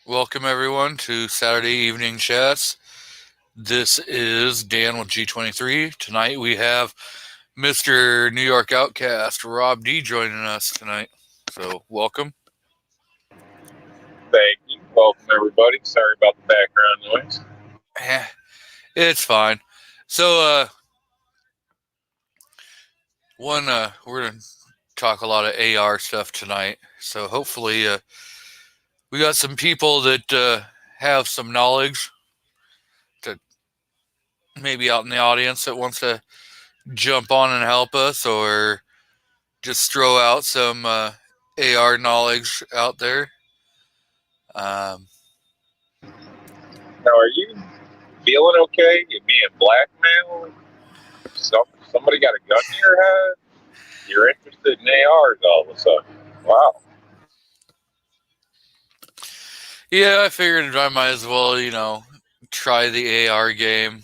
Welcome everyone to Saturday Evening Chats. This is Dan with G23. Tonight we have Mr. New York Outcast Rob D joining us tonight. So welcome. Thank you. Welcome, everybody. Sorry about the background noise. Eh, it's fine. So we're gonna talk a lot of AR stuff tonight. So hopefully we got some people that have some knowledge that maybe out in the audience that wants to jump on and help us, or just throw out some AR knowledge out there. Um, Now, are you feeling okay? You being blackmailed? Somebody got a gun to your head? You're interested in ARs all of a sudden. Wow. yeah, I figured I might as well, try the AR game.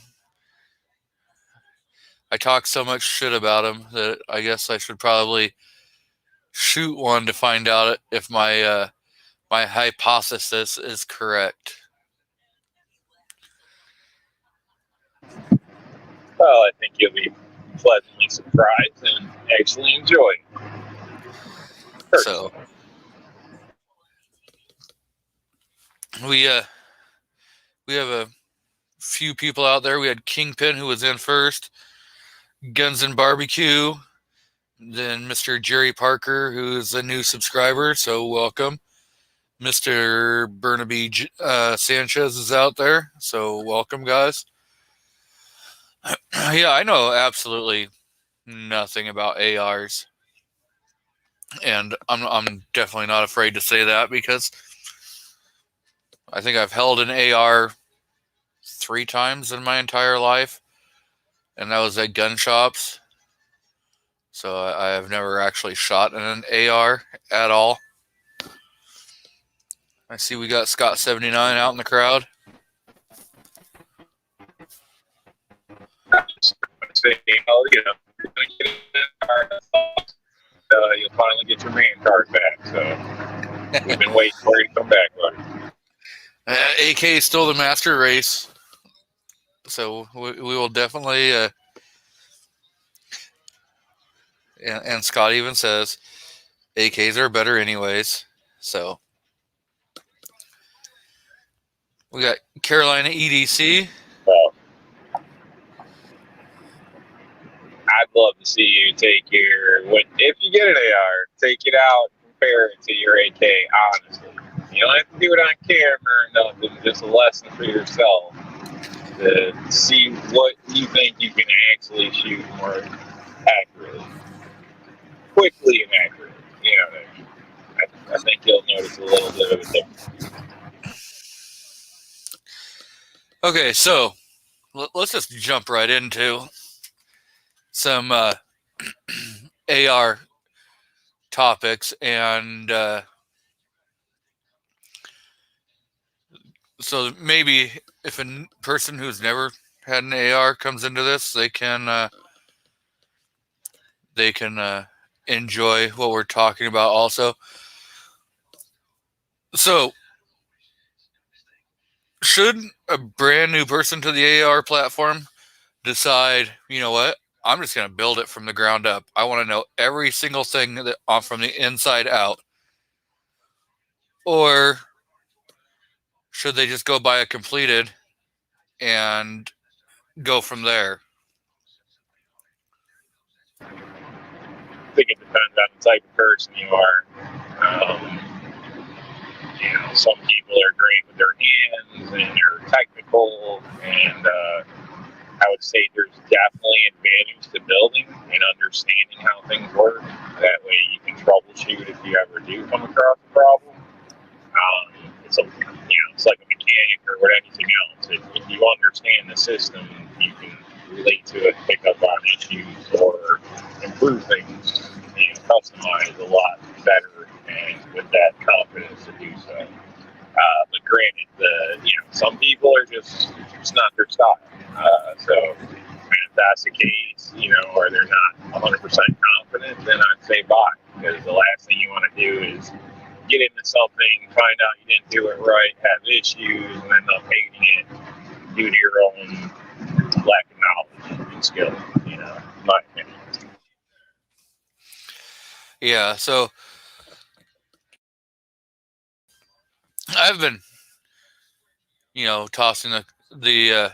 I talk so much shit about them that I guess I should probably shoot one to find out if my hypothesis is correct. Well, I think you'll be pleasantly surprised and actually enjoy it. So we we have a few people out there. We had Kingpin who was in first, Guns and Barbecue, then Mr. Jerry Parker, who's a new subscriber. So welcome. Mr. Burnaby Sanchez is out there. So welcome, guys. Yeah, I know absolutely nothing about ARs. And I'm definitely not afraid to say that because I think I've held an AR 3 times in my entire life, and that was at gun shops. So I have never actually shot an AR at all. I see we got Scott 79 out in the crowd. Say, you're going to get an AR, you'll finally get your man card back. So we've been waiting for you to come back, buddy. AK is still the master race. So we will definitely... and Scott even says AKs are better anyways. So we got Carolina EDC. Well, I'd love to see you take if you get an AR, take it out and compare it to your AK, honestly. You don't have to do it on camera or nothing, just a lesson for yourself to see what you think you can actually shoot more accurately. Quickly and accurately. You know what I mean? I think you'll notice a little bit of a difference. Okay, so let's just jump right into some AR topics. And so maybe if a person who's never had an AR comes into this, they can enjoy what we're talking about also. So should a brand new person to the AR platform decide, you know what, I'm just going to build it from the ground up. I want to know every single thing that from the inside out. Or should they just go buy a completed and go from there? I think it depends on the type of person you are. Some people are great with their hands and they're technical, and I would say there's definitely advantage to building and understanding how things work. That way you can troubleshoot if you ever do come across a problem. It's like a mechanic or what anything else. If you understand the system, you can relate to it, pick up on issues, or improve things, customize a lot better, and with that confidence to do so. But granted, some people are just not their style. So if that's the case, or they're not 100% confident, then I'd say buy, because the last thing you want to do is get into something, find out you didn't do it right, have issues, and end up hating it due to your own lack of knowledge and skill, in my opinion. Yeah, so I've been, tossing the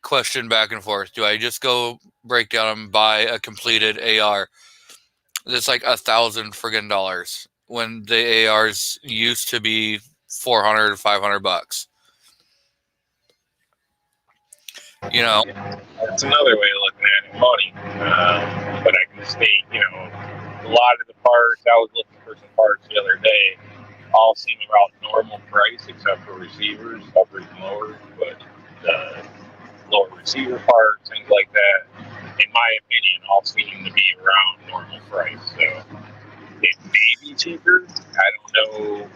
question back and forth. Do I just go break down and buy a completed AR that's like $1,000 friggin' dollars when the ARs used to be 400 to 500 bucks? That's another way of looking at it, money. But I can state, a lot of the parts, I was looking for some parts the other day, all seem about normal price except for receivers, uppers and lowers, but the lower receiver parts, things like that, in my opinion, all seem to be around normal price. So it may be cheaper. I don't know,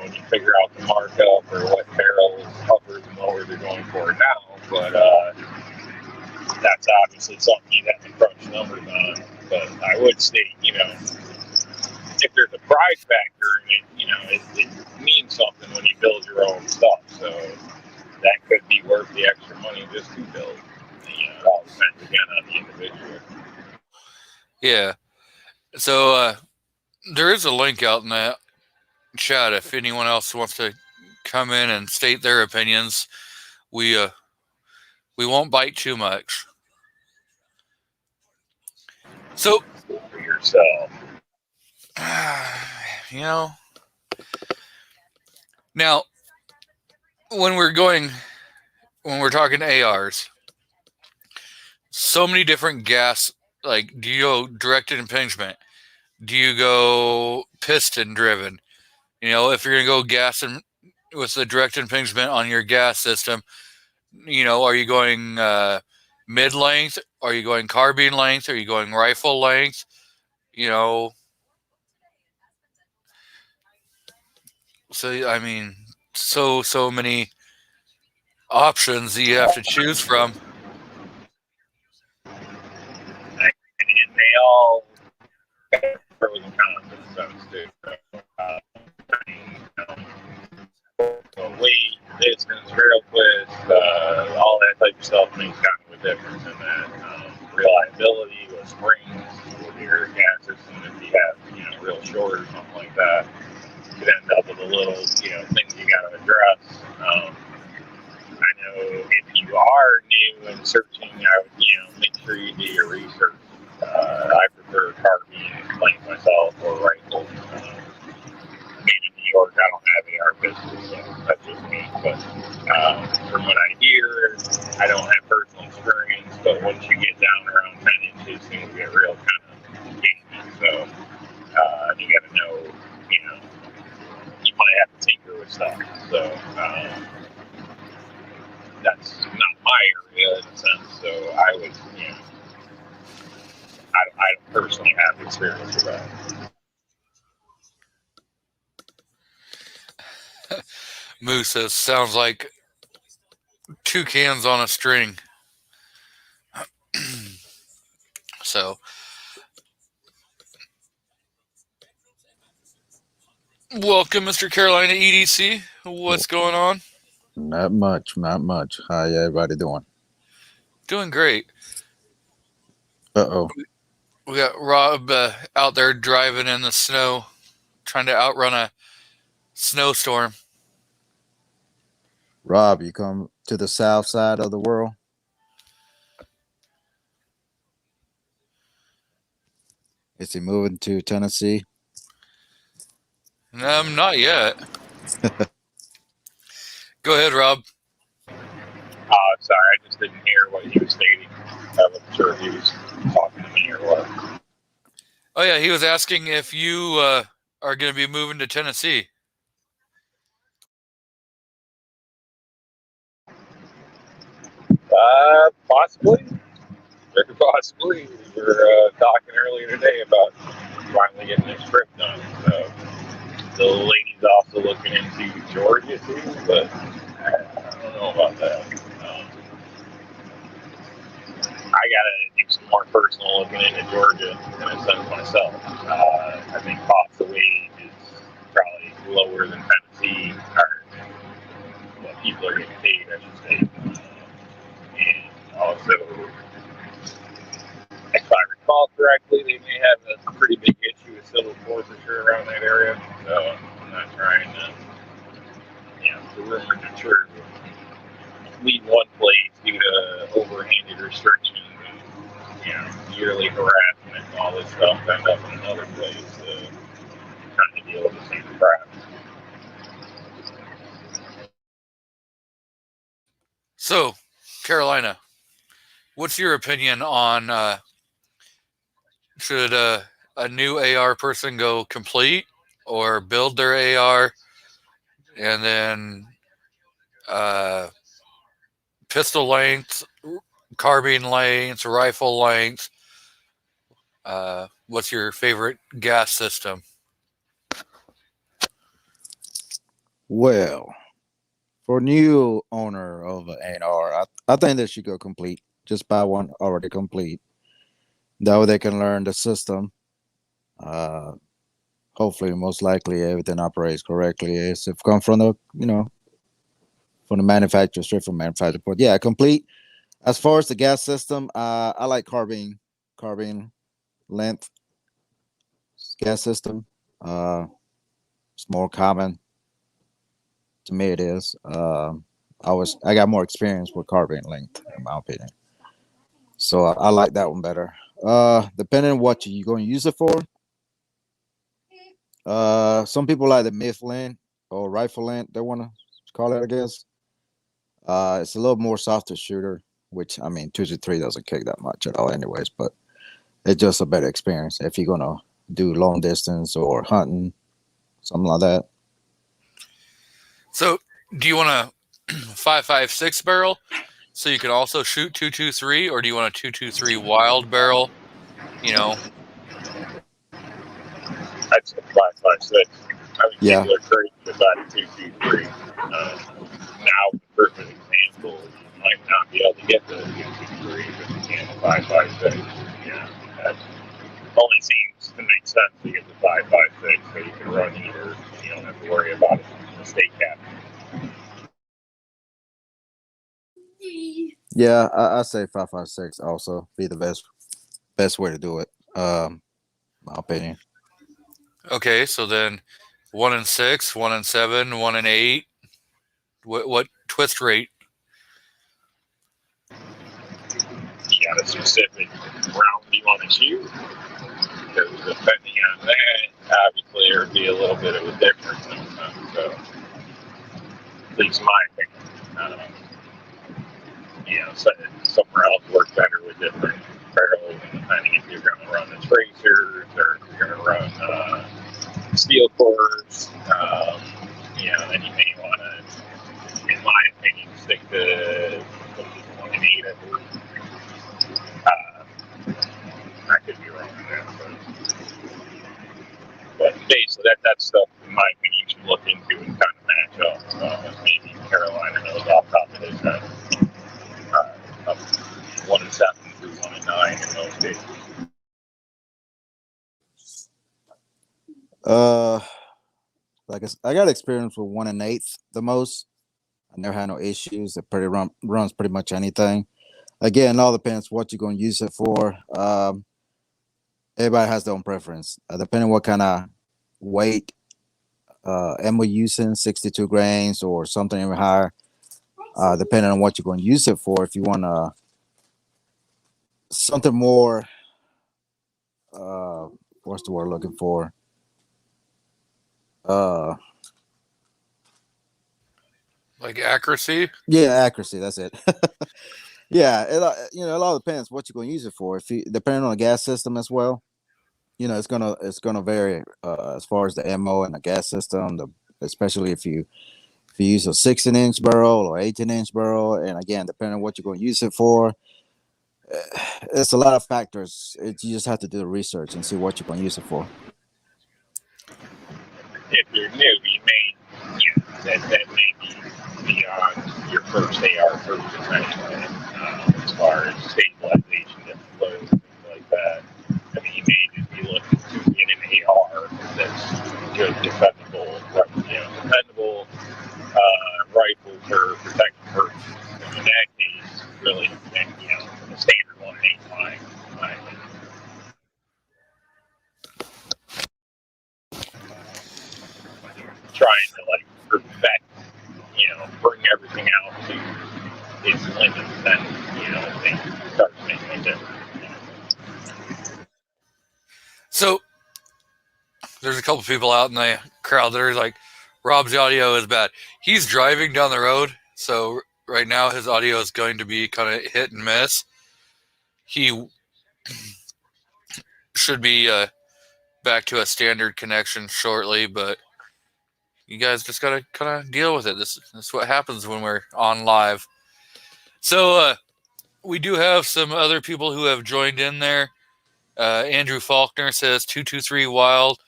when you figure out the markup or what barrels, uppers and lowers are going for now, but that's obviously something you'd have to crunch numbers on. But I would state, if there's a pride factor in it, it means something when you build your own stuff. So that could be worth the extra money just to build. It all depends again on the individual. Yeah. So there is a link out in that chat if anyone else wants to come in and state their opinions. We won't bite too much. So for yourself. Now when we're talking ARs, so many different gas, like, do you go directed impingement? Do you go piston driven? If you're going to go gas and with the direct impingement on your gas system, are you going mid length? Are you going carbine length? Are you going rifle length? So, I mean, so many options that you have to choose from. And they all have pros and cons in a sense too. Weight, distance, rail width, all that type of stuff makes kind of a difference in that. Reliability with springs, with your gas system, if you have, real short or something like that, you could end up with a little, things you got to address. I know if you are new and searching, I would, make sure you do your research. I prefer carbine length myself or rifle. Being in New York, I don't have AR pistols, so that's just me. But from what I hear, I don't have personal experience, but once you get down around 10 inches, things get real kind of gamey. So you got to know, you might have to tinker with stuff. So that's not my area in a sense. So I would, I don't personally have experience with that. Moose says, sounds like two cans on a string. So, welcome, Mr. Carolina EDC. What's going on? Not much. How everybody doing? Doing great. Uh-oh. We got Rob out there driving in the snow, trying to outrun a snowstorm. Rob, you come to the south side of the world? Is he moving to Tennessee? Not yet. Go ahead, Rob. Sorry, I just didn't hear what he was stating. I wasn't sure if he was talking to me or what. Oh, yeah, he was asking if you are going to be moving to Tennessee. Possibly. Very possibly. We were talking earlier today about finally getting this trip done. So the lady's also looking into Georgia too, but I don't know about that. I gotta do some more personal looking into Georgia in a sense myself. I think cost of wage is lower than Tennessee, or well, people are getting paid, I should say. And also, if I recall correctly, they may have a pretty big issue with civil forfeiture around that area. So I'm not trying to, the rumors are true. Leave one place due to overhanded restrictions and yearly harassment and all this stuff, end up in another place trying to deal with the same crap. So, Carolina, what's your opinion on should a new AR person go complete or build their AR and then pistol length, carbine length, rifle length? What's your favorite gas system? Well, for new owner of an AR, I think they should go complete. Just buy one already complete. That way they can learn the system. Hopefully, most likely everything operates correctly. If it come from the from the manufacturer, straight from manufacturer. But yeah, complete. As far as the gas system, I like carbine length gas system. It's more common to me. It is. I got more experience with carbine length, in my opinion. So I like that one better. Depending on what you're going to use it for. Some people like the Mifflin or rifle length. They want to call it, I guess. It's a little more softer shooter, which I mean, 223 doesn't kick that much at all, anyways. But it's just a better experience if you're gonna do long distance or hunting, something like that. So, do you want a 5.56 barrel so you can also shoot 223, or do you want a 223 wild barrel? I'd say 5.56. I think Yeah. people are crazy about 223. Now, the perfect example, you might not be able to get the 223, but you can the 5.56. Yeah, that only seems to make sense to get the 5.56 so you can run either. You don't have to worry about a state cap. Yeah, I say 5.56 also be the best way to do it. My opinion. Okay, so then 1 and 6, 1 and 7, 1 and 8. What twist rate? You got a specific round you want to shoot? Because depending on that, obviously there would be a little bit of a difference sometimes. So, at least my opinion. So somewhere else works better with different barrels, depending if you're going to run the tracers or if you're going to run steel cores. Then you may want to, in my opinion, stick to 1 and 8, I believe. I could be wrong on that, but basically that stuff, in my opinion, you should look into and kind of match up. Maybe Carolina knows off the top of his head. 1 and 7 through 1 and 9 in those cases. Like I got experience with 1 and 8 the most. I never had no issues. It runs pretty much anything. Again, it all depends what you're going to use it for. Everybody has their own preference. Depending what kind of weight ammo you're using, 62 grains or something even higher. Depending on what you're going to use it for. If you want something more, what's the word I'm looking for? Like accuracy? Yeah, accuracy. That's it. Yeah, it all depends what you're going to use it for. If you depending on the gas system as well, it's gonna vary as far as the ammo and the gas system. Especially if you use a 16-inch barrel or 18-inch barrel, and again, depending on what you're going to use it for, it's a lot of factors. You just have to do the research and see what you're going to use it for. If you're new, you may, that may be beyond your first AR purchase anyway, as far as stabilization and flow, things like that. I mean, you may just be looking to get an AR that's good, defendable, trying to like perfect, bring everything out to its limits, then things start making a difference. So there's a couple people out in the crowd that are like, Rob's audio is bad. He's driving down the road, so right now his audio is going to be kind of hit and miss. He should be back to a standard connection shortly, but you guys just gotta kind of deal with it. This is what happens when we're on live. So we do have some other people who have joined in there. Andrew Faulkner says 223 Wild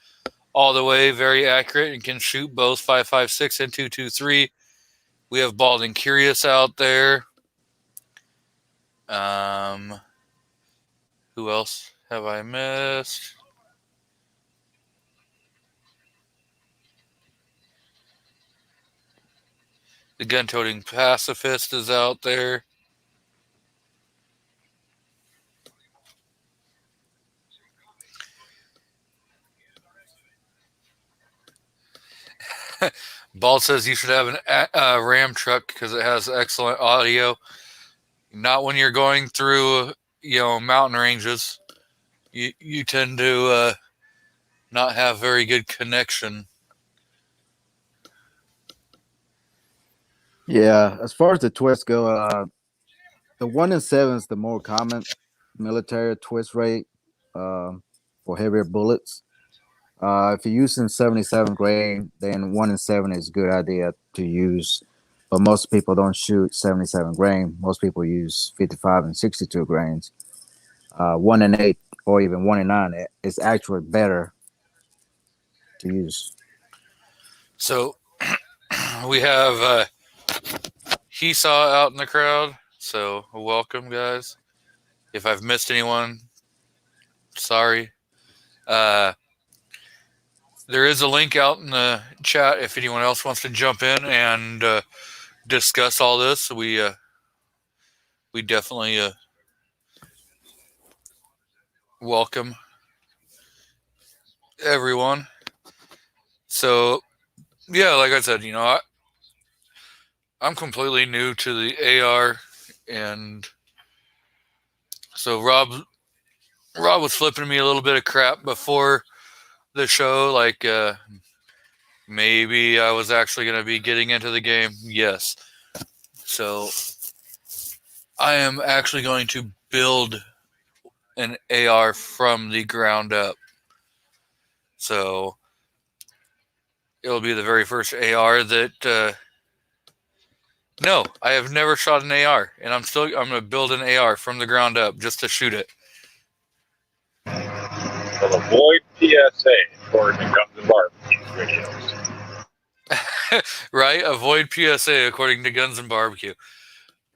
all the way, very accurate, and can shoot both 5.56 and 223. We have Bald and Curious out there. Who else have I missed? The Gun-Toting Pacifist is out there. Bald says you should have a Ram truck because it has excellent audio. Not when you're going through, mountain ranges. You tend to not have very good connection. Yeah, as far as the twists go, the 1 in 7 is the more common military twist rate for heavier bullets. If you're using 77 grain, then 1 in 7 is a good idea to use. But most people don't shoot 77 grain. Most people use 55 and 62 grains. 1 in 8 or even 1 in 9 is actually better to use. So we have Hesaw out in the crowd. So welcome, guys. If I've missed anyone, sorry. There is a link out in the chat if anyone else wants to jump in and discuss all this. We definitely welcome everyone. So, yeah, like I said, I'm completely new to the AR, and so Rob was flipping me a little bit of crap before the show, like maybe I was actually going to be getting into the game. Yes. So I am actually going to build an AR from the ground up. So it'll be the very first AR that no, I have never shot an AR, and I'm going to build an AR from the ground up just to shoot it. Well, avoid PSA according to Guns and Barbecue videos. Right? Avoid PSA according to Guns and Barbecue.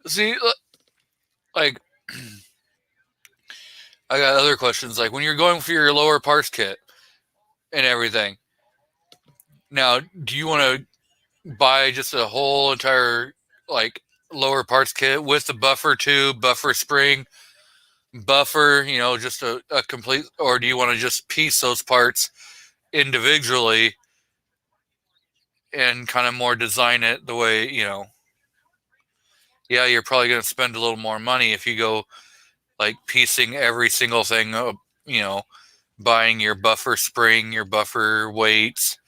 See, like, I got other questions. Like, when you're going for your lower parts kit and everything, now, do you want to buy just a whole entire, like, lower parts kit with the buffer tube, buffer spring, buffer, just a complete, or do you want to just piece those parts individually and kind of more design it the way, yeah, you're probably going to spend a little more money if you go like piecing every single thing up, buying your buffer spring, your buffer weights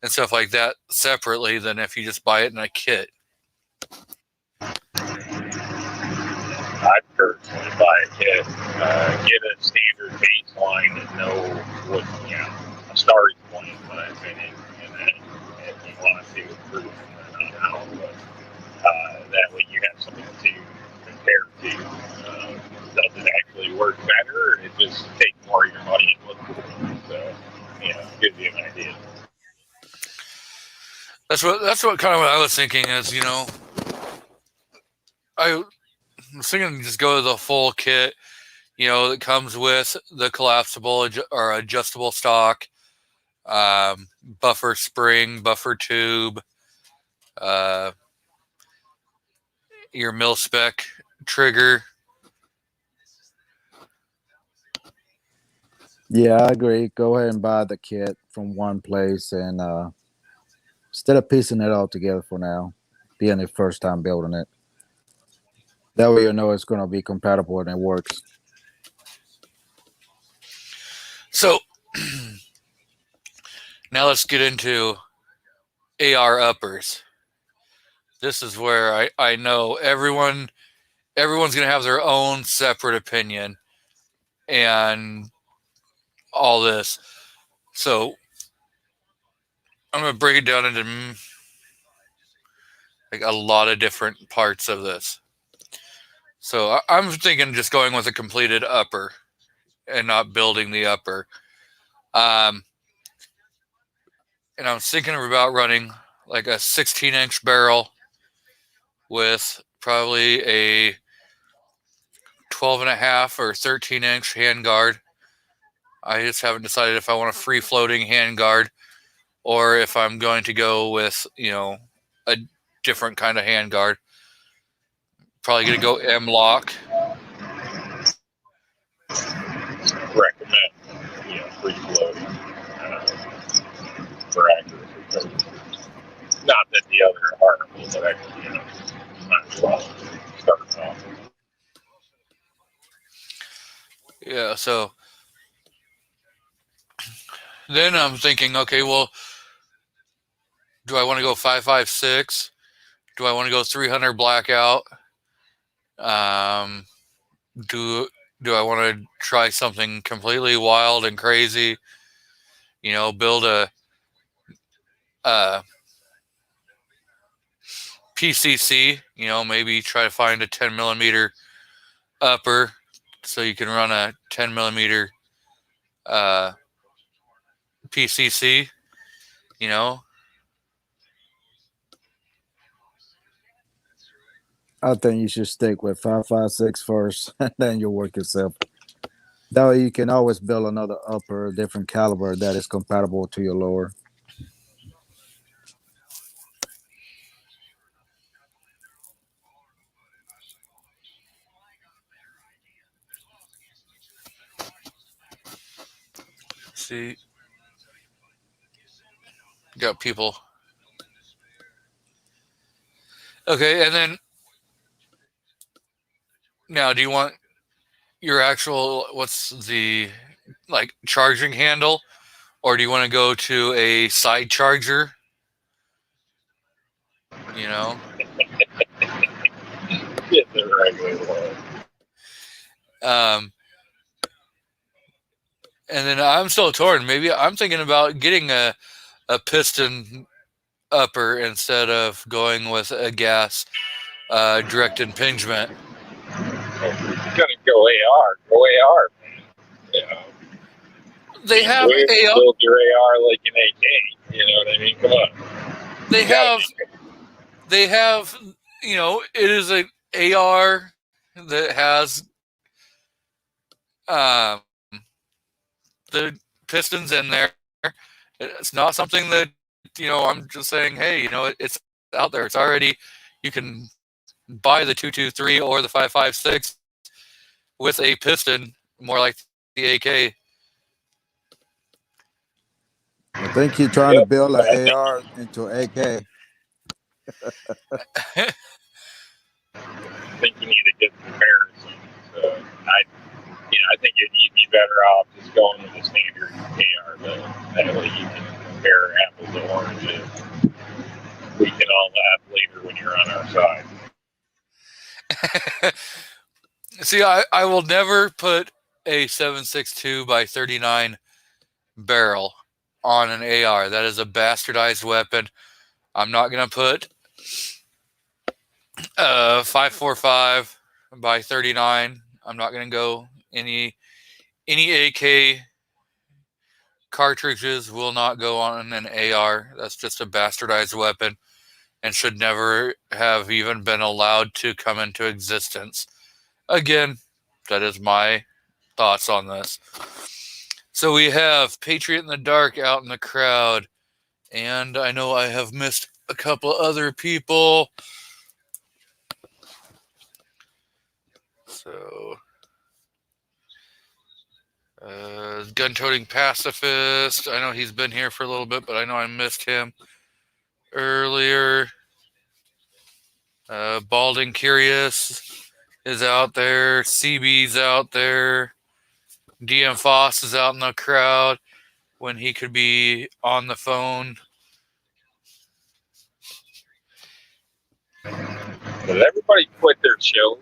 and stuff like that separately than if you just buy it in a kit. I'd personally buy a kit, get a standard baseline and know what, a starting point, in my opinion, and then if you want to improve on how, but that way you have something to compare to. Does it actually work better, or it just take more of your money and look for it? So, gives you an idea. That's what kind of what I was thinking is, I was thinking just go to the full kit, that comes with the collapsible or adjustable stock, buffer spring, buffer tube, your mil-spec trigger. Yeah, I agree. Go ahead and buy the kit from one place and instead of piecing it all together for now, being the first time building it. That way you know it's going to be compatible and it works. So now let's get into AR uppers. This is where I know everyone's going to have their own separate opinion and all this. So I'm going to break it down into like a lot of different parts of this. So I'm thinking just going with a completed upper and not building the upper. And I'm thinking about running like a 16-inch barrel with probably a 12.5 or 13-inch handguard. I just haven't decided if I want a free-floating handguard or if I'm going to go with, a different kind of handguard. Probably going to go M-LOK. Recommend, free floating for accuracy. Not that the other articles that actually, might as well start off. Yeah, so then I'm thinking, okay, well, do I want to go 5.56? Do I want to go 300 blackout? Do I want to try something completely wild and crazy? Build a PCC. Maybe try to find a 10 millimeter upper so you can run a 10 millimeter PCC. I think you should stick with 5.56 first, and then you'll work yourself. That way you can always build another upper, different caliber that is compatible to your lower. See, got people. Okay, and then now, do you want your actual, what's the charging handle, or do you want to go to a side charger? Get the regular one. And then I'm still torn. Maybe I'm thinking about getting a piston upper instead of going with a gas direct impingement. You're gonna go AR. Go AR, man. Yeah. They have AR. Build your AR like an AK. You know what I mean? Come on. They have. It is an AR that has the pistons in there. It's not something that I'm just saying, hey, it's out there. It's already, you can buy the 223 or the 5.56 with a piston, more like the AK. I think you're trying to build an AR into AK. I think you need a good comparison. So I think you'd be better off just going with a standard AR build. That way you can compare apples to oranges. We can all laugh later when you're on our side. See, I will never put a 7.62 by 39 barrel on an AR. That is a bastardized weapon. I'm not going to put 5.45 by 39. I'm not going to go any AK cartridges will not go on an AR. That's just a bastardized weapon and should never have even been allowed to come into existence. Again, that is my thoughts on this. So we have Patriot in the Dark out in the crowd, and I know I have missed a couple other people. So, Gun-toting pacifist. I know he's been here for a little bit, but I know I missed him. earlier. Bald and Curious is out there. CB's out there. DM Foss is out in the crowd when he could be on the phone. But everybody quit their shows.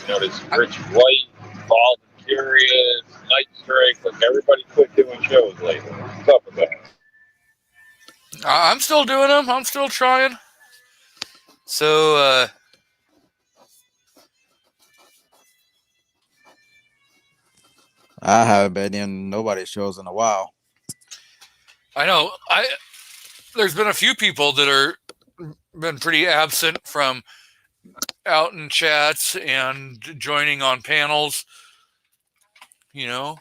You know, this Rich White, Bald and Curious, Night Strike. Like everybody quit doing shows lately. What's up with that? I'm still doing them. I'm still trying. So, I haven't been in nobody's shows in a while. I know there's been a few people that are been pretty absent from out in chats and joining on panels. You know,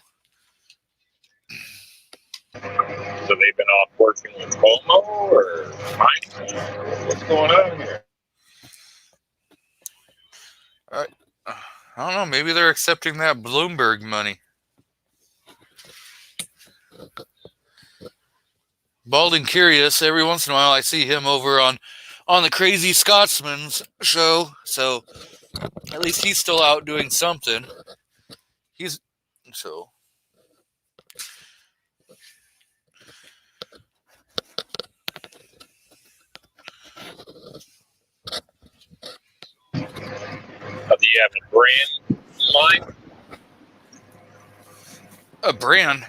So they've been off working with Como or Mindset? What's going on here? I don't know. Maybe they're accepting that Bloomberg money. Bald and Curious. Every once in a while, I see him over on the Crazy Scotsman's show. So at least he's still out doing something. He's so. Do you have a brand in mind? A brand?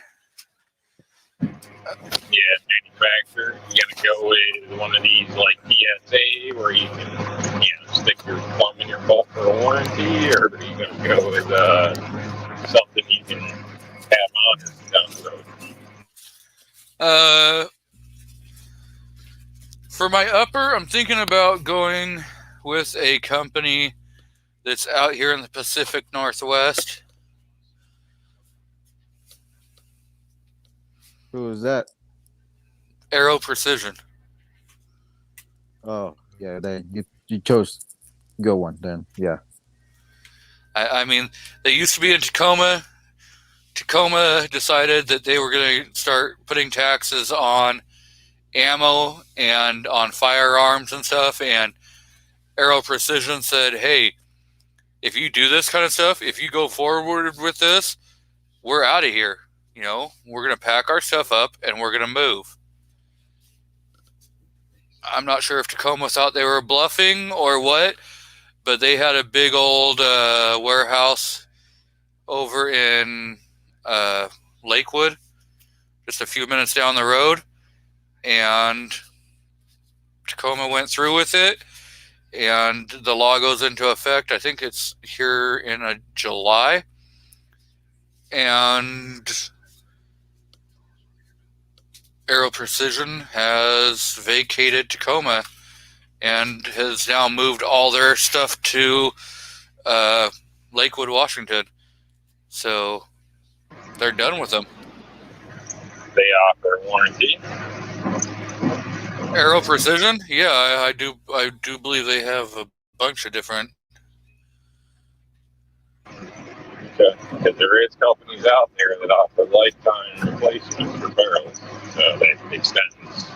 Yeah, manufacturer. You gotta go with one of these like PSA where you can, stick your thumb in your butt for a warranty, or are you gonna go with something you can have on down the road? For my upper, I'm thinking about going with a company that's out here in the Pacific Northwest. Who is that? Aero Precision. Oh, yeah. You chose go one then. Yeah. I mean, they used to be in Tacoma. Tacoma decided that they were going to start putting taxes on ammo and on firearms and stuff. And Aero Precision said, hey, if you do this kind of stuff, if you go forward with this, we're out of here. You know, we're going to pack our stuff up and we're going to move. I'm not sure if Tacoma thought they were bluffing or what, but they had a big old warehouse over in Lakewood, just a few minutes down the road, and Tacoma went through with it, and the law goes into effect. I think it's here in July, and Aero Precision has vacated Tacoma and has now moved all their stuff to Lakewood, Washington. So they're done with them. They offer warranty. Aero Precision, yeah, I do believe they have a bunch of different. Because there is companies out there that offer lifetime replacement for barrels, so that extends.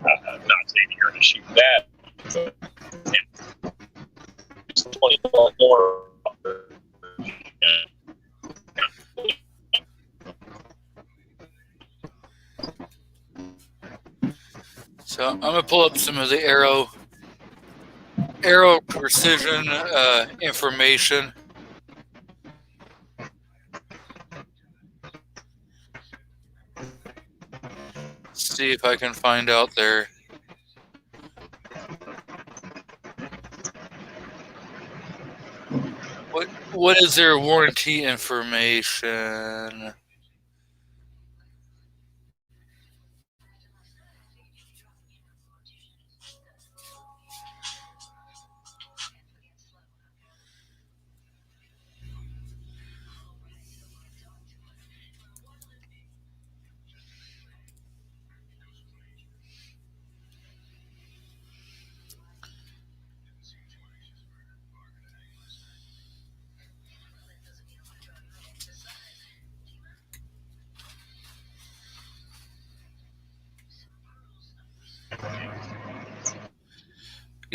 I'm not saying you're going to shoot that, but it's $20 more. So I'm gonna pull up some of the Aero Precision information. See if I can find out their what is their warranty information?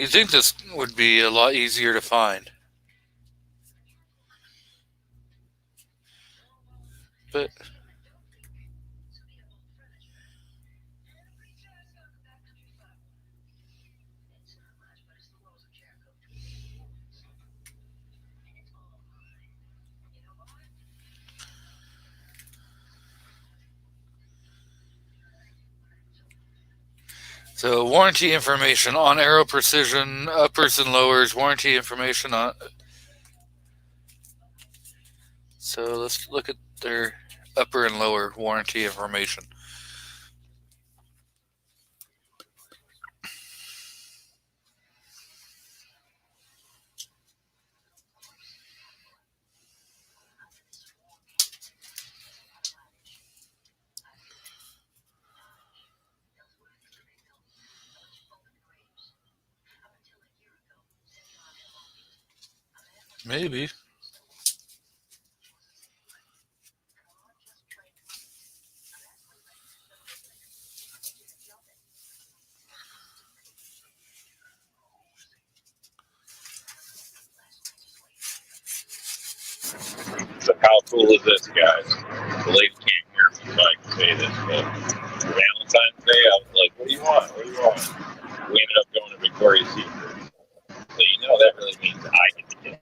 You'd think this would be a lot easier to find. But so warranty information on Aero Precision, uppers and lowers, warranty information on. So let's look at their upper and lower warranty information. Maybe. So how cool is this, guys? The lady can't hear me, so I can say this, but for Valentine's Day, I was like, what do you want? What do you want? We ended up going to Victoria's Secret. So you know that really means I get the gift.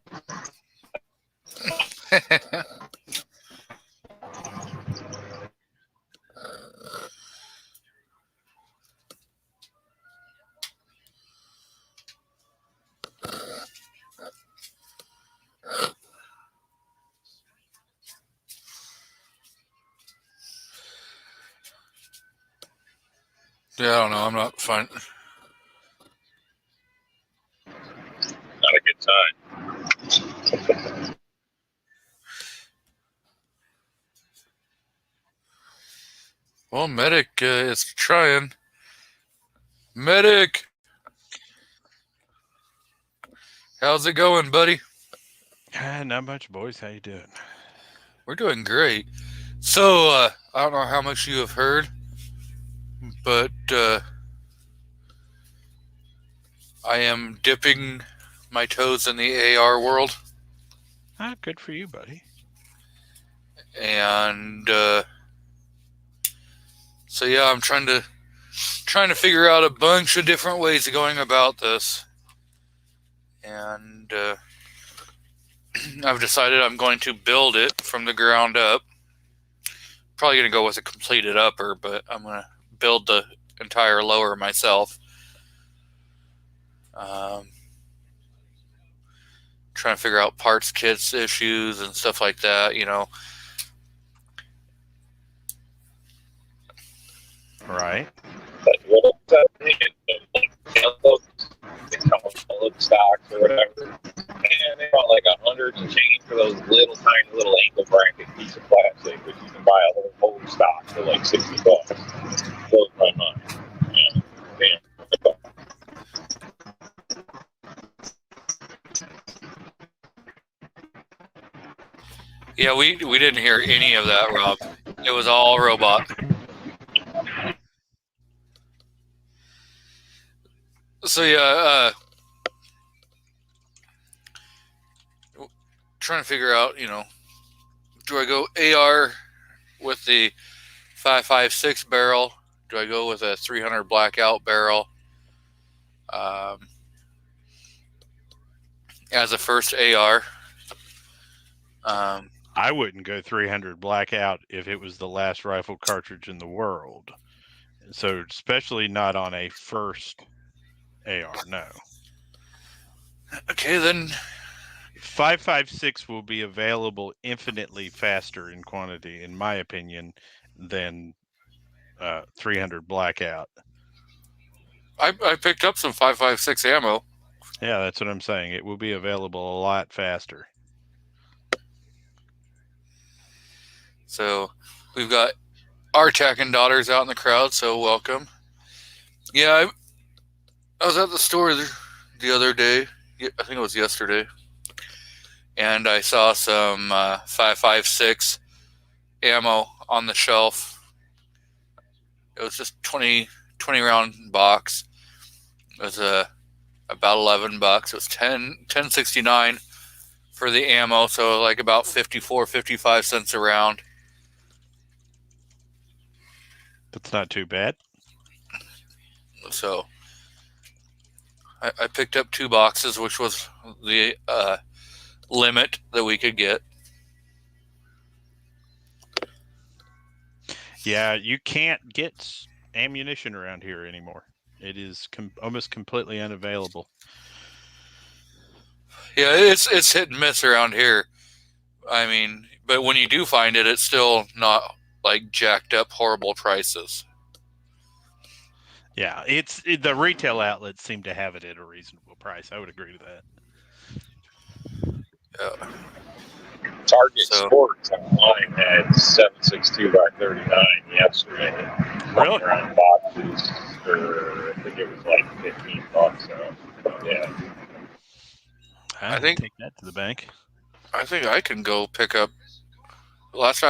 Yeah, I don't know. I'm not fine. Not a good time. Well, Medic is trying. Medic! How's it going, buddy? Not much, boys. How you doing? We're doing great. So, I don't know how much you have heard, but I am dipping my toes in the AR world. Good for you, buddy. And so yeah, I'm trying to figure out a bunch of different ways of going about this. And I've decided I'm going to build it from the ground up. Probably going to go with a completed upper, but I'm going to build the entire lower myself. Trying to figure out parts, kits, issues, and stuff like that, you know. Right. But what I'm saying is, like, they come with bullet stocks or whatever, and they bought like 100 and change for those little tiny little ankle bracket piece of plastic, which you can buy a whole stock for like $60. Blows my mind. Yeah. Damn. Yeah, we didn't hear any of that, Rob. It was all robot. So yeah, trying to figure out, you know, do I go AR with the 5.56 barrel? Do I go with a 300 blackout barrel as a first AR? I wouldn't go 300 blackout if it was the last rifle cartridge in the world. So especially not on a first AR. No. Okay, then 5.56 will be available infinitely faster in quantity, in my opinion, than 300 blackout. I picked up some 5.56 ammo. Yeah, that's what I'm saying. It will be available a lot faster. So we've got Artak and daughters out in the crowd, so welcome. Yeah, I was at the store the other day. I think it was yesterday. And I saw some 5.56 ammo on the shelf. It was just 20 round box. It was a about $11. It was 10.69 for the ammo, so like about 55 cents a round. That's not too bad. So I picked up 2 boxes, which was the limit that we could get. Yeah, you can't get ammunition around here anymore. It is almost completely unavailable. Yeah, it's hit and miss around here. I mean, but when you do find it, it's still not like jacked up horrible prices. Yeah, the retail outlets seem to have it at a reasonable price. I would agree to that. Yeah. Target So- Sports online had 7.62x39 yesterday. Really? Around boxes for, I think it was like $15. So, yeah. I think- take that to the bank. I think I can go pick up. Last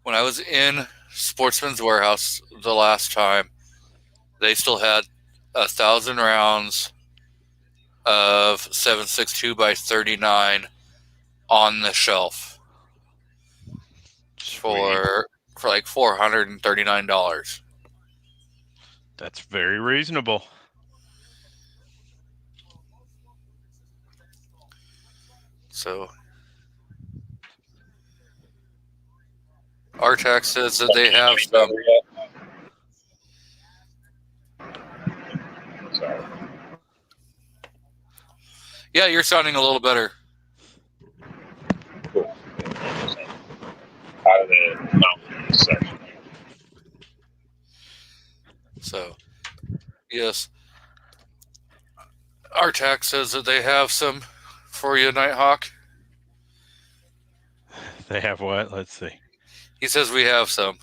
when I was in Sportsman's Warehouse the last time, they still had 1,000 rounds of 7.62x39 on the shelf for like $439. That's very reasonable. So Artax says that they have Any some. better yet? Sorry. Yeah, you're sounding a little better. Cool. Out of the mountain section. So, yes. Artax says that they have some for you, Nighthawk. They have what? Let's see. He says we have some.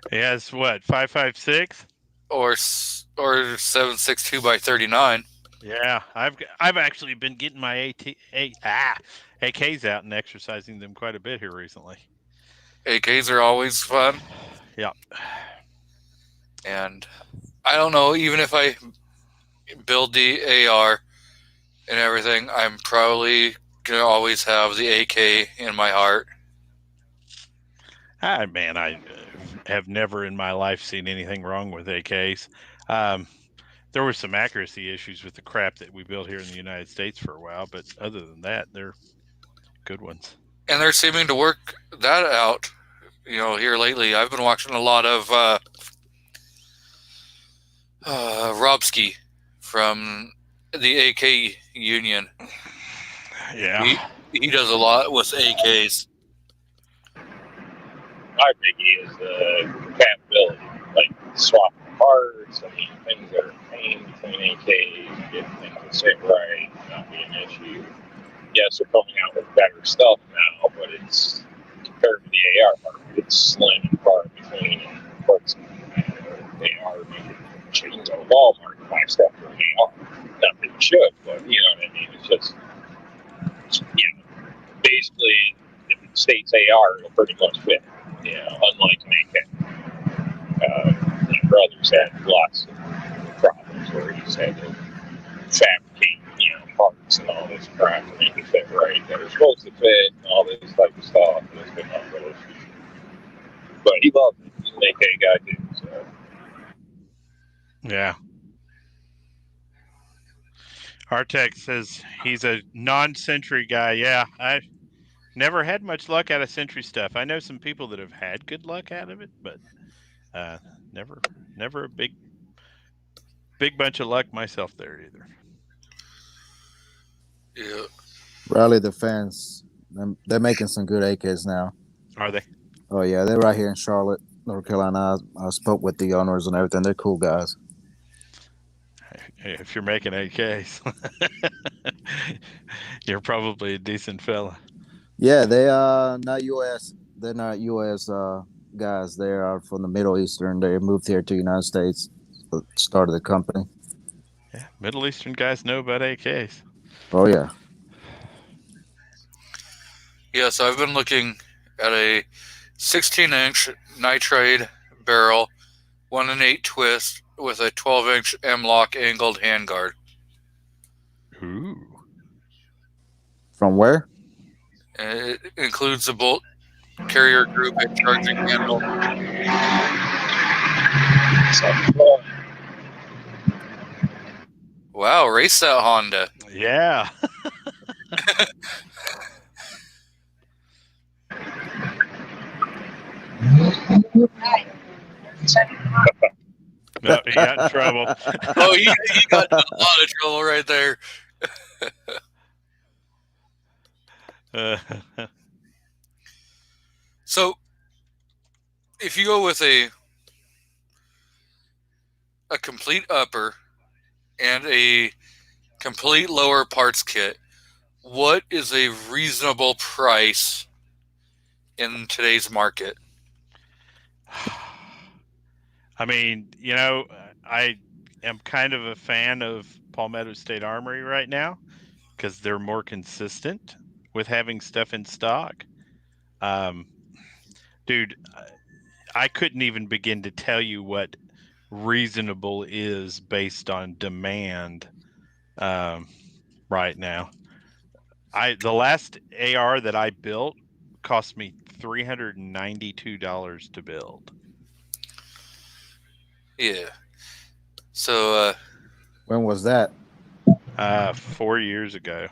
He has what? 5.56? Or 7.62x39. Yeah, I've actually been getting my AKs out and exercising them quite a bit here recently. AKs are always fun. Yeah. And I don't know, even if I build the AR and everything, I'm probably going to always have the AK in my heart. Man, I have never in my life seen anything wrong with AKs. There were some accuracy issues with the crap that we built here in the United States for a while, but other than that, they're good ones. And they're seeming to work that out, here lately. I've been watching a lot of Robsky from the AK Union. Yeah. He does a lot with AKs. My biggie is the compatibility, like swapping parts. I mean, things that are pain between AKs, getting things to sit right, not be an issue. Yes, they're coming out with better stuff now, but it's compared to the AR market, it's slim and far between. Parts AR, you can change a Walmart and buy stuff for an AR. Not that you should, but you know what I mean. It's just, basically, if it states AR, it'll pretty much fit. Unlike an AK. My brother's had lots of problems where he's had to fabricate, parts and all this crap to make it fit right. That are supposed to fit and all this type of stuff. And it's been one of those. But he loves it. He's an AK guy too. So. Yeah. Artex says he's a non-Sentry guy. Yeah, I've never had much luck out of Sentry stuff. I know some people that have had good luck out of it, but never a big bunch of luck myself there either. Yeah. Rally Defense. They're making some good AKs now. Are they? Oh yeah, they're right here in Charlotte, North Carolina. I spoke with the owners and everything. They're cool guys. Hey, if you're making AKs, you're probably a decent fella. Yeah, they are not U.S. They're not U.S. Guys. They are from the Middle Eastern. They moved here to the United States, started the company. Yeah, Middle Eastern guys know about AKs. Oh yeah. Yeah, so I've been looking at a 16-inch nitride barrel, 1 1/8 twist, with a 12-inch M-LOK angled handguard. Ooh. From where? And it includes a bolt carrier group and charging handle. So, Wow, race that Honda. Yeah. No, he got in trouble. Oh, he got in a lot of trouble right there. So, if you go with a complete upper and a complete lower parts kit, what is a reasonable price in today's market? I mean, you know, I am kind of a fan of Palmetto State Armory right now because they're more consistent with having stuff in stock. Dude, I couldn't even begin to tell you what reasonable is based on demand right now. The last AR that I built cost me $392 to build. Yeah. So, When was that? 4 years ago.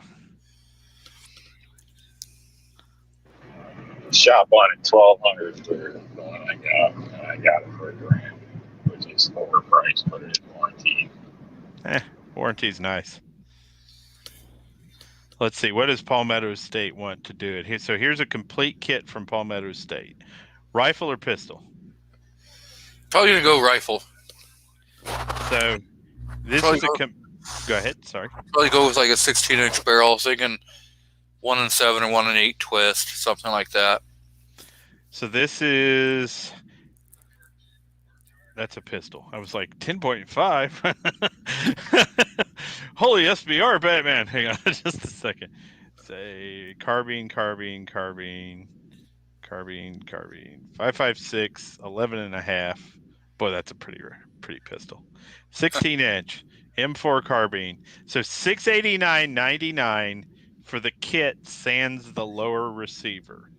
shop on it 1,200 for the one I got, and I got it for $1,000, which is overpriced, but it is warranty. Warranty's nice. Let's see. What does Palmetto State want to do it? So here's a complete kit from Palmetto State. Rifle or pistol? probably going to go rifle. So this Probably is a go ahead. Sorry. Probably go with like a 16-inch barrel, thinking 1 and 7 or 1 and 8 twist, something like that. So that's a pistol. I was like 10.5. Holy SBR Batman. Hang on just a second. Say carbine. 5.56, 11.5. Boy, that's a pretty pistol. 16-inch M4 carbine. So $689.99 for the kit sans the lower receiver.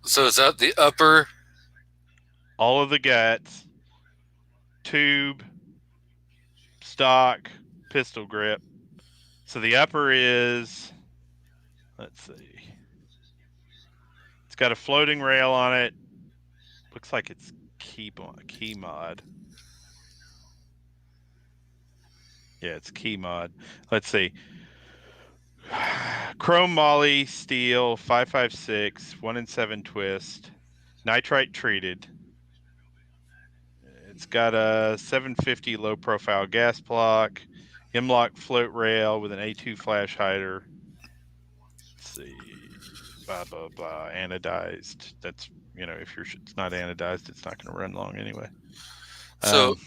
So is that the upper? All of the guts, tube, stock, pistol grip. So the upper is, let's see, it's got a floating rail on it. Looks like it's key mod. Yeah, it's key mod. Let's see. Chrome moly steel 5.56, 1 and 7 twist, nitrite treated. It's got a 750 low profile gas block, M-LOK float rail with an A2 flash hider. Let's see, blah blah blah, anodized. That's, you know, if it's not anodized, it's not going to run long anyway. So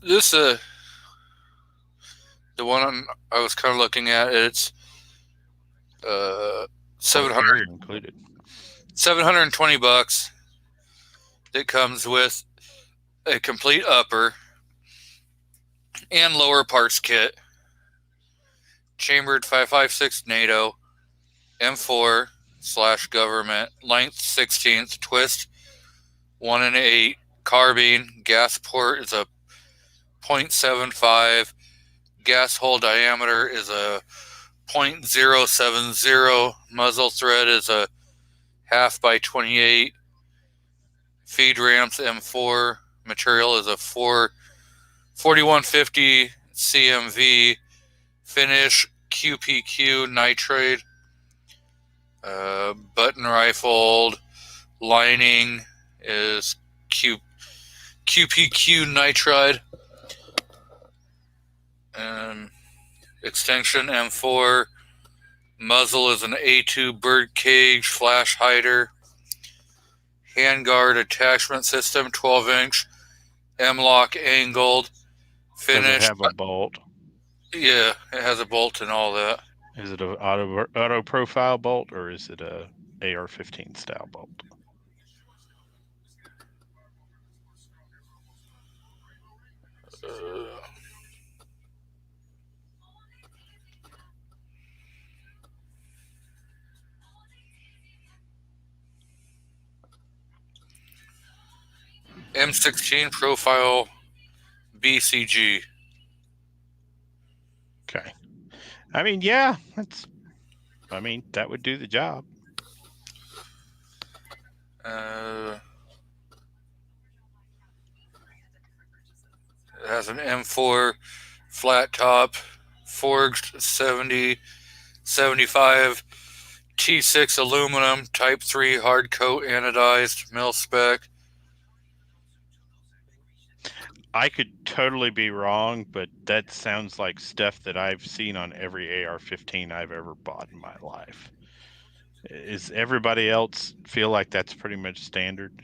this the one I was kind of looking at, it's 700 included. $720. It comes with a complete upper and lower parts kit, chambered 5.56 NATO, M4/government, length 16th, twist 1 and 8, carbine, gas port is a 0.75, gas hole diameter is a 0.070, muzzle thread is a 1/2 by 28, feed ramps M4, material is a 4150 CMV, finish QPQ nitride, button rifled, lining is QPQ nitride, extension M4, muzzle is an A2 bird cage flash hider, handguard attachment system 12-inch, M-LOK angled, finish. Does it have a bolt? Yeah, it has a bolt and all that. Is it an auto profile bolt or is it a AR-15 style bolt? M16 profile BCG. Okay. I mean, yeah, that would do the job. It has an M4 flat top, forged 70, 75, T6 aluminum, Type 3 hard coat anodized, mil spec. I could totally be wrong, but that sounds like stuff that I've seen on every AR-15 I've ever bought in my life. Is everybody else feel like that's pretty much standard?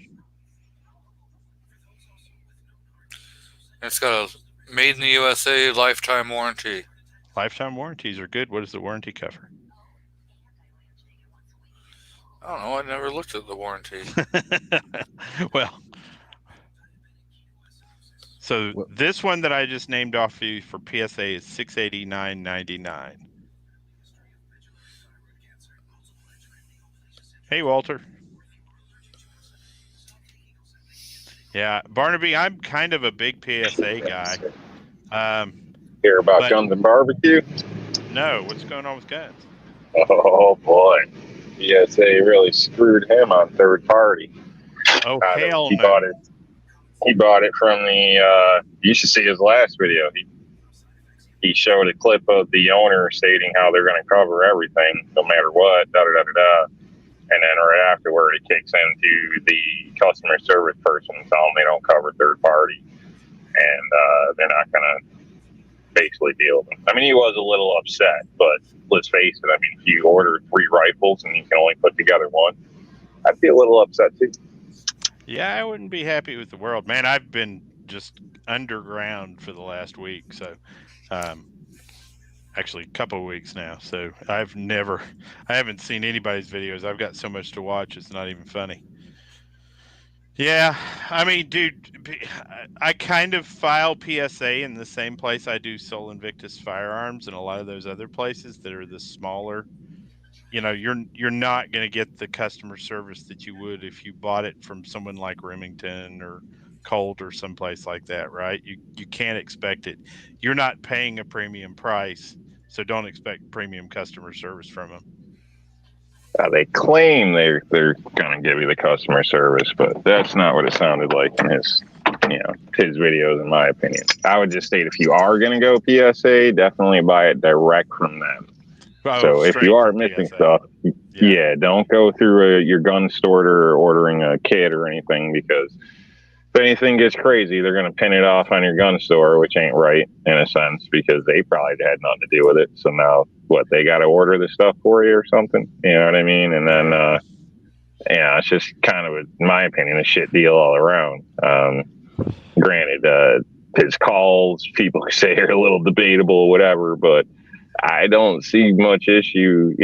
It's got a made in the USA lifetime warranty. Lifetime warranties are good. What does the warranty cover? I don't know. I never looked at the warranty. Well, so this one that I just named off you for PSA is $689.99. Hey, Walter. Yeah, Barnaby, I'm kind of a big PSA guy. Hear about But- guns and barbecue? No, what's going on with guns? Oh boy, PSA really screwed him on third party. Oh, He hell no. bought it. He bought it from the. You should see his last video. He showed a clip of the owner stating how they're going to cover everything, no matter what. Da da da da da. And then right afterward, it kicks into the customer service person telling them they don't cover third party, and they're not going to basically deal with them. I mean, he was a little upset, but let's face it. I mean, if you order 3 rifles and you can only put together 1, I'd be a little upset too. Yeah, I wouldn't be happy with the world, man. I've been just underground for the last week, so actually a couple of weeks now. So I haven't seen anybody's videos. I've got so much to watch, it's not even funny. Yeah, I mean, dude, I kind of file PSA in the same place I do Sol Invictus Firearms and a lot of those other places that are the smaller. You know, you're not going to get the customer service that you would if you bought it from someone like Remington or Colt or someplace like that, right? You can't expect it. You're not paying a premium price, so don't expect premium customer service from them. They claim they're going to give you the customer service, but that's not what it sounded like in his videos, in my opinion. I would just state if you are going to go PSA, definitely buy it direct from them. Oh, so if you are from missing PSA. stuff, yeah, don't go through your gun store or ordering a kit or anything, because if anything gets crazy, they're going to pin it off on your gun store, which ain't right in a sense, because they probably had nothing to do with it. So now, they got to order the stuff for you or something? You know what I mean? And then, it's just kind of, in my opinion, a shit deal all around. Granted, his calls, people say are a little debatable, whatever, but I don't see much issue.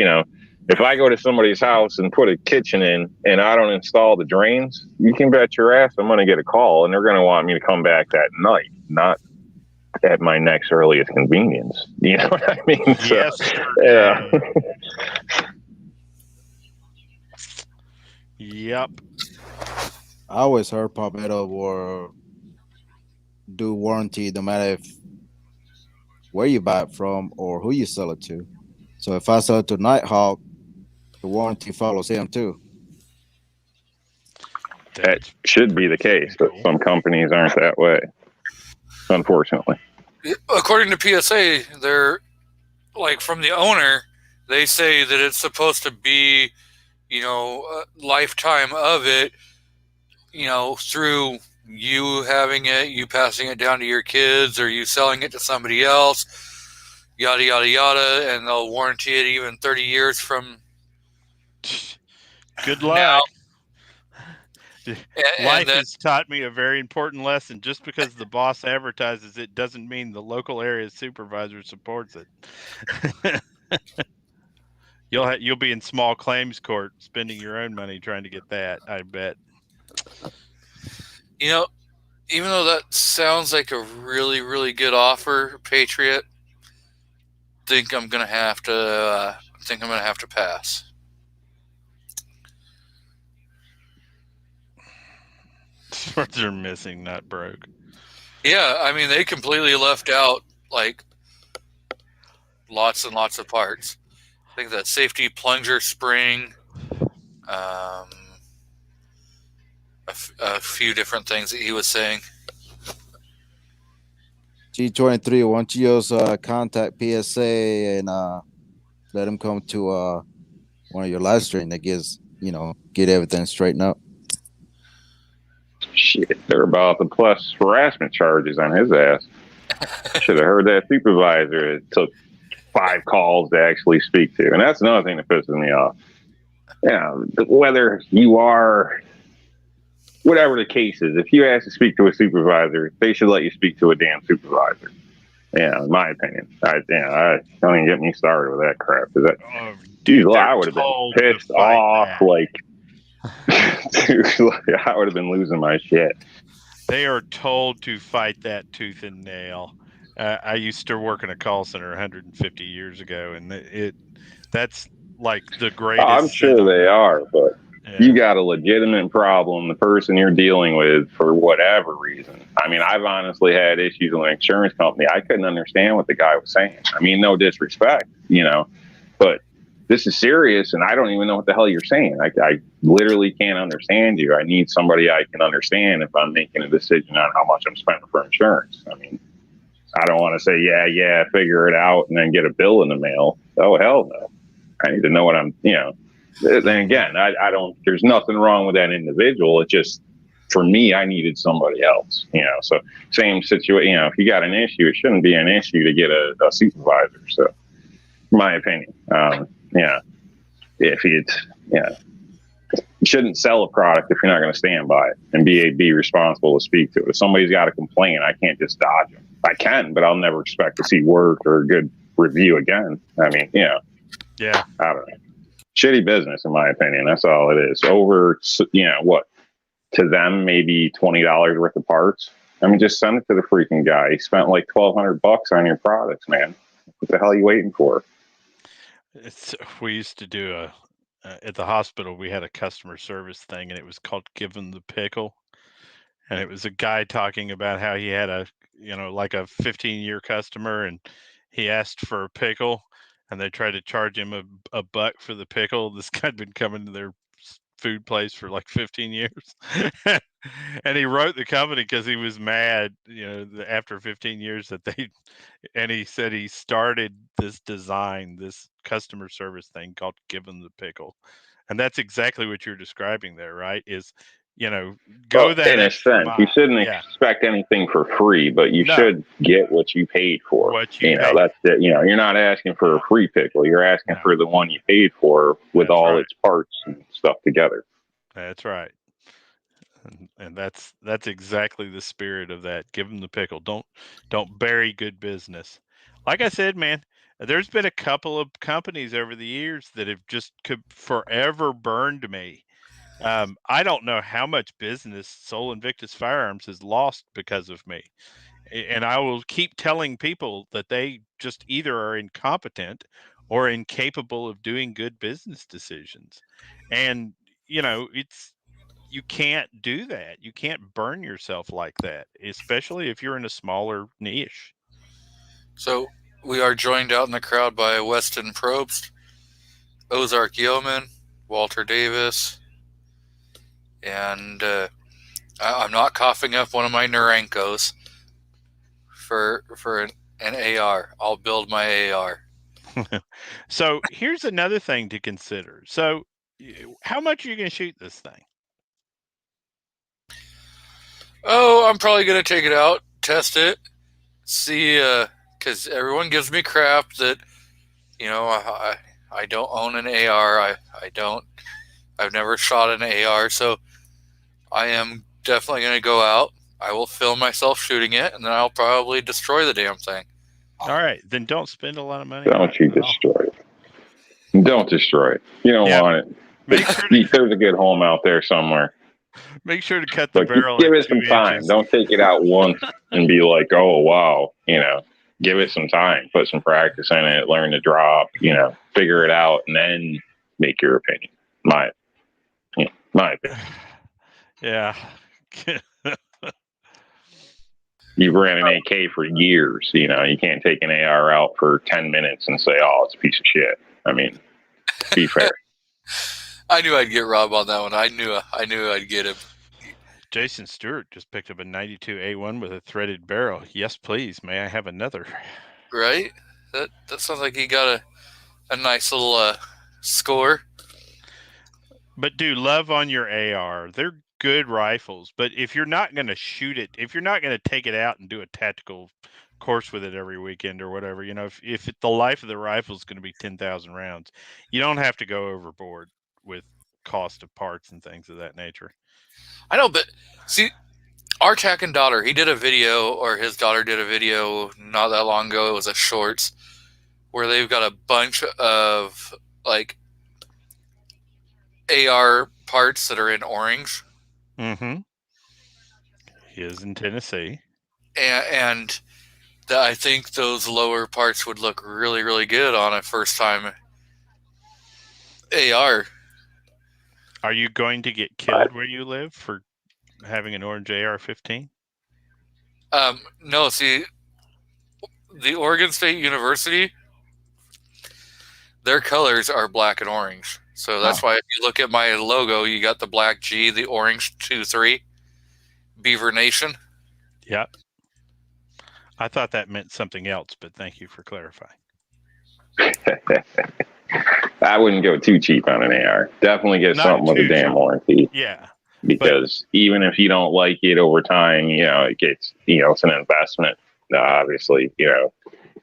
If I go to somebody's house and put a kitchen in and I don't install the drains, you can bet your ass I'm going to get a call, and they're going to want me to come back that night, not at my next earliest convenience. You know what I mean? Yes. Yeah. Yep. I always heard Palmetto will do warranty no matter where you buy it from or who you sell it to. So if I sell it to Nighthawk, the warranty follows him too. That should be the case, but some companies aren't that way, unfortunately. According to PSA, they're like, from the owner, they say that it's supposed to be, a lifetime of it, through you having it, you passing it down to your kids, or you selling it to somebody else, yada, yada, yada, and they'll warranty it even 30 years from Good luck. now. Life has taught me a very important lesson. Just because the boss advertises it doesn't mean the local area supervisor supports it. You'll be in small claims court spending your own money trying to get that, I bet. even though that sounds like a really, really good offer, Patriot, think I'm gonna have to pass. Swords are missing, not broke. Yeah, I mean they completely left out like lots and lots of parts. I think that safety plunger spring, a few different things that he was saying. G23, why don't you just contact PSA and let them come to one of your live stream that gives, get everything straightened up. Shit, they're about to plus harassment charges on his ass. Should have heard that supervisor. It took 5 calls to actually speak to. And that's another thing that pisses me off. Yeah, whether you are, whatever the case is, if you ask to speak to a supervisor, they should let you speak to a damn supervisor. Yeah, in my opinion. I don't even get me started with that crap. Is that, Dude, I would have been pissed off. Like, dude, I would have been losing my shit. They are told to fight that tooth and nail. I used to work in a call center 150 years ago, and that's like the greatest. I'm sure they are, but you got a legitimate problem, the person you're dealing with, for whatever reason. I mean, I've honestly had issues with an insurance company. I couldn't understand what the guy was saying. I mean, no disrespect, but this is serious, and I don't even know what the hell you're saying. I literally can't understand you. I need somebody I can understand if I'm making a decision on how much I'm spending for insurance. I mean, I don't want to say, yeah, figure it out, and then get a bill in the mail. Oh, hell no. I need to know what I'm, Then again, I don't, there's nothing wrong with that individual. It just, for me, I needed somebody else, So same situation, if you got an issue, it shouldn't be an issue to get a supervisor. So, in my opinion, if it's, you shouldn't sell a product if you're not going to stand by it and be responsible to speak to it. If somebody's got a complaint, I can't just dodge them. I can, but I'll never expect to see work or a good review again. I mean, yeah, I don't know. Shitty business, in my opinion. That's all it is. Over, what, to them, maybe $20 worth of parts. I mean, just send it to the freaking guy. He spent like $1,200 on your products, man. What the hell are you waiting for? We used to do at the hospital, we had a customer service thing, and it was called Give 'em the Pickle. And it was a guy talking about how he had like a 15-year customer, and he asked for a pickle, and they tried to charge him a buck for the pickle. This guy had been coming to their food place for like 15 years. And he wrote the company because he was mad, after 15 years and he said he started this customer service thing called Give 'em the Pickle. And that's exactly what you're describing there, right? Is, go that in a sense, you shouldn't expect anything for free, but you should get what you paid for. That's it. You're not asking for a free pickle. You're asking for the one you paid for with all its parts and stuff together. That's right. And that's exactly the spirit of that. Give them the pickle. Don't bury good business. Like I said, man, there's been a couple of companies over the years that have just forever burned me. I don't know how much business Sol Invictus Firearms has lost because of me. And I will keep telling people that they just either are incompetent or incapable of doing good business decisions. And, you can't do that. You can't burn yourself like that, especially if you're in a smaller niche. So we are joined out in the crowd by Weston Probst, Ozark Yeoman, Walter Davis, and I'm not coughing up one of my Narankos for an AR. I'll build my AR. So here's another thing to consider. So how much are you going to shoot this thing? Oh, I'm probably going to take it out, test it, see, because everyone gives me crap that, I don't own an AR. I've never shot an AR, so I am definitely going to go out. I will film myself shooting it, and then I'll probably destroy the damn thing. All right, then don't spend a lot of money. Don't you destroy it. Don't destroy it. You don't want it. There's a good home out there somewhere. Make sure to cut the Look, barrel. give at it some 2 time. inches. Don't take it out once and be like, oh, wow. Give it some time. Put some practice in it. Learn to drop. Figure it out, and then make your opinion. My opinion. Yeah. You've ran an AK for years. You can't take an AR out for 10 minutes and say, oh, it's a piece of shit. I mean, be fair. I knew I'd get Rob on that one. I knew I'd get him. Jason Stewart just picked up a 92 A1 with a threaded barrel. Yes, please. May I have another? Right? That sounds like he got a nice little score. But do love on your AR. They're good rifles, but if you're not going to shoot it, if you're not going to take it out and do a tactical course with it every weekend or whatever, if the life of the rifle is going to be 10,000 rounds, you don't have to go overboard with cost of parts and things of that nature. I know, but see, our Tacken daughter, his daughter did a video not that long ago. It was a shorts where they've got a bunch of like AR parts that are in orange. Mm-hmm. He is in Tennessee. And I think those lower parts would look really, really good on a first time AR. Are you going to get killed where you live for having an orange AR-15? No, see, the Oregon State University, their colors are black and orange. So that's why if you look at my logo, you got the black G, the orange 2-3, Beaver Nation. Yep. I thought that meant something else, but thank you for clarifying. I wouldn't go too cheap on an AR. Definitely get Not something with a too damn cheap. warranty. Yeah. Because even if you don't like it over time, it gets, it's an investment. Obviously,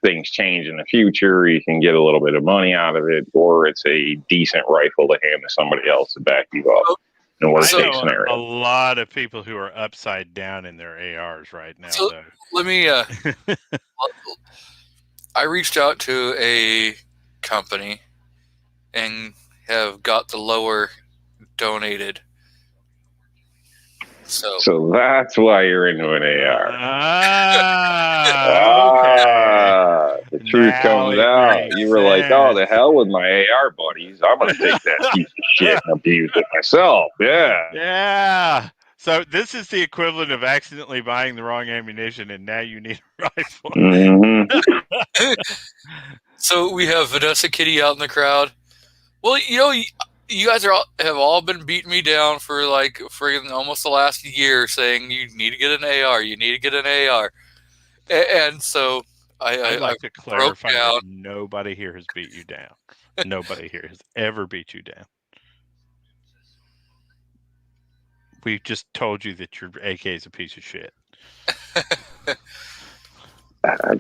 things change in the future. You can get a little bit of money out of it, or it's a decent rifle to hand to somebody else to back you up. In worst case I know scenario. a lot of people who are upside down in their ARs right now. So though. let me. I reached out to a company and have got the lower donated. So that's why you're into an AR. Okay. The truth comes out. You were like, oh, the hell with my AR buddies. I'm going to take that piece of shit and abuse it myself. Yeah. Yeah. So this is the equivalent of accidentally buying the wrong ammunition, and now you need a rifle. Mm-hmm. So we have Vanessa Kitty out in the crowd. Well, you guys have all been beating me down for like friggin' almost the last year, saying you need to get an AR. You need to get an AR, and so I'd like to clarify down. that nobody here has beat you down. Nobody here has ever beat you down. We just told you that your AK is a piece of shit.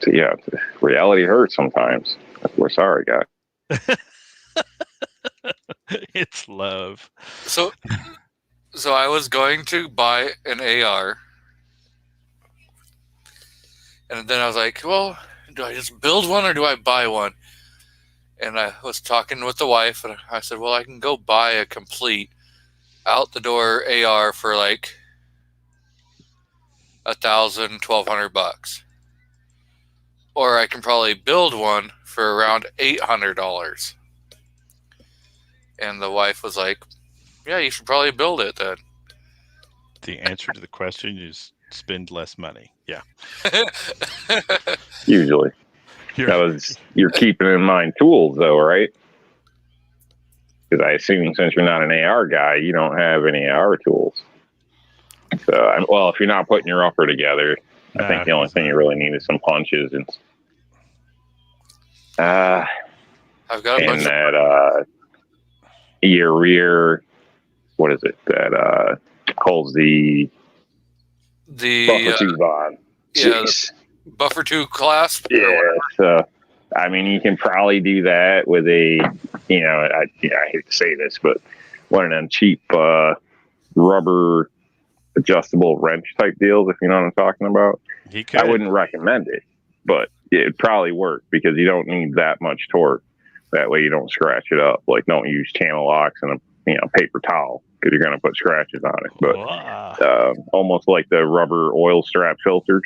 Yeah, reality hurts sometimes. We're sorry, guys. It's love. So I was going to buy an AR, and then I was like, well, do I just build one or do I buy one? And I was talking with the wife, and I said, well, I can go buy a complete out-the-door AR for like $1,000, $1,200, or I can probably build one for around $800. And the wife was like, yeah, you should probably build it then. The answer to the question is spend less money. Yeah. Usually. You're keeping in mind tools, though, right? Because I assume since you're not an AR guy, you don't have any AR tools. So, well, if you're not putting your upper together, I think the only thing you really need is some punches and I've got a bunch that your rear. What is it that holds the buffer tube on? The buffer tube clasp. Yeah. So, I mean, you can probably do that with a, I hate to say this, but one of them cheap rubber adjustable wrench type deals, if you know what I'm talking about. I wouldn't recommend it, but it'd probably work because you don't need that much torque. That way you don't scratch it up. Like, don't use channel locks and a paper towel. because you're going to put scratches on it. But Wow. almost like the rubber oil strap filters,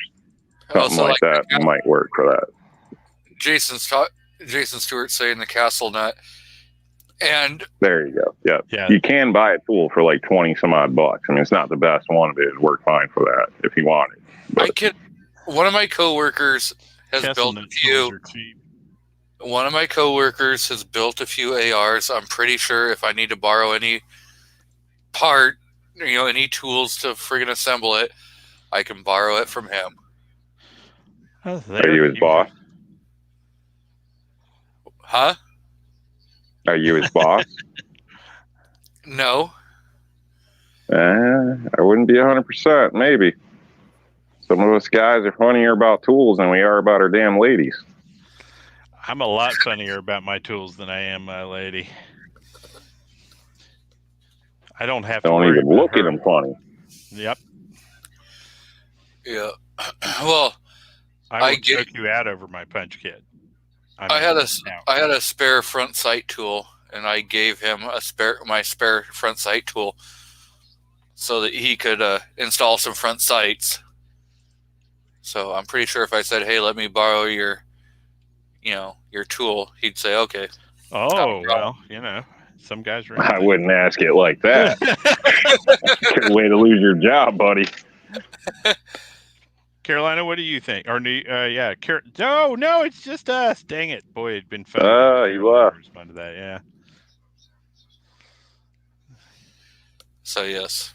something Also, like that might work for that. Jason Stewart saying the Castle Nut. And There you go. Yeah. Yeah. You can buy a tool for like 20 some odd bucks. I mean, it's not the best one, but it'd work fine for that if you want it. But one of my coworkers has built a few. One of my coworkers has built a few ARs. I'm pretty sure if I need to borrow any part, any tools to friggin' assemble it, I can borrow it from him. Oh, are you his boss? Huh? Are you his boss? No. I wouldn't be 100%. Maybe. Some of us guys are funnier about tools than we are about our damn ladies. I'm a lot funnier about my tools than I am my lady. I don't have to Don't worry even about look her. at them funny. Yep. Yeah. Well, I will choke you out over my punch kit. I had a spare front sight tool, and I gave him my spare front sight tool so that he could install some front sights. So I'm pretty sure if I said, "Hey, let me borrow your tool," he'd say, "Okay." Oh, well, some guys are. I wouldn't ask it like that. Good way to lose your job, buddy. Carolina, what do you think? Or yeah, no, it's just us. Dang it, boy, it'd been fun. You left. Respond to that, yeah. So yes,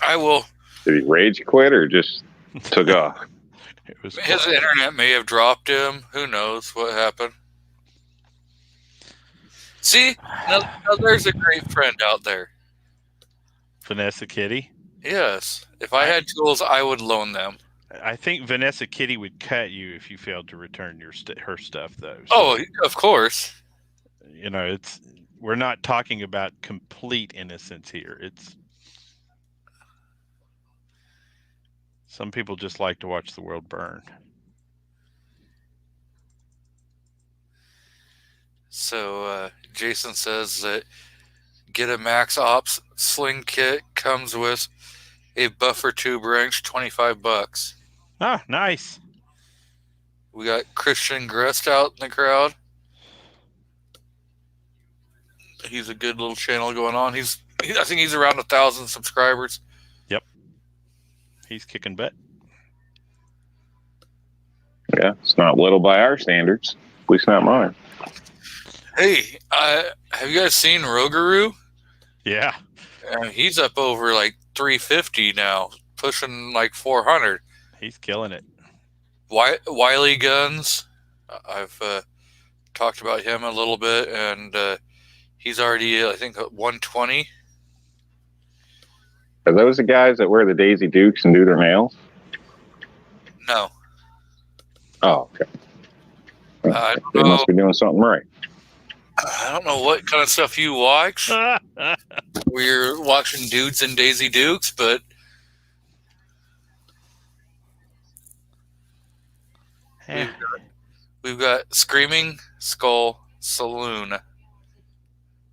I will. Did he rage quit or just took off? His internet may have dropped him. Who knows what happened? See, now there's a great friend out there. Vanessa Kitty. Yes, if I had tools, I would loan them. I think Vanessa Kitty would cut you if you failed to return her stuff, though. So, oh, of course. We're not talking about complete innocence here. It's some people just like to watch the world burn. So Jason says that get a Max Ops sling kit, comes with a buffer tube wrench, $25. Ah, nice. We got Christian Grest out in the crowd. He's a good little channel going on. I think he's around 1,000 subscribers. Yep. He's kicking butt. Yeah, it's not little by our standards. At least not mine. Hey, have you guys seen Rogaroo? Yeah. He's up over like 350 now, pushing like 400. He's killing it. Wiley Guns, I've talked about him a little bit, and he's already, I think, 120. Are those the guys that wear the Daisy Dukes and do their nails? No. Oh, okay. I don't They know. must be doing something right. I don't know what kind of stuff you watch. We're watching Dudes and Daisy Dukes, but we've got Screaming Skull Saloon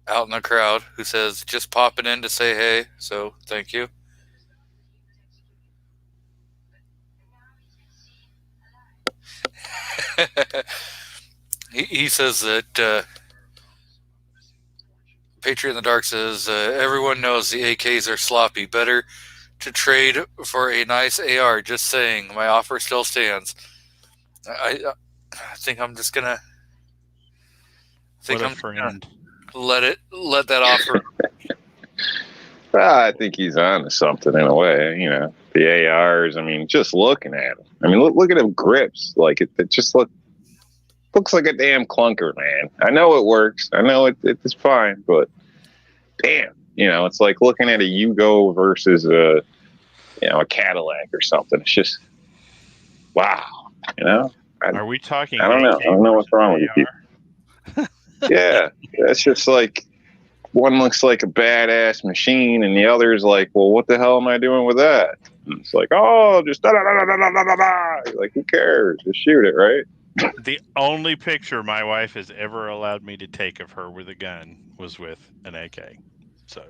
out in the crowd who says, just popping in to say hey, so thank you. He says that Patriot in the Dark says, everyone knows the AKs are sloppy. Better to trade for a nice AR. Just saying, my offer still stands. I think I'm just gonna. Let that offer. I think he's on to something in a way. The ARs. I mean, just looking at them. I mean, look at them grips. Like it just looks like a damn clunker, man. I know it works. I know it's fine, but damn, it's like looking at a Yugo versus a Cadillac or something. It's just wow. Are we talking? I don't know. I don't know what's wrong with you people. Yeah, it's just like one looks like a badass machine, and the other is like, well, what the hell am I doing with that? And it's like, oh, just da da da da da da da. Like, who cares? Just shoot it, right? The only picture my wife has ever allowed me to take of her with a gun was with an AK. So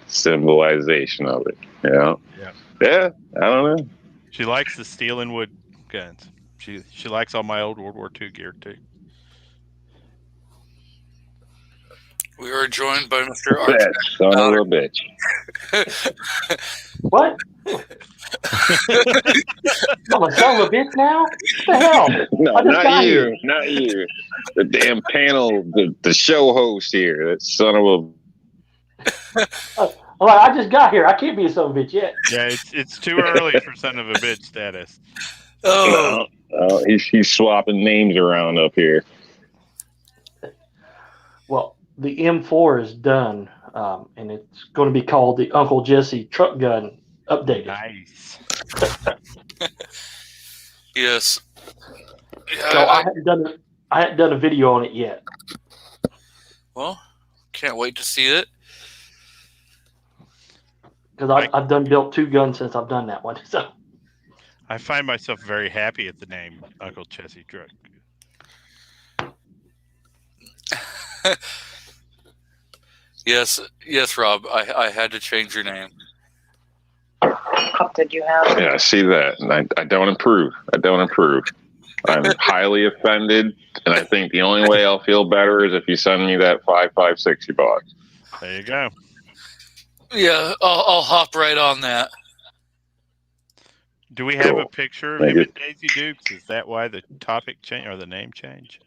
symbolization of it. Yeah. Yeah, I don't know. She likes the steel and wood guns. She likes all my old World War II gear too. We are joined by Mr. That son of a bitch. What? I'm a son of a bitch now? What the hell? No, I just not got you. here. Not you. The damn panel, the show host here. That son of a. I'm like, I just got here. I can't be a son of a bitch yet. Yeah, it's too early for son of a bitch status. Oh, No, he's swapping names around up here. Well, the M4 is done, and it's going to be called the Uncle Jesse truck gun updated. Nice. yes. Yeah, So I hadn't done a video on it yet. well, can't wait to see it. Because I've done built 2 guns since I've done that one. So I find myself very happy at the name Uncle Jesse Truck. Yes, Rob. I had to change your name. What did you have? Yeah, I see that. And I don't approve. I'm highly offended, and I think the only way I'll feel better is if you send me that 5.56 you bought. There you go. Yeah, I'll hop right on that. Do we have Cool. a picture of Thank him you. and Daisy Dukes? Is that why the topic change or the name change?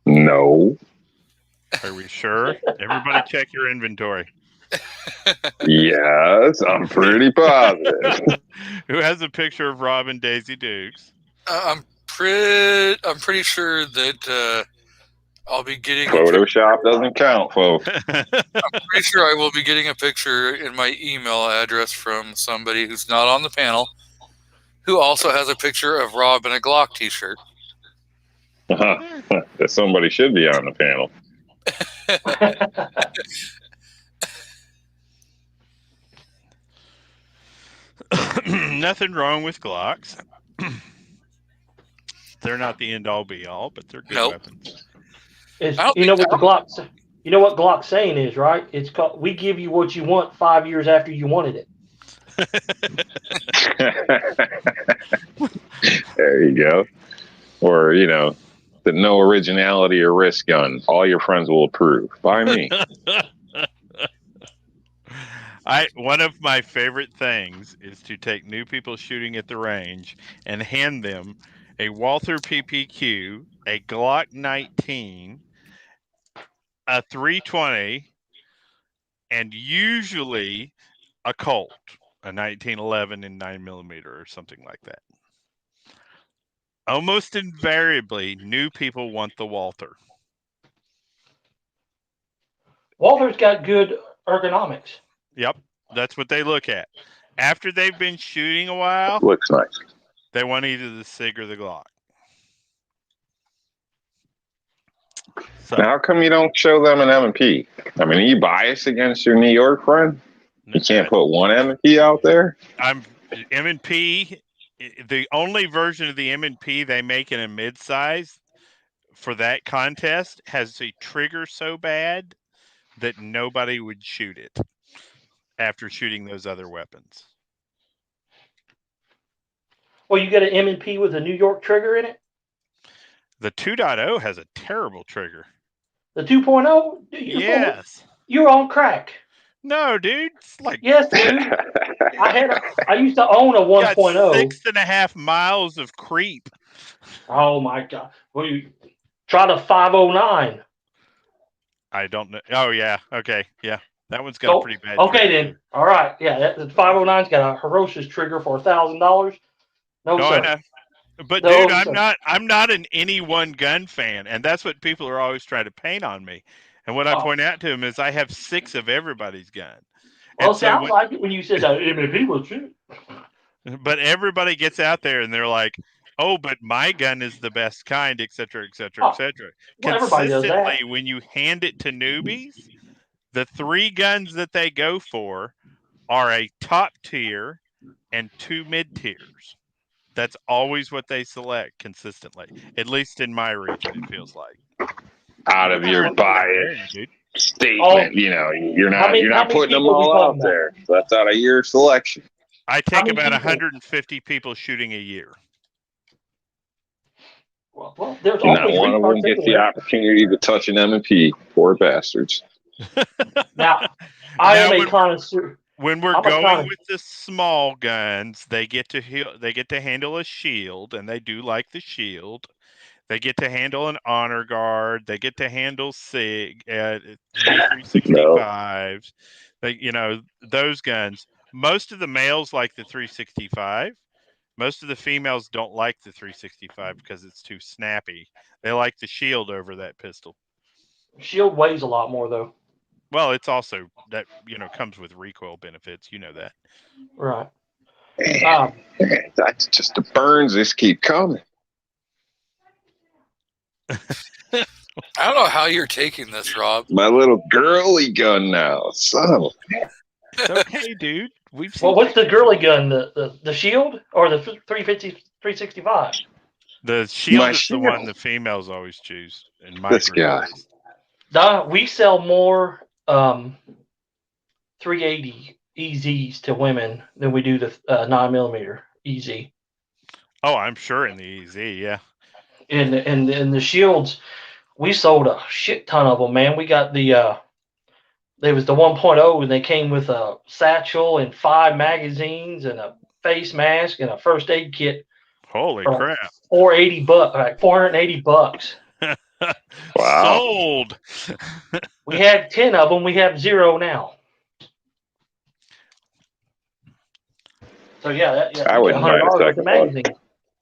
No. Are we sure? Everybody check your inventory. Yes, I'm pretty positive. Who has a picture of Rob and Daisy Dukes? I'm pretty sure that I'll be getting. Photoshop doesn't count, folks. I'm pretty sure I will be getting a picture in my email address from somebody who's not on the panel, who also has a picture of Rob in a Glock T-shirt. That somebody should be on the panel. Nothing wrong with Glocks. They're not the end all be all, but they're good Nope. weapons. you know what the Glock? You know what Glock's saying is, right? It's called "We give you what you want 5 years after you wanted it." There you go. Or, the no originality or risk gun. All your friends will approve. By me. One of my favorite things is to take new people shooting at the range and hand them a Walther PPQ, a Glock 19, a 320, and usually a Colt, a 1911 in 9mm or something like that. Almost invariably, new people want the Walther. Walther's got good ergonomics. Yep, that's what they look at. After they've been shooting a while, Looks nice. they want either the SIG or the Glock. So, Now, how come you don't show them an M&P? I mean, are you biased against your New York friend? You can't put one M&P out there? I'm M&P. The only version of the M&P they make in a mid-size for that contest has a trigger so bad that nobody would shoot it after shooting those other weapons. Well, you got an M&P with a New York trigger in it. The 2.0 has a terrible trigger. The 2.0. Yes. You're on crack. No, dude. It's like Yes, dude. I used to own a 1.0. got 6.5 miles of creep. Oh my god! Well, you try the 509. I don't know. Oh yeah. Okay. Yeah. That one's got a pretty bad. Okay trigger. then. All right. Yeah, the 509's got a Hiroshi's trigger for $1,000. No, No, sir. I know. But No, dude, sir. I'm not an any one gun fan, and that's what people are always trying to paint on me. And what I point out to them is I have 6 of everybody's gun. Well, And it sounds like it when you said that M&P will shoot. But everybody gets out there and they're like, "Oh, but my gun is the best kind," et cetera, et cetera, et cetera. Well, everybody does that. Consistently, when you hand it to newbies, the 3 guns that they go for are a top tier and 2 mid tiers. That's always what they select consistently, at least in my region. It feels like Out of your bias. statement. You know, you're How many not putting them people we all talking out about? there. So that's out of your selection. I take many about people? 150 people shooting a year. Well, there's Not always one of them refunds gets the anywhere. opportunity to touch an M&P. Poor bastards. Now, I am Now, a connoisseur. When we're I'm a going con- with the small guns, they get to handle a shield, and they do like the shield. They get to handle an honor guard. They get to handle SIG, G365s. Those guns. Most of the males like the 365. Most of the females don't like the 365 because it's too snappy. They like the shield over that pistol. Shield weighs a lot more though. Well, it's also that comes with recoil benefits. You know that. Right. That's just the burns. Just keep coming. I don't know how you're taking this, Rob. My little girly gun now, son of a. It's okay, dude. We've seen. Well, what's the girly gun? The shield or the 365? The shield My is shield. the one the females always choose. In my This group, guy. at least. We sell more 380 EZs to women than we do the 9mm EZ. Oh, I'm sure in the EZ, yeah. And the shields, we sold a shit ton of them, man. We got there was the 1.0, and they came with a satchel and 5 magazines and a face mask and a first aid kit. Holy for crap! $480. Wow. Sold. We had 10 of them. We have 0 now. So yeah, I wouldn't mind a $100 worth second of magazine.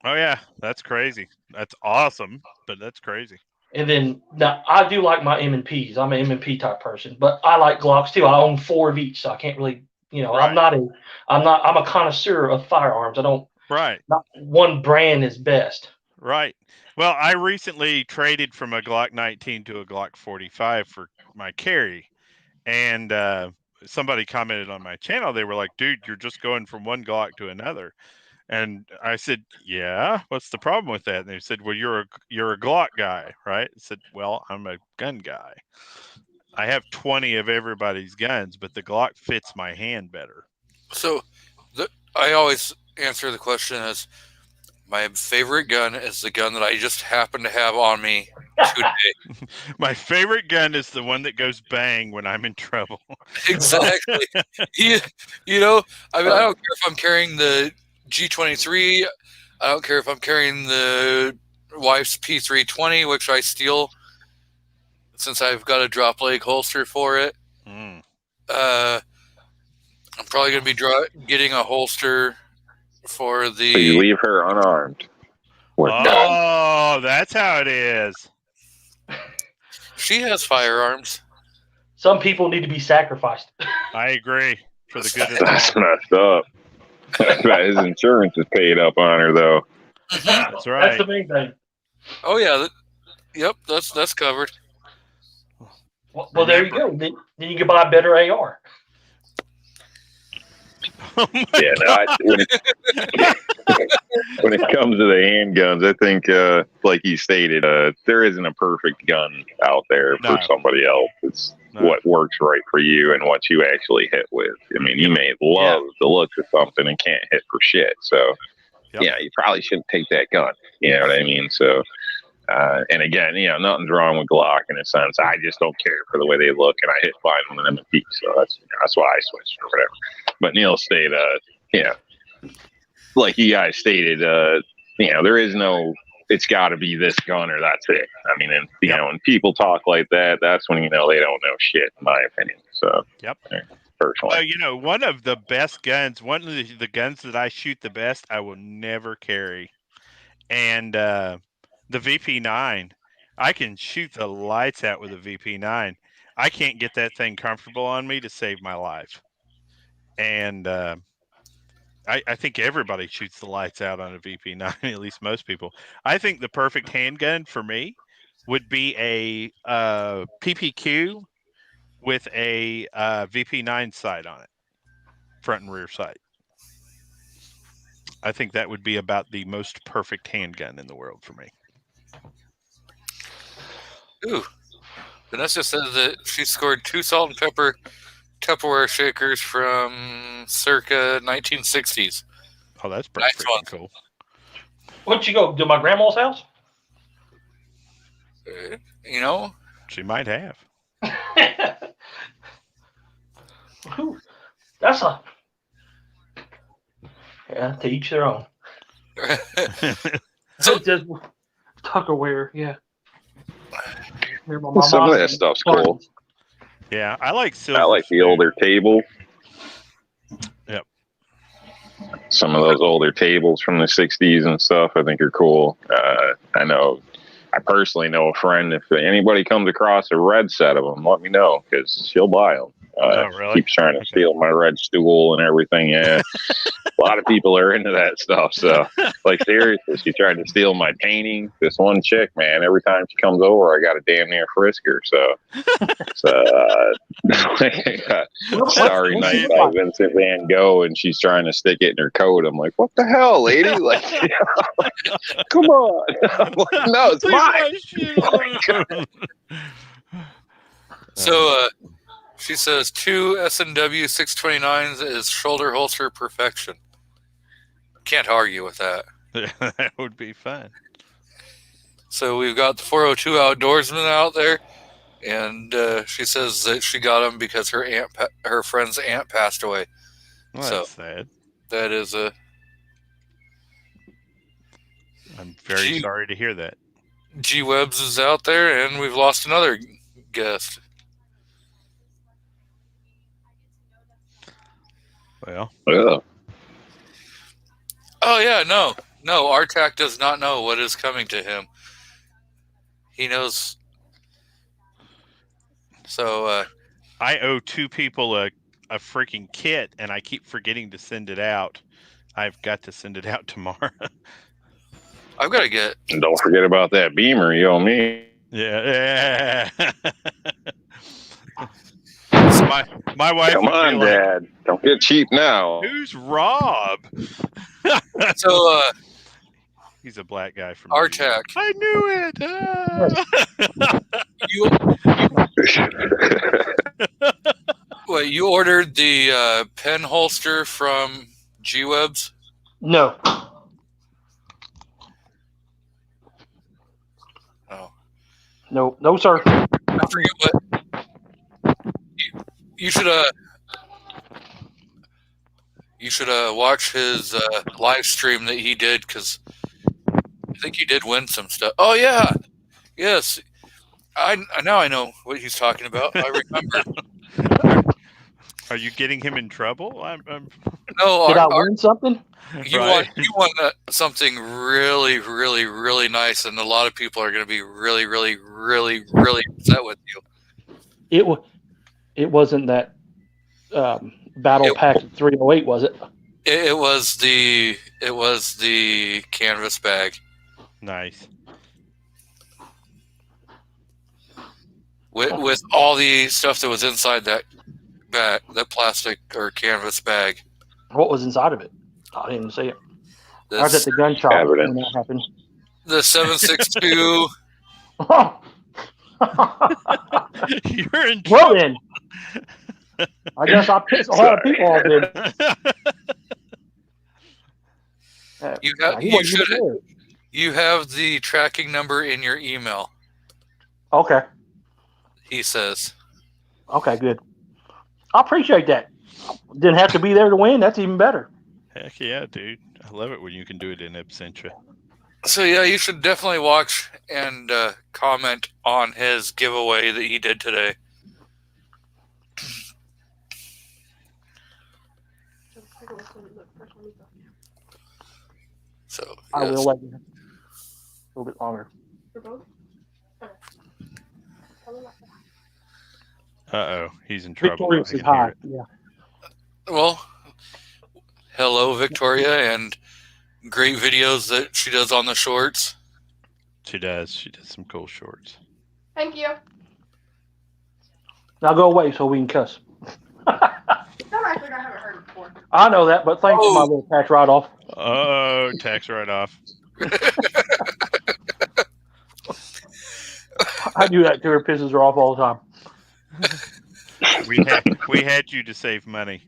Oh yeah, that's crazy. That's awesome, but that's crazy. And then now I do like my M&Ps. I'm an M&P type person, but I like Glocks too. I own 4 of each, so I can't really, Right. I'm a connoisseur of firearms. I don't. Right. Not one brand is best. Right. Well, I recently traded from a Glock 19 to a Glock 45 for my carry, and somebody commented on my channel. They were like, "Dude, you're just going from one Glock to another." And I said, "Yeah, what's the problem with that?" And they said, "Well, you're a Glock guy, right?" I said, "Well, I'm a gun guy. I have 20 of everybody's guns, but the Glock fits my hand better." So, I always answer the question as my favorite gun is the gun that I just happen to have on me today. My favorite gun is the one that goes bang when I'm in trouble. Exactly. I don't care if I'm carrying the G23. I don't care if I'm carrying the wife's P320, which I steal since I've got a drop leg holster for it. Mm. I'm probably going to be getting a holster for the. So you leave her unarmed. Oh, that's how it is. She has firearms. Some people need to be sacrificed. I agree. For the good of the That's cause. messed up. His insurance is paid up on her, though. That's right. That's the main thing. Oh yeah, yep, that's covered. Well, there you go. Then you can buy a better AR. Oh my Yeah, when it comes to the handguns, I think, like you stated, there isn't a perfect gun out there for No. somebody else. It's what works right for you and what you actually hit with. I mean, you may love the looks of something and can't hit for shit. So, you probably shouldn't take that gun. You know what I mean? So, and again, nothing's wrong with Glock in a sense. I just don't care for the way they look, and I hit fine with an M&P. So that's why I switched or whatever. But Neil stated, like you guys stated, there is no, it's got to be this gun or that's it. I mean, and when people talk like that, that's when they don't know shit, in my opinion. So, personally, well, one of the best guns, one of the guns that I shoot the best, I will never carry, and the VP9. I can shoot the lights out with a VP9. I can't get that thing comfortable on me to save my life. And I think everybody shoots the lights out on a VP9, at least most people. I think the perfect handgun for me would be a PPQ with a VP9 sight on it, front and rear sight. I think that would be about the most perfect handgun in the world for me. Ooh, Vanessa says that she scored 2 salt and pepper Tupperware shakers from circa 1960s. Oh, that's pretty Nice freaking one. cool. What'd you go to my grandma's house? You know, She might have. Ooh, that's a to each their own. So- Just Tupperware, yeah. Remember my Some of mom that said, stuff's cool. Yeah, I like silver. I like the spoon. older table. Yep. Some of those older tables from the 60s and stuff I think are cool. I personally know a friend. If anybody comes across a red set of them, let me know because she'll buy them. Oh, really? Keeps trying to Okay. steal my red stool and everything. Yeah. A lot of people are into that stuff. So, like, seriously, she tried to steal my painting. This one chick, man, every time she comes over, I got to damn near frisk her. So Starry what's Night she by like? Vincent Van Gogh, and she's trying to stick it in her coat. I'm like, what the hell, lady? Like, come on. I'm like, no, it's mine. so she says 2 S&W 629s is shoulder holster perfection. Can't argue with that. That would be fun. So we've got the 402 outdoorsman out there, and she says that she got him because her friend's aunt passed away. Well, So- that's sad. That is a I'm very Gee. sorry to hear that. G Webs is out there, and we've lost another guest. Well, Ugh. Oh yeah, no, Artak does not know what is coming to him. He knows. So I owe 2 people a freaking kit, and I keep forgetting to send it out. I've got to send it out tomorrow. I've got to get. And don't forget about that Beamer you owe me. Yeah. So my wife Come would be on, like, Dad. Don't get cheap now. "Who's Rob?" So He's a black guy from New York. Artak, I knew it. you ordered the pen holster from G Webs? No. Oh, No, sir. I forget what. You should watch his live stream that he did, because I think he did win some stuff. Oh yeah, yes. I know what he's talking about. I remember. Are you getting him in trouble? I'm No, Did I win something? you right. won something really, really, really nice, and a lot of people are going to be really, really, really, really upset with you. It wasn't that battle pack 308, was it? It was the canvas bag Nice. with all the stuff that was inside that bag, that plastic or canvas bag. What was inside of it? I didn't even see it. I was This, at the gun shop Evidence. when that happened. the 7.62. You're in Well trouble. then, I guess I pissed a lot of people off. Then You have the tracking number in your email. Okay. He says. Okay. Good. I appreciate that. Didn't have to be there to win. That's even better. Heck yeah, dude. I love it when you can do it in Epcentra. So yeah, you should definitely watch and comment on his giveaway that he did today. So I yes. will let you. A little bit longer. Uh-oh. He's in trouble. Victoria I says can hear hi. it. Yeah. Well, hello, Victoria, and great videos that she does on the shorts. She does. She does some cool shorts. Thank you. Now go away so we can cuss. Some I think I haven't heard it before. I know that, but thanks for my little tax write-off. Oh, tax write-off. I do that to her. Pisses her off all the time. We had you to save money.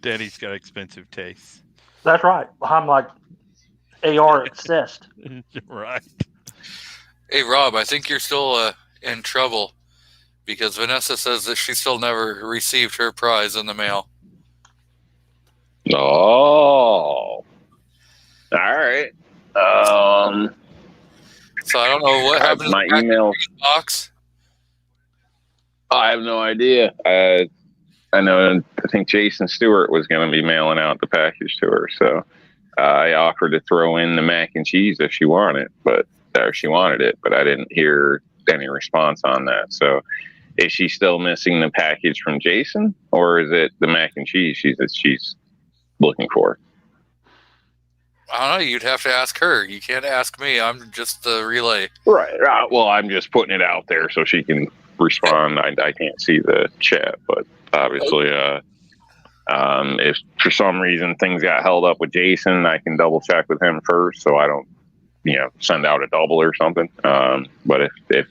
Denny's got expensive tastes. That's right. I'm like AR obsessed. Right. Hey, Rob, I think you're still in trouble because Vanessa says that she still never received her prize in the mail. Oh. All right. So I don't know what happened to my the email box. I have no idea. I know. I think Jason Stewart was going to be mailing out the package to her, so I offered to throw in the mac and cheese if she wanted, but I didn't hear any response on that. So, is she still missing the package from Jason, or is it the mac and cheese she's looking for? I don't know. You'd have to ask her. You can't ask me. I'm just the relay. Right. Well, I'm just putting it out there so she can respond. I can't see the chat, but obviously, if for some reason things got held up with Jason, I can double check with him first, so I don't, send out a double or something. But if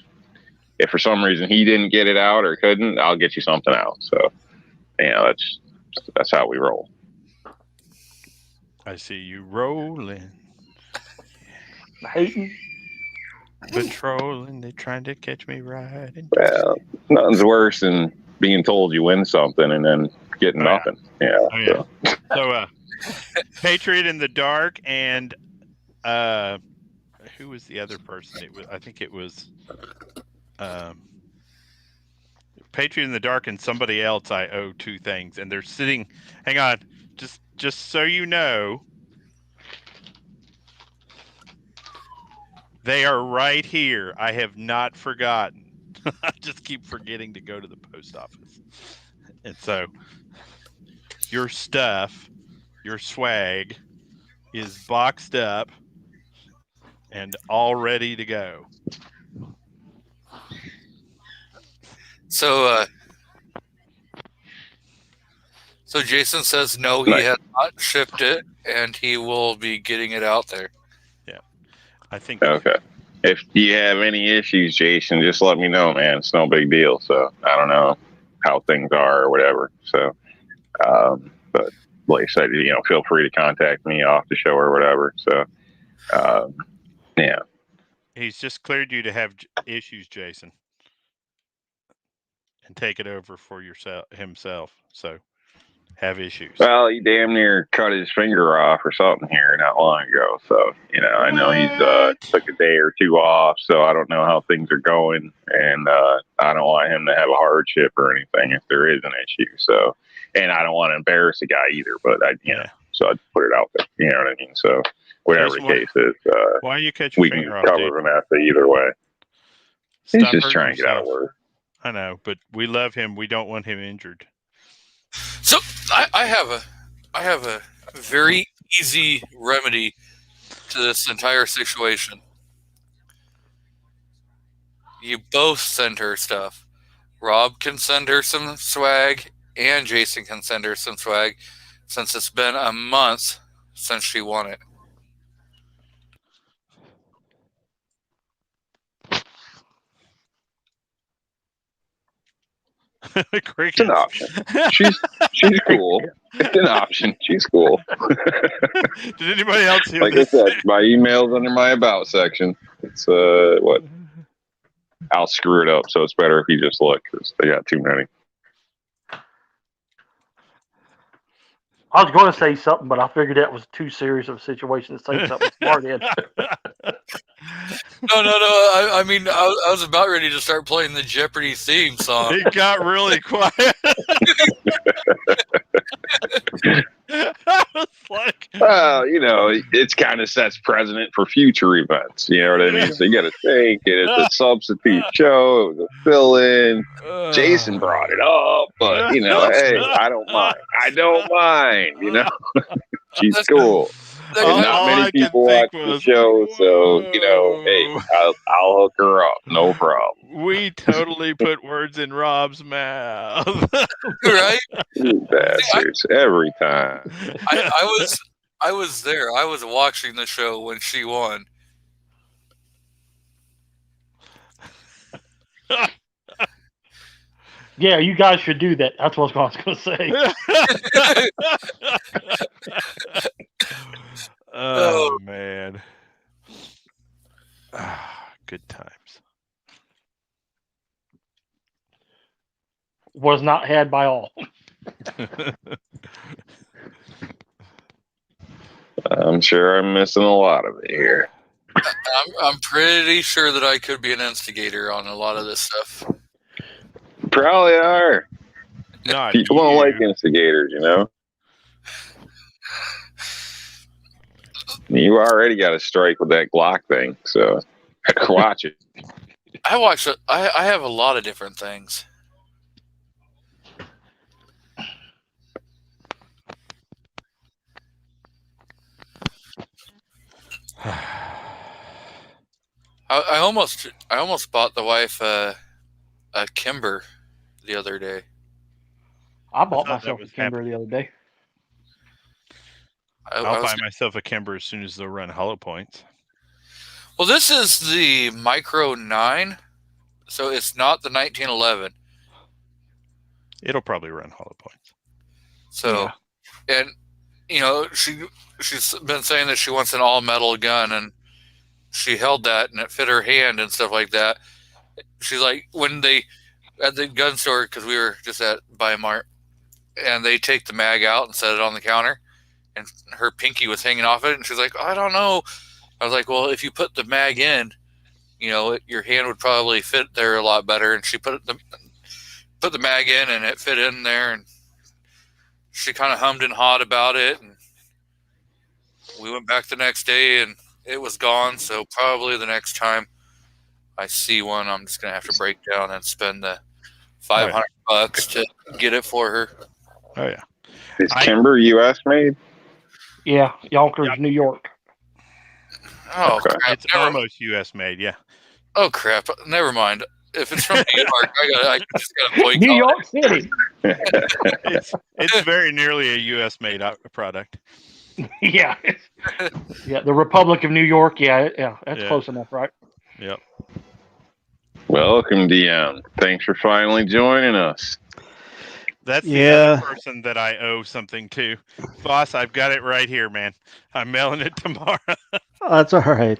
for some reason he didn't get it out or couldn't, I'll get you something out. So, that's how we roll. I see you rolling, Hating. patrolling. They're trying to catch me riding. Well, nothing's worse than being told you win something and then getting nothing. Yeah. Oh, yeah. So, Patriot in the Dark and who was the other person? I think it was Patriot in the Dark and somebody else. I owe two things, and they're sitting. Hang on, just so you know, they are right here. I have not forgotten. I just keep forgetting to go to the post office, and so your stuff, your swag, is boxed up and all ready to go. So Jason says no, he has not shipped it, and he will be getting it out there. Yeah, I think. Okay. If you have any issues, Jason, just let me know, man. It's no big deal. So I don't know how things are or whatever. So, but like I said, feel free to contact me off the show or whatever. So, yeah. He's just cleared you to have issues, Jason, and take it over for himself. So, have issues. Well, he damn near cut his finger off or something here not long ago. So, I know he's took a day or two off. So I don't know how things are going, and I don't want him to have a hardship or anything if there is an issue. So, and I don't want to embarrass the guy either. But so I put it out there. You know what I mean? So whatever Jason, the case is, why you cut your we finger can off, cover dude? Vanessa either way. He's Stop just hurting trying to get out of yourself. work. I know, but we love him. We don't want him injured. So I have a very easy remedy to this entire situation. You both send her stuff. Rob can send her some swag, and Jason can send her some swag, since it's been a month since she won it. It's an option. She's cool. It's an option. She's cool. Did anybody else hear Like this? I said, my email's under my about section. It's what? I'll screw it up, so it's better if you just look, because they got too many. I was going to say something, but I figured that was too serious of a situation to say something smart in. No. I mean, I was about ready to start playing the Jeopardy theme song. It got really quiet. I was like, Well, it's kind of sets precedent for future events. You know what I mean? So you got to think it's a substitute show. It was a fill-in. Jason brought it up, but hey, I don't mind. She's cool. All Not I many could people think watch the was, show, so hey, I'll hook her up, no problem. we totally put words in Rob's mouth. Right? You bastards, every time. I was there. I was watching the show when she won. Yeah, you guys should do that. That's what I was going to say. Oh man. Good times. Was not had by all. I'm sure I'm missing a lot of it here. I'm pretty sure that I could be an instigator on a lot of this stuff. Probably are. Not People don't you. like instigators, you know. You already got a strike with that Glock thing, so watch it. I have a lot of different things. I almost bought the wife a Kimber the other day. I bought thought that myself a was Kimber the other day. I'll buy myself a Kimber as soon as they'll run hollow points. Well, this is the Micro 9, so it's not the 1911. It'll probably run hollow points. So, and you know, she's been saying that she wants an all metal gun, and she held that, and it fit her hand and stuff like that. She's like, when they at the gun store, because we were just at Bi-Mart, and they take the mag out and set it on the counter, and her pinky was hanging off it, and she's like, I don't know. I was like, well, if you put the mag in, you know, your hand would probably fit there a lot better. And she put the mag in, and it fit in there, and she kind of hummed and hawed about it. And we went back the next day, and it was gone. So probably the next time I see one, I'm just gonna have to break down and spend the $500 to get it for her. Oh yeah. Is Kimber U.S. made? Yeah, Yonkers, New York. Oh, Okay. crap. It's almost U.S. made. Yeah. Oh crap! Never mind. If it's from New York, I just gotta boycott. New York City. It's very nearly a U.S. made product. Yeah. Yeah, the Republic of New York. Yeah, that's close enough, right? Yep. Welcome, DM. Thanks for finally joining us. That's the other person that I owe something to. Boss, I've got it right here, man. I'm mailing it tomorrow. That's all right.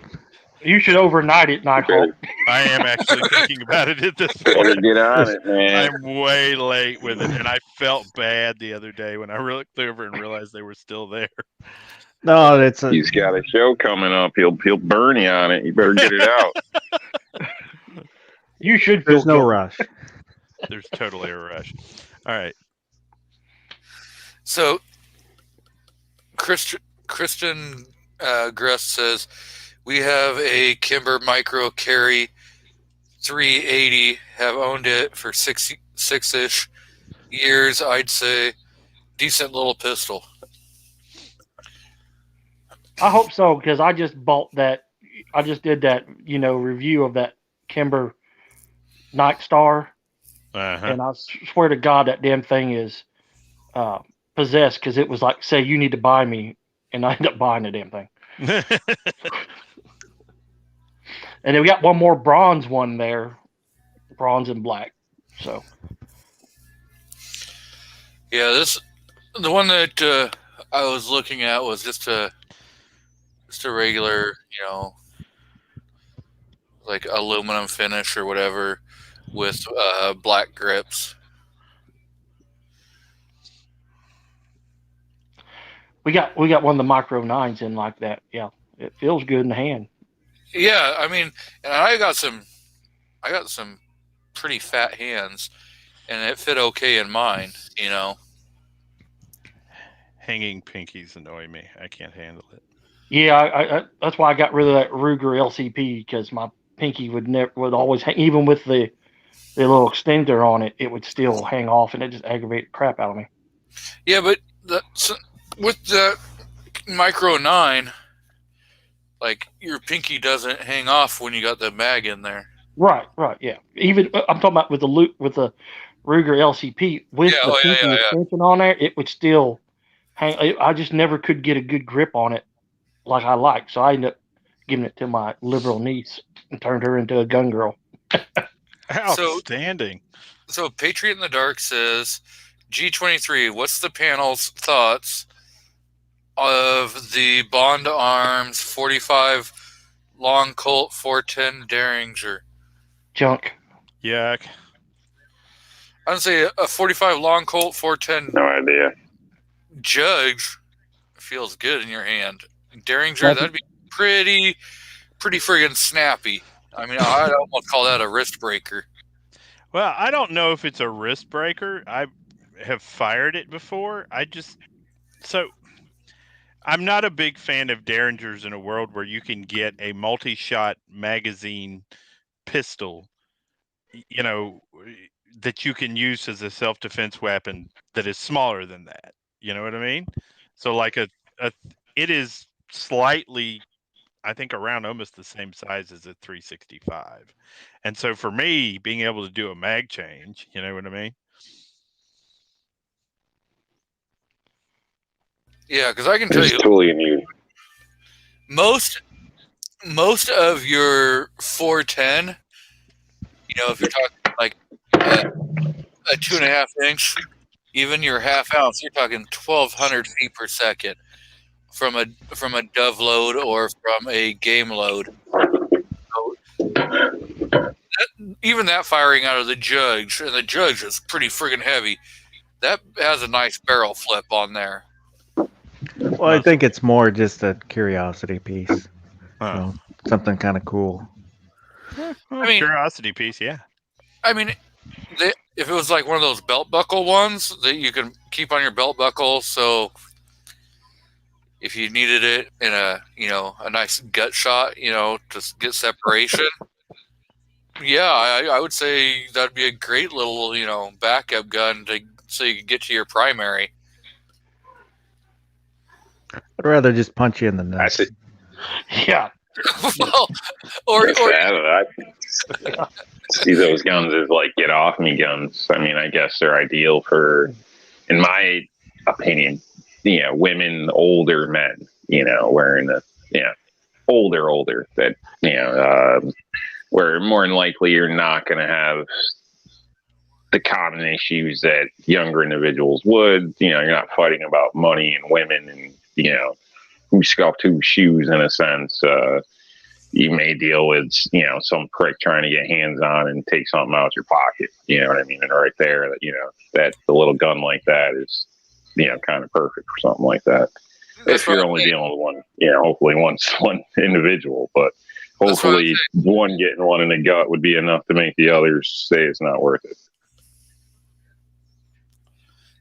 You should overnight it, Nighthawk. I am actually thinking about it at this Better point. get on it, man. I'm way late with it, and I felt bad the other day when I looked over and realized they were still there. No, it's a, He's got a show coming up. He'll burn you on it. You better get it out. You should. there's feel no good. rush. There's totally a rush. All right. So, Kristen Gress says, we have a Kimber Micro Carry 380, have owned it for six-ish years, I'd say. Decent little pistol. I hope so, because I just bought that. I just did that, review of that Kimber Night Star, and I swear to God that damn thing is possessed, because it was like, say, you need to buy me, and I ended up buying the damn thing. And then we got one more bronze one there, bronze and black. So yeah, the one that I was looking at was just a regular, like aluminum finish or whatever with black grips. we got one of the Micro 9s in like that. Yeah, it feels good in the hand. Yeah, I mean, and I got some pretty fat hands, and it fit okay in mine, Hanging pinkies annoy me. I can't handle it. Yeah, I that's why I got rid of that Ruger LCP, because my pinky would always hang, even with the little extender on it, it would still hang off, and it just aggravated the crap out of me. Yeah, but with the Micro 9, like your pinky doesn't hang off when you got the mag in there. Right, yeah. Even I'm talking about with the Ruger LCP with the pinky extension on there, it would still hang. I just never could get a good grip on it like I like, so I ended up giving it to my liberal niece and turned her into a gun girl. Outstanding. So Patriot in the Dark says, G23, what's the panel's thoughts of the Bond Arms 45 long Colt 410 Derringer? Junk. Yuck. I would say a 45 long Colt 410 No idea. Judge feels good in your hand. Derringer, that'd be pretty friggin' snappy. I mean, I'd almost call that a wrist breaker. Well, I don't know if it's a wrist breaker. I have fired it before. I'm not a big fan of Derringers in a world where you can get a multi-shot magazine pistol, you know, that you can use as a self-defense weapon that is smaller than that. You know what I mean? So like it is slightly, I think, around almost the same size as a 365. And so for me, being able to do a mag change, you know what I mean? Yeah, because I can tell It's you, totally new. most of your 410, you know, if you're talking like a 2.5 inch, even your half ounce, you're talking 1,200 feet per second from a dove load or from a game load. So even that firing out of the Judge, and the Judge is pretty friggin' heavy. That has a nice barrel flip on there. Well, I think it's more just a curiosity piece. Huh. So, something kind of cool. I mean, curiosity piece, yeah. I mean, if it was like one of those belt buckle ones that you can keep on your belt buckle, so if you needed it in a nice gut shot, to get separation, yeah, I would say that'd be a great little backup gun so you could get to your primary. I'd rather just punch you in the nuts. That's it. Yeah. Well, or I see those guns as like get off me guns. I mean, I guess they're ideal for, in my opinion, women, older men, wearing the, older that, where more than likely you're not going to have the common issues that younger individuals would. You're not fighting about money and women and, who scuffed whose shoes in a sense. You may deal with, some prick trying to get hands on and take something out your pocket. You know what I mean? And right there, that the little gun like that is, kind of perfect for something like that. If you're only dealing with one, hopefully one individual, but hopefully one getting one in the gut would be enough to make the others say it's not worth it.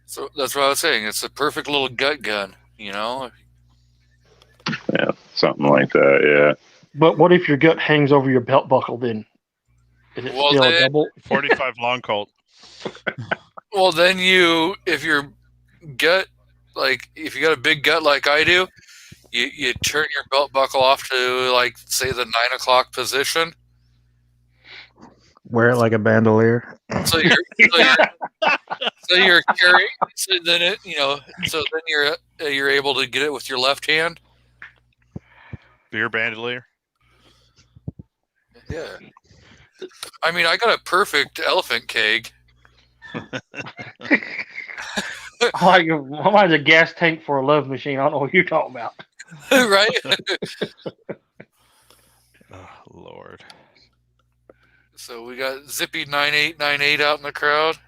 So that's what I was saying. It's a perfect little gut gun, Yeah, something like that. Yeah. But what if your gut hangs over your belt buckle? Then is it still a double? 45 long Colt. Well, then if your gut, like if you got a big gut like I do, you turn your belt buckle off to like say the 9 o'clock position. Wear it like a bandolier. So you're carrying. So then you're able to get it with your left hand. Beer bandolier. Yeah. I mean, I got a perfect elephant keg. Mine's a gas tank for a love machine. I don't know what you're talking about. Right? Oh, Lord. So we got Zippy 9898 out in the crowd.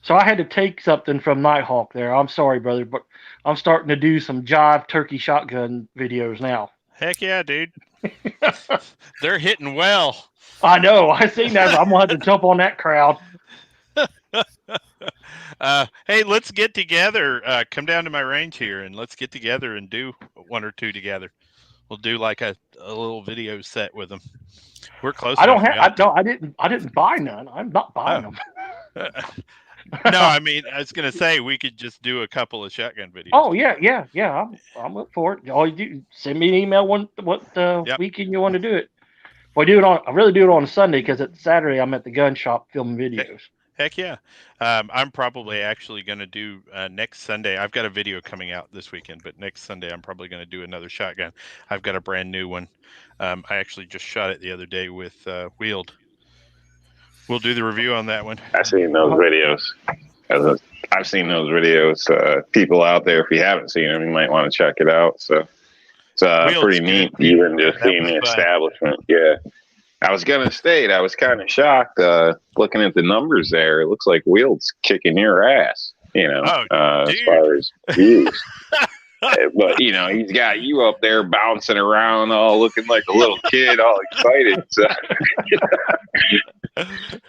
So I had to take something from Nighthawk there. I'm sorry, brother, but I'm starting to do some Jive turkey shotgun videos now. Heck yeah, dude. They're hitting well. I know. I seen that. I'm going to have to jump on that crowd. Hey, let's get together. Come down to my range here and let's get together and do one or two together. We'll do like a little video set with them. We're close. I don't have. I didn't buy none. I'm not buying them. No, I mean, I was gonna say we could just do a couple of shotgun videos. Oh yeah. I'm up for it. All you do, send me an email what weekend you want to do it. If I really do it on Sunday because it's Saturday I'm at the gun shop filming videos. Heck yeah. I'm probably actually going to do next Sunday. I've got a video coming out this weekend, but next Sunday I'm probably going to do another shotgun. I've got a brand new one. I actually just shot it the other day with Wield. We'll do the review on that one. I've seen those videos. I've seen those videos. People out there, if you haven't seen them, you might want to check it out. So it's Wield's pretty neat, even just That seeing was the fun. establishment. Yeah. I was going to state, I was kind of shocked looking at the numbers there. It looks like Wield's kicking your ass, as dude. far as views. But, he's got you up there bouncing around, all looking like a little kid, all excited. So.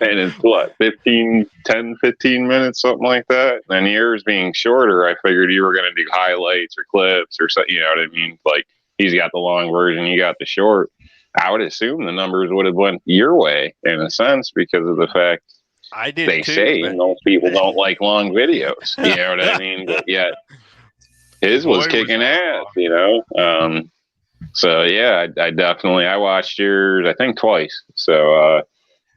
And it's what, 10, 15 minutes, something like that. And yours being shorter, I figured you were going to do highlights or clips or something, you know what I mean? Like, he's got the long version, you got the short. I would assume the numbers would have went your way in a sense because of the fact I did they too, say but most people don't like long videos. You know what I mean? But yet his was kicking ass, So yeah, I definitely I watched yours I think twice. So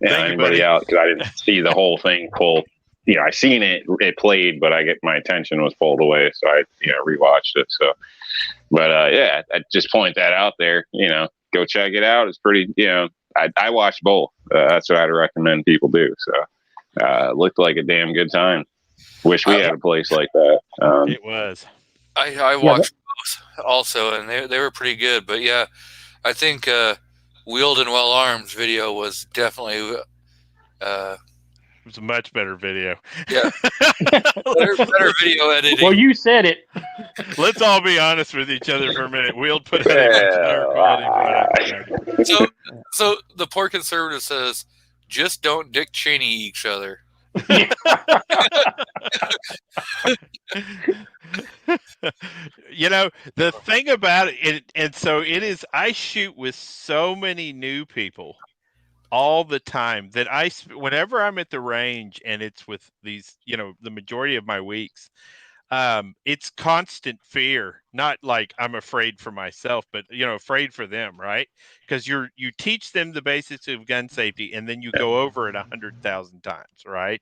Thank you, anybody buddy. out because I didn't see the whole thing full. I seen it played, but my attention was pulled away, so I rewatched it. So, but yeah, I just point that out there. Go check it out. It's pretty. I watched both. That's what I'd recommend people do. So, looked like a damn good time. Wish we had a place like that. It was. I watched both also, and they were pretty good. But yeah, I think Wield and Well Arms video was definitely It was a much better video. Yeah. better video editing. Well, you said it. Let's all be honest with each other for a minute. Wield put out a much better quality product. So the poor conservative says, just don't Dick Cheney each other. The thing about it, and so it is, I shoot with so many new people all the time that whenever I'm at the range and it's with these, the majority of my weeks, it's constant fear, not like I'm afraid for myself, but afraid for them, right? Because you teach them the basics of gun safety and then you go over it 100,000 times, right?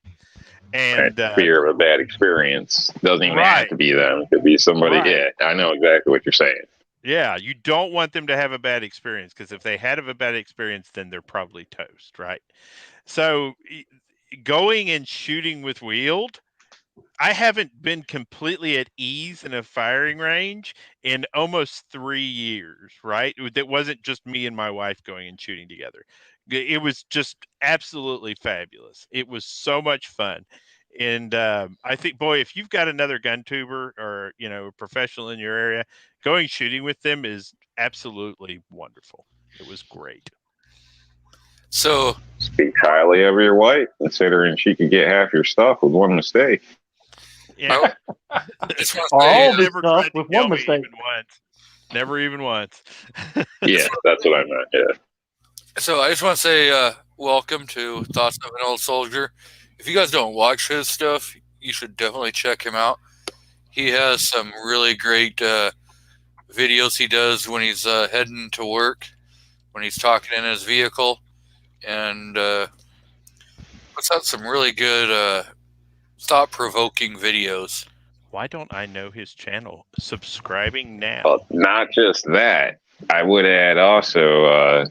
And fear of a bad experience doesn't even have to be them. It could be somebody. Right. Yeah, I know exactly what you're saying. Yeah, you don't want them to have a bad experience because if they had a bad experience, then they're probably toast, right? So going and shooting with Wield, I haven't been completely at ease in a firing range in almost 3 years, right? That wasn't just me and my wife going and shooting together. It was just absolutely fabulous. It was so much fun. And I think, boy, if you've got another gun tuber or, a professional in your area, going shooting with them is absolutely wonderful. It was great. So speak highly of your wife, considering she could get half your stuff with one mistake. Yeah. All this stuff with one mistake. Never even once. Yeah, that's what I meant. Yeah. So I just want to say welcome to Thoughts of an Old Soldier. If you guys don't watch his stuff, you should definitely check him out. He has some really great videos he does when he's heading to work, when he's talking in his vehicle, and puts out some really good thought-provoking videos. Why don't I know his channel? Subscribing now. Well, not just that. I would add also, I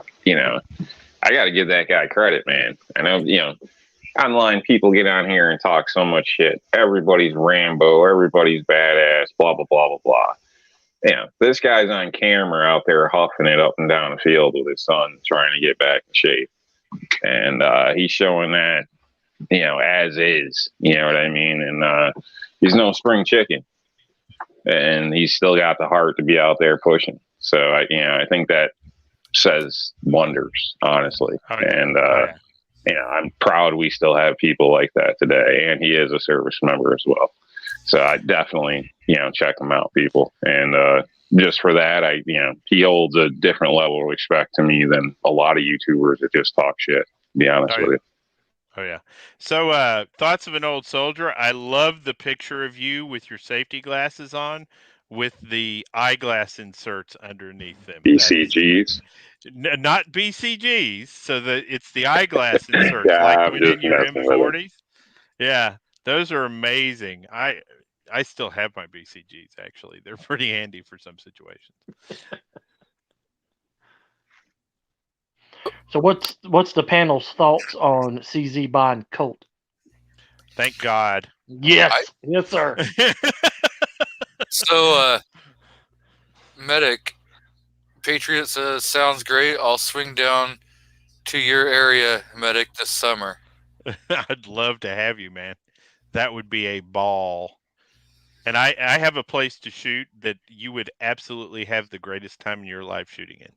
got to give that guy credit, man. I know, online people get on here and talk so much shit. Everybody's Rambo. Everybody's badass. Blah, blah, blah, blah, blah. This guy's on camera out there huffing it up and down the field with his son trying to get back in shape. And he's showing that, as is. You know what I mean? And he's no spring chicken. And he's still got the heart to be out there pushing. So, I think that says wonders, honestly. And, I'm proud we still have people like that today. And he is a service member as well. So I definitely, check him out, people. And just for that, he holds a different level of respect to me than a lot of YouTubers that just talk shit, to be honest with you. Oh, yeah. So Thoughts of an Old Soldier. I love the picture of you with your safety glasses on with the eyeglass inserts underneath them. BCGs? Not BCGs. So that it's the eyeglass inserts like when in your M40s. Yeah, those are amazing. I still have my BCGs. Actually, they're pretty handy for some situations. So what's the panel's thoughts on CZ buying Colt? Thank God. Yes, yes, sir. So, Medic, Patriot says, sounds great. I'll swing down to your area, Medic, this summer. I'd love to have you, man. That would be a ball. And I have a place to shoot that you would absolutely have the greatest time in your life shooting in.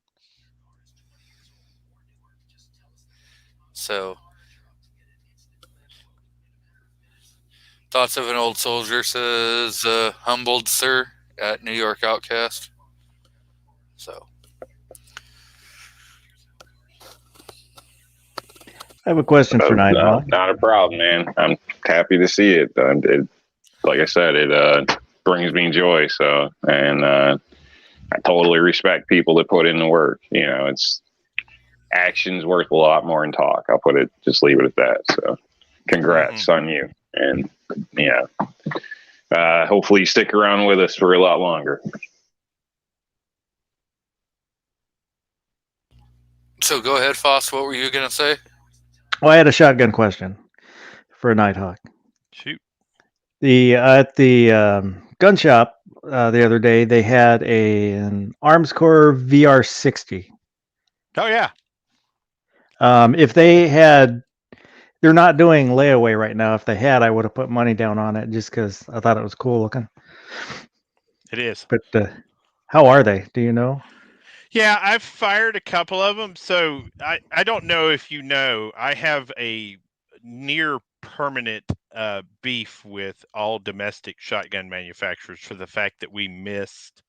So, thoughts of an old soldier, says humbled sir at New York Outcast. So, I have a question for Nighthawk. Not a problem, man. I'm happy to see it. Like I said, it brings me joy. So, and I totally respect people that put in the work. You know, it's action's worth a lot more than talk. I'll just leave it at that. So, congrats on you. And hopefully you stick around with us for a lot longer. So go ahead, Foss. What were you gonna say? Well, I had a shotgun question for Nighthawk. Shoot. At the gun shop the other day, they had an Armscore VR60. Oh yeah. If they had, they're not doing layaway right now. If they had, I would have put money down on it just because I thought it was cool looking. It is. But how are they? Do you know? Yeah, I've fired a couple of them. So I don't know if you know, I have a near permanent beef with all domestic shotgun manufacturers for the fact that we missed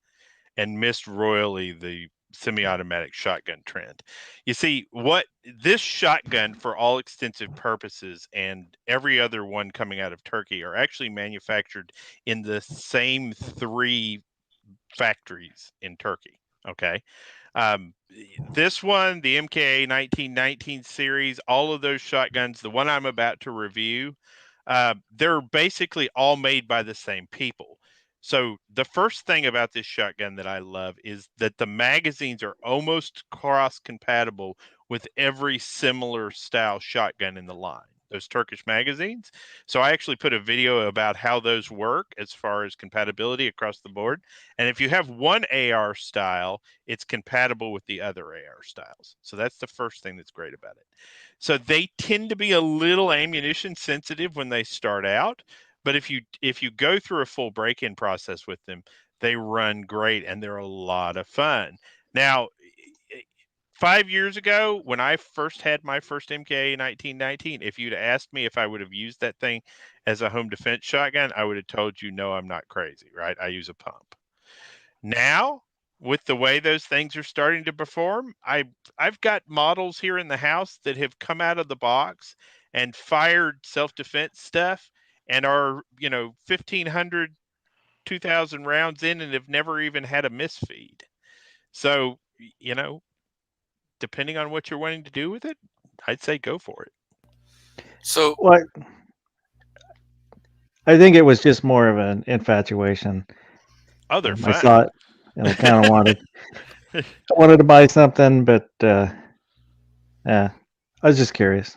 royally the semi-automatic shotgun trend. You see, what this shotgun, for all extensive purposes, and every other one coming out of Turkey, are actually manufactured in the same 3 factories in Turkey. Okay. This one, the MKA 1919 series, all of those shotguns, the one I'm about to review, they're basically all made by the same people. So the first thing about this shotgun that I love is that the magazines are almost cross compatible with every similar style shotgun in the line, those Turkish magazines. So I actually put a video about how those work as far as compatibility across the board. And if you have one AR style, it's compatible with the other AR styles. So that's the first thing that's great about it. So they tend to be a little ammunition sensitive when they start out, but if you go through a full break-in process with them, they run great and they're a lot of fun. Now, 5 years ago, when I first had my first MKA 1919, if you'd asked me if I would have used that thing as a home defense shotgun, I would have told you, no, I'm not crazy, right? I use a pump. Now, with the way those things are starting to perform, I've got models here in the house that have come out of the box and fired self-defense stuff and are, 1,500, 2,000 rounds in and have never even had a misfeed. So, depending on what you're wanting to do with it, I'd say go for it. So What? I think it was just more of an infatuation. Oh, they're I fun. saw it and I kind of wanted to buy something, but I was just curious.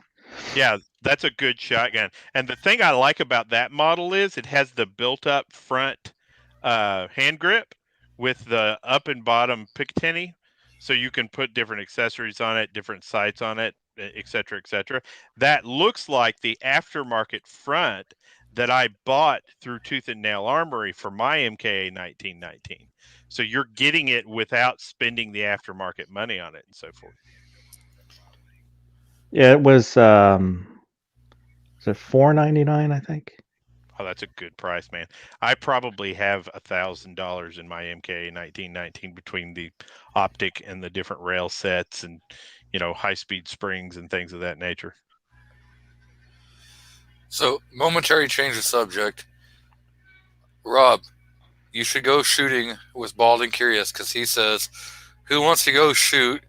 Yeah, that's a good shotgun. And the thing I like about that model is it has the built-up front hand grip with the up and bottom Picatinny, so you can put different accessories on it, different sights on it, et cetera, et cetera. That looks like the aftermarket front that I bought through Tooth and Nail Armory for my MKA 1919. So you're getting it without spending the aftermarket money on it and so forth. Yeah, it was $4.99, I think. Oh, that's a good price, man. I probably have $1,000 in my MKA 1919 between the optic and the different rail sets and, high-speed springs and things of that nature. So, momentary change of subject. Rob, you should go shooting with Bald and Curious because he says, who wants to go shoot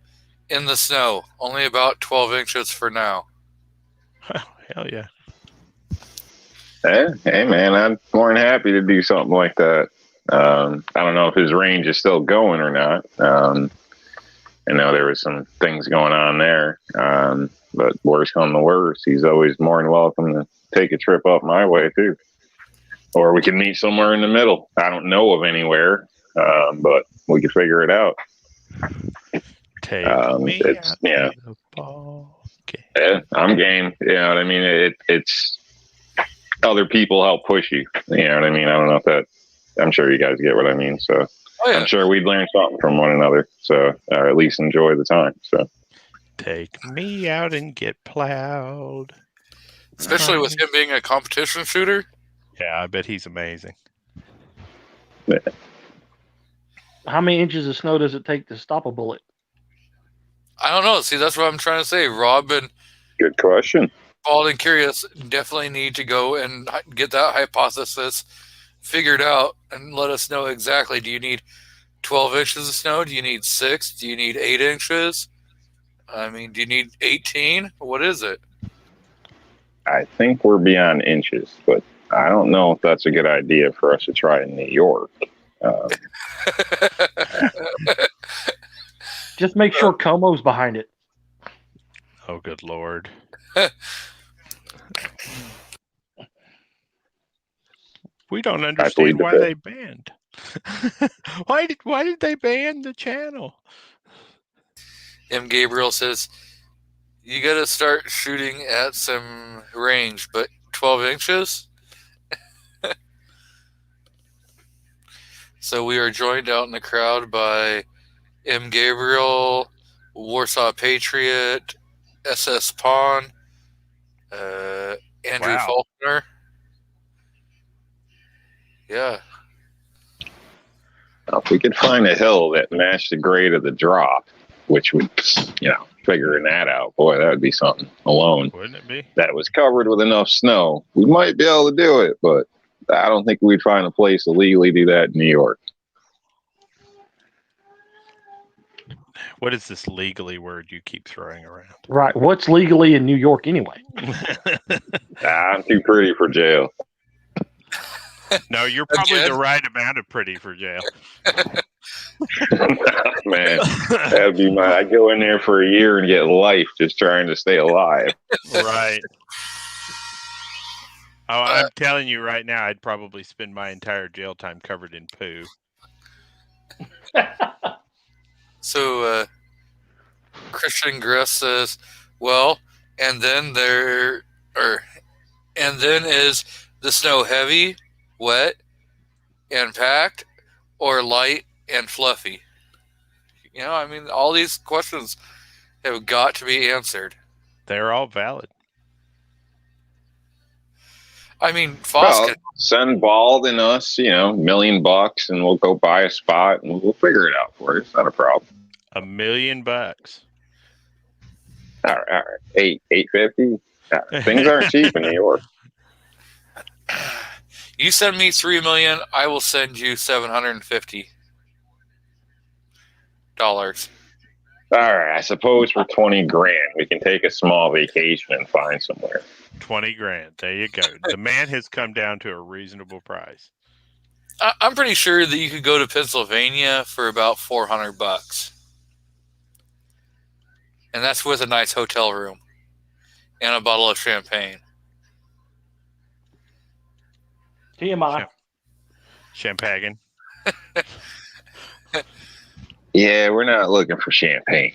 in the snow? Only about 12 inches for now. Hell yeah. Hey, man, I'm more than happy to do something like that. I don't know if his range is still going or not. I know there was some things going on there, but worst come to worst, he's always more than welcome to take a trip up my way too, or we can meet somewhere in the middle. I don't know of anywhere, but we could figure it out. Take me It's out yeah, to the ball game. yeah, I'm game. You know what I mean? It's other people help push you. You know what I mean? I don't know if that. I'm sure you guys get what I mean. So Oh yeah. I'm sure we'd learn something from one another. So or at least enjoy the time. So Take me out and get plowed. Especially with him being a competition shooter. Yeah, I bet he's amazing. How many inches of snow does it take to stop a bullet? I don't know. See, that's what I'm trying to say. Rob and good question. Bald and Curious definitely need to go and get that hypothesis figured out and let us know exactly. Do you need 12 inches of snow? Do you need 6? Do you need 8 inches? I mean, do you need 18? What is it? I think we're beyond inches, but I don't know if that's a good idea for us to try in New York. Just make sure Como's behind it. Oh, good Lord. We don't understand why they banned. Why did they ban the channel? M. Gabriel says, you got to start shooting at some range, but 12 inches? So we are joined out in the crowd by M. Gabriel, Warsaw Patriot, SS Pawn, Andrew Faulkner. Yeah. If we could find a hill that matched the grade of the drop, which would, figuring that out, boy, that would be something alone. Wouldn't it be? That was covered with enough snow. We might be able to do it, but I don't think we'd find a place to legally do that in New York. What is this legally word you keep throwing around? Right. What's legally in New York anyway? I'm too pretty for jail. No, you're probably the right amount of pretty for jail. Man, that'd be I'd go in there for a year and get life just trying to stay alive. Right. Oh, I'm telling you right now, I'd probably spend my entire jail time covered in poo. So, Christian Gress says, well, and then is the snow heavy, wet, and packed, or light and fluffy? I mean, all these questions have got to be answered. They're all valid. I mean, Foss send Bald and us, $1 million, and we'll go buy a spot and we'll figure it out for you. It's not a problem. $1 million. All right. $850. Things aren't cheap in New York. You send me $3 million, I will send you $750. All right. I suppose for $20,000 we can take a small vacation and find somewhere. $20,000. There you go. The man has come down to a reasonable price. I'm pretty sure that you could go to Pennsylvania for about $400, and that's with a nice hotel room and a bottle of champagne. TMI. Champagne. Yeah, we're not looking for champagne.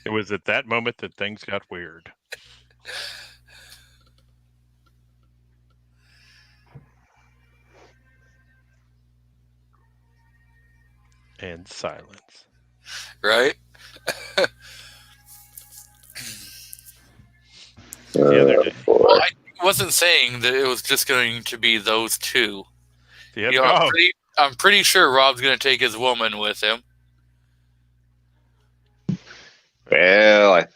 It was at that moment that things got weird. And silence. Right? The other day. Well, I wasn't saying that it was just going to be those two. Yep. I'm pretty sure Rob's going to take his woman with him. Well, I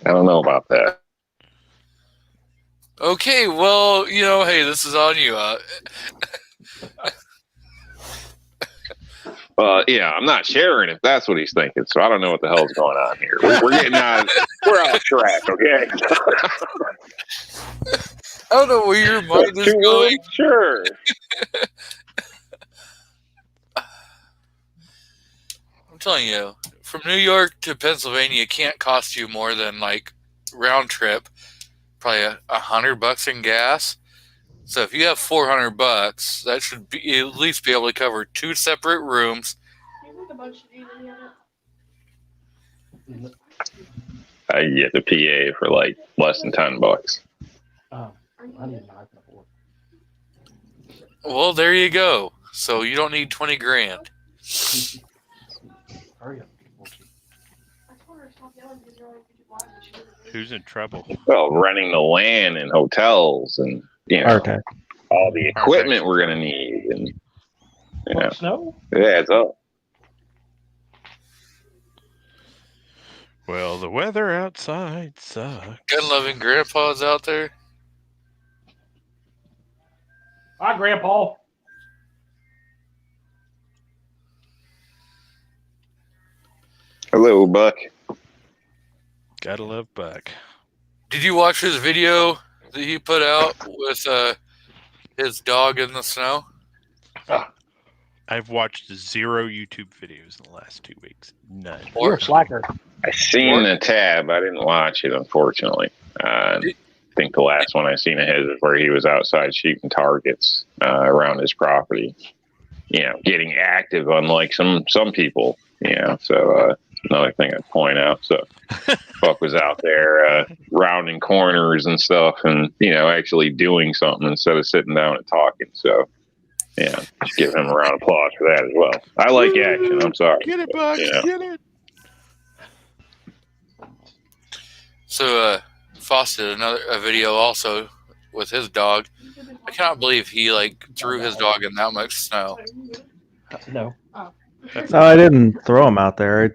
don't know about that. Okay, well, hey, this is on you. I'm not sharing if that's what he's thinking, so I don't know what the hell's going on here. We're getting on. We're off track, okay? don't know where your mind is Two going. words? Sure. I'm telling you, from New York to Pennsylvania, it can't cost you more than like round trip, probably $100 in gas. So if you have $400, that should be at least be able to cover 2 separate rooms. I can get the PA for like less than $10. I need not afford. Well, there you go. So you don't need 20 grand. Hurry up. Who's in trouble? Well, renting the land and hotels and Artec. all the equipment we're gonna need, and Snow? it adds up. Well, the weather outside sucks. Gun-loving grandpas out there. Hi, Grandpa. Hello, Buck. Gotta love Buck. Did you watch his video that he put out with his dog in the snow? I've watched 0 YouTube videos in the last 2 weeks. None. You're a slacker. I seen the tab. I didn't watch it, unfortunately. I think the last one I seen of his is where he was outside shooting targets around his property. Getting active, unlike some people. So another thing I'd point out. So Buck was out there rounding corners and stuff, and actually doing something instead of sitting down and talking. So just give him a round of applause for that as well. I like action. I'm sorry. Get it, Buck. Get it. So Foss did a video also with his dog. I cannot believe he threw his dog in that much snow. No. No, I didn't throw him out there. I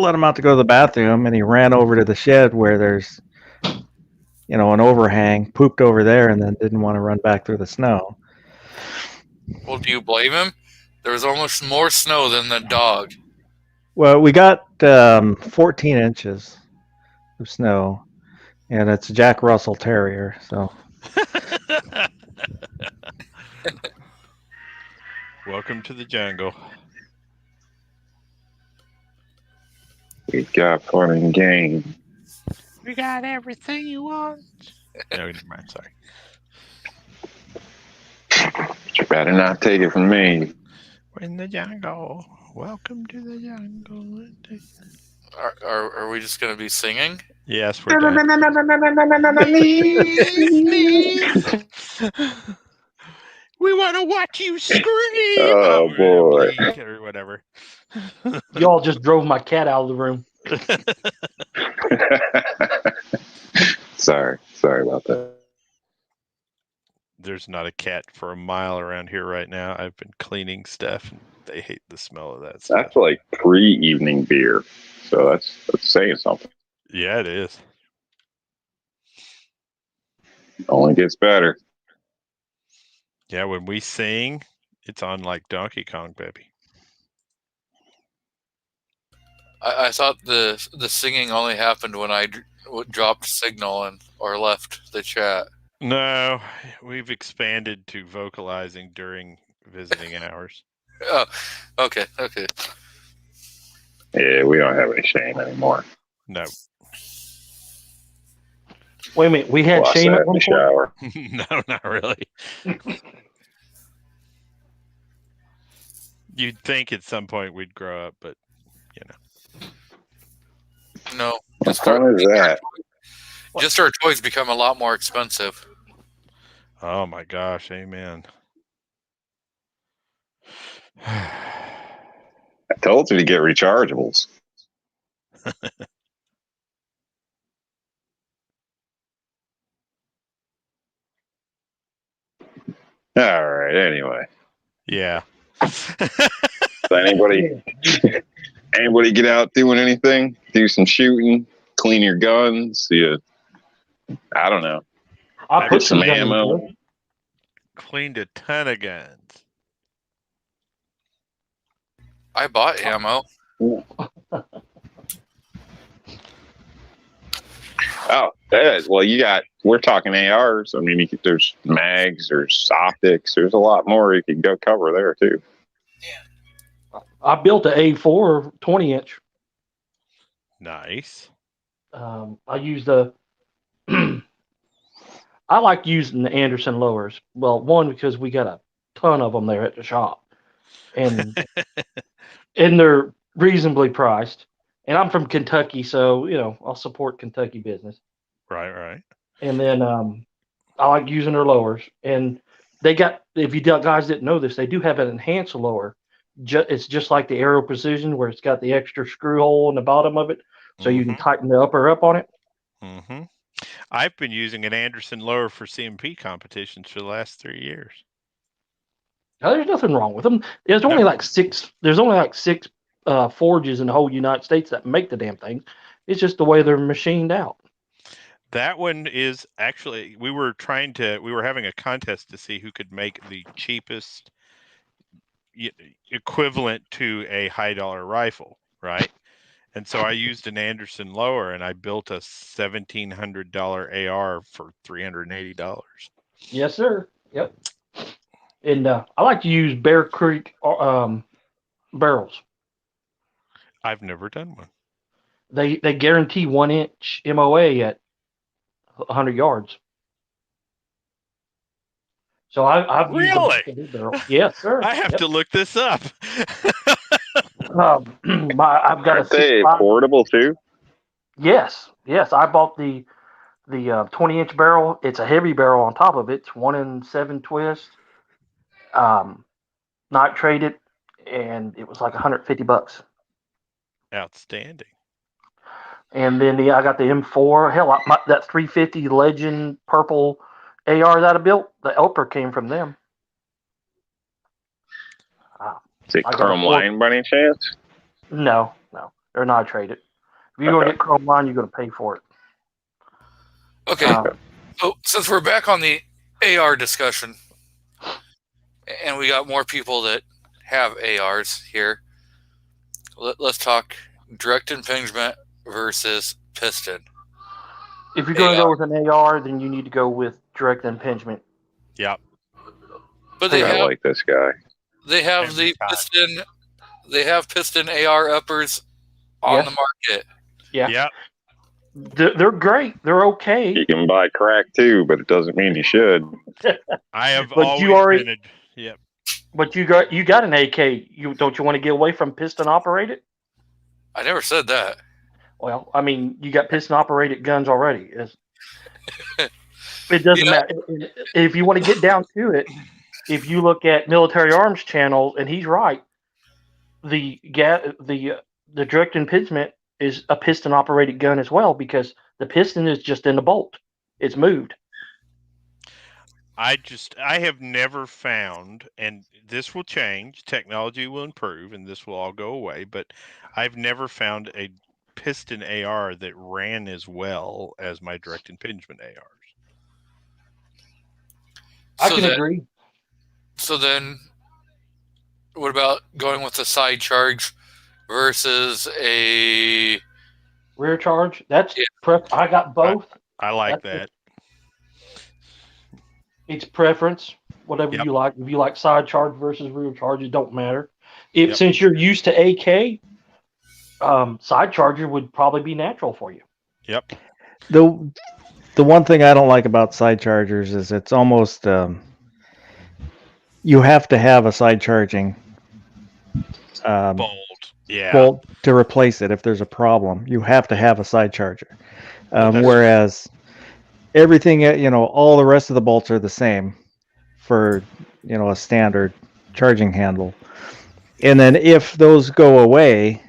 let him out to go to the bathroom, and he ran over to the shed where there's, an overhang, pooped over there, and then didn't want to run back through the snow. Well, do you blame him? There was almost more snow than the dog. Well, we got 14 inches of snow, and it's a Jack Russell Terrier, so. Welcome to the jungle. We got fun and game. We got everything you want. No, never mind. Sorry. You better not take it from me. We're in the jungle. Welcome to the jungle. Are we just going to be singing? Yes, we're done. We want to watch you scream. Oh, boy. Or whatever. Y'all just drove my cat out of the room. Sorry about that. There's not a cat for a mile around here right now. I've been cleaning stuff, and they hate the smell of that stuff. That's like pre-evening beer, so that's saying something. Yeah, it is. Only gets better. Yeah, when we sing, it's on like Donkey Kong, baby. I thought the singing only happened when I dropped signal or left the chat. No, we've expanded to vocalizing during visiting hours. Oh, okay. Yeah, we don't have any shame anymore. No. Wait a minute. We had Lost shame that at in one the point? shower. No, not really. You'd think at some point we'd grow up, but No. What fun is that? Just our toys become a lot more expensive. Oh my gosh, amen. I told you to get rechargeables. All right. Anyway, Yeah. so anybody get out doing anything? Do some shooting, clean your guns. I don't know. I put Get some guns ammo. in. Cleaned a ton of guns. I bought ammo. Oh, Well, we're talking ARs. I mean, there's mags, there's optics, there's a lot more you could go cover there too. I built an A4 20-inch. Nice. I used the. I like using the Anderson lowers. Well, one, because we got a ton of them there at the shop, and they're reasonably priced. And I'm from Kentucky, so I'll support Kentucky business. Right. And then I like using their lowers. And they got, if you guys didn't know this, they do have an enhanced lower. It's just like the Aero Precision, where it's got the extra screw hole in the bottom of it, so you can tighten the upper up on it. Mm-hmm. I've been using an Anderson lower for CMP competitions for the last 3 years. Now, there's nothing wrong with them. There's only like six. There's only like six forges in the whole United States that make the damn thing. It's just the way they're machined out. That one is actually. We were having a contest to see who could make the cheapest equivalent to a high dollar rifle, right? And so I used an Anderson lower, and I built a $1,700 AR for $380. Yes, sir. Yep. And I like to use Bear Creek barrels. I've never done one. They guarantee 1-inch MOA at 100 yards. So I've really? used barrel. Yes, sir. I have to look this up. I've got Aren't they portable too? Yes. I bought the 20-inch barrel. It's a heavy barrel on top of it. It's 1-in-7 twist, nitrated, and it was like $150. Outstanding. And then I got the M4. Hell, that 350 Legend purple AR that I built, the upper came from them. Is it chrome line by any chance? No, they're not traded. If you're gonna get chrome line, you're gonna pay for it. Okay, so since we're back on the AR discussion, and we got more people that have ARs here, let's talk direct impingement versus piston. If you're gonna go with an AR, then you need to go with direct impingement. Yep. But I like this guy. They have the piston. They have piston AR uppers on the market. Yeah. Yep. They're great. They're okay. You can buy crack too, but it doesn't mean you should. I have But always been yep. But you got an AK. Don't you want to get away from piston operated? I never said that. Well, I mean, you got piston operated guns already. It doesn't matter. If you want to get down to it, if you look at Military Arms channel, and he's right, the direct impingement is a piston operated gun as well, because the piston is just in the bolt. It's moved. I have never found, and this will change, technology will improve, and this will all go away, but I've never found a piston AR that ran as well as my direct impingement ARs. I can agree. So then, what about going with a side charge versus a rear charge? That's I got both. I like that. It's preference, whatever you like. If you like side charge versus rear charge, it don't matter. Since you're used to AK, side charger would probably be natural for you. Yep. The one thing I don't like about side chargers is it's almost you have to have a side charging bolt to replace it if there's a problem. You have to have a side charger. Whereas everything, all the rest of the bolts are the same for, a standard charging handle. And then if those go away,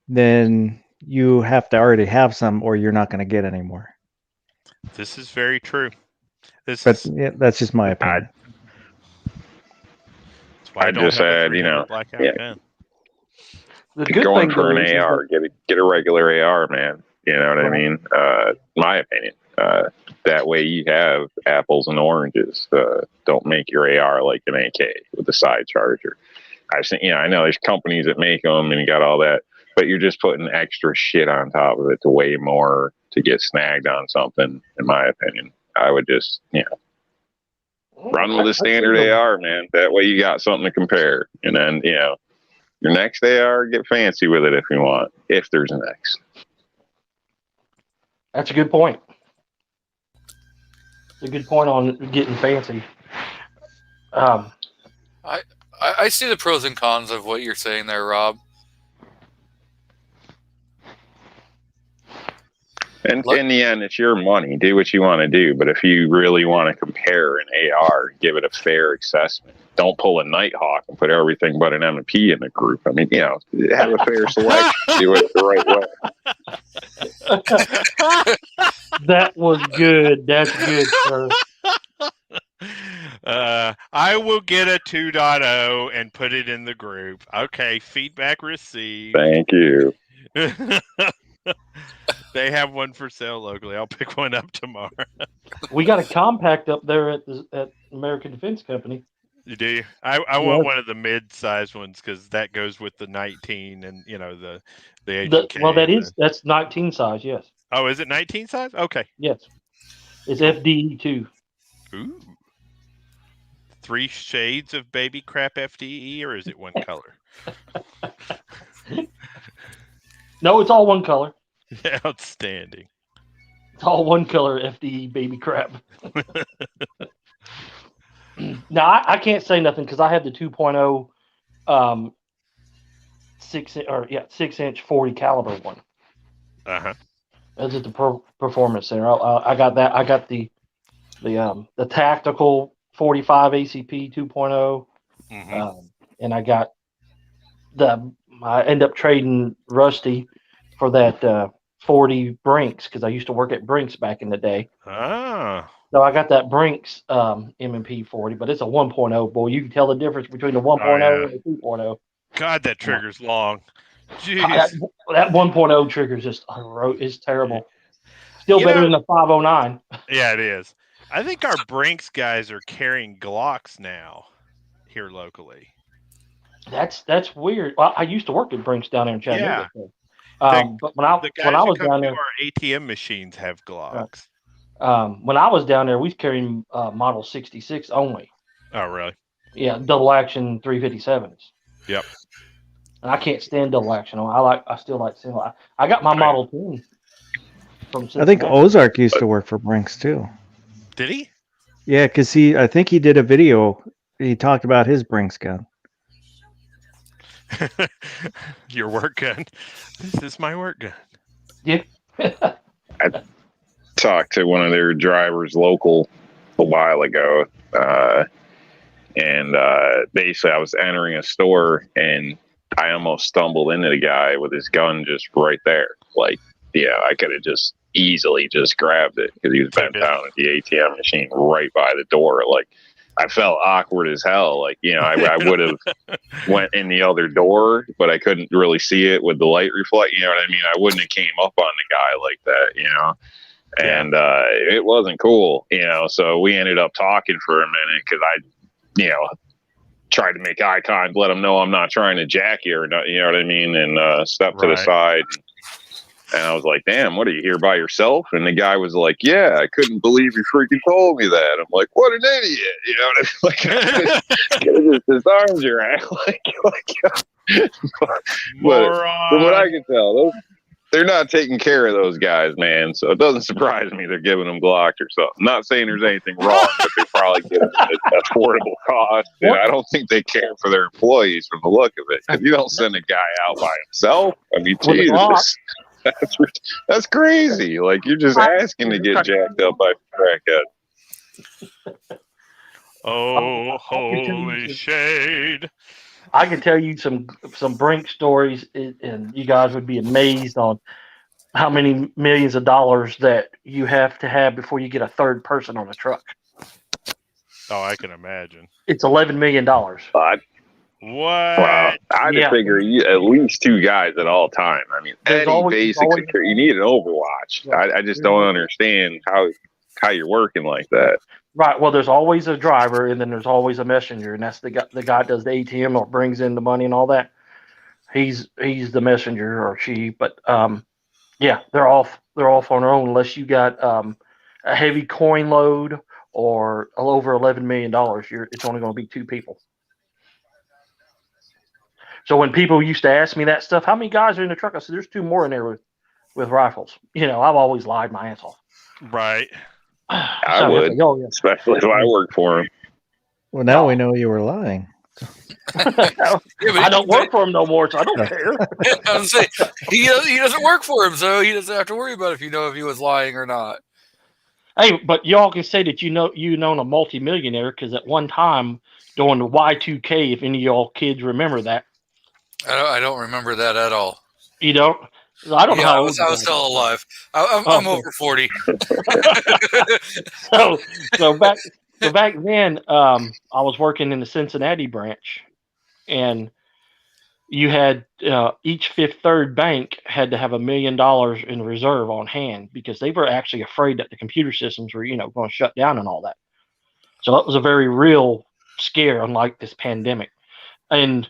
then you have to already have some, or you're not going to get any more. This is very true. That's just my opinion. I just said, The good going thing for an AR, get a regular AR, man. You know what I mean? My opinion. That way you have apples and oranges. Don't make your AR like an AK with a side charger. I know there's companies that make them and you got all that but you're just putting extra shit on top of it to weigh more to get snagged on something. In my opinion, I would just run with the standard AR, man. That way you got something to compare, and then your next AR, get fancy with it if you want, if there's a next. That's a good point. It's a good point on getting fancy. I see the pros and cons of what you're saying there, Rob. And in the end, it's your money. Do what you want to do. But if you really want to compare an AR, give it a fair assessment. Don't pull a Nighthawk and put everything but an M&P in the group. I mean, have a fair selection. Do it the right way. That was good. That's good, sir. I will get a 2.0 and put it in the group. Okay, feedback received. Thank you. They have one for sale locally. I'll pick one up tomorrow. We got a compact up there at American Defense Company. You do? I want one of the mid-sized ones because that goes with the 19 and the HK. That's 19 size. Yes. Oh, is it 19 size? Okay. Yes. It's FDE too. Ooh. 3 shades of baby crap FDE, or is it one color? No, it's all one color. Outstanding. It's all one color FDE baby crap. Now I can't say nothing because I had the 2.0 6-inch 40 caliber one. That's at the Performance Center. I got that. I got the tactical 45 ACP 2.0, and I got I end up trading Rusty for that 40 Brinks because I used to work at Brinks back in the day. So I got that Brinks M&P 40, but it's a 1.0. Boy, you can tell the difference between the 1.0 and the 2.0. God, that trigger's long. Jeez. That 1.0 trigger is just is terrible. Still better than the 509. Yeah, it is. I think our Brinks guys are carrying Glocks now here locally. That's weird. Well, I used to work at Brinks down there in Chattanooga. Yeah. But when I was down there, our ATM machines have Glocks. When I was down there, we was carrying Model 66 only. Oh, really? Yeah, double action 357s. Yep. And I can't stand double action. I still like single. I got my Model 10 from I think Ozark used to work for Brinks too. Did he? Yeah, because I think he did a video. He talked about his Brinks gun. Your work gun. This is my work gun. Yeah. I talked to one of their drivers local a while ago, and basically I was entering a store and I almost stumbled into the guy with his gun just right there. Like, I could have just easily just grabbed it because he was bent down at the ATM machine right by the door. Like, I felt awkward as hell. Like, I would have went in the other door, but I couldn't really see it with the light reflect. You know what I mean? I wouldn't have came up on the guy like that, and it wasn't cool, so we ended up talking for a minute because I, tried to make eye contact, let him know I'm not trying to jack you or not, you know what I mean? And step to the side. And I was like, damn, what, are you here by yourself? And the guy was like, yeah, I couldn't believe you freaking told me that. I'm like, what an idiot. You know what I mean? Like, just disarmed your ass. But from what I can tell, they're not taking care of those guys, man. So it doesn't surprise me they're giving them Glocks or something. I'm not saying there's anything wrong, but they probably get them at affordable cost. I don't think they care for their employees from the look of it. If you don't send a guy out by himself, I mean, Jesus. That's crazy. Like, you're just asking to get jacked up by a crackhead. Oh, holy shade. I can tell you some Brink stories, and you guys would be amazed on how many millions of dollars that you have to have before you get a third person on a truck. Oh, I can imagine. It's $11 million. What? Wow. I just figure at least 2 guys at all time. I mean, any basic security, you need an Overwatch. I just don't understand how you're working like that. Right. Well, there's always a driver, and then there's always a messenger, and that's the guy that does the ATM or brings in the money and all that. He's the messenger or she, but yeah, they're off on their own unless you got a heavy coin load or over $11 million. It's only going to be 2 people. So when people used to ask me that stuff, how many guys are in the truck? I said, there's 2 more in there with rifles. I've always lied my ass off. Right. I would, especially if I worked for him. Well, now we know you were lying. I don't work for him no more, so I don't care. I was saying, he doesn't work for him, so he doesn't have to worry about if he was lying or not. Hey, but y'all can say that you known a multimillionaire because at one time during the Y2K, if any of y'all kids remember that. I don't remember that at all. You don't? I don't know how I was still alive. I'm over 40. So back then, I was working in the Cincinnati branch, and you had each Fifth Third bank had to have $1 million in reserve on hand because they were actually afraid that the computer systems were, going to shut down and all that. So that was a very real scare, unlike this pandemic. And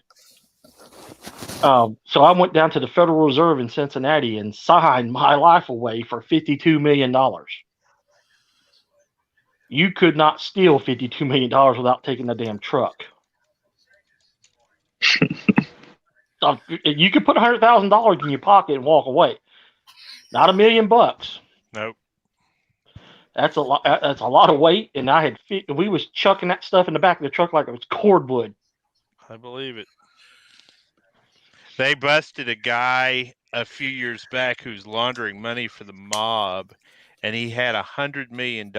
so I went down to the Federal Reserve in Cincinnati and signed my life away for $52 million. You could not steal $52 million without taking the damn truck. So you could put $100,000 in your pocket and walk away. Not $1 million. Nope. That's a lot. That's a lot of weight, and we was chucking that stuff in the back of the truck like it was cordwood. I believe it. They busted a guy a few years back who's laundering money for the mob, and he had $100 million,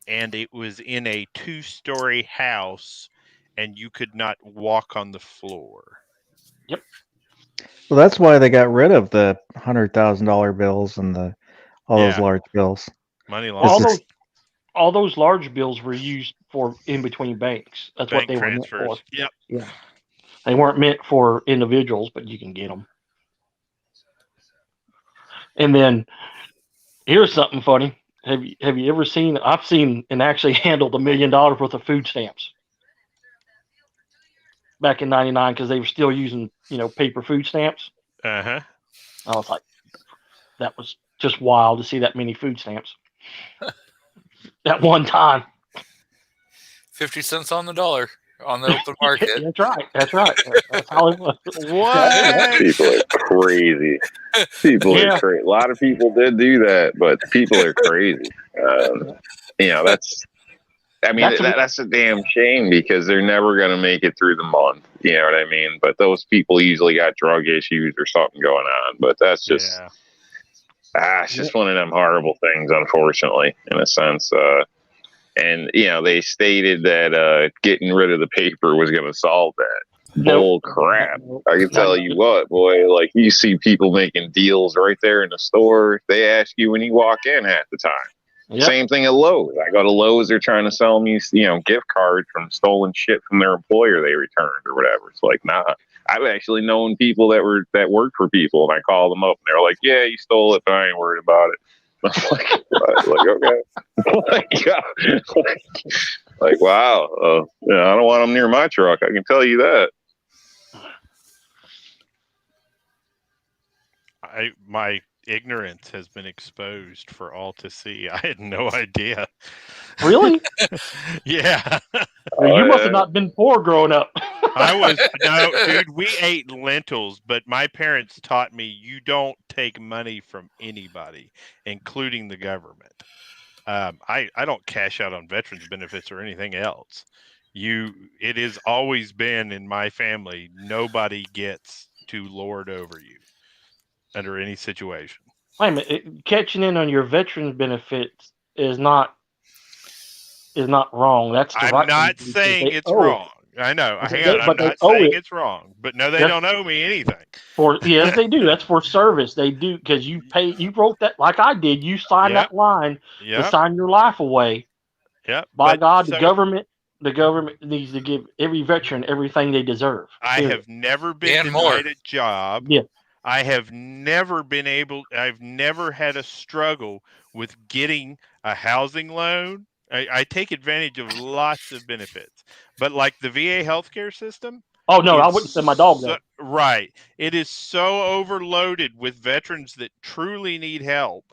and it was in a 2-story house, and you could not walk on the floor. Yep. Well, that's why they got rid of the $100,000 bills and all those large bills. Money laundering. All those large bills were used for in between banks. That's Bank what they transfers. were meant for. Yep. Yeah. They weren't meant for individuals, but you can get them. And then here's something funny. Have you ever seen? I've seen and actually handled $1 million worth of food stamps back in '99 because they were still using paper food stamps. I was like, that was just wild to see that many food stamps at one time. 50 cents on the dollar on the open market. That's right. That's how it was. What? People are crazy. People are crazy. A lot of people did do that, but people are crazy. That's a damn shame because they're never going to make it through the month. You know what I mean? But those people usually got drug issues or something going on. But that's just, it's just one of them horrible things, unfortunately, in a sense. And, they stated that getting rid of the paper was going to solve that. Bull crap. I can tell you what, boy, like you see people making deals right there in the store. They ask you when you walk in half the time. Yep. Same thing at Lowe's. I go to Lowe's, they're trying to sell me, gift cards from stolen shit from their employer they returned or whatever. It's like, nah. I've actually known people that worked for people, and I call them up, and they're like, "Yeah, you stole it, but I ain't worried about it." I'm like, okay. Like, wow. I don't want them near my truck. I can tell you that. My ignorance has been exposed for all to see. I had no idea. Really? Yeah. You must have not been poor growing up. Dude, we ate lentils, but my parents taught me you don't take money from anybody, including the government. I don't cash out on veterans benefits or anything else. It has always been in my family, nobody gets to lord over you under any situation. Wait a minute, catching in on your veterans benefits is not wrong. That's the I'm not saying it's wrong. I know. Hang on. I'm not saying it's wrong. But no, they don't owe me anything. Yes, they do. That's for service. They do because you wrote that like I did. You signed that line to sign your life away. Yep. By God, the government needs to give every veteran everything they deserve. I have never been denied a job. Yeah. I've never had a struggle with getting a housing loan. I take advantage of lots of benefits, but like the VA healthcare system, Oh no, I It's wouldn't send my dog there. Right. It is so overloaded with veterans that truly need help.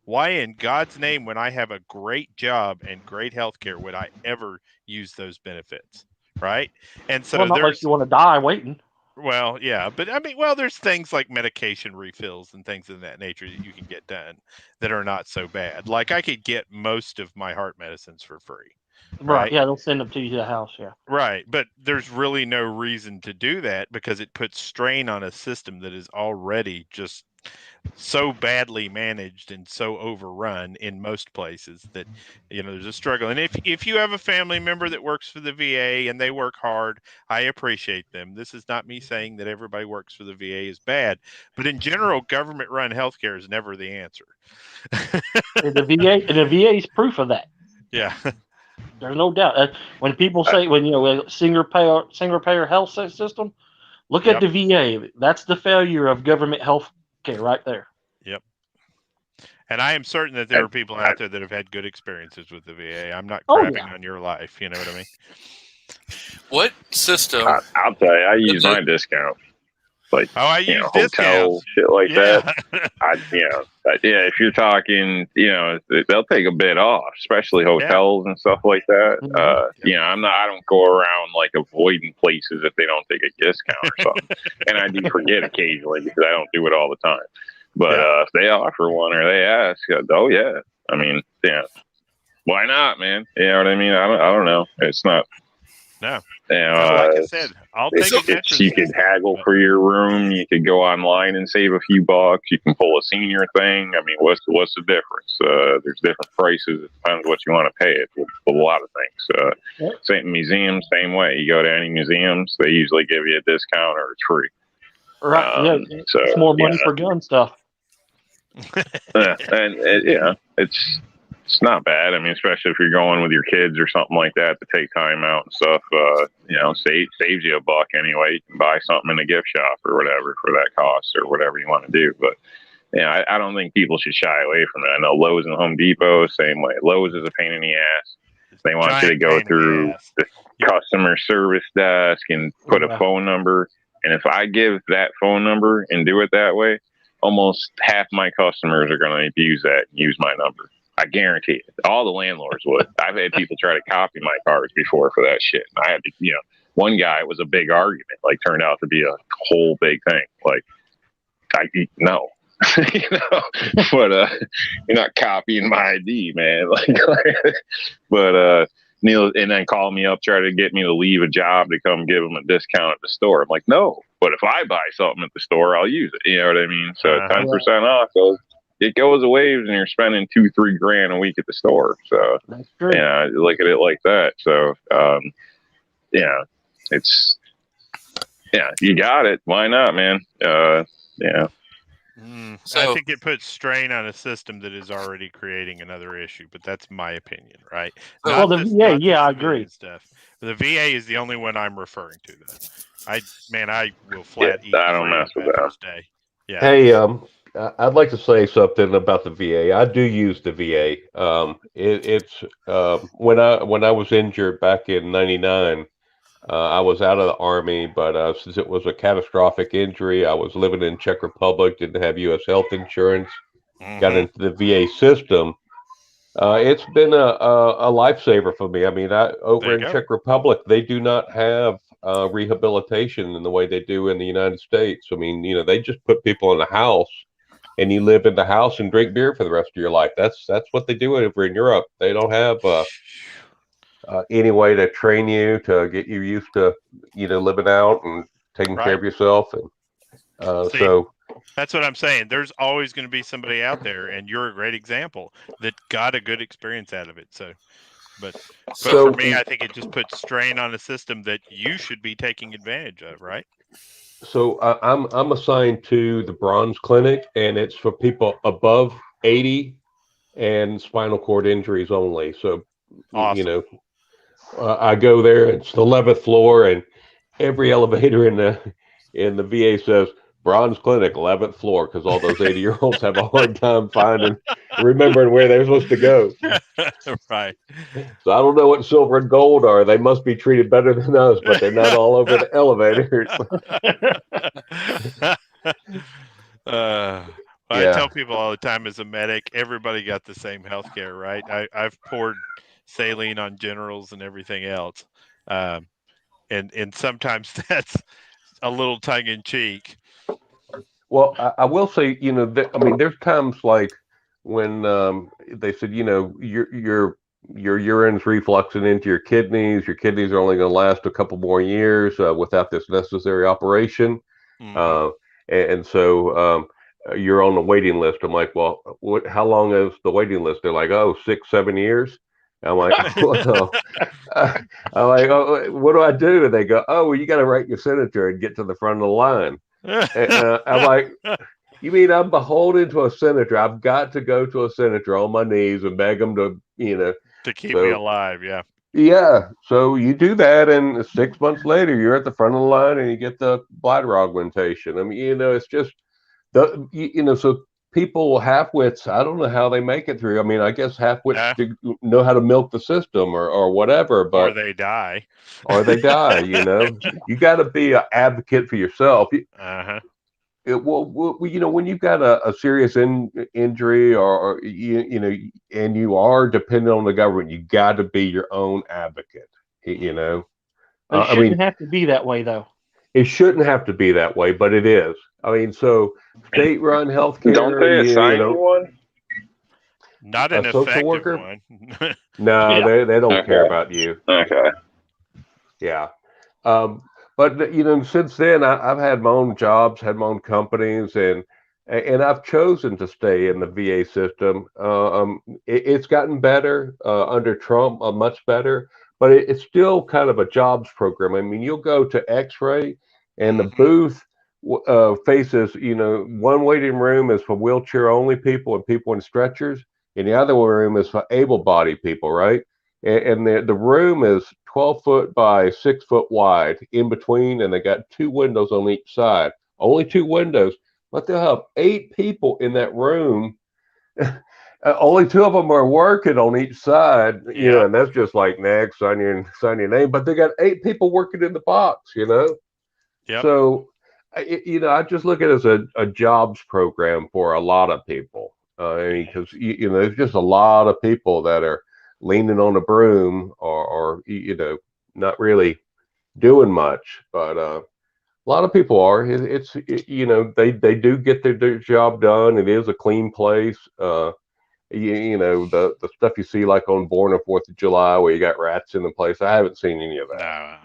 Why in God's name, when I have a great job and great health care, would I ever use those benefits? Right. And so Well, not unless there's, you want to die waiting. well, yeah, but I mean, well, there's things like medication refills and things of that nature that you can get done that are not so bad. Like I could get most of my heart medicines for free. Right. Right. Yeah, they'll send them to you to the house. Yeah. Right, but there's really no reason to do that because it puts strain on a system that is already just so badly managed and so overrun in most places that there's a struggle. And if you have a family member that works for the VA and they work hard, I appreciate them. This is not me saying that everybody works for the VA is bad, but in general, government run healthcare is never the answer. And the VA is proof of that. Yeah. There's no doubt. When people say a single payer health system, look at the VA. That's the failure of government health care right there. Yep. And I am certain that there are people out there that have had good experiences with the VA. I'm not crapping on your life. You know what I mean? What system? I'll tell you, I use my discount. Like, I use hotel discounts. shit like that. If you're talking, they'll take a bit off, especially hotels and stuff like that. I don't go around like avoiding places if they don't take a discount or something. And I do forget occasionally because I don't do it all the time. But if they offer one or they ask, oh yeah, I mean, why not, man? You know what I mean? I don't know. It's not. No. Like I said, I'll take it. You could haggle for your room. You could go online and save a few bucks. You can pull a senior thing. I mean, what's the difference? There's different prices. It depends what you want to pay it with a lot of things. Same museums, same way. You go to any museums, they usually give you a discount or it's free. Right. So it's more money for gun stuff. It's not bad. I mean, especially if you're going with your kids or something like that to take time out and stuff. Saves you a buck anyway. You can buy something in a gift shop or whatever for that cost or whatever you want to do. But I don't think people should shy away from it. I know Lowe's and Home Depot same way. Lowe's is a pain in the ass. They want you to go through the customer service desk and put a phone number. And if I give that phone number and do it that way, almost half my customers are going to abuse that and use my number. I guarantee it. All the landlords would. I've had people try to copy my cards before for that shit. And I had to, one guy, it was a big argument, turned out to be a whole big thing. No. But you're not copying my ID, man. But Neil, and then call me up, try to get me to leave a job to come give him a discount at the store. I'm like, no. But if I buy something at the store, I'll use it. You know what I mean? So 10% off goes. It goes away when you're spending $2-3 a week at the store. So that's true. Look at it like that. So you got it. Why not, man? So I think it puts strain on a system that is already creating another issue, but that's my opinion, right? Well, the VA, I agree. Stuff. The VA is the only one I'm referring to, though. I will flat eat. I don't mess with that. Day. Yeah. Hey, I'd like to say something about the VA. I do use the VA. It's when I was injured back in '99, I was out of the Army, but since it was a catastrophic injury, I was living in Czech Republic, didn't have U.S. health insurance, got into the VA system. It's been a lifesaver for me. I mean, over in Czech Republic, they do not have rehabilitation in the way they do in the United States. I mean, they just put people in the house. And you live in the house and drink beer for the rest of your life. That's what they do over in Europe. They don't have any way to train you to get you used to living out and taking care of yourself. And so that's what I'm saying. There's always going to be somebody out there, and you're a great example that got a good experience out of it. But for me, I think it just puts strain on a system that you should be taking advantage of, right? So I'm assigned to the Bronze Clinic, and it's for people above 80 and spinal cord injuries only. So, awesome. I go there. It's the 11th floor, and every elevator in the VA says Bronze Clinic, 11th floor, because all those 80-year-olds have a hard time remembering where they're supposed to go. Right. So I don't know what silver and gold are. They must be treated better than us, but they're not all over the elevators. I Yeah. tell people all the time, as a medic, everybody got the same health care, right? I've poured saline on generals and everything else. And sometimes that's a little tongue in cheek. Well, I will say, I mean, there's times like when they said, your urine's refluxing into your kidneys. Your kidneys are only going to last a couple more years without this necessary operation. Mhm. And so you're on the waiting list. I'm like, well, how long is the waiting list? They're like, oh, 6, 7 years. I'm like, well, I'm like, oh, what do I do? And they go, oh, well, you got to write your senator and get to the front of the line. And I'm like, you mean I'm beholden to a senator? I've got to go to a senator on my knees and beg them to, to keep me alive. Yeah. Yeah. So you do that, and 6 months later, you're at the front of the line and you get the bladder augmentation. I mean, it's just so people half-wits, I don't know how they make it through. I mean, I guess half-wits know how to milk the system or whatever, but or they die. You got to be an advocate for yourself. Uh-huh. When you've got a serious injury or and you are dependent on the government, you got to be your own advocate. It shouldn't have to be that way, though. It shouldn't have to be that way, but it is. I mean, so state-run healthcare. Don't they assign you one? Not an effective worker? one. No, they don't care about you. Okay. Yeah. But since then, I've had my own jobs, had my own companies, and I've chosen to stay in the VA system. It's gotten better under Trump, much better, but it's still kind of a jobs program. I mean, you'll go to X-ray, and the booth faces, one waiting room is for wheelchair-only people and people in stretchers, and the other room is for able-bodied people, right? And the room is 12 foot by 6 foot wide in between, and they got 2 windows on each side. Only 2 windows, but they'll have 8 people in that room. Only 2 of them are working on each side, and that's just like next, sign your name. But they got 8 people working in the box, Yep. So, I just look at it as a jobs program for a lot of people. Because there's just a lot of people that are leaning on a broom or not really doing much, but a lot of people are. They do get their job done. It is a clean place. The stuff you see like on Born on 4th of July where you got rats in the place, I haven't seen any of that. No.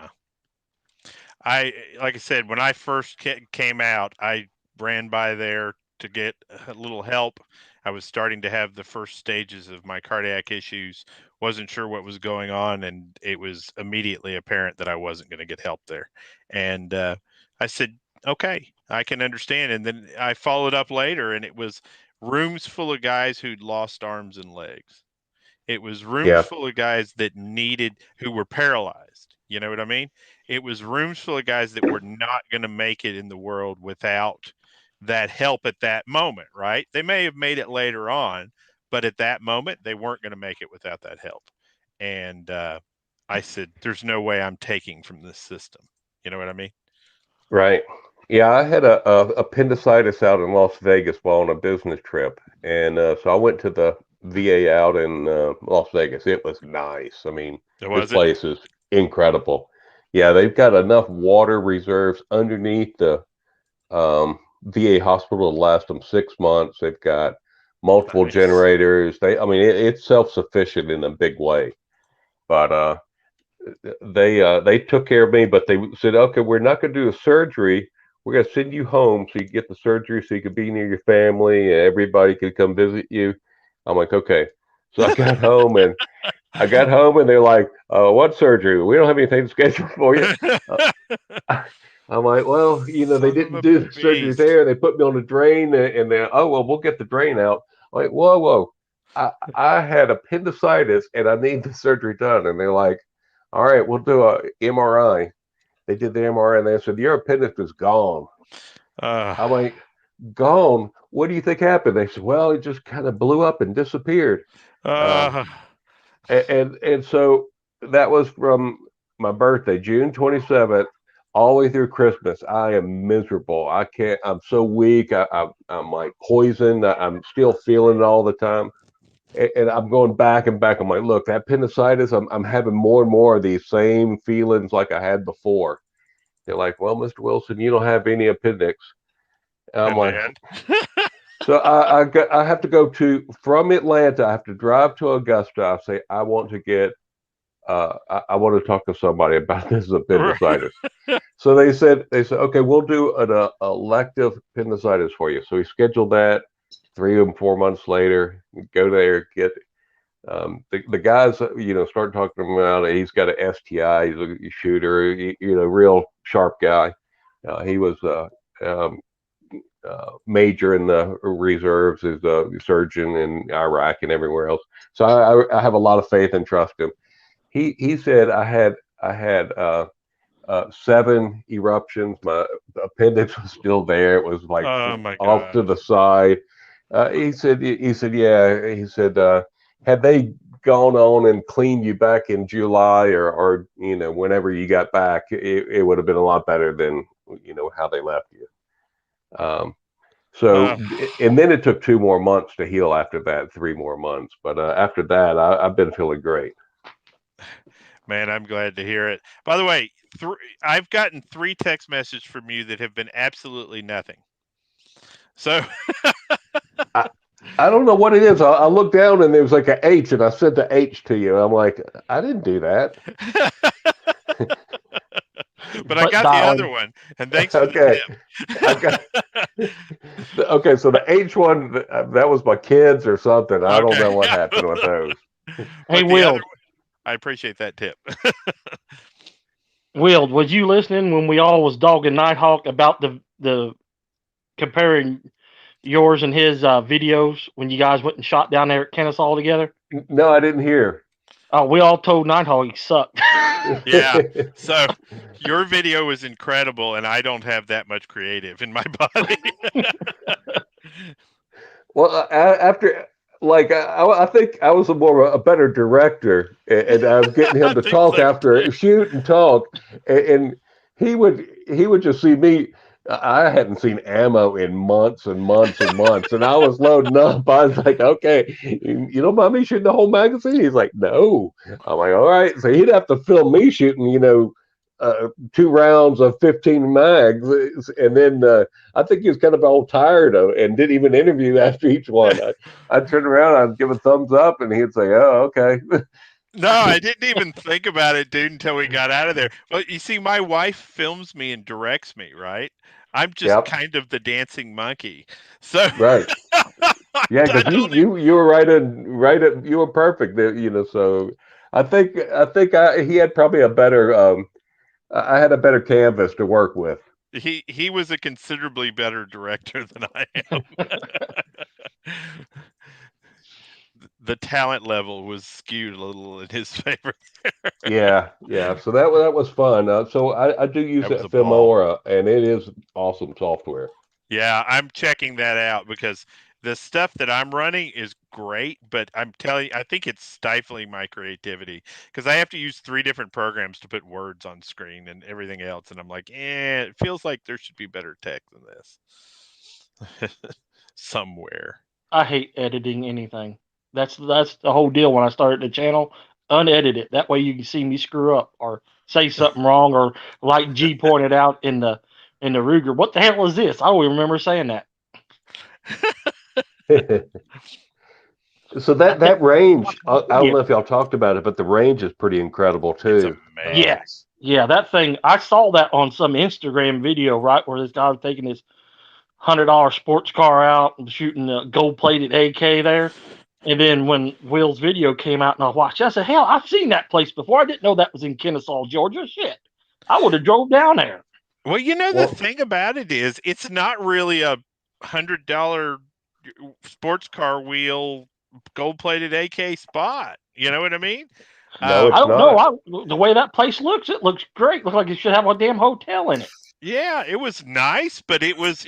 Like I said, when I first came out, I ran by there to get a little help. I was starting to have the first stages of my cardiac issues, wasn't sure what was going on, and it was immediately apparent that I wasn't going to get help there. And I said, okay, I can understand. And then I followed up later, and it was rooms full of guys who'd lost arms and legs. It was rooms full of guys who were paralyzed. You know what I mean? It was rooms full of guys that were not going to make it in the world without that help at that moment, right? They may have made it later on, but at that moment, they weren't going to make it without that help. And I said, there's no way I'm taking from this system. You know what I mean? Right. Yeah, I had a appendicitis out in Las Vegas while on a business trip. And so I went to the VA out in Las Vegas. It was nice. I mean, this place is incredible. Yeah, they've got enough water reserves underneath the VA hospital to last them 6 months. They've got multiple generators. It's self-sufficient in a big way. But they took care of me, but they said, okay, we're not going to do the surgery. We're going to send you home so you can get the surgery so you could be near your family and everybody could come visit you. I'm like, okay. So I got home and they're like, what surgery? We don't have anything scheduled for you. I'm like, well, they didn't do the surgery there. They put me on the drain and they're, oh, well, we'll get the drain out. I'm like, whoa. I had appendicitis and I need the surgery done. And they're like, all right, we'll do a MRI. They did the MRI and they said, your appendix is gone. I'm like, gone. What do you think happened? They said, well, it just kind of blew up and disappeared. And so that was from my birthday, June 27th, all the way through Christmas. I am miserable. I can't. I'm so weak. I'm like poisoned. I'm still feeling it all the time. And I'm going back and back. I'm like, look, that appendicitis. I'm having more and more of these same feelings like I had before. They're like, well, Mr. Wilson, you don't have any appendix. And I'm like, so I have to go from Atlanta. I have to drive to Augusta. I say, I want to get, I want to talk to somebody about this appendicitis. So they said, okay, we'll do an elective appendicitis for you. So we scheduled that 3 or 4 months later. Go there, get the guys, start talking about it. He's got an STI. He's a shooter, real sharp guy. He was major in the reserves, is a surgeon in Iraq and everywhere else. So I have a lot of faith and trust him. He said I had 7 eruptions. My appendix was still there. It was like off to the side. He said, yeah. He said, had they gone on and cleaned you back in July or whenever you got back, it would have been a lot better than how they left you. And then it took 2 more months to heal after that, 3 more months. But after that, I've been feeling great. Man, I'm glad to hear it. By the way, I've gotten 3 text messages from you that have been absolutely nothing. So I don't know what it is. I looked down and there was like an H, and I sent the H to you. I'm like, I didn't do that. But I got the other one, and thanks for the tip. Okay, so the H one, that was my kids or something. I don't know what happened with those. Hey, Will. I appreciate that tip. Will, was you listening when we all was dogging Nighthawk about the comparing yours and his videos when you guys went and shot down there at Kennesaw together? No, I didn't hear. Oh, we all told Nighthawk he sucked. Yeah. So your video was incredible, and I don't have that much creative in my body. Well, after, like, I think I was a better director, and I was getting him to talk after shoot and talk, and he would just see me. I hadn't seen ammo in months and months and months, and I was loading up. I was like, okay, you don't mind me shooting the whole magazine? He's like, no. I'm like, all right. So he'd have to film me shooting, 2 rounds of 15 mags, and then I think he was kind of all tired of it and didn't even interview after each one. I'd turn around, I'd give a thumbs up, and he'd say, oh, okay. No, I didn't even think about it, dude, until we got out of there. Well, you see, my wife films me and directs me, right? I'm just kind of the dancing monkey. So right. Yeah, because you were you were perfect there, so I think he had probably a better I had a better canvas to work with. He was a considerably better director than I am. The talent level was skewed a little in his favor. Yeah. So that was fun. So I do use Filmora, and it is awesome software. Yeah, I'm checking that out because the stuff that I'm running is great, but I'm telling you, I think it's stifling my creativity because I have to use 3 different programs to put words on screen and everything else, and I'm like, it feels like there should be better tech than this somewhere. I hate editing anything. That's the whole deal when I started the channel. Unedit it. That way you can see me screw up or say something wrong, or like G pointed out in the Ruger, what the hell is this? I don't even remember saying that. So that range, I don't know if y'all talked about it, but the range is pretty incredible too. Yes. Yeah, that thing, I saw that on some Instagram video, right, where this guy was taking his $100 sports car out and shooting a gold-plated AK there. And then when Will's video came out and I watched it, I said, hell, I've seen that place before. I didn't know that was in Kennesaw, Georgia. Shit. I would have drove down there. Well, the thing about it is it's not really a $100 sports car wheel gold-plated AK spot. You know what I mean? No, it's I don't know. The way that place looks, it looks great. Looks like it should have a damn hotel in it. Yeah, it was nice, but it was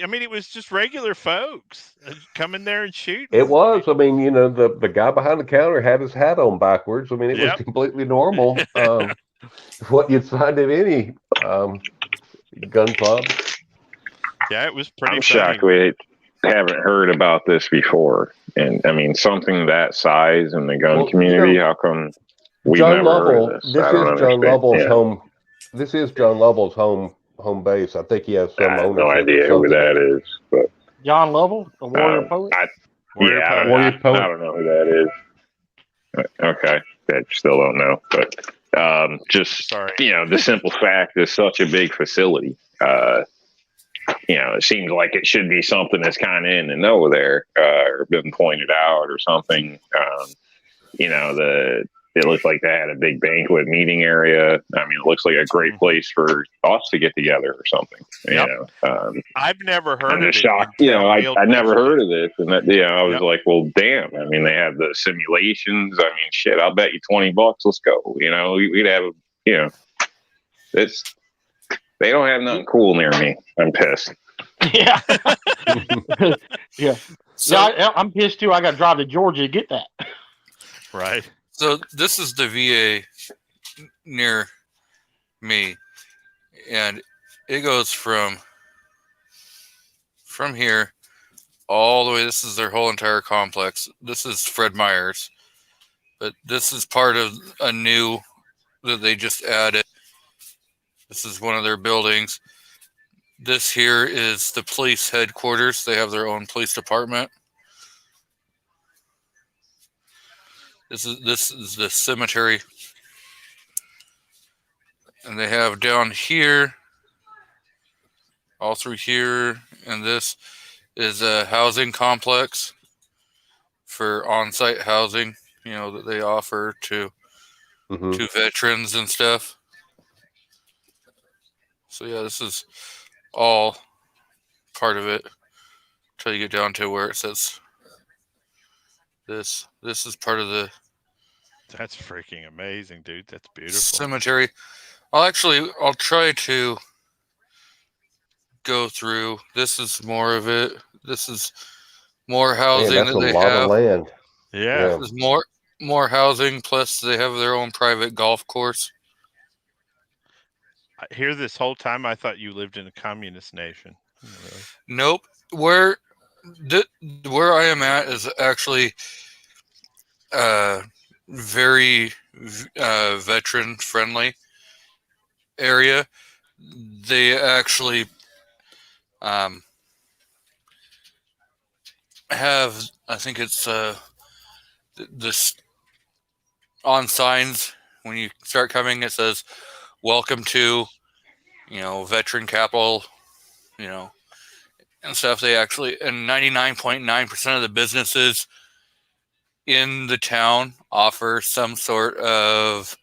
just regular folks coming there and shooting. It was. I mean, the guy behind the counter had his hat on backwards. I mean, it was Yep. completely normal. What you'd find at any gun club. Yeah, it was pretty I'm funny. shocked we haven't heard about this before. And I mean, something that size in the gun community, how come we've John never heard Lovell, of this? this I don't is John understand. Lovell's Yeah. home. This is John Lovell's home base. I think he has some I have ownership. no idea who that is, but John Lovell, the warrior poet. Warrior I Poet. don't know who that is. Okay, I still don't know, but just Sorry. the simple fact is such a big facility. It seems like it should be something that's kind of in the know there, or been pointed out or something. It looks like they had a big banquet meeting area. I mean, it looks like a great place for us to get together or something. Yep. I've never heard I'm of just it. shocked. until I Neil never mentioned heard it. of this, and that, I was Yep. like, well, damn. I mean, they have the simulations. I mean, shit. I'll bet you $20. Let's go. We'd have. They don't have nothing cool near me. I'm pissed. Yeah. Yeah. So, Yeah, I'm pissed too. I got to drive to Georgia to get that. Right. so this is the VA near me, and it goes from here all the way. This is their whole entire complex. This is Fred Meyer's, but this is part of a new that they just added. This is one of their buildings. This here is the police headquarters. They have their own police department. This is the cemetery. And they have down here, all through here, and this is a housing complex for on-site housing, that they offer to veterans and stuff. So yeah, this is all part of it until you get down to where it says this. This is part of the That's freaking amazing, dude. That's beautiful. cemetery. I'll try to go through. This is more of it. This is more housing Man, that's that they a lot have. of land. Yeah. There's more housing, plus they have their own private golf course. Here, this whole time, I thought you lived in a communist nation. Really? Nope. Where I am at is actually very veteran friendly area. They actually have, I think it's this on signs when you start coming, it says welcome to veteran capital, and stuff. They actually, and 99.9% of the businesses in the town offer some sort of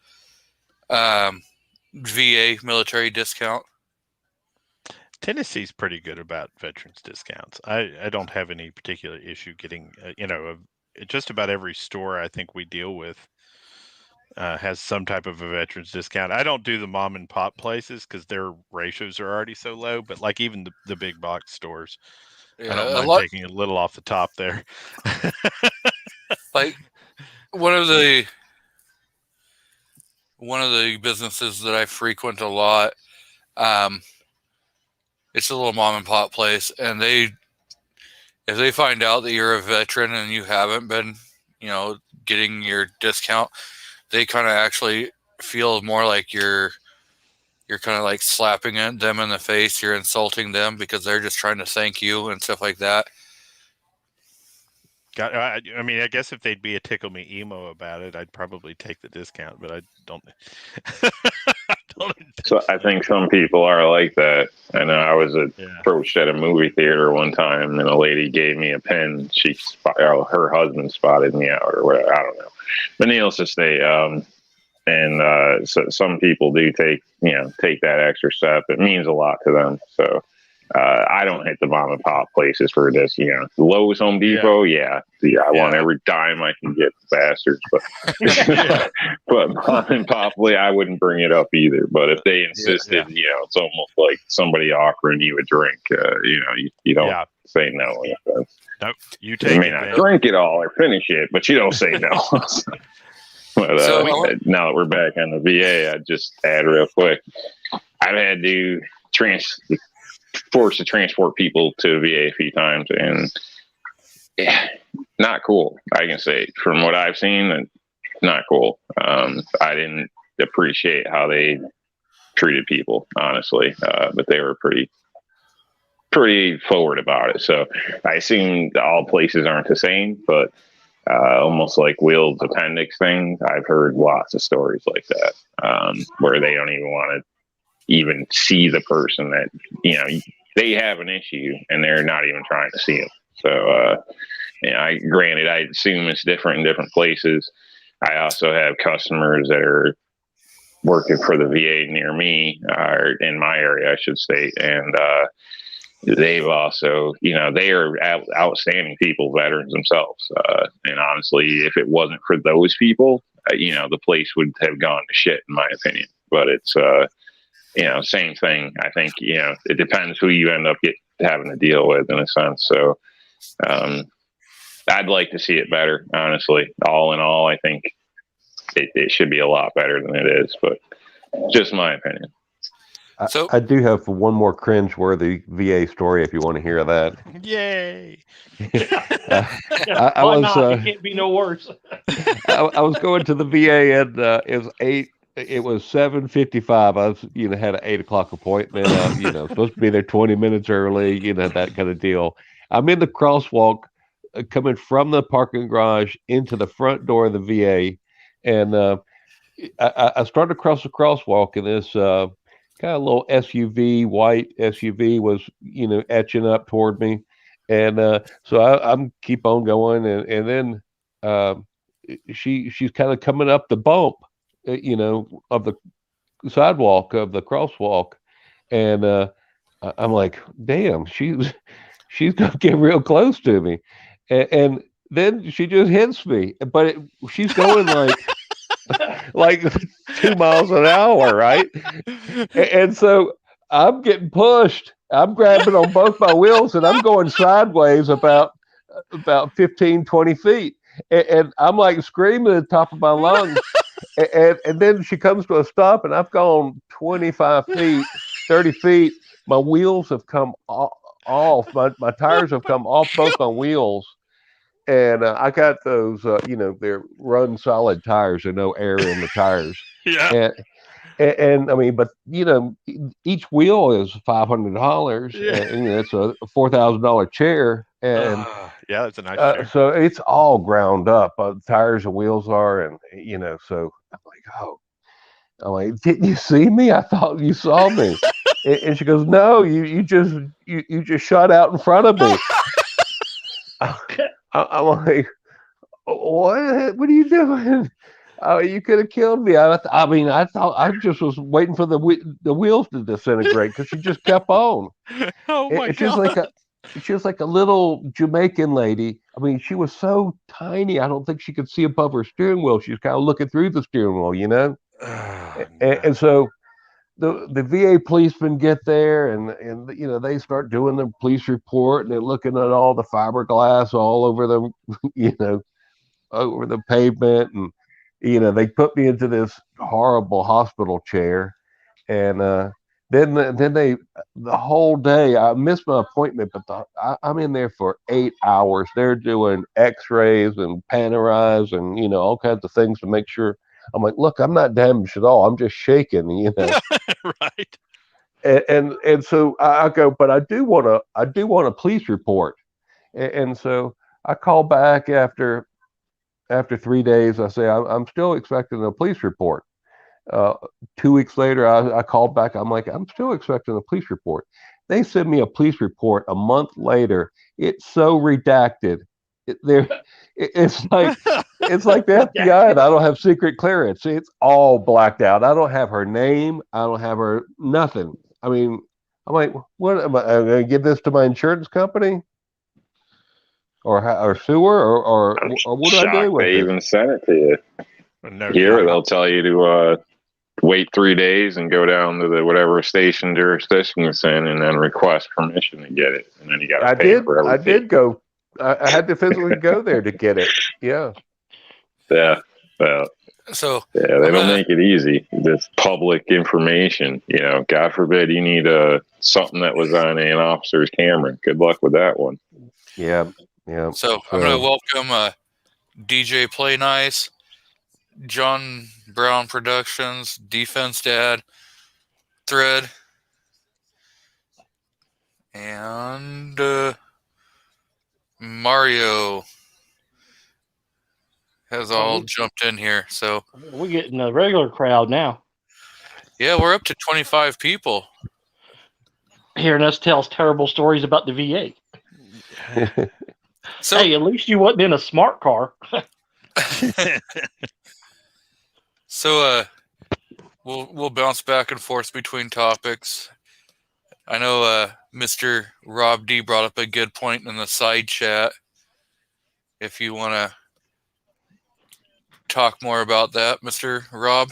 VA military discount. Tennessee's pretty good about veterans discounts. I don't have any particular issue getting, just about every store I think we deal with has some type of a veterans discount. I don't do the mom and pop places because their ratios are already so low, but like even the big box stores, I don't mind taking a little off the top there. Like one of the businesses that I frequent a lot, it's a little mom and pop place, and if they find out that you're a veteran and you haven't been, getting your discount, they kind of actually feel more like you're kind of like slapping them in the face. You're insulting them because they're just trying to thank you and stuff like that. I mean, I guess if they'd be a tickle me emo about it, I'd probably take the discount, but I don't. So I think some people are like that. I know I was approached at a movie theater one time, and a lady gave me a pen. Her husband spotted me out, or whatever. I don't know. But needless to say, so some people do take that extra step. It means a lot to them. So I don't hit the mom and pop places for this. You know, Lowe's, Home Depot, yeah. I want every dime I can get, bastards. But but mom and pop, I wouldn't bring it up either. But if they insisted, you know, it's almost like somebody offering you a drink. You know, you don't say no. Nope, you take you may not drink it all or finish it, but you don't say no. But now that we're back on the VA, I just add real quick. I've had to forced to transport people to VA a few times, and not cool. I can say from what I've seen, not cool. I didn't appreciate how they treated people, honestly, but they were pretty forward about it. So I assume all places aren't the same, but almost like Will's appendix thing, I've heard lots of stories like that, where they don't even want to even see the person that, you know, they have an issue and they're not even trying to see them. So, you know, granted, I assume it's different in different places. I also have customers that are working for the VA near me, or in my area, I should state. And, they've also, you know, they are outstanding people, veterans themselves. And honestly, if it wasn't for those people, you know, the place would have gone to shit, in my opinion. But it's, you know, same thing. I think, you know, it depends who you end up having to deal with in a sense. So I'd like to see it better, honestly. All in all, I think it should be a lot better than it is, but just my opinion. I do have one more cringe-worthy VA story if you want to hear that. Yay! I was. It can't be no worse. I was going to the VA and it was 8. It was 7:55. I was, you know, had an 8 o'clock appointment. You know, supposed to be there 20 minutes early. You know, that kind of deal. I'm in the crosswalk, coming from the parking garage into the front door of the VA, and I started across the crosswalk, and this kind of little SUV, white SUV, was, you know, etching up toward me, and so I'm keep on going, and then she's kind of coming up the bump, you know, of the sidewalk of the crosswalk, and I'm like, damn, she's gonna get real close to me, and then she just hits me, but she's going like 2 miles an hour, right? And so I'm getting pushed. I'm grabbing on both my wheels, and I'm going sideways about 15, 20 feet. And I'm like screaming at the top of my lungs. And then she comes to a stop, and I've gone 25 feet, 30 feet. My wheels have come off. My tires have come off both my wheels. And I got those, you know, they're run solid tires. There's no air in the tires. Yeah. And I mean, but you know, each wheel is $500, and you know, it's a $4,000 chair, and yeah, that's a nice chair. So it's all ground up. Tires and wheels are, and you know, so I'm like, didn't you see me? I thought you saw me. And she goes, no, you just shot out in front of me. I'm like, what are you doing? You could have killed me. I mean, I thought I just was waiting for the wheels to disintegrate because she just kept on. Oh my God. She was like a little Jamaican lady. I mean, she was so tiny. I don't think she could see above her steering wheel. She was kind of looking through the steering wheel, you know. And so the VA policemen get there, and you know, they start doing the police report, and they're looking at all the fiberglass all over the, you know, over the pavement, and you know, they put me into this horrible hospital chair, and then the whole day I missed my appointment, but I'm in there for 8 hours. They're doing X-rays and Panorays and, you know, all kinds of things to make sure. I'm like, look, I'm not damaged at all. I'm just shaking, you know. Right. And so I go, but I do want a police report, and so I call back after 3 days. I say, I'm still expecting a police report. 2 weeks later, I called back. I'm like, I'm still expecting a police report. They send me a police report a month later. It's so redacted. It's like the FBI, and I don't have secret clearance. It's all blacked out. I don't have her name. I don't have her nothing. I mean, I'm like, what am I going to give this to my insurance company, or sewer, or I'm what do I do shocked with they this? even sent it to you. No Here, doubt. they'll tell you to wait 3 days and go down to the whatever station jurisdiction it's in, and then request permission to get it, and then you got to I pay did. for I everything. did go. I had to physically go there to get it. Yeah. Yeah, well, So yeah, they I'm don't gonna- make it easy. This public information, God forbid you need something that was on an officer's camera. Good luck with that one. Yeah. Yeah. So I'm going to welcome DJ Play Nice, John Brown Productions, Defense Dad, Thread, and Mario has all jumped in here. So We're getting a regular crowd now. yeah, we're up to 25 people. Hearing us tell terrible stories about the VA. So Hey, at least you wasn't in a smart car. So we'll bounce back and forth between topics. I know Mr. Rob D brought up a good point in the side chat. If you want to talk more about that, Mr. Rob.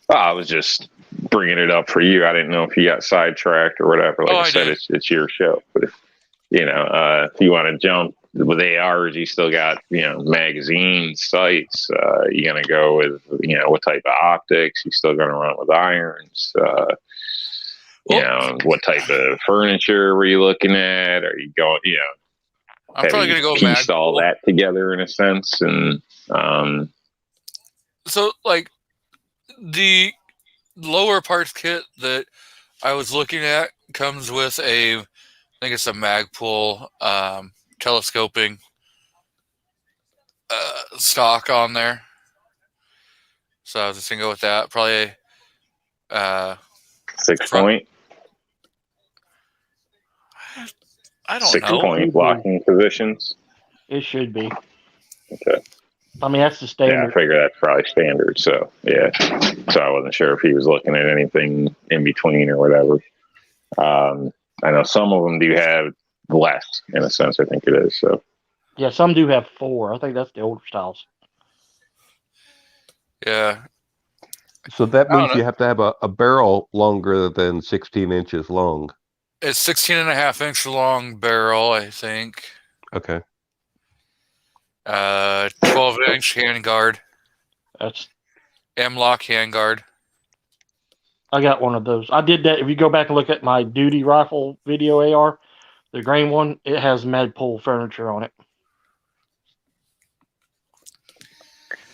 I was just bringing it up for you. I didn't know if you got sidetracked or whatever. Like I said, did. it's your show. But if you want to jump with ARs, you still got magazines, sights. You gonna go with what type of optics? You still gonna run with irons? What type of furniture were you looking at? Are you going? I'm probably gonna go pieced all Magpul. that together in a sense, and So like the lower parts kit that I was looking at comes with I think it's a Magpul telescoping stock on there. So I was just gonna go with that. Probably 6 front- point, I don't 6 know. point blocking positions. It should be. Okay. I mean, that's the Yeah, I standard. figure that's probably standard. So yeah, so I wasn't sure if he was looking at anything in between or whatever. I know some of them do have less in a sense. I think it is. So Yeah, some do have 4. I think that's the older styles. Yeah. So that I don't means know. you have to have a barrel longer than 16 inches long. It's 16.5-inch long barrel, I think. Okay. 12-inch handguard, That's M-lock handguard. I got one of those. I did that. If you go back and look at my duty rifle video AR, the green one, it has Magpul furniture on it.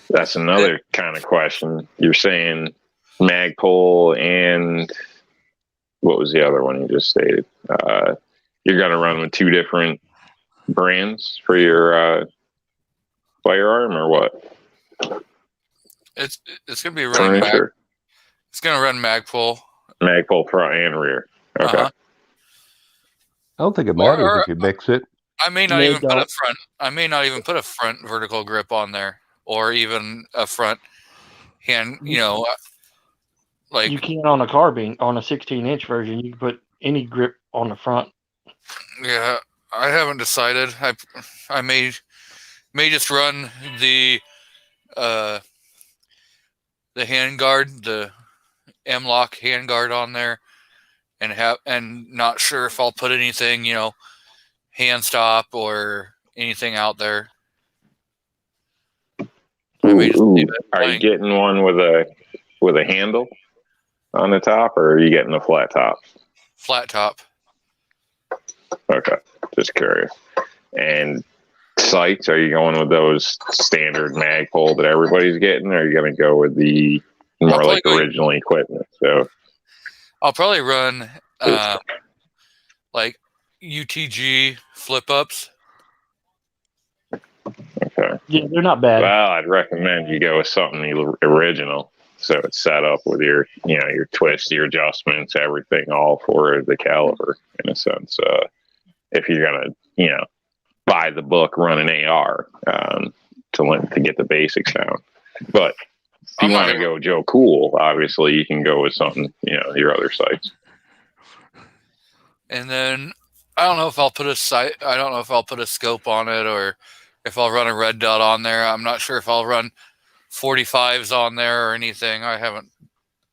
that's another kind of question. You're saying Magpul and what was the other one you just stated? You're going to run with 2 different brands for your firearm or what? It's gonna be running Furniture. It's gonna run Magpul. Magpul front and rear. Okay. Uh-huh. I don't think it matters if you mix it. I may not They even put a don't. front. I may not even put a front vertical grip on there, or even a front hand. Like You can on a carbine, on a 16-inch version. You can put any grip on the front. yeah, I haven't decided. I may just run the handguard, the M-lock handguard on there, and not sure if I'll put anything, hand stop or anything out there. I may just leave it Are you blank. getting one with a handle on the top, or are you getting a flat top? Flat top. Okay, just curious. And sights, are you going with those standard Magpul that everybody's getting, or are you going to go with the more like original equipment? So I'll probably run like UTG flip ups. okay. Yeah, they're not bad. Well, I'd recommend you go with something original. So it's set up with your twists, your adjustments, everything, all for the caliber in a sense. If you're gonna, buy the book, run an AR to get the basics down. But If you want to go Joe Cool, obviously you can go with something, your other sites. And then I don't know if I'll put a scope on it or if I'll run a red dot on there. I'm not sure if I'll run 45s on there or anything. I haven't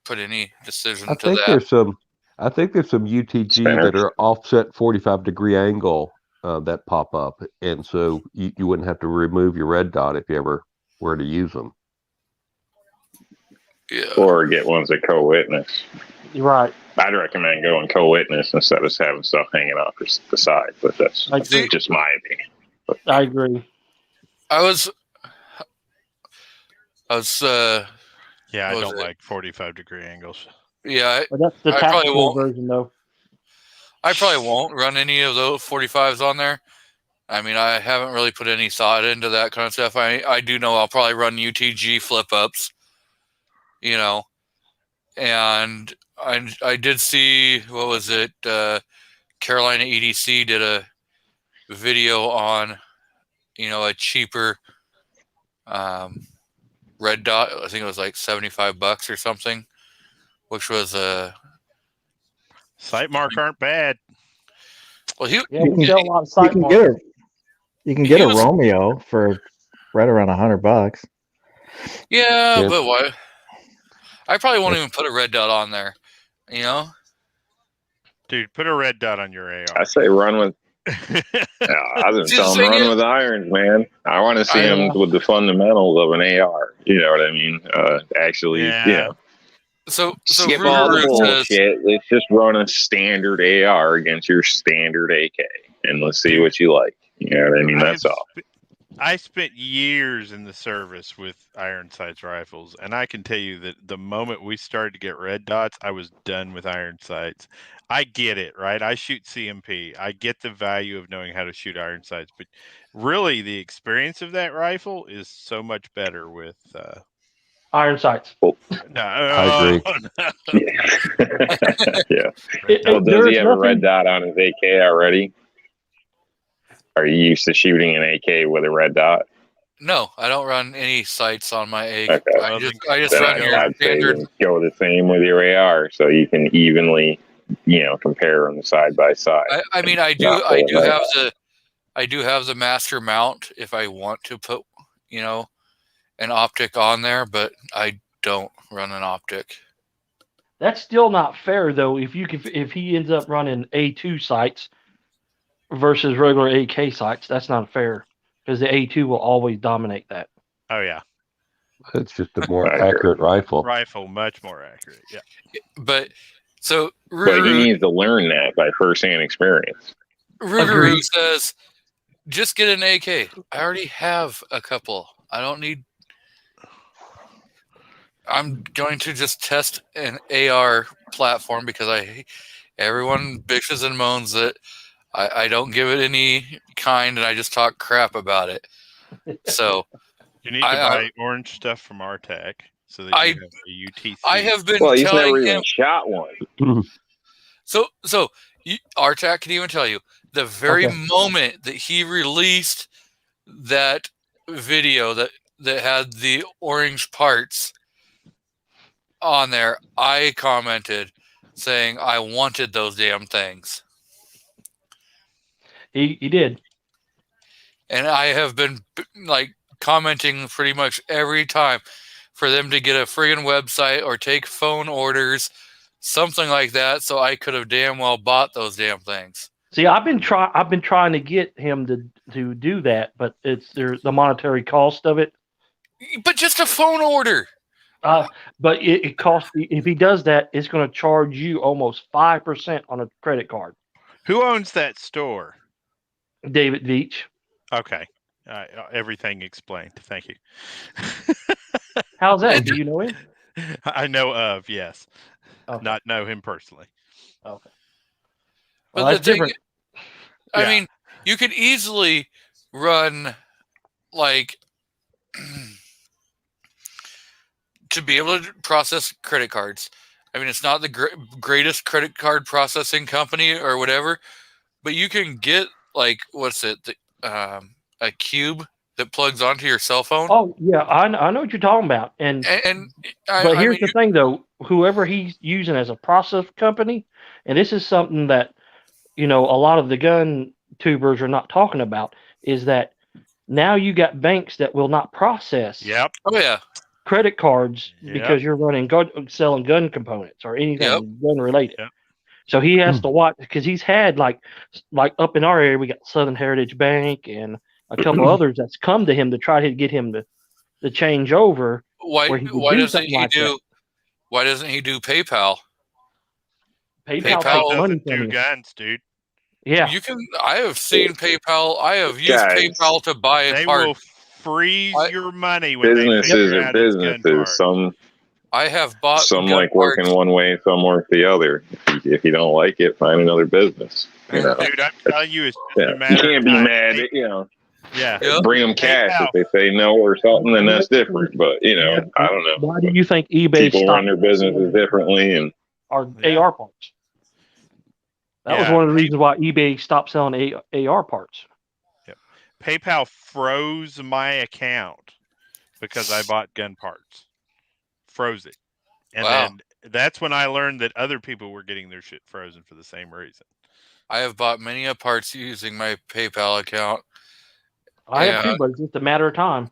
put any decision to that. I think there's some UTG that are offset 45-degree angle that pop up, and so you wouldn't have to remove your red dot if you ever were to use them. Yeah. Or get ones that co-witness. You're right. I'd recommend going co-witness instead of having stuff hanging off the side, but that's just my opinion. I agree. I was Yeah, I don't like 45-degree angles. Yeah, But that's the tactical version, though. I probably won't run any of those 45s on there. I mean, I haven't really put any thought into that kind of stuff. I do know I'll probably run UTG flip-ups, and I did see, what was it, Carolina EDC did a video on, a cheaper red dot. I think it was like $75 or something, which was a Sight mark aren't bad. Well, you can get a Romeo for right around $100. Yeah, but what? I probably won't even put a red dot on there. Dude, put a red dot on your AR. I say run with. I've been telling them run with irons, man. I want to see them with the fundamentals of an AR. You know what I mean? So skip all the bullshit. Let's just run a standard AR against your standard AK, and let's see what you like. You know what I mean? That's all. I spent years in the service with iron sights rifles, and I can tell you that the moment we started to get red dots, I was done with iron sights. I get it, right? I shoot CMP. I get the value of knowing how to shoot iron sights, but really the experience of that rifle is so much better with iron sights. No, I agree. Yeah. Well, does he have a red dot on his AK already? Are you used to shooting an AK with a red dot? No, I don't run any sights on my AK. Okay. I just run your standard. Go the same with your AR, so you can evenly, compare them side by side. I do have the master mount if I want to put, an optic on there, but I don't run an optic. That's still not fair, though. If he ends up running A2 sights versus regular AK sights, that's not fair because the A2 will always dominate that. Oh yeah, it's just a more accurate rifle. Much more accurate. Yeah, but so but he needs to learn that by first-hand experience. Rougarou says, "Just get an AK. I already have a couple. I don't need." I'm going to just test an AR platform because everyone bitches and moans that I don't give it any kind and I just talk crap about it. So you need to buy orange stuff from RTAC so that you have a UTC. I have been he's telling never him, even shot one. So RTAC can even tell you the very moment that he released that video that had the orange parts on there, I commented saying I wanted those damn things. He did. And I have been commenting pretty much every time for them to get a friggin' website or take phone orders, something like that, so I could have damn well bought those damn things. See, I've been trying to get him to do that, but there's the monetary cost of it. But just a phone order. But it costs, if he does that, it's going to charge you almost 5% on a credit card. Who owns that store? David Veach. Okay. Everything explained. Thank you. How's that? Do you know him? I know of, yes. Okay. Not know him personally. Okay. But Well, that's different. I mean, you could easily run to be able to process credit cards. I mean, it's not the greatest credit card processing company or whatever, but you can get what's it? A cube that plugs onto your cell phone. Oh yeah, I know what you're talking about. And but I here's mean, the thing though, whoever he's using as a process company, and this is something that a lot of the gun tubers are not talking about, is that now you got banks that will not process Yep. oh yeah, credit cards Yep. because you're selling gun components or anything gun related. Yep. So he has to watch, because he's had like up in our area we got Southern Heritage Bank and a couple others that's come to him to try to get him to change over. why where he could why do doesn't something he like do that. why doesn't he do PayPal? PayPal PayPal takes money Doesn't from do you. guns, dude. Yeah. You can. I have seen PayPal. I have used Guys, PayPal to buy They parts. will freeze I- your money when they businesses figure are out it's gun businesses. parts. I have bought Some gun like working parts. one way, some work the other. If you don't like it, find another business. You know, Dude, I'm telling you, it's just yeah. a matter You can't of be time. mad. Hey, yeah. Yep. Bring them cash. PayPal. If they say no or something, then that's different. But Yeah. I don't know. Why do you think eBay People run stopped their businesses differently, and our Yeah. AR parts? That was Yeah. one of the reasons why eBay stopped selling AR parts. PayPal froze my account because I bought gun parts. Froze it. And Wow. then that's when I learned that other people were getting their shit frozen for the same reason. I have bought many a parts using my PayPal account. I have Yeah. too, but it's just a matter of time.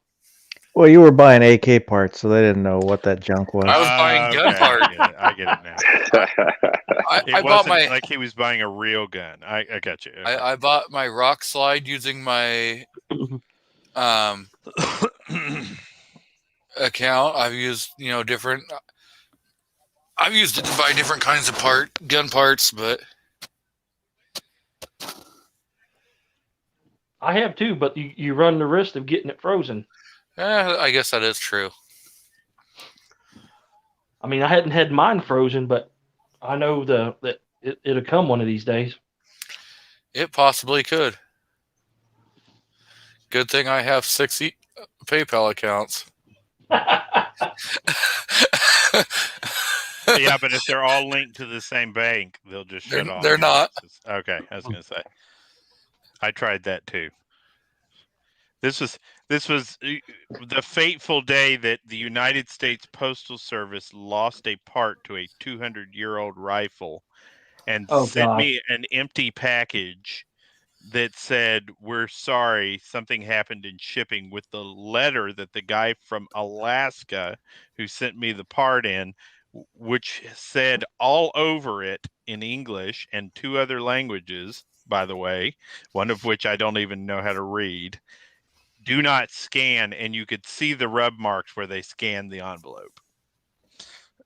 Well, you were buying AK parts, so they didn't know what that junk was. I was buying gun Okay, parts. I get it now. I It bought wasn't my like he was buying a real gun. I got you. Okay. I bought my Rock Slide using my account. I've used different. I've used it to buy different kinds of gun parts, but I have too, but you run the risk of getting it frozen. I guess that is true. I mean, I hadn't had mine frozen, but I know that it'll come one of these days. It possibly could. Good thing I have 6 PayPal accounts. Yeah, but if they're all linked to the same bank, they'll just shut off. They're not. Okay, I was going to say. I tried that too. This was the fateful day that the United States Postal Service lost a part to a 200-year-old rifle and sent me an empty package that said, "We're sorry, something happened in shipping," with the letter that the guy from Alaska who sent me the part in, which said all over it in English and 2 other languages, by the way, one of which I don't even know how to read. Do not scan, and you could see the rub marks where they scanned the envelope.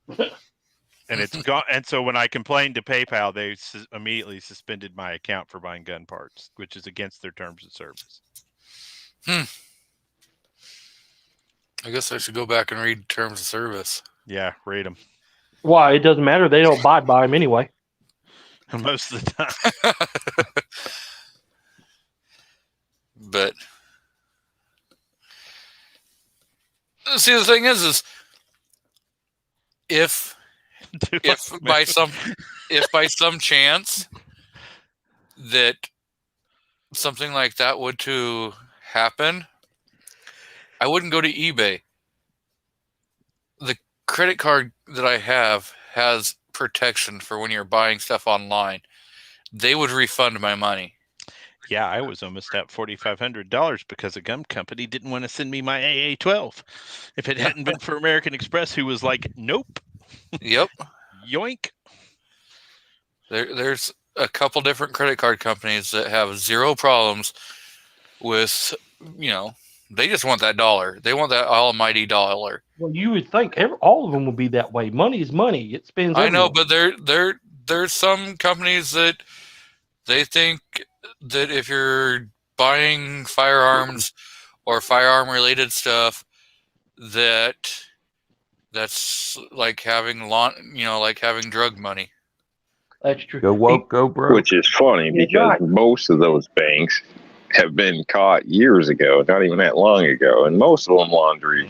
And it's gone. And so when I complained to PayPal, they immediately suspended my account for buying gun parts, which is against their terms of service. I guess I should go back and read terms of service. Yeah, read them. Why? It doesn't matter. They don't abide by them anyway. Most of the time. But see, the thing is if by some chance that something like that would to happen, I wouldn't go to eBay. The credit card that I have has protection for when you're buying stuff online. They would refund my money. Yeah, I was almost at $4,500 because a gum company didn't want to send me my AA-12. If it hadn't been for American Express, who was like, "Nope." Yep. Yoink. There's a couple different credit card companies that have zero problems with, they just want that dollar. They want that almighty dollar. Well, you would think all of them would be that way. Money is money. It spends. I know, everywhere. but there's some companies that they think that if you're buying firearms or firearm related stuff, that's like having like having drug money. That's true. Go woke, go broke. which is funny because most of those banks have been caught years ago, not even that long ago, and most of them launder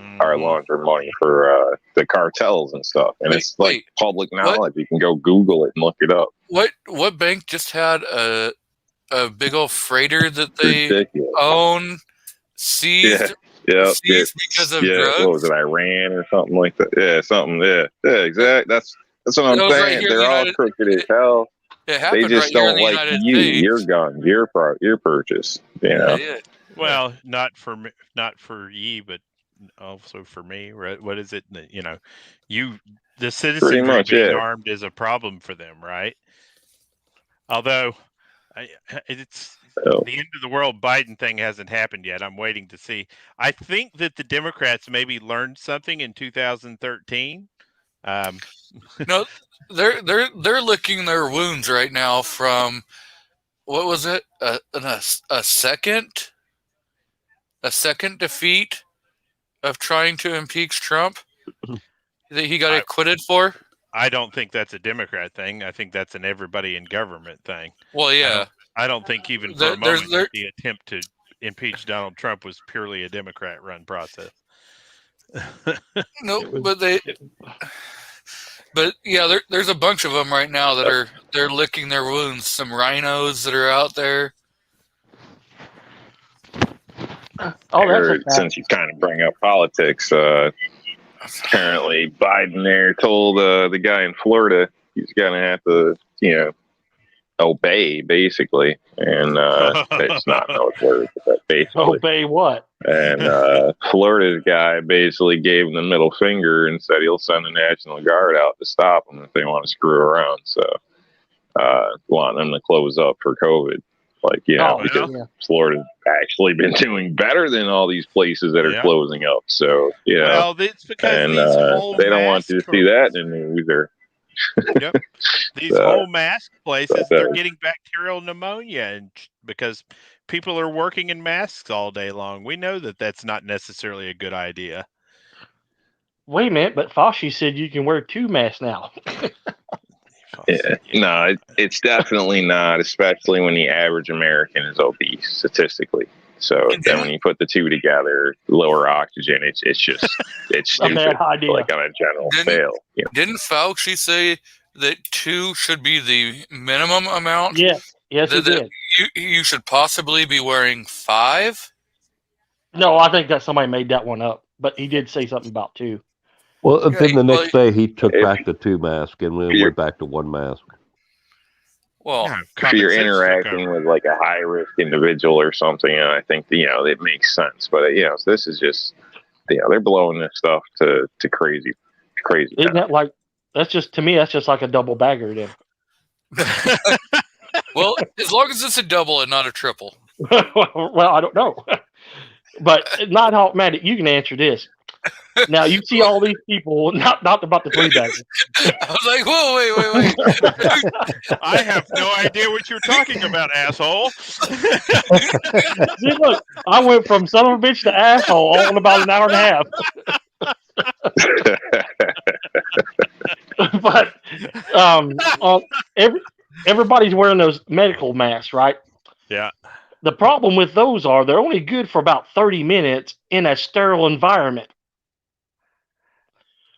money for the cartels and stuff. And it's like public knowledge. You can go Google it and look it up. What bank just had a big old freighter that they Ridiculous. own seized Yeah. because of What was drugs. it, Iran or something like that? Yeah, something. Yeah, exactly. That's what That I'm was right saying. here in the They're all United. crooked as hell. It They happened just right here in don't the like United you, States. your guns, your purchase. You Yeah, know. yeah. Well, not for ye, but also for me. Right? What is it? You know, the Pretty citizenry much, being yeah. armed is a problem for them, right? Although, it's So, the end of the world Biden thing hasn't happened yet. I'm waiting to see. I think that the Democrats maybe learned something in 2013. No, they're licking their wounds right now from what was it? A second defeat of trying to impeach Trump that he got acquitted for. I don't think that's a Democrat thing. I think that's an everybody in government thing. Well, yeah. I don't think even for a moment the attempt to impeach Donald Trump was purely a Democrat-run process. No, but yeah, there's a bunch of them right now that they're licking their wounds. Some rhinos that are out there. Since you kind of bring up politics, apparently Biden there told the guy in Florida he's gonna have to, obey basically, and it's not those words, but basically Obey what? And Florida's guy basically gave him the middle finger and said he'll send the National Guard out to stop them if they want to screw around. So, wanting them to close up for COVID. Because Florida's actually been doing better than all these places that are closing up. So, well, it's because they don't want you to see that in the news. Yep. These whole mask places, they're getting bacterial pneumonia, and because people are working in masks all day long. We know that that's not necessarily a good idea. Wait a minute, but Fauci said you can wear 2 masks now. Yeah, no, it's definitely not, especially when the average American is obese statistically. So then when you put the two together, lower oxygen, it's just stupid. A bad idea. Like on a general scale. Didn't Fauci say that 2 should be the minimum amount? Yes, he did. You should possibly be wearing 5? No, I think that somebody made that one up, but he did say something about 2. Well, then the next day he took back the 2 mask and we went back to 1 mask. Well, if you're interacting with like a high risk individual or something, I think it makes sense. But this is just they're blowing this stuff to crazy. Isn't that like that's just like a double bagger then? Well, as long as it's a double and not a triple. Well, I don't know, but not how Matt. You can answer this. Now you see all these people, not about the 3 baggers. I was like, whoa, wait. I have no idea what you're talking about, asshole. See, look, I went from son of a bitch to asshole all in about an hour and a half. But everybody's wearing those medical masks, right? Yeah. The problem with those they're only good for about 30 minutes in a sterile environment.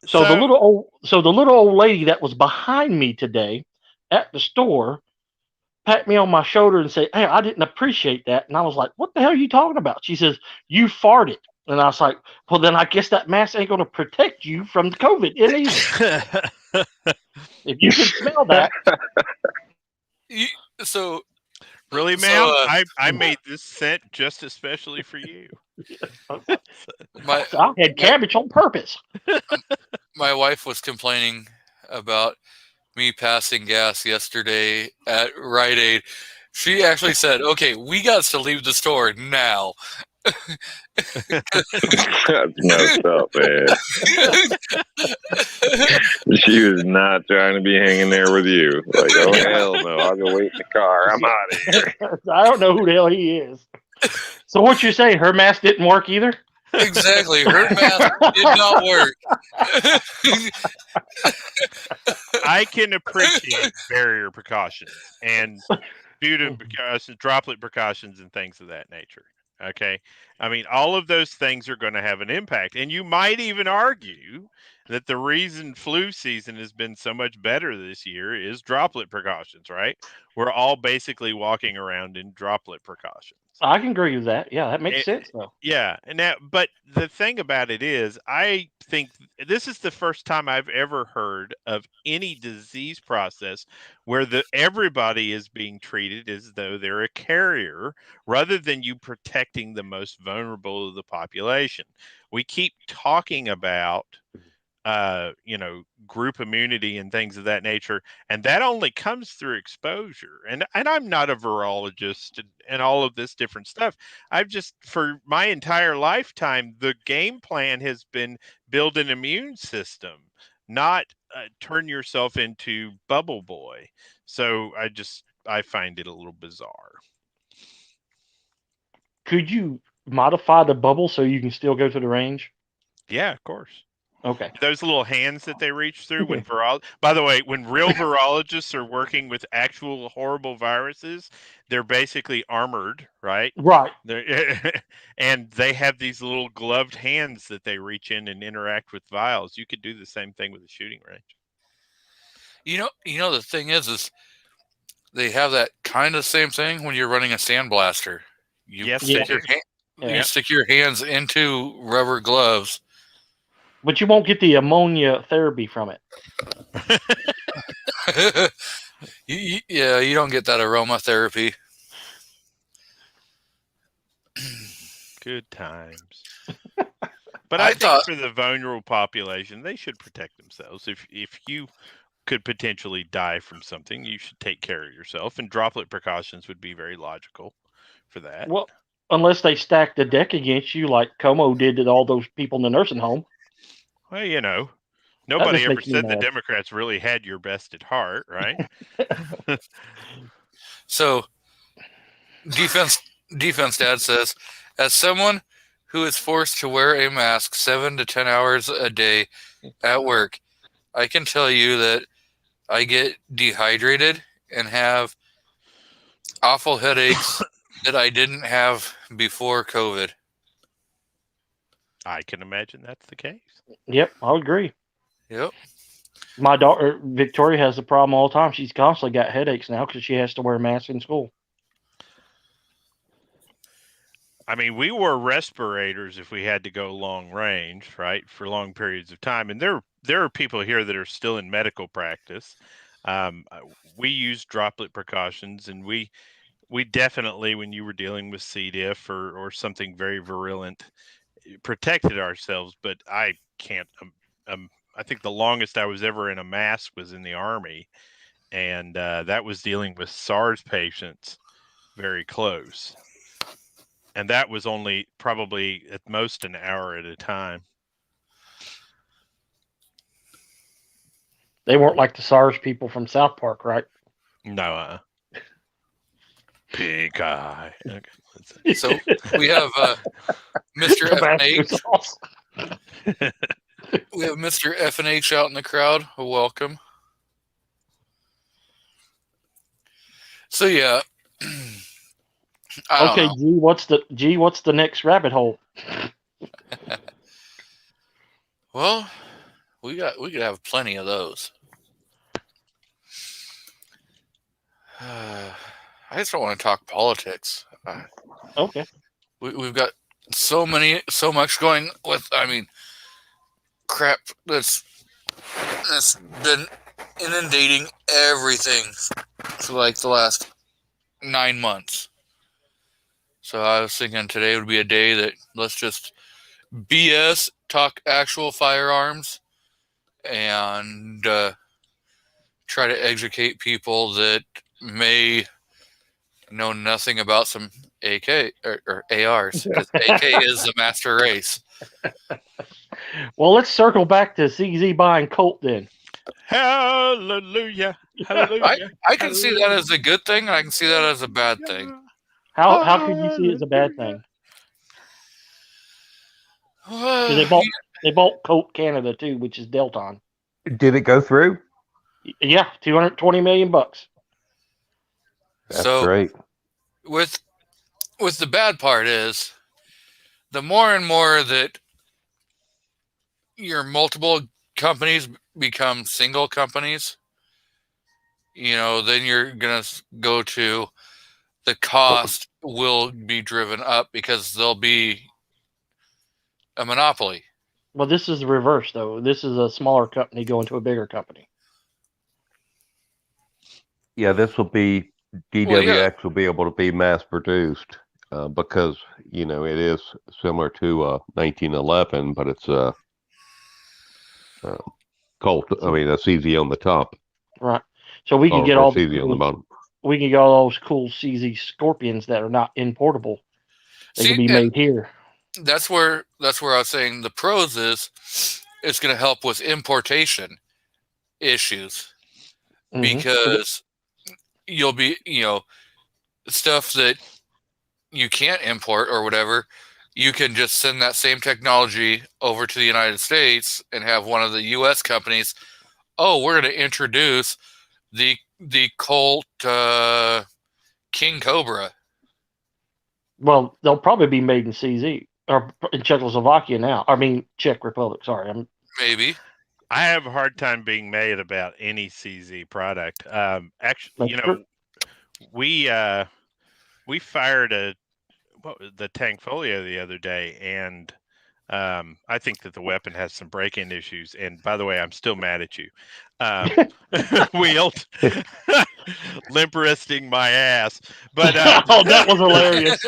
So the little old lady that was behind me today at the store pat me on my shoulder and say, "Hey, I didn't appreciate that." And I was like, "What the hell are you talking about?" She says, "You farted." And I was like, "Well, then I guess that mask ain't going to protect you from the COVID either." If you can smell that. Really, ma'am? I made this scent just especially for you. I had cabbage on purpose. My wife was complaining about me passing gas yesterday at Rite Aid. She actually said, "Okay, we got to leave the store now." That's messed up, man. She was not trying to be hanging there with you. Like, oh hell no, I'll go wait in the car. I'm out of here. I don't know who the hell he is. So what you're saying? Her mask didn't work either? Exactly, her mask did not work. I can appreciate barrier precautions and due to droplet precautions and things of that nature. Okay. I mean, all of those things are going to have an impact. And you might even argue that the reason flu season has been so much better this year is droplet precautions, right? We're all basically walking around in droplet precautions. I can agree with that. Yeah, that makes sense though. Yeah, and now, but the thing about it is, I think this is the first time I've ever heard of any disease process where everybody is being treated as though they're a carrier, rather than you protecting the most vulnerable of the population. We keep talking about group immunity and things of that nature, and that only comes through exposure. And I'm not a virologist and all of this different stuff. I've just, for my entire lifetime, the game plan has been build an immune system, not turn yourself into bubble boy. So I find it a little bizarre. Could you modify the bubble so you can still go to the range? Yeah, of course. Okay. Those little hands that they reach through when by the way, when real virologists are working with actual horrible viruses, they're basically armored, right? Right. And they have these little gloved hands that they reach in and interact with vials. You could do the same thing with a shooting range. The thing is they have that kind of same thing when you're running a sandblaster. You stick your hands into rubber gloves. But you won't get the ammonia therapy from it. You don't get that aromatherapy. Good times. But I think for the vulnerable population, they should protect themselves. If you could potentially die from something, you should take care of yourself. And droplet precautions would be very logical for that. Well, unless they stack the deck against you like Como did to all those people in the nursing home. Well, nobody ever said the Democrats really had your best at heart, right? So, defense dad says, as someone who is forced to wear a mask 7 to 10 hours a day at work, I can tell you that I get dehydrated and have awful headaches that I didn't have before COVID. I can imagine that's the case. Yep, I agree. Yep. My daughter Victoria has the problem all the time. She's constantly got headaches now because she has to wear a mask in school. I mean, we wore respirators if we had to go long range, right, for long periods of time. And there are people here that are still in medical practice. We use droplet precautions, and we definitely, when you were dealing with C. diff or something very virulent, protected ourselves. But I can't. I think the longest I was ever in a mask was in the Army, and that was dealing with SARS patients very close. And that was only probably at most an hour at a time. They weren't like the SARS people from South Park, right? No. Pink eye. Okay, so we have Mr. FNH. We have Mr. FNH out in the crowd. Welcome. So yeah. Okay, G, what's the next rabbit hole? Well, we could have plenty of those. I just don't want to talk politics. Okay. We've got so much going with. I mean, crap that's been inundating everything for like the last 9 months. So I was thinking today would be a day that let's just BS, talk actual firearms, and try to educate people that may know nothing about some AK or ARs, because AK is the master race. Well, let's circle back to CZ buying Colt then. Hallelujah. Hallelujah. I can see that as a good thing, and I can see that as a bad thing. How could you see it as a bad thing? They bought Colt Canada too, which is Delton. Did it go through? Yeah, $220 million. That's great. With the bad part is, the more and more that your multiple companies become single companies, then you're going to go to the cost will be driven up because there'll be a monopoly. Well, this is the reverse, though. This is a smaller company going to a bigger company. Yeah, this will be DWX will be able to be mass produced because it is similar to 1911, but it's a Colt. I mean, a CZ on the top. Right. So we can get or all CZ on the bottom. We can get all those cool CZ Scorpions that are not importable. They can be made here. That's where I was saying the pros is it's going to help with importation issues because you'll be, stuff that you can't import or whatever, you can just send that same technology over to the United States and have one of the U.S. companies. Oh, we're going to introduce the Colt King Cobra. Well, they'll probably be made in CZ or in Czechoslovakia now. I mean, Czech Republic. Sorry, maybe. I have a hard time being mad about any CZ product. Actually, we fired the Tankfolio the other day, and I think that the weapon has some break-in issues. And by the way, I'm still mad at you. Wheeled, limp wristing my ass. But oh, that was hilarious.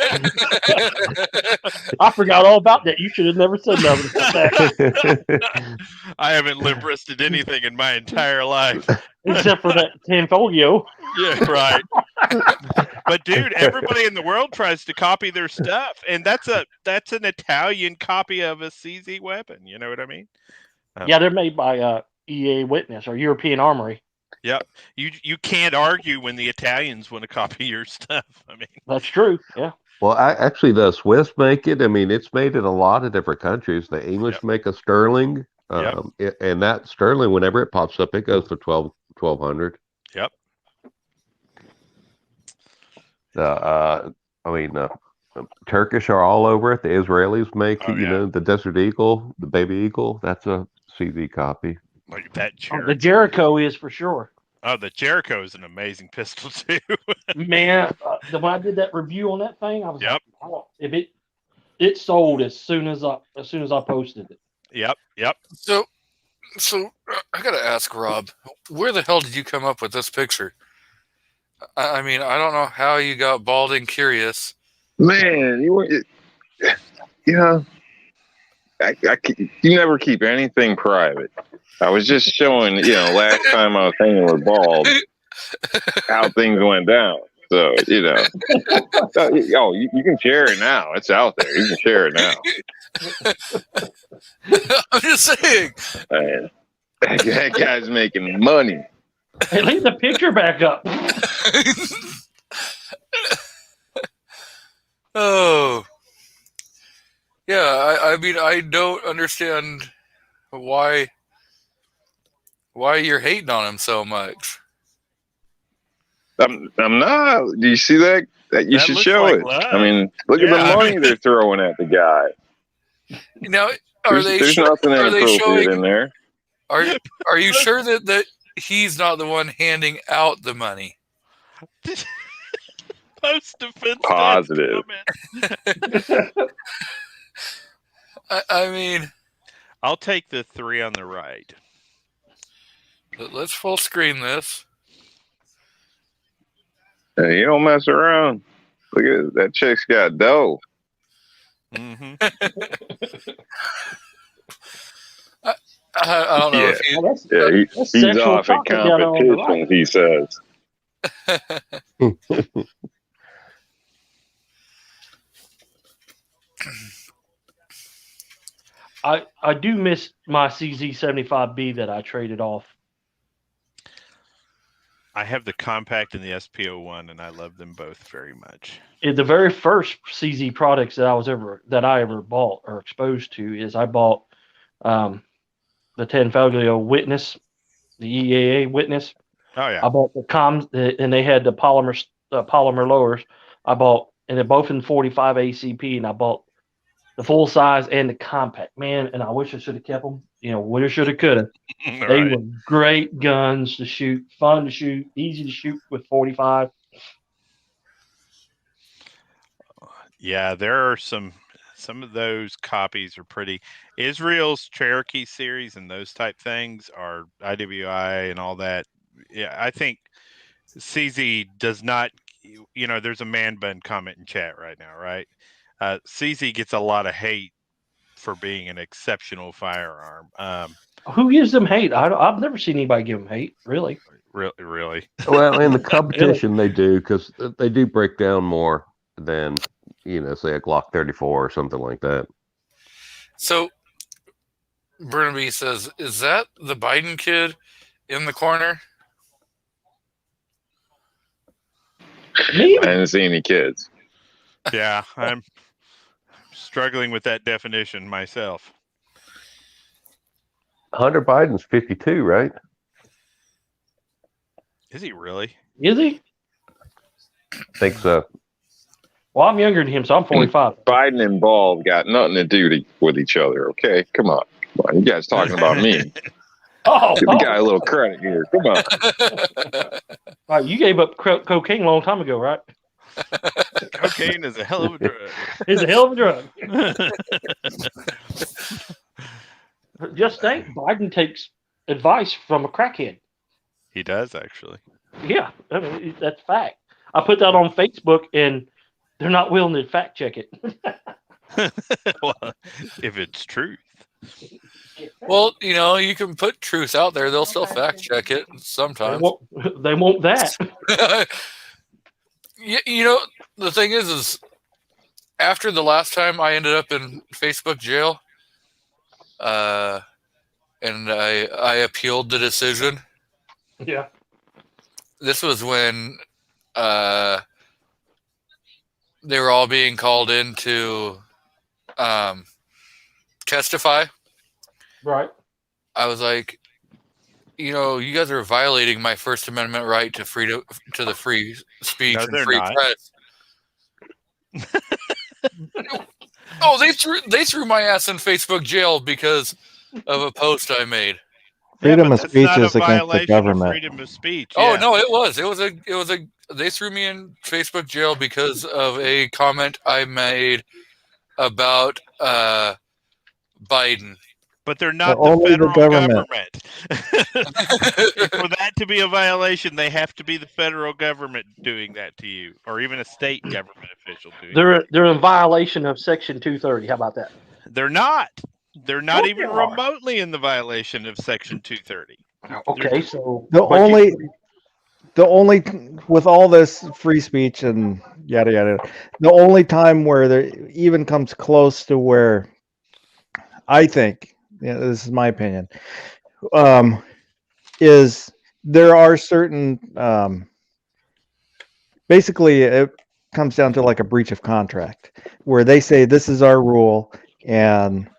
I forgot all about that. You should have never said nothing about that. I haven't limp wristed anything in my entire life. Except for that Tanfolio. Yeah, right. But dude, everybody in the world tries to copy their stuff, and that's an Italian copy of a CZ weapon. You know what I mean? Yeah, they're made by EA Witness or European Armory. Yep. You can't argue when the Italians want to copy your stuff. I mean, that's true. Yeah. Well, actually, the Swiss make it. I mean, it's made in a lot of different countries. The English make a Sterling, and that Sterling, whenever it pops up, it goes for 1,200. Yep. Turkish are all over it. The Israelis make, the Desert Eagle, the Baby Eagle. That's a CZ copy. Like that Jericho. The Jericho is for sure. Oh, the Jericho is an amazing pistol too. Man, when I did that review on that thing, I was like, oh, if it sold as soon as I posted it. Yep. So I gotta ask Rob, where the hell did you come up with this picture? I mean, I don't know how you got bald and curious. Man, you never keep anything private. I was just showing, last time I was hanging with Bald, how things went down. So, you can share it now. It's out there. You can share it now. I'm just saying. Man, that guy's making money. Hey, leave the picture back up. Oh. Yeah, I mean, I don't understand why you're hating on him so much. I'm not. Do you see that? You should show it. Love. I mean, look at the money they're throwing at the guy. Now, there's nothing inappropriate in there. Are you sure that he's not the one handing out the money? Post-defense. Positive. I mean, I'll take the 3 on the right. Let's full screen this. Hey, you don't mess around. Look at that chick's got dough. Mm-hmm. I don't know if he's off at competitions, he says. I do miss my CZ75B that I traded off. I have the Compact and the SP01, and I love them both very much. The very first CZ products that I ever bought or exposed to is I bought the Tanfolio Witness, the EAA Witness. Oh yeah. I bought the comms, and they had the polymer lowers. I bought, and they're both in 45 ACP, and I bought the full size and the compact, man. And I wish I should have kept them. You know, woulda, shoulda, coulda. They Right. were great guns to shoot, fun to shoot, easy to shoot with 45. Yeah, there are some of those copies are pretty. Israel's Cherokee series and those type things are IWI and all that. Yeah, I think CZ does not. You know, there's a man bun comment in chat right now, right? CZ gets a lot of hate for being an exceptional firearm. Who gives them hate? I've never seen anybody give them hate, really. Really. Well, in the competition they do, because they do break down more than, you know, say a Glock 34 or something like that. So Burnaby says, "Is that the Biden kid in the corner?" Me? I didn't see any kids. Yeah, I'm struggling with that definition myself. Hunter Biden's 52, right? Is he really? Is he? Think so. Well, I'm younger than him, so I'm 45. Biden and Ball got nothing to do with each other. Okay, come on. You guys talking about me? Oh, Give the guy a little credit here. Come on. All right, you gave up cocaine a long time ago, right? Cocaine is a hell of a drug. It's a hell of a drug. Just think, Biden takes advice from a crackhead. He does, actually. Yeah, I mean, that's fact. I put that on Facebook, and they're not willing to fact check it. Well, if it's truth. Well, you know, you can put truth out there; they'll still fact check it sometimes. They won't that. You know, the thing is after the last time I ended up in Facebook jail, and I appealed the decision. Yeah. This was when they were all being called in to testify. Right. I was like, you know, you guys are violating my First Amendment right to the free speech No, and they're free not. press. Oh, they threw my ass in Facebook jail because of a post I made. Freedom but of that's speech not a is against the violation of government. freedom of speech. Oh yeah. no, it was they threw me in Facebook jail because of a comment I made about Biden. But they're not Well, the only the federal government. For that to be a violation, they have to be the federal government doing that to you, or even a state government official doing it. They're in violation of Section 230. How about that? They're not. They're not Sure even they are. remotely in the violation of Section 230. Okay, so The only with all this free speech and yada yada, the only time where there even comes close to where I think, this is my opinion, is there are certain basically it comes down to like a breach of contract where they say this is our rule, and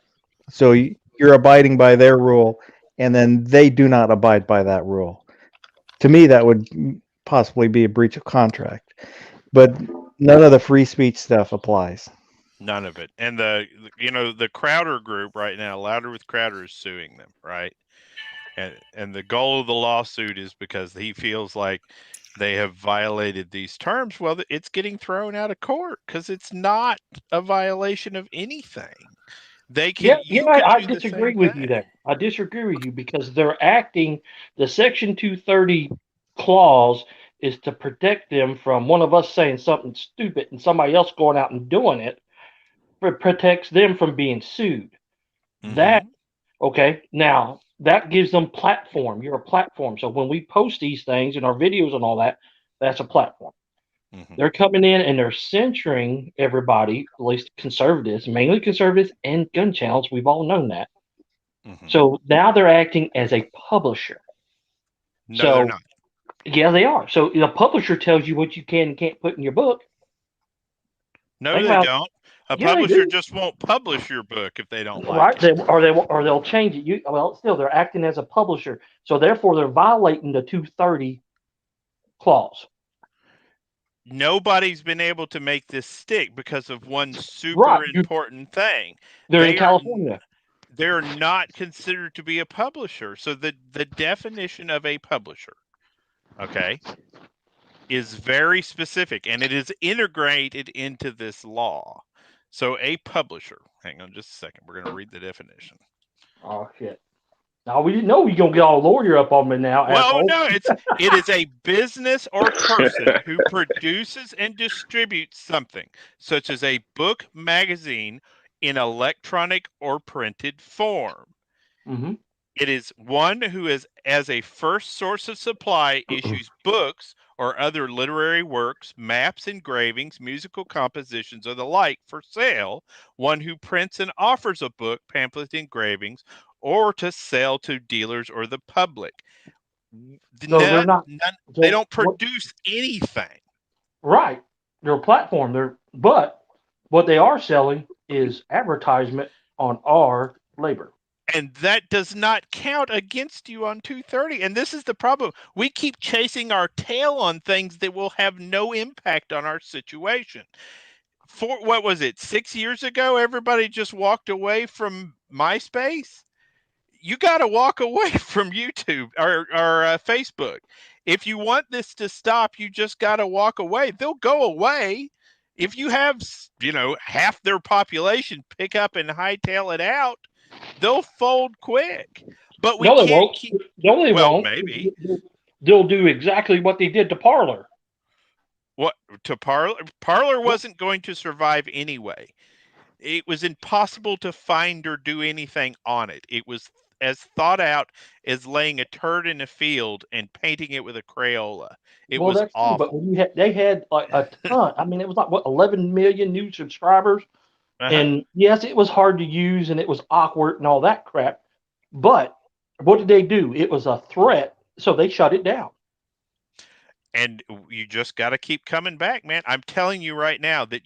so you're abiding by their rule, and then they do not abide by that rule. To me, that would possibly be a breach of contract, but none of the free speech stuff applies. None of it. And the Crowder group right now, Louder with Crowder, is suing them, right? And the goal of the lawsuit is because he feels like they have violated these terms. Well, it's getting thrown out of court because it's not a violation of anything. They can. I disagree with you there. I disagree with you because they're acting. The Section 230 clause is to protect them from one of us saying something stupid and somebody else going out and doing it. It protects them from being sued. Mm-hmm. Now that gives them platform. You're a platform. So when we post these things and our videos and all that, that's a platform. Mm-hmm. They're coming in and they're censoring everybody, at least conservatives, mainly conservatives and gun channels. We've all known that. Mm-hmm. So now they're acting as a publisher. No, they're not. Yeah, they are. So the publisher tells you what you can and can't put in your book. No, they don't. A Yeah, they publisher do. just won't publish your book if they don't like Right? it. Or they'll change it. Still, they're acting as a publisher. So therefore, they're violating the 230 clause. nobody's been able to make this stick because of one super Right. important thing. They're in They are California. they're not considered to be a publisher. So the definition of a publisher, okay, is very specific, and it is integrated into this law. So a publisher, hang on just a second, we're going to read the definition. Oh shit! Now we didn't know you're gonna get all lawyer up on me now. Well, asshole. no, it is a business or person who produces and distributes something, such as a book, magazine, in electronic or printed form. Mm-hmm. It is one who is, as a first source of supply, issues books or other literary works, maps, engravings, musical compositions, or the like for sale. One who prints and offers a book, pamphlet, engravings, or to sell to dealers or the public. So they're not. They don't produce anything. Right. They're a platform. But what they are selling is advertisement on our labor. And that does not count against you on 230. And this is the problem. We keep chasing our tail on things that will have no impact on our situation. For what was it, 6 years ago, everybody just walked away from MySpace? You got to walk away from YouTube or Facebook. If you want this to stop, you just got to walk away. They'll go away. If you have, half their population pick up and hightail it out, they'll fold quick. But we No, they can't won't. keep. No, they Well, won't. maybe. They'll do exactly what they did to Parler. What to Parler? Parler wasn't going to survive anyway. It was impossible to find or do anything on it. It was as thought out as laying a turd in a field and painting it with a Crayola. It was That's awful. true, but when they had like a ton. I mean, it was like 11 million new subscribers. Uh-huh. And yes, it was hard to use and it was awkward and all that crap. But what did they do? It was a threat, so they shut it down. And you just got to keep coming back, man. I'm telling you right now that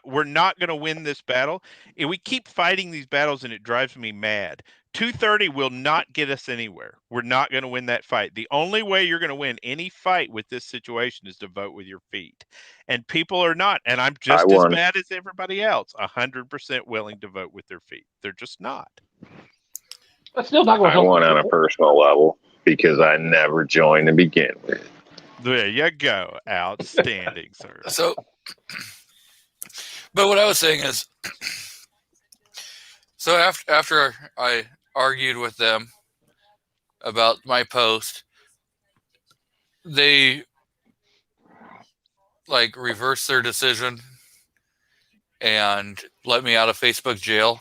we're not going to win this battle. And we keep fighting these battles and it drives me mad. 230 will not get us anywhere. We're not going to win that fight. The only way you're going to win any fight with this situation is to vote with your feet. And people are not. And I'm just as bad as everybody else, 100% willing to vote with their feet. They're just not. That's still not going to I help. won on a personal level because I never joined to begin with. There you go. Outstanding, sir. So, but what I was saying is, so after I argued with them about my post, they reversed their decision and let me out of Facebook jail.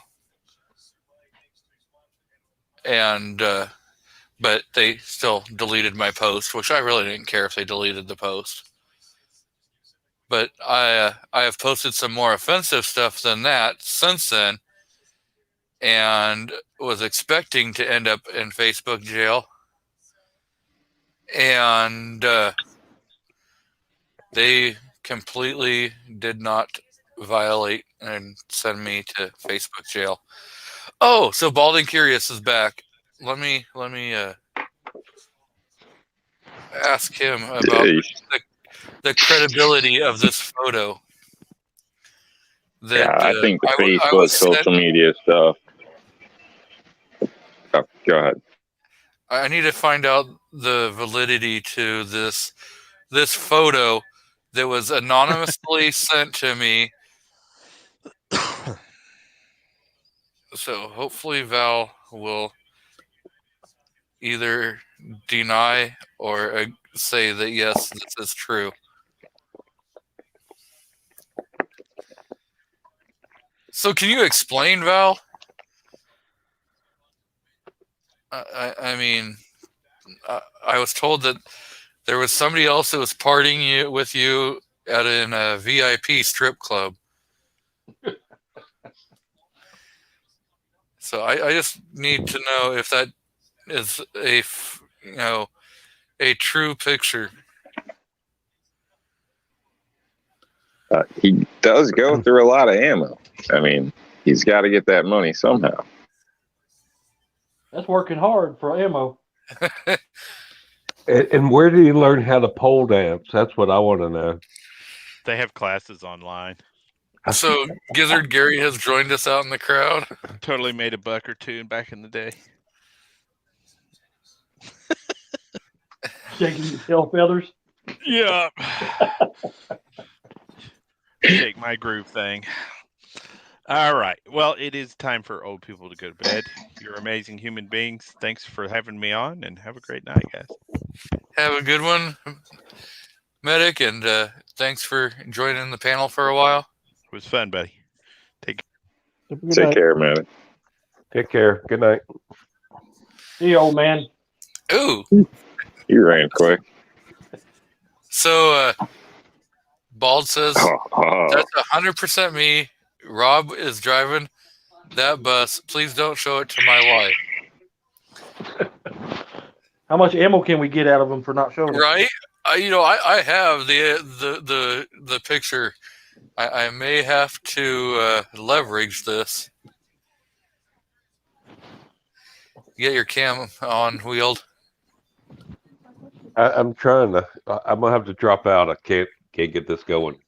And but they still deleted my post, which I really didn't care if they deleted the post. But I have posted some more offensive stuff than that since then, and was expecting to end up in Facebook jail. And they completely did not violate and send me to Facebook jail. Oh, so Balding Curious is back. Let me ask him about the credibility of this photo. I think the Facebook social media stuff. Oh, go ahead. I need to find out the validity to this photo that was anonymously sent to me. So hopefully Val will either deny or say that yes, this is true. So can you explain, Val? I mean, I was told that there was somebody else that was partying with you at a VIP strip club. So I just need to know if that is a true picture. He does go through a lot of ammo. I mean, he's got to get that money somehow. That's working hard for ammo. And where did he learn how to pole dance? That's what I want to know. They have classes online. So Gizzard Gary has joined us out in the crowd. Totally made $1 or $2 back in the day. Shaking your tail feathers. Yeah. Shake my groove thing. All right. Well, it is time for old people to go to bed. You're amazing human beings. Thanks for having me on, and have a great night, guys. Have a good one, Medic, and thanks for joining the panel for a while. It was fun, buddy. Take care, man. Take care. Good night. See you, old man. Ooh. You ran quick. So, Bald says, that's 100% me. Rob is driving that bus. Please don't show it to my wife. How much ammo can we get out of them for not showing it? Right? I have the picture. I may have to leverage this. Get your cam on wheeled. I'm trying to. I'm gonna have to drop out. I can't get this going.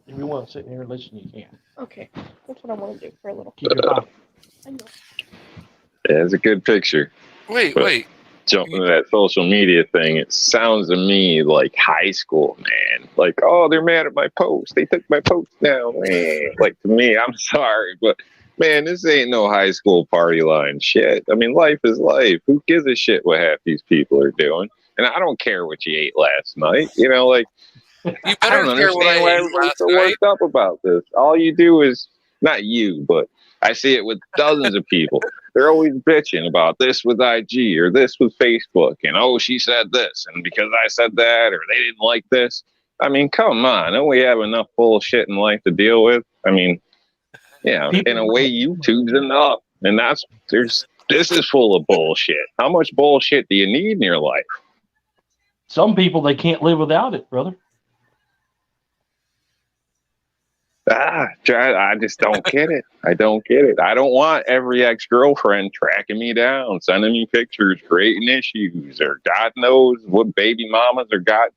If you want to sit here and listen, you can. Okay, that's what I want to do for a little. Keep your mouth. I know. Yeah, it's a good picture. Wait. Jumping to that social media thing, it sounds to me like high school, man. Like, oh, they're mad at my post. They took my post down. Man. Like, to me, I'm sorry, but man, this ain't no high school party line shit. I mean, life is life. Who gives a shit what half these people are doing? And I don't care what you ate last night. You know, like, You I better don't care what understand I why ate everybody's last so night. worked up about this. All you do is, not you, but I see it with dozens of people. They're always bitching about this with IG or this with Facebook. And, oh, she said this. And because I said that, or they didn't like this. I mean, come on. Don't we have enough bullshit in life to deal with? I mean, yeah, in a way, YouTube's enough. And this is full of bullshit. How much bullshit do you need in your life? Some people, they can't live without it, brother. I just don't get it. I don't get it. I don't want every ex-girlfriend tracking me down, sending me pictures, creating issues, or God knows what baby mamas or God,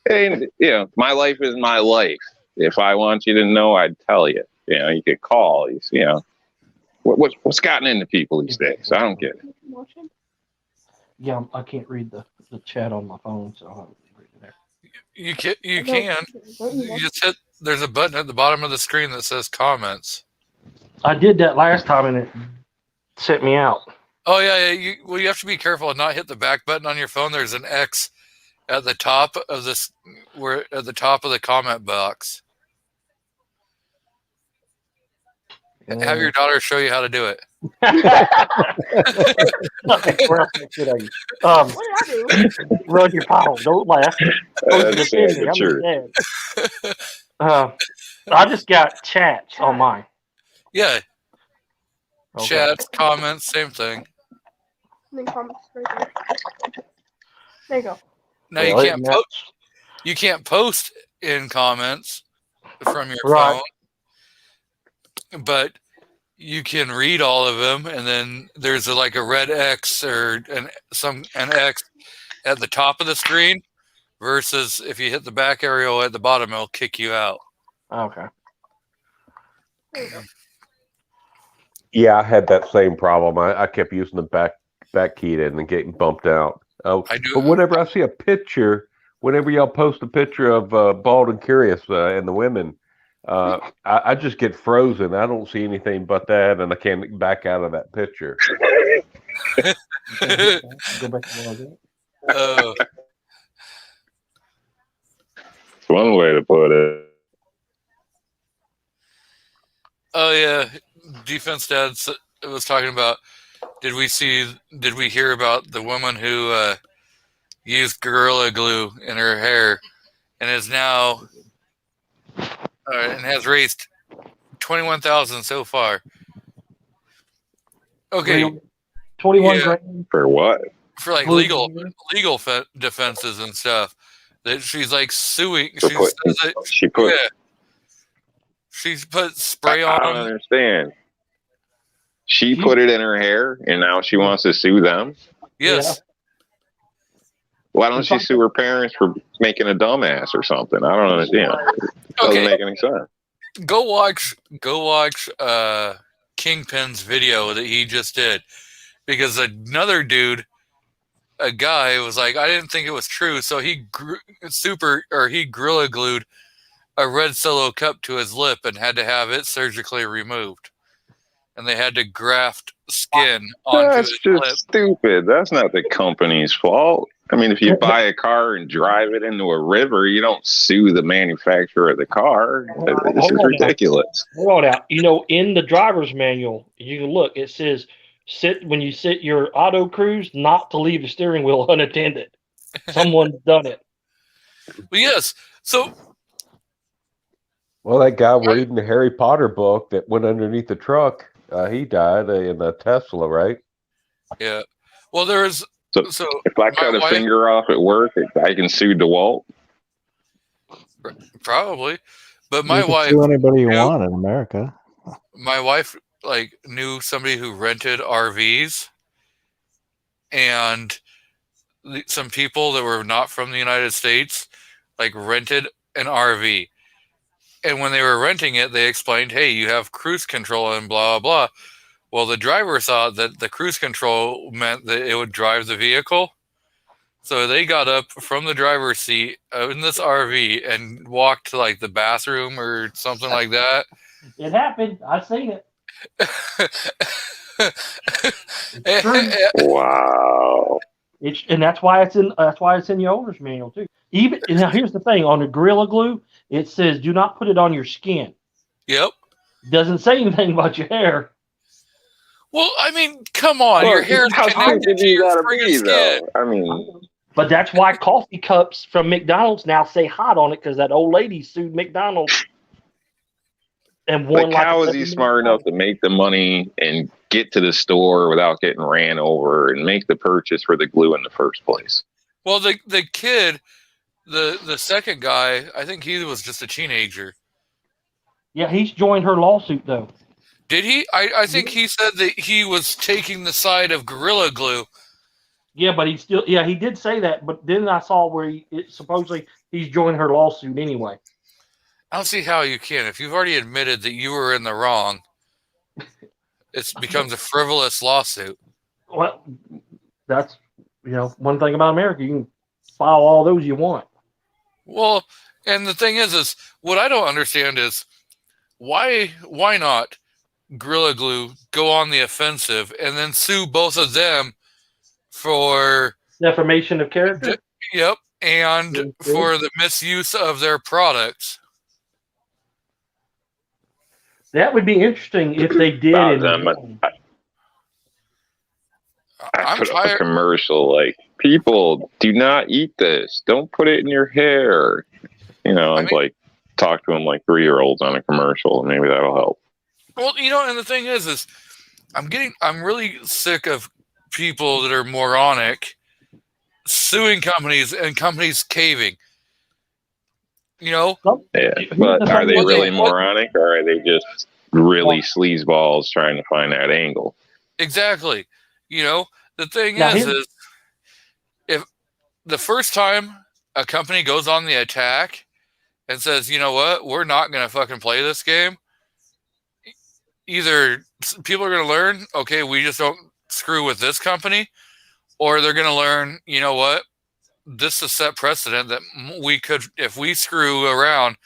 And, my life is my life. If I want you to know, I'd tell you. You could call. What's gotten into people these days? I don't get it. Yeah, I can't read the chat on my phone, so I'll read it there. You can. You just hit. There's a button at the bottom of the screen that says comments. I did that last time and it sent me out. Oh yeah. You have to be careful and not hit the back button on your phone. There's an X at the top of this. We're at the top of the comment box. Have your daughter show you how to do it. What did I do? Run your palm. Don't laugh. That's the truth. I just got chats on mine. Yeah. Okay. Chats, comments, same thing. And then comments right there. There you go. Now you can't post. You can't post in comments from your phone, but you can read all of them. And then there's a red X or an X at the top of the screen. Versus if you hit the back arrow at the bottom, it'll kick you out. Okay. There you go. Yeah, I had that same problem. I kept using the back key and then getting bumped out. I do. But whenever I see a picture, whenever y'all post a picture of Bald and Curious and the women, I just get frozen. I don't see anything but that, and I can't back out of that picture. Go back to what I did. One way to put it. Oh yeah, Defense Dad was talking about. Did we hear about the woman who used Gorilla Glue in her hair and is now and has raised $21,000 so far? Okay, 21 yeah. grand For what? For legal defenses and stuff. That she's suing. She put spray on. I don't understand. She put it in her hair, and now she wants to sue them. Yes. Why don't you sue her parents for making a dumbass or something? I don't understand. It doesn't make any sense. Go watch Kingpin's video that he just did, because another dude, a guy, was like, I didn't think it was true, so he gorilla glued a red Solo cup to his lip and had to have it surgically removed, and they had to graft skin onto That's his just lip. stupid. That's not the company's fault. I mean, if you buy a car and drive it into a river, you don't sue the manufacturer of the car. This is ridiculous. Hold on now. In the driver's manual, you can look. It says, when you sit your auto cruise, not to leave the steering wheel unattended. Someone's done it. But yes, so Well, that guy reading the Harry Potter book that went underneath the truck, he died in a Tesla, right? yeah. Well, there is. So if I cut a finger off at work, I can sue DeWalt. Probably, but You my can wife. sue anybody you want in America. My wife knew somebody who rented RVs, and some people that were not from the United States rented an RV, and when they were renting it, they explained, hey, you have cruise control and blah blah. Well, the driver thought that the cruise control meant that it would drive the vehicle, so they got up from the driver's seat in this RV and walked to the bathroom or something like that. It happened. I've seen it. Wow. And that's why it's in your owner's manual too. Now here's the thing, on the Gorilla Glue, it says do not put it on your skin. Yep. Doesn't say anything about your hair. Well, I mean, come on, your hair is connected to your freaking skin. I mean, but that's why coffee cups from McDonald's now say hot on it, because that old lady sued McDonald's. And won how is he smart enough to make the money and get to the store without getting ran over and make the purchase for the glue in the first place? Well, the kid, the second guy, I think he was just a teenager. Yeah, he's joined her lawsuit though. Did he? I think he said that he was taking the side of Gorilla Glue. Yeah, but he did say that. But then I saw where supposedly he's joined her lawsuit anyway. I don't see how you can. If you've already admitted that you were in the wrong, it becomes a frivolous lawsuit. Well, that's one thing about America. You can file all those you want. Well, and the thing is what I don't understand is why not Gorilla Glue go on the offensive and then sue both of them for defamation of character? Yep, and for the misuse of their products. That would be interesting if they did. I put up a commercial people do not eat this. Don't put it in your hair. Talk to them like 3-year-olds on a commercial. Maybe that'll help. Well, and the thing is I'm really sick of people that are moronic suing companies and companies caving. Yeah, but are they really moronic, or are they just really sleazeballs trying to find that angle? Exactly. The thing is if the first time a company goes on the attack and says, you know what, we're not going to fucking play this game, either people are going to learn, okay, we just don't screw with this company, or they're going to learn, you know what, this is set precedent that we could, if we screw around,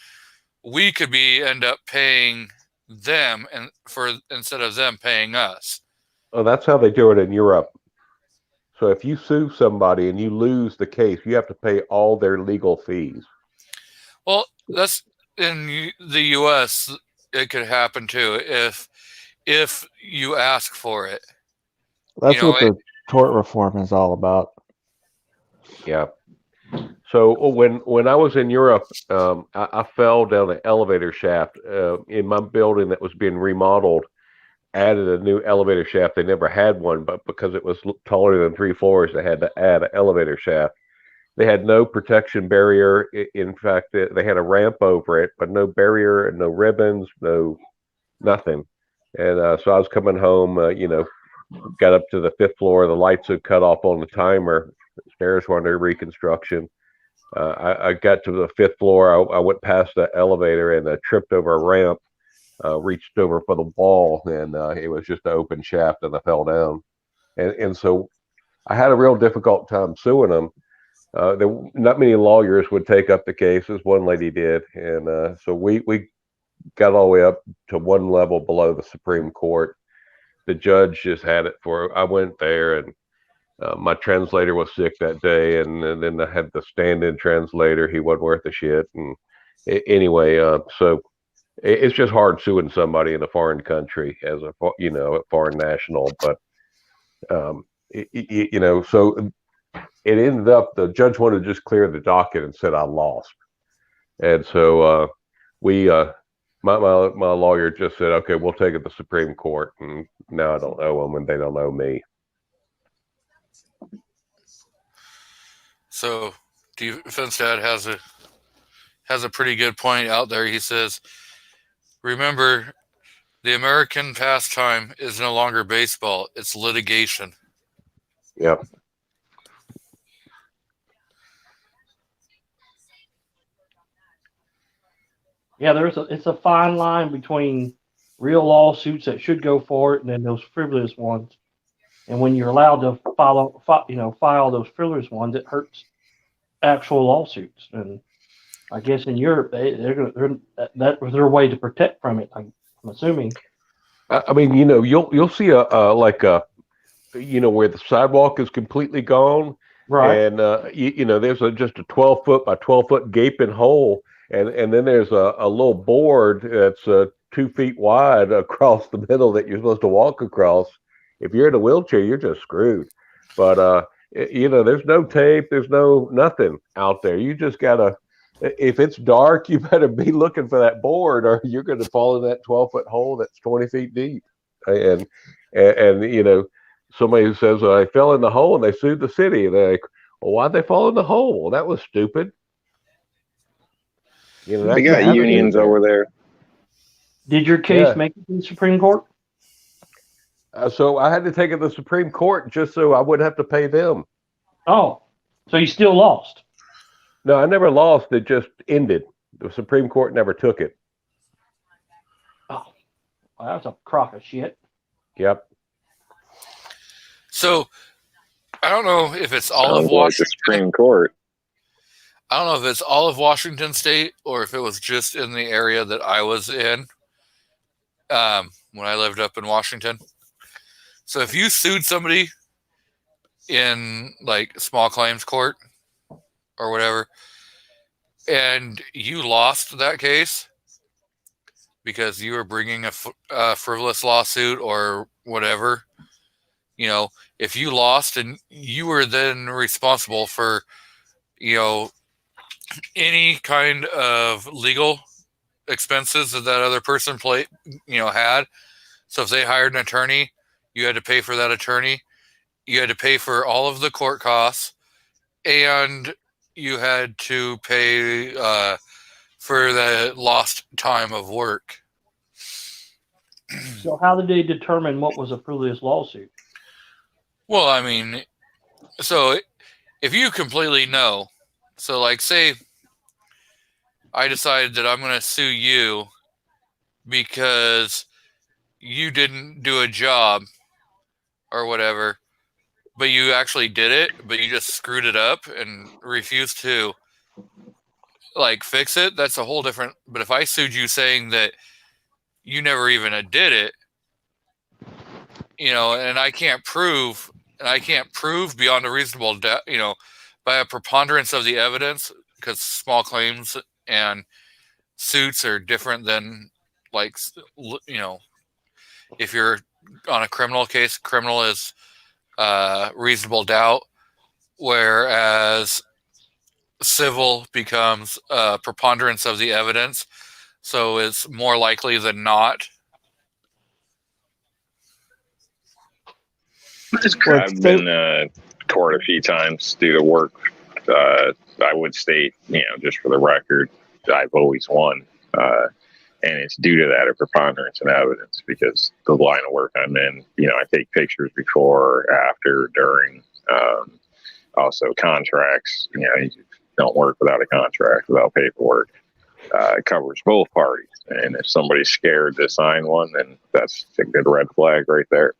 we could end up paying them instead of them paying us. Oh, that's how they do it in Europe. So if you sue somebody and you lose the case, you have to pay all their legal fees. Well, that's in the U.S. It could happen too if you ask for it. That's what the tort reform is all about. Yeah. So when I was in Europe, I fell down an elevator shaft in my building that was being remodeled. Added a new elevator shaft. They never had one, but because it was taller than 3 floors, they had to add an elevator shaft. They had no protection barrier. In fact, they had a ramp over it, but no barrier and no ribbons, nothing. And so I was coming home, got up to the 5th floor. The lights had cut off on the timer. Stairs were under reconstruction. I got to the 5th floor. I went past the elevator and tripped over a ramp, reached over for the wall, and it was just an open shaft, and I fell down. And so I had a real difficult time suing them. Not many lawyers would take up the cases. One lady did, and so we got all the way up to one level below the Supreme Court. The judge just had it for. I went there, and my translator was sick that day, and then I had the stand-in translator. He wasn't worth a shit. And anyway, so it's just hard suing somebody in a foreign country as a foreign national. But so it ended up the judge wanted to just clear the docket and said I lost, and so my lawyer just said, okay, we'll take it to the Supreme Court, and now I don't owe them, and they don't owe me. So Defense Dad has a pretty good point out there. He says, remember, the American pastime is no longer baseball, it's litigation. Yep. Yeah, it's a fine line between real lawsuits that should go for it and then those frivolous ones. And when you're allowed to file those frivolous ones, it hurts actual lawsuits. And I guess in Europe, that was their way to protect from it. I'm assuming. I mean, you'll see where the sidewalk is completely gone, right? And there's just a 12-foot by 12-foot gaping hole, and then there's a little board that's 2 feet wide across the middle that you're supposed to walk across. If you're in a wheelchair, you're just screwed. But there's no tape, there's no nothing out there. You just gotta. If it's dark, you better be looking for that board, or you're going to fall in that 12-foot hole that's 20 feet deep. And somebody says, I fell in the hole, and they sued the city. And they're like, well, why'd they fall in the hole? Well, that was stupid. They got unions over there. Did your case make it to the Supreme Court? So I had to take it to the Supreme Court just so I wouldn't have to pay them. Oh, so you still lost? No, I never lost. It just ended. The Supreme Court never took it. Oh, well, that's a crock of shit. Yep. So I don't know if it's all of Washington. Like the Supreme Court. I don't know if it's all of Washington State or if it was just in the area that I was in when I lived up in Washington. So if you sued somebody in like small claims court or whatever, and you lost that case because you were bringing a frivolous lawsuit or whatever, if you lost and you were then responsible for, any kind of legal expenses that other person had. So if they hired an attorney, you had to pay for that attorney. You had to pay for all of the court costs, and you had to pay for the lost time of work. So how did they determine what was a frivolous lawsuit? Well, I mean, so if you completely know, so like say I decided that I'm going to sue you because you didn't do a job or whatever, but you actually did it, but you just screwed it up and refused to fix it. That's a whole different. But if I sued you saying that you never even did it, and I can't prove beyond a reasonable doubt, by a preponderance of the evidence, because small claims and suits are different than if you're on a criminal case, criminal is reasonable doubt, whereas civil becomes preponderance of the evidence, so it's more likely than not. I've been to court a few times due to work. I would state, just for the record, I've always won, and it's due to that, a preponderance of evidence, because the line of work I'm in, I take pictures before, after, during. Also, contracts. You don't work without a contract, without paperwork. It covers both parties. And if somebody's scared to sign one, then that's a good red flag right there.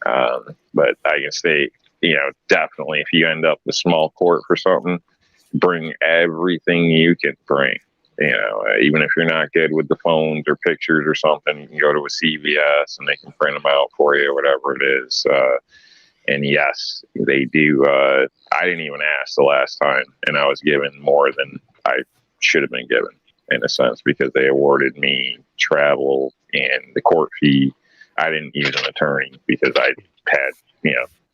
But I can say, definitely if you end up in small court for something, bring everything you can bring. Even if you're not good with the phones or pictures or something, you can go to a CVS and they can print them out for you, whatever it is. And yes, they do. I didn't even ask the last time, and I was given more than I should have been given, in a sense, because they awarded me travel and the court fee. I didn't use an attorney because I had,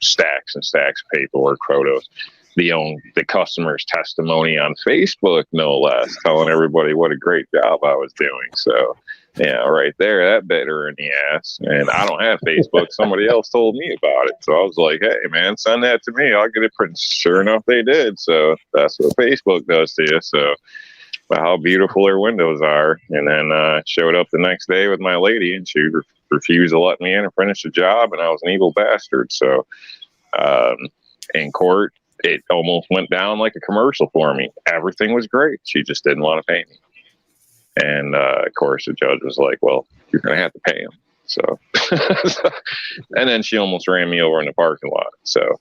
stacks and stacks of paperwork, photos. The customer's testimony on Facebook, no less, telling everybody what a great job I was doing. So, right there, that bit her in the ass. And I don't have Facebook. Somebody else told me about it. So I was like, hey, man, send that to me. I'll get it printed. Sure enough, they did. So that's what Facebook does to you. So how beautiful their windows are. And then showed up the next day with my lady, and she refused to let me in and finish the job. And I was an evil bastard. So in court, it almost went down like a commercial for me. Everything was great. She just didn't want to pay me. And of course, the judge was like, well, you're going to have to pay him. So, and then she almost ran me over in the parking lot. So,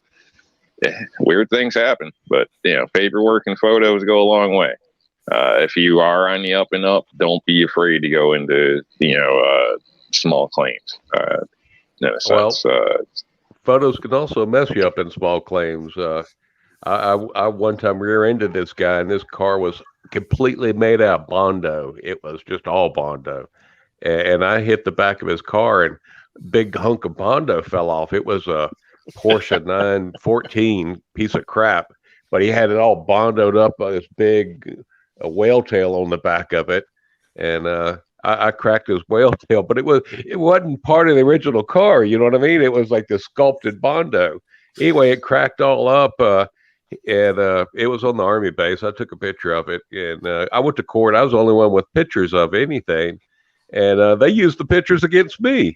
weird things happen. But, paperwork and photos go a long way. If you are on the up and up, don't be afraid to go into, small claims. In a sense, photos can also mess you up in small claims. I one time rear-ended this guy, and this car was completely made out of Bondo. It was just all Bondo. And I hit the back of his car, and a big hunk of Bondo fell off. It was a Porsche 914 piece of crap, but he had it all Bondoed up by this big whale tail on the back of it. And I cracked his whale tail, but it wasn't part of the original car. You know what I mean? It was like the sculpted Bondo. Anyway, it cracked all up. And it was on the Army base. I took a picture of it, and I went to court. I was the only one with pictures of anything, and they used the pictures against me.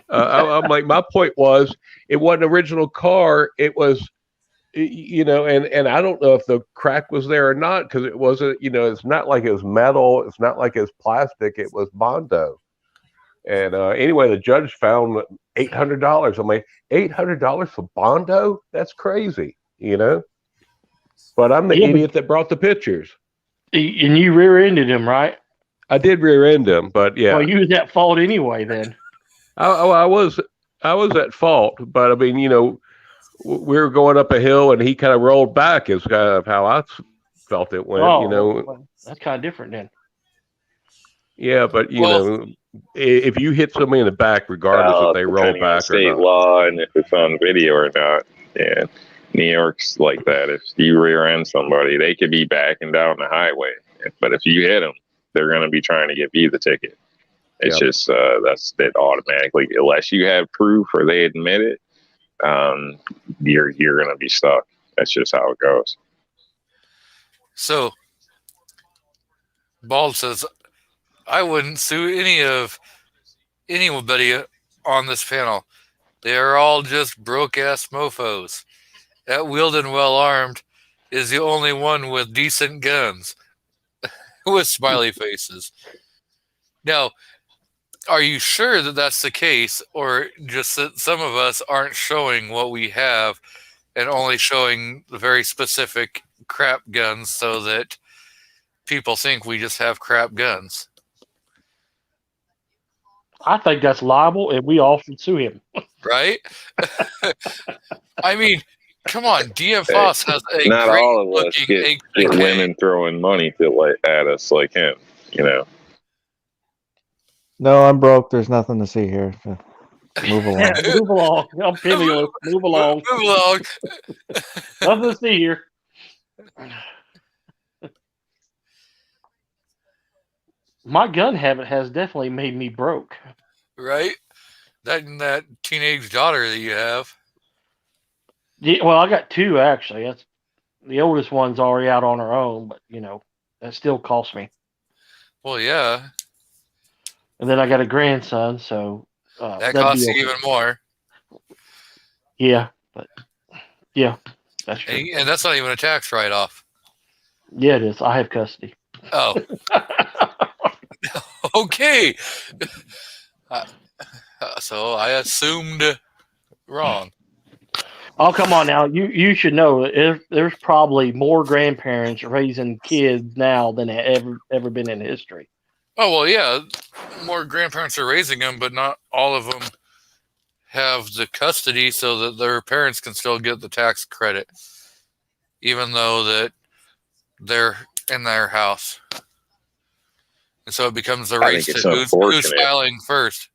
I'm like, my point was, it wasn't an original car. It was, and I don't know if the crack was there or not, because it wasn't. It's not like it was metal. It's not like it was plastic. It was Bondo. And anyway, the judge found $800. I'm like, $800 for Bondo? That's crazy, But I'm the idiot that brought the pictures. And you rear-ended him, right? I did rear-end him, but yeah. Well, you was at fault anyway, then. I was at fault, but I mean, we were going up a hill, and he kind of rolled back. Is kind of how I felt it went. Well, that's kind of different then. Yeah, but if you hit somebody in the back, regardless if they roll back or not, law and if it's on video or not, yeah. New York's like that. If you rear end somebody, they could be backing down the highway, but if you hit them, they're going to be trying to give you the ticket. It's just that's that automatically, unless you have proof or they admit it, you're going to be stuck. That's just how it goes. So, Bald says, I wouldn't sue anybody on this panel. They are all just broke ass mofos. That Wielden Well Armed is the only one with decent guns with smiley faces. Now, are you sure that that's the case, or just that some of us aren't showing what we have and only showing the very specific crap guns so that people think we just have crap guns? I think that's liable, and we all should sue him. Right? I mean, come on, DM Foss has a not great all of us looking get women throwing money at us like him, No, I'm broke. There's nothing to see here. Move along. Move along. I'm penniless. Move along. Move along. Nothing to see here. My gun habit has definitely made me broke. Right? That teenage daughter that you have. Yeah, well, I got two actually. That's the oldest one's already out on her own, but that still costs me. Well, yeah. And then I got a grandson, so that costs you even more. Yeah, but yeah. That's true. And that's not even a tax write-off. Yeah, it is. I have custody. Oh, okay. So I assumed wrong. Oh, come on now. You should know there's probably more grandparents raising kids now than ever been in history. Oh, well, yeah. More grandparents are raising them, but not all of them have the custody so that their parents can still get the tax credit, even though that they're in their house. And so it becomes the race to who's filing first.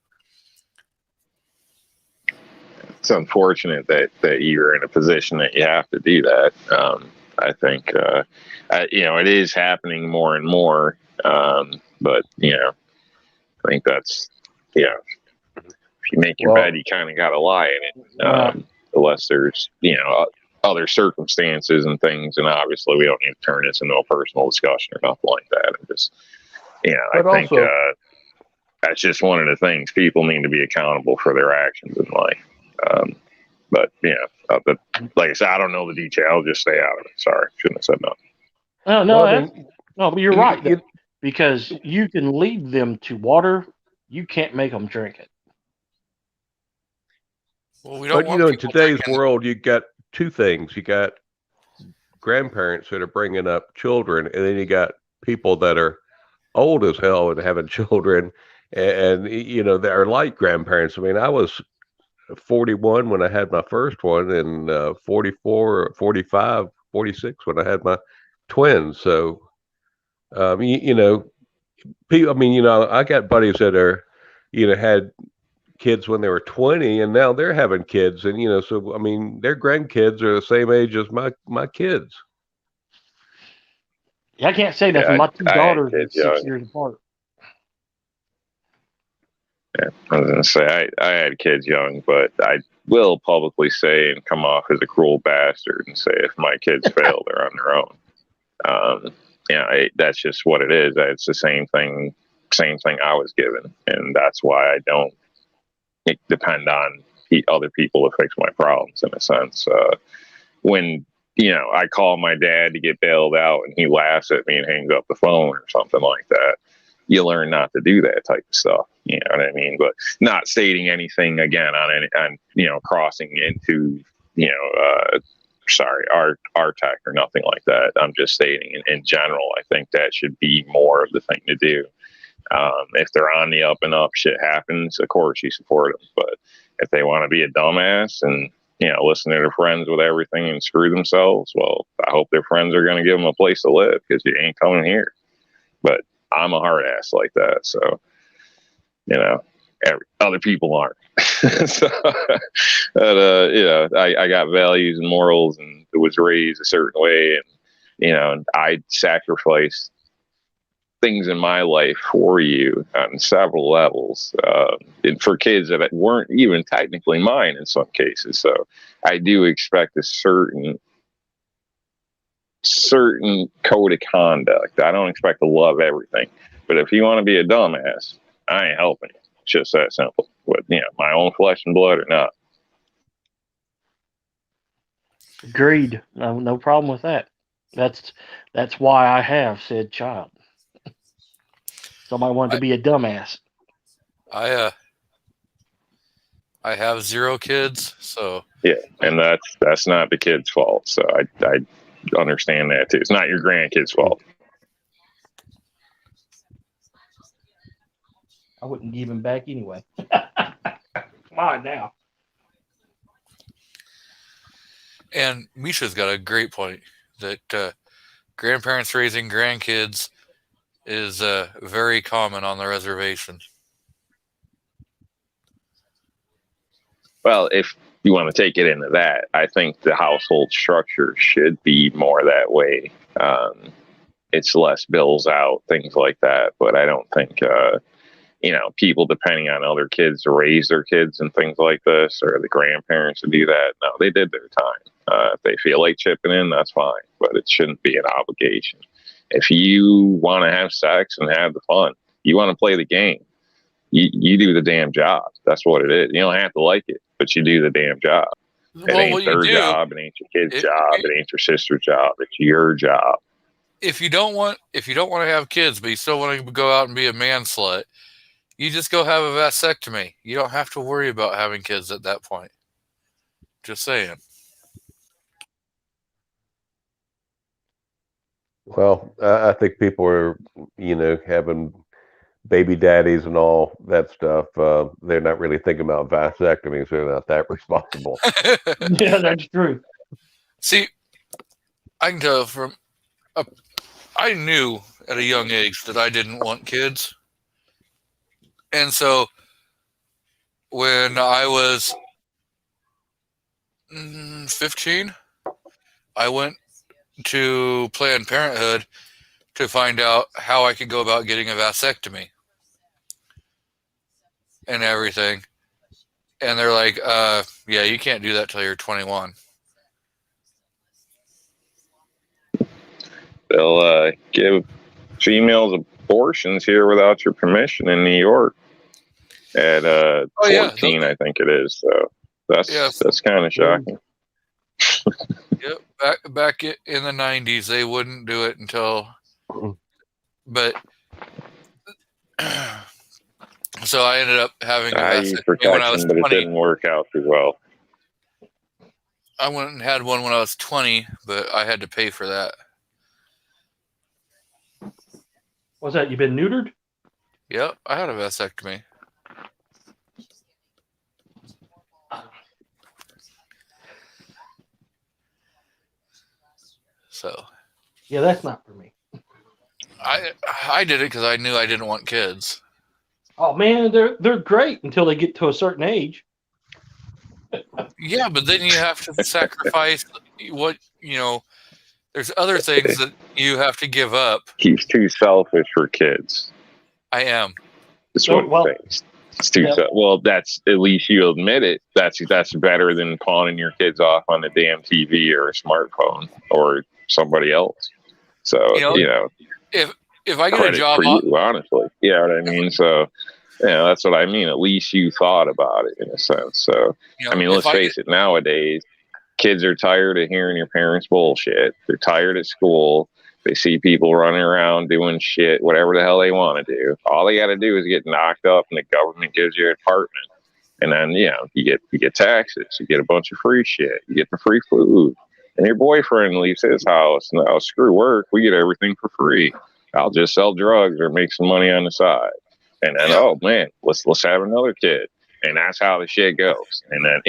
It's unfortunate that you're in a position that you have to do that. I think, it is happening more and more. But, I think that's, if you make your bed, you kind of got to lie in it, unless there's, other circumstances and things. And obviously we don't need to turn this into a personal discussion or nothing like that. I'm just, I think that's just one of the things. People need to be accountable for their actions in life. But like I said, I don't know the detail. I'll just stay out of it. Sorry, shouldn't have said nothing. No, but you're right. Because you can lead them to water, you can't make them drink it. Well, we don't. But in today's world, you got two things. You got grandparents that are bringing up children, and then you got people that are old as hell and having children, and they're like grandparents. I mean, I was 41 when I had my first one, and 44, 45, 46 when I had my twins. So, people. I mean, I got buddies that are, had kids when they were 20, and now they're having kids, and so I mean, their grandkids are the same age as my kids. Yeah, I can't say that for my two daughters are 6 years apart. Yeah, I was gonna say I had kids young, but I will publicly say and come off as a cruel bastard and say if my kids fail, they're on their own. That's just what it is. It's the same thing I was given, and that's why I don't depend on other people to fix my problems. In a sense, when I call my dad to get bailed out, and he laughs at me and hangs up the phone or something like that, you learn not to do that type of stuff. You know what I mean? But not stating anything again on crossing into our tech or nothing like that. I'm just stating in general, I think that should be more of the thing to do. If they're on the up and up, shit happens, of course you support them. But if they want to be a dumbass and listen to their friends with everything and screw themselves, well, I hope their friends are going to give them a place to live, because you ain't coming here. But I'm a hard ass like that, so other people aren't. So, but, I got values and morals, and was raised a certain way, and I sacrificed things in my life for you on several levels, and for kids that weren't even technically mine in some cases. So I do expect a certain code of conduct. I don't expect to love everything, but if you want to be a dumbass, I ain't helping you. It's just that simple. With my own flesh and blood or not. Agreed. No problem with that. That's why I have said child. Somebody wanted to be a dumbass. I have 0 kids, so yeah, and that's not the kid's fault. So I understand that too. It's not your grandkid's fault. I wouldn't give him back anyway. Come on now. And Misha's got a great point that grandparents raising grandkids is very common on the reservation. Well, if you want to take it into that, I think the household structure should be more that way. It's less bills out, things like that. But I don't think, people depending on other kids to raise their kids and things like this, or the grandparents to do that. No, they did their time. If they feel like chipping in, that's fine, but it shouldn't be an obligation. If you want to have sex and have the fun, you want to play the game, you do the damn job. That's what it is. You don't have to like it, but you do the damn job. It Well, ain't what you their do job. It ain't your kid's it, job. it, It ain't your sister's job. It's your job. if you don't want to have kids, but you still want to go out and be a man slut, you just go have a vasectomy. You don't have to worry about having kids at that point. Just saying. Well, I think people are, having baby daddies and all that stuff. They're not really thinking about vasectomies. They're not that responsible. Yeah, that's true. See, I can tell I knew at a young age that I didn't want kids. And so when I was 15, I went to Planned Parenthood to find out how I could go about getting a vasectomy and everything. And they're like, yeah, you can't do that till you're 21. They'll give females abortions here without your permission in New York at 14, I think it is. So that's kind of shocking. Yep, back in the 90s, they wouldn't do it until, but so I ended up having a vasectomy when I was 20. But it didn't work out too well. I went and had one when I was 20, but I had to pay for that. What's that? You been neutered? Yep, I had a vasectomy. So. Yeah, that's not for me. I did it because I knew I didn't want kids. Oh man, they're great until they get to a certain age. Yeah, but then you have to sacrifice what there's other things that you have to give up. He's too selfish for kids. I am. It's It's too well. That's at least you admit it. That's better than pawning your kids off on the damn TV or a smartphone or somebody else. So if I get a job, for you, honestly, you know what I mean. So that's what I mean. At least you thought about it in a sense. So I mean, let's face it. Nowadays, kids are tired of hearing your parents' bullshit. They're tired at school. They see people running around doing shit, whatever the hell they want to do. All they got to do is get knocked up, and the government gives you an apartment. And then you get taxes. You get a bunch of free shit. You get the free food. And your boyfriend leaves his house. No, screw work. We get everything for free. I'll just sell drugs or make some money on the side. And then, oh man, let's have another kid. And that's how the shit goes. And then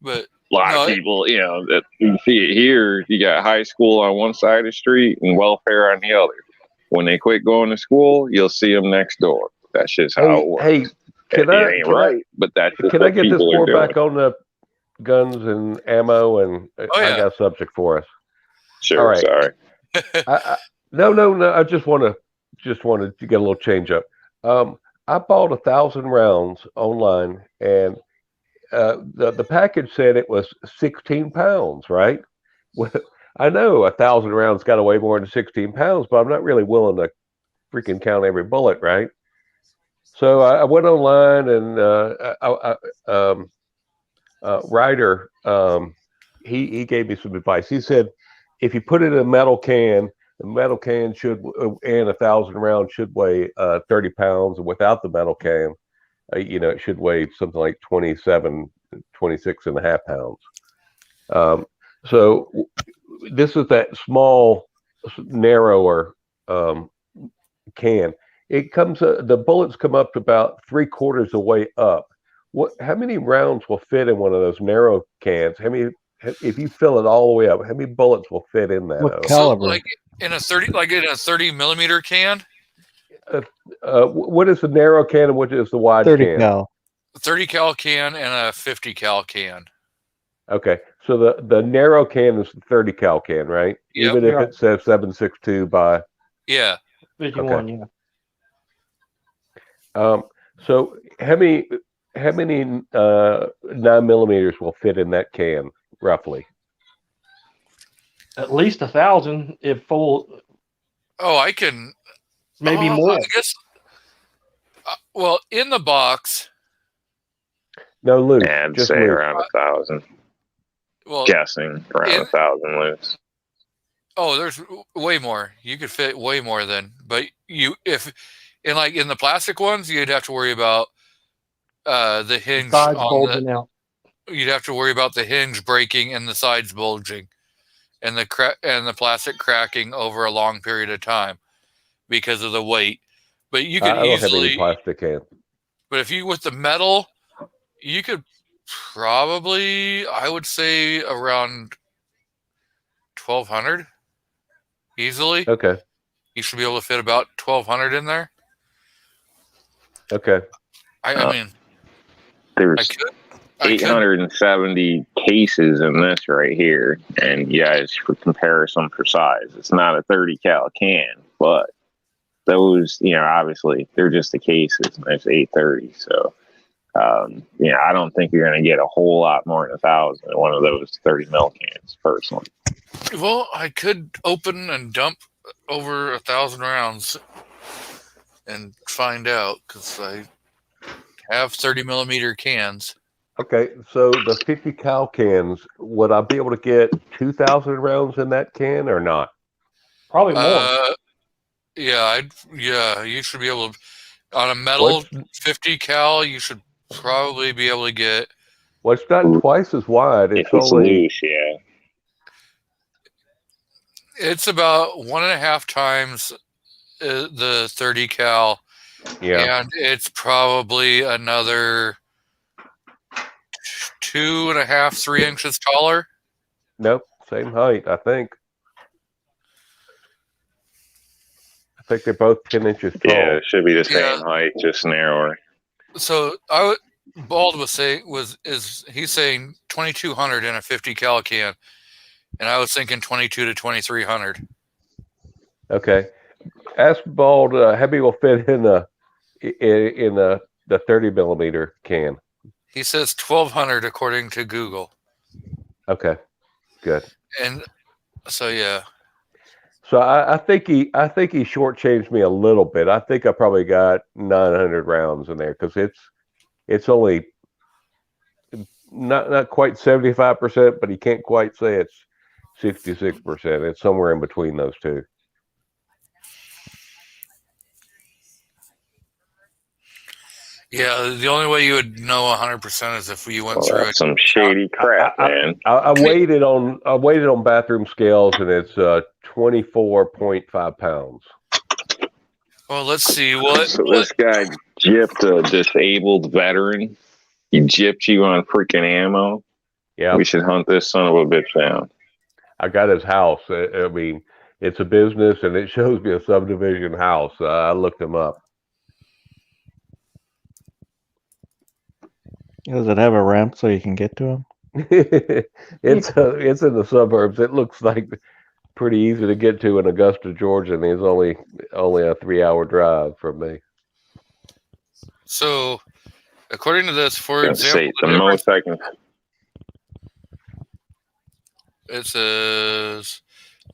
but a lot of people, that you see it here. You got high school on one side of the street and welfare on the other. When they quit going to school, you'll see them next door. That's just how it works. Hey, can but that's just can I get this more doing. back on the guns and ammo? And I got a subject for us. Sure. All right. Sorry. No. I just wanted to get a little change up. I bought 1,000 rounds online, and the package said it was 16 pounds, right? Well, I know 1,000 rounds got to weigh more than 16 pounds, but I'm not really willing to freaking count every bullet, right? So I went online, and Ryder, he gave me some advice. He said, if you put it in a metal can, the metal can and 1,000 rounds should weigh 30 pounds, and without the metal can, it should weigh something like 26 and a half pounds. So this is that small, narrower can. It comes. The bullets come up to about 3/4 of the way up. How many rounds will fit in one of those narrow cans? If you fill it all the way up, how many bullets will fit in that? What caliber? So, like in a 30 millimeter can. What is the narrow can and what is the wide 30 can? cal. 30 cal can and a 50 cal can. Okay, so the narrow can is the 30 cal can, right? Yep. Even if it says 7.62 by. Yeah. 51, yeah. So how many 9mm will fit in that can roughly? At least 1,000 if full. Oh, I can. Maybe more. I guess. Well, in the box. No, Luke. And just say Luke. around 1,000. Well, guessing around 1,000 loose. oh, there's way more. You could fit way more than, but if in the plastic ones, you'd have to worry about the hinge Sides on bulging out. you'd have to worry about the hinge breaking and the sides bulging, and the plastic cracking over a long period of time because of the weight. But you could I don't have any easily, plastic cans. but if you with the metal, you could probably, I would say, around 1,200 easily. Okay. You should be able to fit about 1,200 in there. Okay. I mean, There's I could. 870 cases in this right here, and you guys, for comparison for size, it's not a 30 cal can, but those, obviously they're just the cases, and there's 830. So, I don't think you're going to get a whole lot more than 1,000 in one of those 30 mil cans, personally. Well, I could open and dump over 1,000 rounds and find out, because I have 30 millimeter cans. Okay. So the 50 cal cans, would I be able to get 2,000 rounds in that can or not? Probably more. Yeah, you should be able to, on a metal 50 cal, you should probably be able to get. Well, it's not twice as wide. If it's only loose, yeah. It's about 1.5 times the 30 cal. Yeah. And it's probably another 2.5, 3 inches taller. Nope. Same height, I think. I think they're both 10 inches tall. Yeah, it should be the same height, just narrower. So Bald was saying he's saying 2,200 in a 50 cal can, and I was thinking 2,200 to 2,300. Okay. Ask Bald how big will fit in the 30 millimeter can. He says 1,200 according to Google. Okay. Good. And so yeah. So I think he shortchanged me a little bit. I think I probably got 900 rounds in there because it's only not quite 75%, but he can't quite say it's 66%. It's somewhere in between those two. Yeah, the only way you would know 100% is if you went through it. Some shady crap, man. I weighed it on bathroom scales, and it's 24.5 pounds. Well, let's see what. So this guy gypped a disabled veteran. He gypped you on freaking ammo. Yeah, we should hunt this son of a bitch down. I got his house. I mean, it's a business, and it shows me a subdivision house. I looked him up. Does it have a ramp so you can get to him? It's in the suburbs. It looks like pretty easy to get to in Augusta, Georgia, and it's only a 3-hour drive from me. So, according to this, for example, it says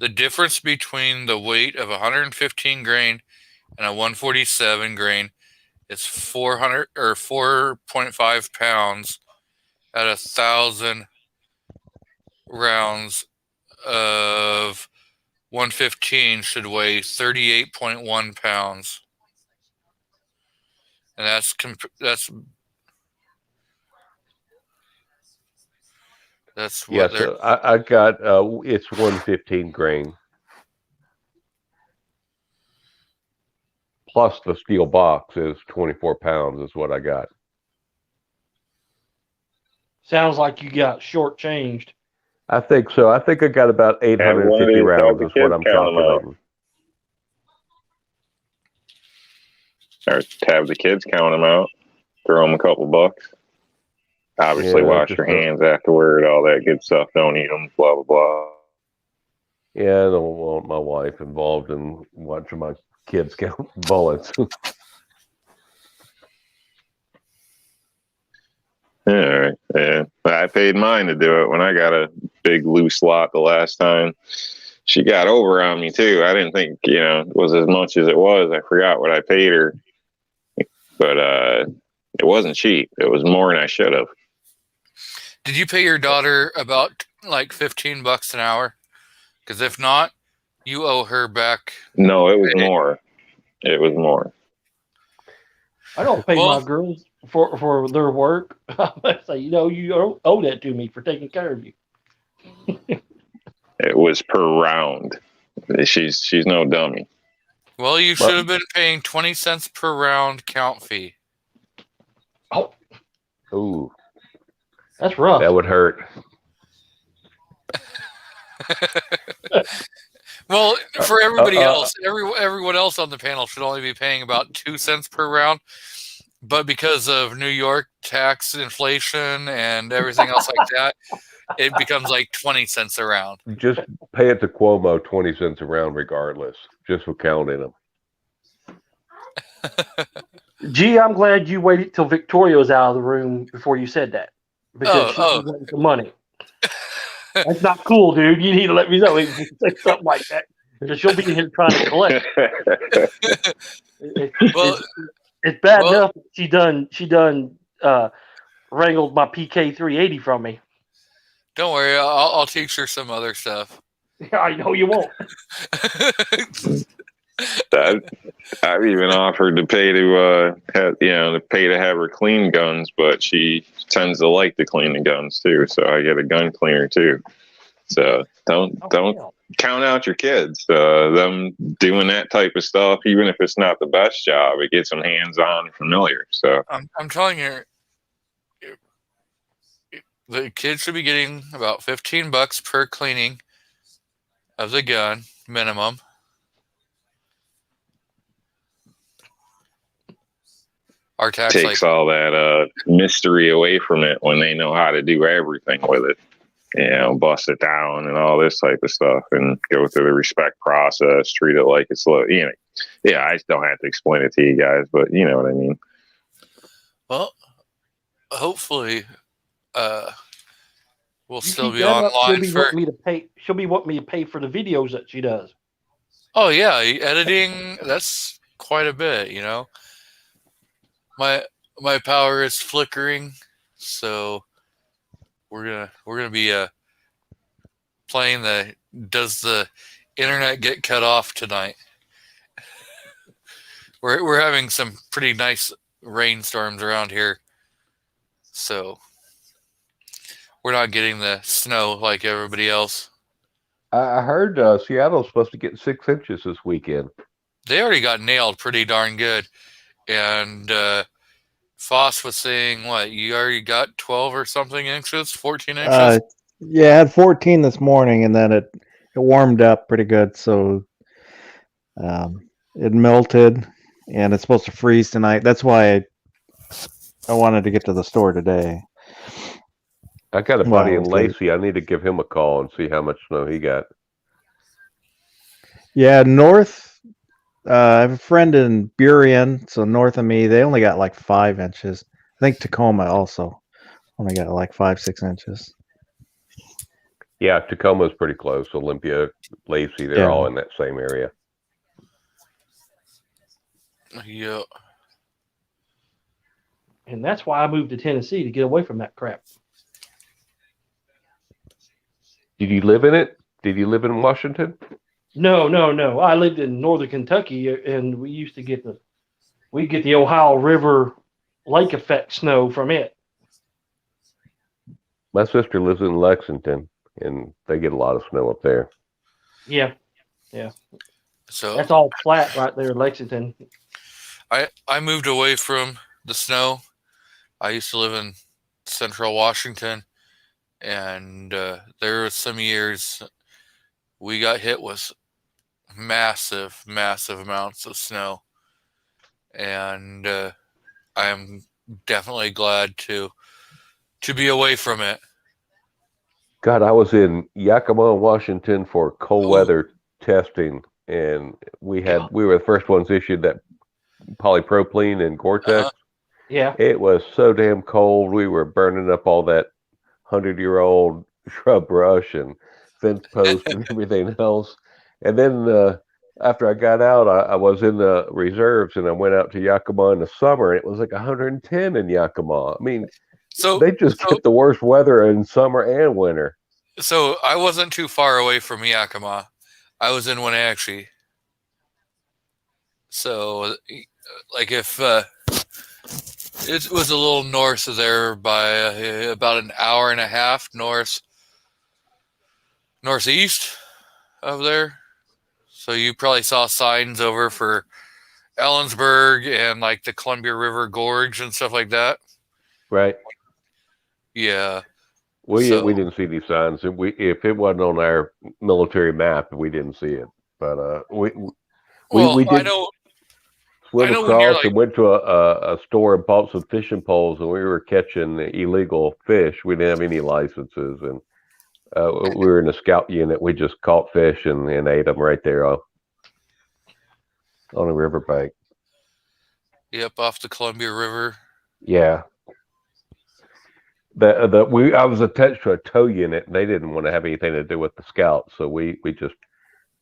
the difference between the weight of 115 grain and a 147 grain is 400 or 4.5 pounds at 1,000 rounds of 115 should weigh 38.1 pounds. And that's what yeah, so I got it's 115 grain. Plus the steel box is 24 pounds is what I got. Sounds like you got shortchanged. I think so. I think I got about 850 rounds is what I'm calculating. Or have the kids count them out. Throw them a couple bucks. Obviously, wash your hands afterward, all that good stuff. Don't eat them, blah, blah, blah. Yeah, I don't want my wife involved in watching my kids count bullets. All right. Yeah. I paid mine to do it when I got a big loose lot the last time. She got over on me too. I didn't think, it was as much as it was. I forgot what I paid her. But it wasn't cheap. It was more than I should have. Did you pay your daughter about like $15 an hour? Because if not, you owe her back. No, it was more. It was more. I don't pay Well- my girls for their work. I say, you know, you owe that to me for taking care of you. It was per round. She's no dummy. Well, you should have been paying 20 cents per round count fee. Oh, Ooh, that's rough. that would hurt. Well, for everybody else, everyone else on the panel should only be paying about 2 cents per round. But because of New York tax inflation and everything else like that, it becomes like 20 cents a round. Just pay it to Cuomo 20 cents a round, regardless, just for counting them. Gee, I'm glad you waited till Victoria was out of the room before you said that. Because she wanted the money. That's not cool, dude. You need to let me know if you say something like that. Because she'll be here trying to collect. It's bad enough that she done wrangled my PK 380 from me. Don't worry, I'll teach her some other stuff. I know you won't. I've even offered to pay to have her clean guns, but she tends to like to clean the guns too. So I get a gun cleaner too. So don't count out your kids. Them doing that type of stuff, even if it's not the best job, it gets them hands on and familiar. So I'm telling you, the kids should be getting about $15 per cleaning of the gun minimum. Our tax takes all that mystery away from it when they know how to do everything with it. You know, bust it down and all this type of stuff, and go through the respect process, treat it like it's, you know. Yeah, I don't have to explain it to you guys, but you know what I mean. Well, hopefully, we'll still be She'll online be for. wanting me to pay. She'll be wanting me to pay for the videos that she does. Oh yeah, editing, that's quite a bit, you know. My power is flickering, so we're gonna be playing the Does the Internet Get Cut Off tonight. We're having some pretty nice rainstorms around here, so we're not getting the snow like everybody else. I heard Seattle's supposed to get 6 inches this weekend. They already got nailed pretty darn good, and Foss was saying, what, you already got 12 or something inches, 14 inches? Yeah, I had 14 this morning, and then it warmed up pretty good, so it melted, and it's supposed to freeze tonight. That's why I wanted to get to the store today. I got a buddy in Lacey. I need to give him a call and see how much snow he got. Yeah, north. I have a friend in Burien, so north of me, they only got like 5 inches. I think Tacoma also only got like 5-6 inches. Yeah, Tacoma's pretty close. Olympia, Lacey, they're all in that same area. Yeah. And that's why I moved to Tennessee, to get away from that crap. Did you live in it? Did you live in Washington? No. I lived in northern Kentucky, and we used to get the Ohio River lake effect snow from it. My sister lives in Lexington, and they get a lot of snow up there. Yeah. So that's all flat right there in Lexington. I moved away from the snow. I used to live in central Washington, and there were some years we got hit with massive amounts of snow, and I am definitely glad to be away from it. God, I was in Yakima, Washington for cold weather testing, and we were the first ones issued that polypropylene and Gore-Tex. Yeah, it was so damn cold. We were burning up all that 100-year-old shrub brush and fence posts and everything else. And then after I got out, I was in the reserves, and I went out to Yakima in the summer, and it was like 110 in Yakima. I mean, so they just get the worst weather in summer and winter. So I wasn't too far away from Yakima. I was in Wenatchee. So, like, if it was a little north of there by about an hour and a half northeast of there. So you probably saw signs over for Ellensburg and like the Columbia River Gorge and stuff like that. Right. Yeah. We So- we didn't see these signs. If it wasn't on our military map, we didn't see it. But we Well, did I know swim I know when you're across like- and went to a store and bought some fishing poles, and we were catching illegal fish. We didn't have any licenses, and we were in a scout unit. We just caught fish and ate them right there on a riverbank. Yep, off the Columbia River. Yeah. I was attached to a tow unit, and they didn't want to have anything to do with the scouts, so we just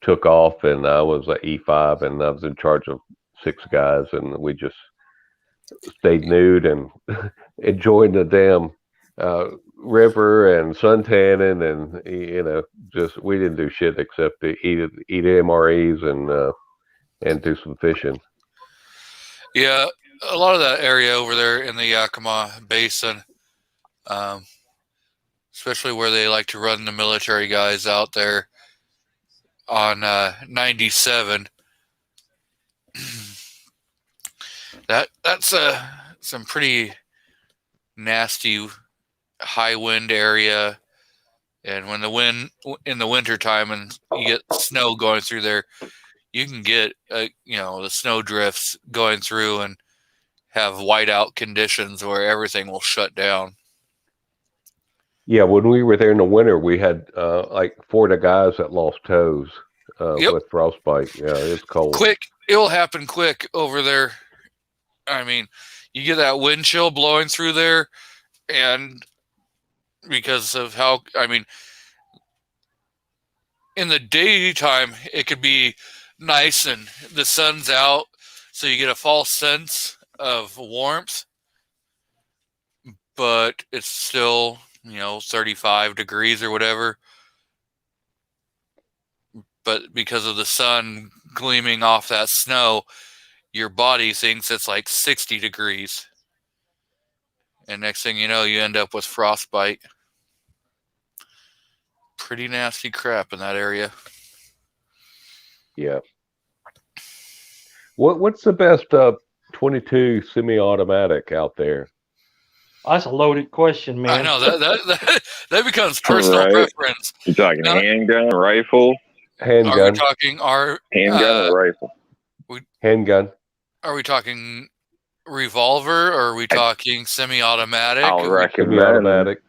took off, and I was an E5, and I was in charge of 6 guys, and we just stayed nude and enjoyed the damn river and suntanning, and just we didn't do shit except to eat MREs and do some fishing. Yeah, a lot of that area over there in the Yakima Basin, especially where they like to run the military guys out there on 97. That's some pretty nasty high wind area, and when the wind in the winter time and you get snow going through there, you can get the snow drifts going through and have whiteout conditions where everything will shut down. Yeah, when we were there in the winter, we had like 4 of the guys that lost toes Yep. with frostbite. Yeah, it's cold. Quick, it'll happen quick over there. I mean, you get that wind chill blowing through there, and because of how, in the daytime, it could be nice and the sun's out, so you get a false sense of warmth, but it's still, 35 degrees or whatever. But because of the sun gleaming off that snow, your body thinks it's like 60 degrees. And next thing you know, you end up with frostbite. Pretty nasty crap in that area. Yeah. What's the best 22 semi-automatic out there? That's a loaded question, man. I know that becomes personal Right. preference. You talking Now- handgun, rifle, Are we Handgun. talking handgun, or rifle? Handgun. Are we talking revolver, or are we talking semi-automatic? I'll recommend. Semi-automatic.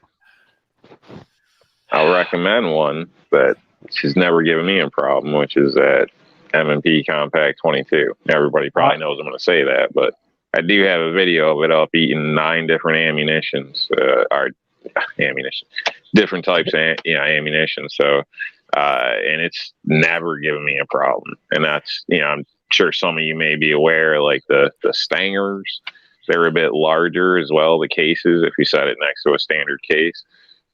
I'll recommend one, but she's never given me a problem, which is that M&P Compact 22. Everybody probably knows I'm going to say that, but I do have a video of it up eating 9 different different types of ammunition. So, and it's never given me a problem. And that's, I'm sure some of you may be aware, like the Stangers, they're a bit larger as well. The cases, if you set it next to a standard case,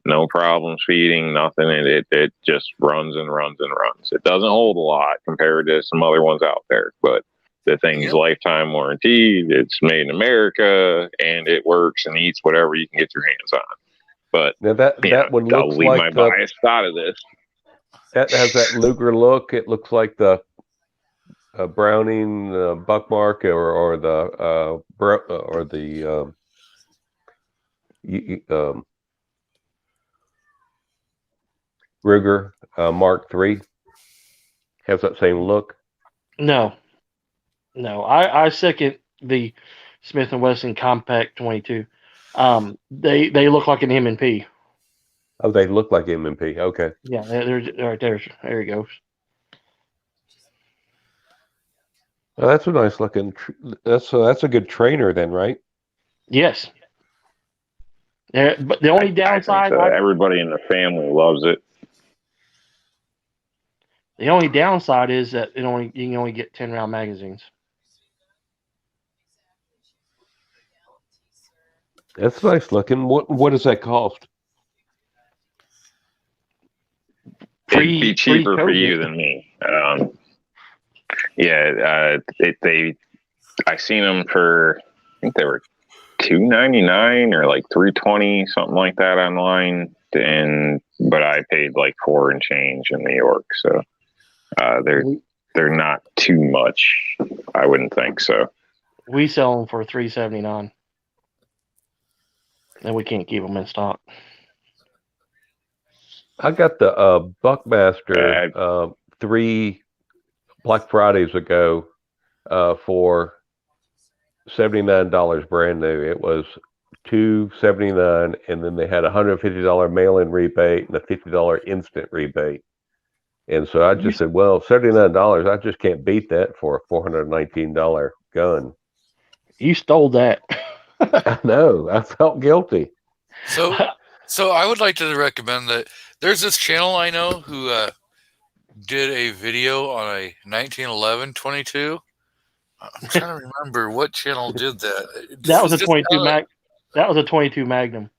no problems feeding, nothing. And it just runs and runs and runs. It doesn't hold a lot compared to some other ones out there, but the thing's lifetime warranty. It's made in America, and it works and eats whatever you can get your hands on. But Now that one I'll looks leave like my the, bias out of this. that has that Luger look. It looks like the Browning Buckmark or the Ruger Mark III. Has that same look. No. I second the Smith & Wesson Compact 22. They look like an M&P. Oh, they look like M&P. Okay. Yeah, there's right there. There he goes. Well, that's a nice looking. That's a good trainer then, right? Yes. But the only downside, Everybody in the family loves it. the only downside is that you can only get 10-round magazines. That's nice looking. What does that cost? it'd be cheaper for you than me. I seen them for, I think they were $299 or like $320, something like that online. But I paid like $4 and change in New York, so they're not too much. I wouldn't think so. We sell them for $379, and we can't keep them in stock. I got the Buckmaster 3 Black Fridays ago for $79 brand new. It was $279, and then they had a $150 mail-in rebate and a $50 instant rebate. And so I just said, well, $79, I just can't beat that for a $419 gun. You stole that. I know. I felt guilty. So I would like to recommend that there's this channel I know who did a video on a 1911 22. I'm trying to remember what channel did that. That was a 22 That was a 22 Magnum.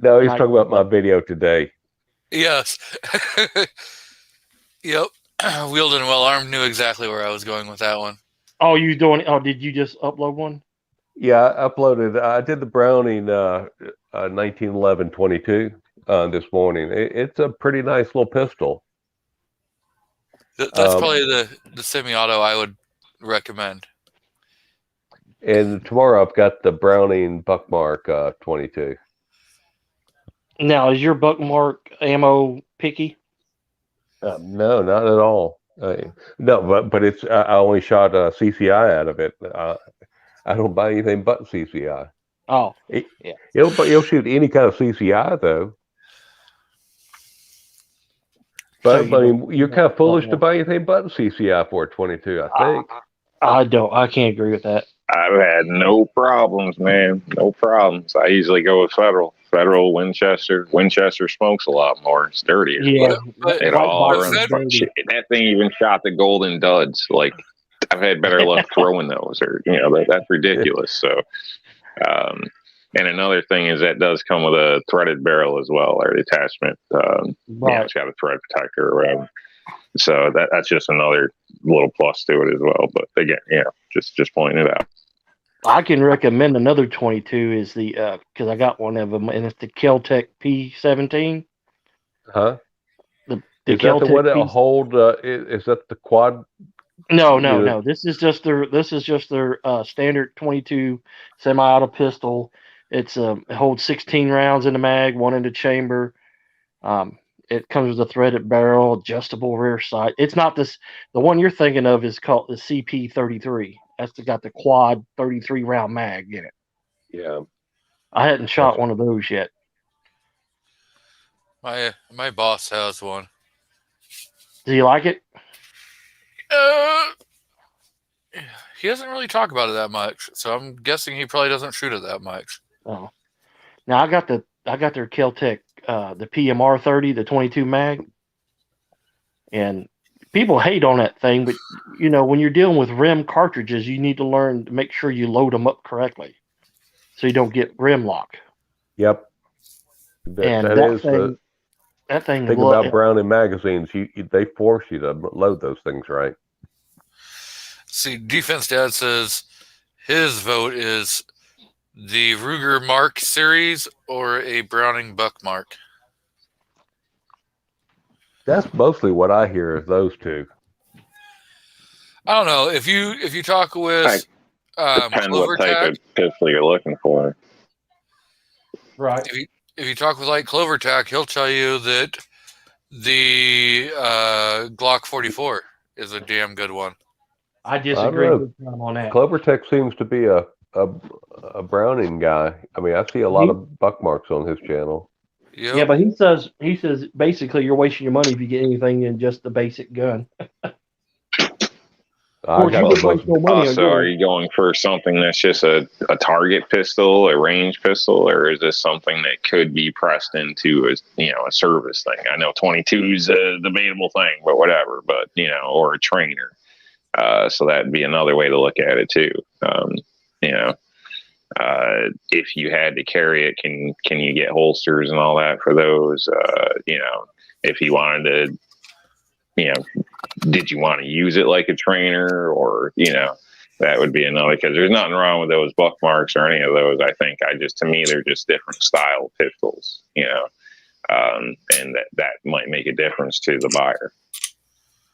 No, he's talking about my video today. Yes. Yep. Wheeled and well armed knew exactly where I was going with that one. Oh, you doing? Oh, did you just upload one? Yeah, I uploaded. I did the Browning 1911 22 this morning. It's a pretty nice little pistol. That's probably the semi-auto I would recommend. And tomorrow I've got the Browning Buckmark 22. Now, is your Buckmark ammo picky? No, not at all. No, but it's I only shot CCI out of it. I don't buy anything but CCI. Oh, yeah. It'll shoot any kind of CCI though. But I mean, you're kind of foolish to buy anything but CCI for a 22. I think. I can't agree with that. I've had no problems, man. No problems. I usually go with Federal. Federal, Winchester. Winchester smokes a lot more. It's dirtier. Yeah. But it all runs. That thing even shot the Golden Duds. Like, I've had better luck throwing those, or that's ridiculous. So, and another thing is that does come with a threaded barrel as well, or the attachment. It's got a thread protector or whatever. So that's just another little plus to it as well. But again, just pointing it out. I can recommend another 22 is the because I got one of them, and it's the Kel-Tec P17. Huh? The is that the one that'll hold? Is that the quad? No. This is just their standard 22 semi-auto pistol. It holds 16 rounds in the mag, one in the chamber. It comes with a threaded barrel, adjustable rear sight. It's not this. The one you're thinking of is called the CP33. That's got the quad 33 round mag in it. Yeah. I hadn't shot one of those yet. My boss has one. Do you like it? He doesn't really talk about it that much, so I'm guessing he probably doesn't shoot it that much. Oh. Now I got their Kel-Tec, the PMR 30, the 22 mag, and people hate on that thing, but when you're dealing with rim cartridges, you need to learn to make sure you load them up correctly, so you don't get rim lock. Yep. That thing. Think about Browning magazines. They force you to load those things right. See, Defense Dad says his vote is the Ruger Mark series or a Browning Buckmark. That's mostly what I hear is those two. I don't know if you talk with depends what type of pistol you're looking for. Right. If you talk with like CloverTac, he'll tell you that the Glock 44 is a damn good one. I disagree with him on that. CloverTac seems to be a Browning guy. I mean, I see a lot of Buckmarks on his channel. Yep. Yeah, but he says basically you're wasting your money if you get anything in just the basic gun. So are you going for something that's just a target pistol, a range pistol, or is this something that could be pressed into a service thing? I know 22 is a debatable thing, but whatever. But or a trainer. So that'd be another way to look at it too. if you had to carry it, can you get holsters and all that for those? If you wanted to, did you want to use it like a trainer, or that would be another, because there's nothing wrong with those buck marks or any of those. I think to me they're just different style pistols, and that might make a difference to the buyer.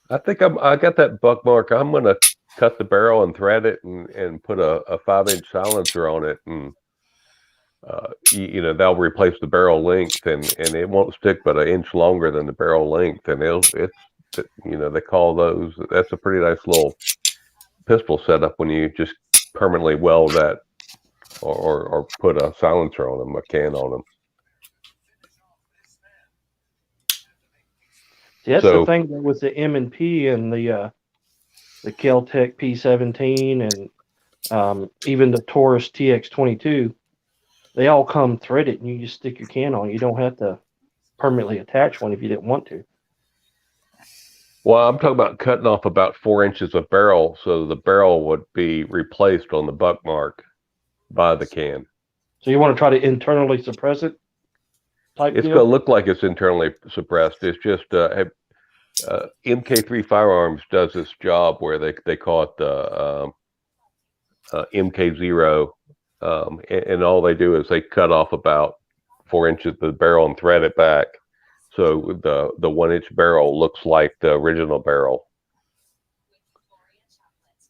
I think I got that buck mark. I'm gonna cut the barrel and thread it and put a 5-inch silencer on it, and they'll replace the barrel length, and it won't stick but an inch longer than the barrel length, and they call those. That's a pretty nice little pistol setup when you just permanently weld that or put a silencer on them, a can on them. See, that's the thing with the M&P and the Kel-Tec P17 and even the Taurus TX22, they all come threaded, and you just stick your can on. You don't have to permanently attach one if you didn't want to. Well, I'm talking about cutting off about 4 inches of barrel, so the barrel would be replaced on the buck mark by the can. So you want to try to internally suppress it? It's going to look like it's internally suppressed. It's just MK3 Firearms does this job where they call it the MK0, and all they do is they cut off about 4 inches of the barrel and thread it back. So the 1-inch barrel looks like the original barrel.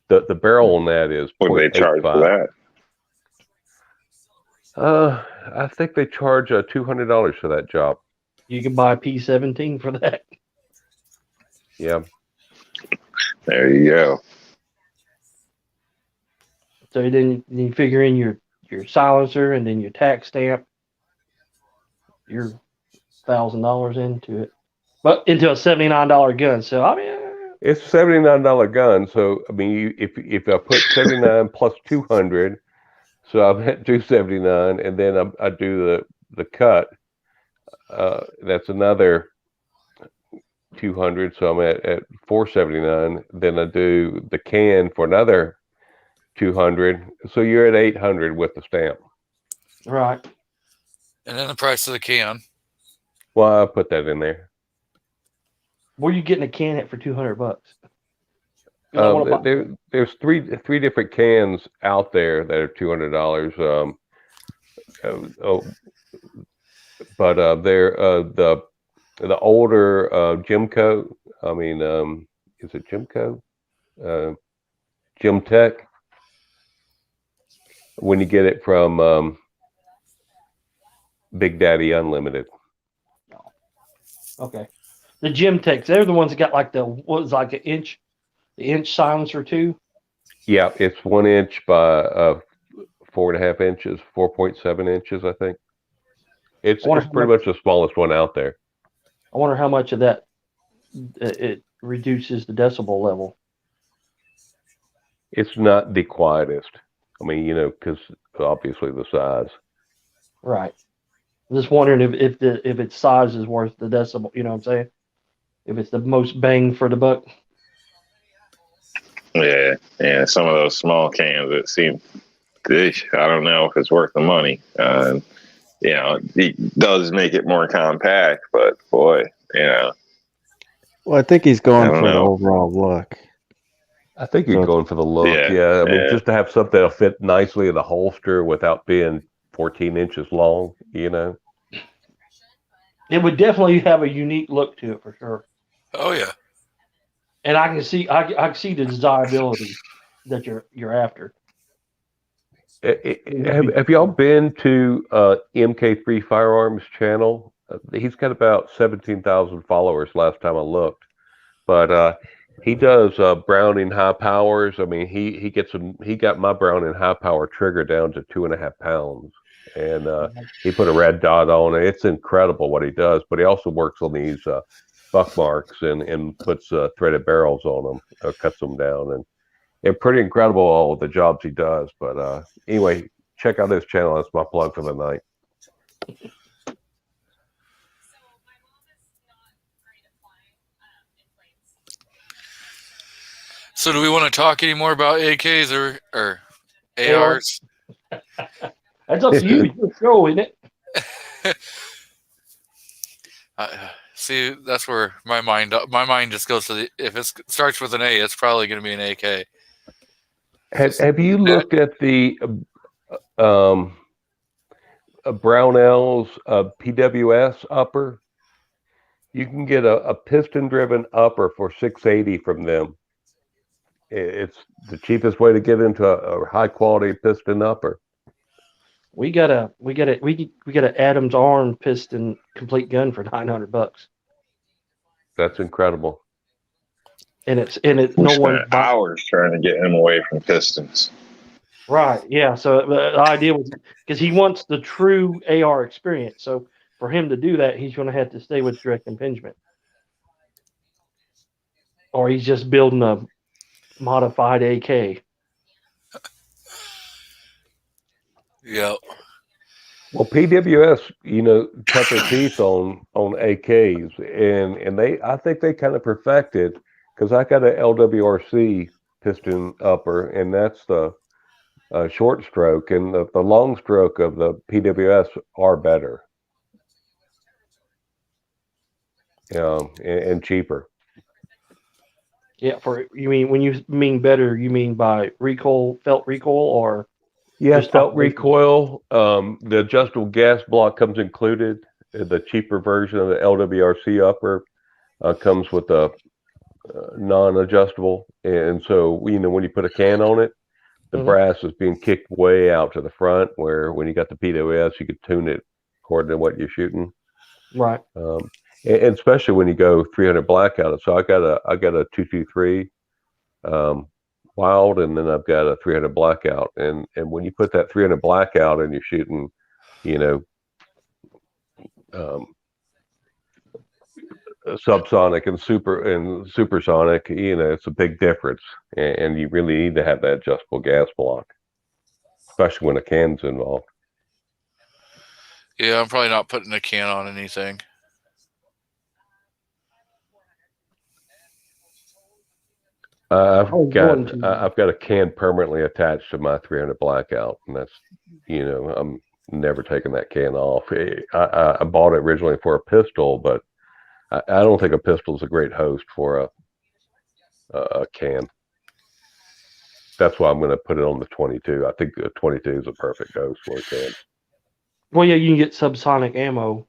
The barrel on that is what do they charge for that? I think they charge $200 for that job. You can buy a P17 for that. Yeah. There you go. So then you figure in your silencer and then your tax stamp. You're $1,000 into it, but into a $79 gun. So I mean, it's a $79 gun. So I mean, if I put 79 plus 200, so I'm at $279, and then I do the cut. That's another 200, so I'm at $479. Then I do the can for another 200, so you're at 800 with the stamp. Right. And then the price of the can. Well, I put that in there. Where are you getting a can at for $200? There's three different cans out there that are $200. But they're the older Gemco. I mean, is it Gemco? Gemtech. When you get it from Big Daddy Unlimited. Okay. The Gemtechs, they're the ones that got like the inch silencer too. Yeah, it's 1 inch by 4.5 inches, 4.7 inches, I think. It's pretty much the smallest one out there. I wonder how much of that it reduces the decibel level. It's not the quietest. I mean, because obviously the size. Right. I'm just wondering if its size is worth the decibel. You know what I'm saying? If it's the most bang for the buck. Yeah. Some of those small cans, it seems, I don't know if it's worth the money. It does make it more compact, but boy, Well, I think he's going for the overall look. I think he's going for the look. Yeah. I mean, just to have something that'll fit nicely in the holster without being 14 inches long, It would definitely have a unique look to it for sure. Oh yeah. And I can see the desirability that you're after. Have y'all been to MK3 Firearms channel? He's got about 17,000 followers last time I looked, but he does Browning high powers. I mean, he got my Browning high power trigger down to 2.5 pounds, and he put a red dot on it. It's incredible what he does, but he also works on these buck marks and puts threaded barrels on them, or cuts them down, and they're pretty incredible, all the jobs he does. But anyway, check out his channel. That's my plug for the night. So do we want to talk any more about AKs or ARs? That's up to you. It's your show, isn't it? See, that's where my mind just goes to if it starts with an A, it's probably going to be an AK. Have you looked at the Brownell's PWS upper? You can get a piston-driven upper for $680 from them. It's the cheapest way to get into a high-quality piston upper. We got a Adams Arm piston complete gun for $900, That's incredible. and it's We no one spent hours trying to get him away from pistons. right. Yeah. So the idea was because he wants the true AR experience. So for him to do that, he's going to have to stay with direct impingement, or he's just building a modified AK. Yeah. Well, PWS, cut their teeth on AKs, and I think they kind of perfected, because I got an LWRC piston upper, and that's the short stroke, and the long stroke of the PWS are better, and cheaper. Yeah. When you mean better, you mean by felt recoil, or Yes, just felt operation? recoil. The adjustable gas block comes included. The cheaper version of the LWRC upper comes with a non-adjustable, and so when you put a can on it, the Mhm. brass is being kicked way out to the front. Where when you got the PWS, you could tune it according to what you're shooting. Right. And especially when you go 300 blackout. So I got a 223 wild, and then I've got a 300 blackout. And when you put that 300 blackout and you're shooting, subsonic and supersonic, it's a big difference. And you really need to have that adjustable gas block, especially when a can's involved. Yeah, I'm probably not putting a can on anything. I've going to. got a can permanently attached to my 300 blackout, and that's I'm never taking that can off. I bought it originally for a pistol, but I don't think a pistol is a great host for a can. That's why I'm going to put it on the 22. I think the 22 is a perfect host for a can. Well, yeah, you can get subsonic ammo,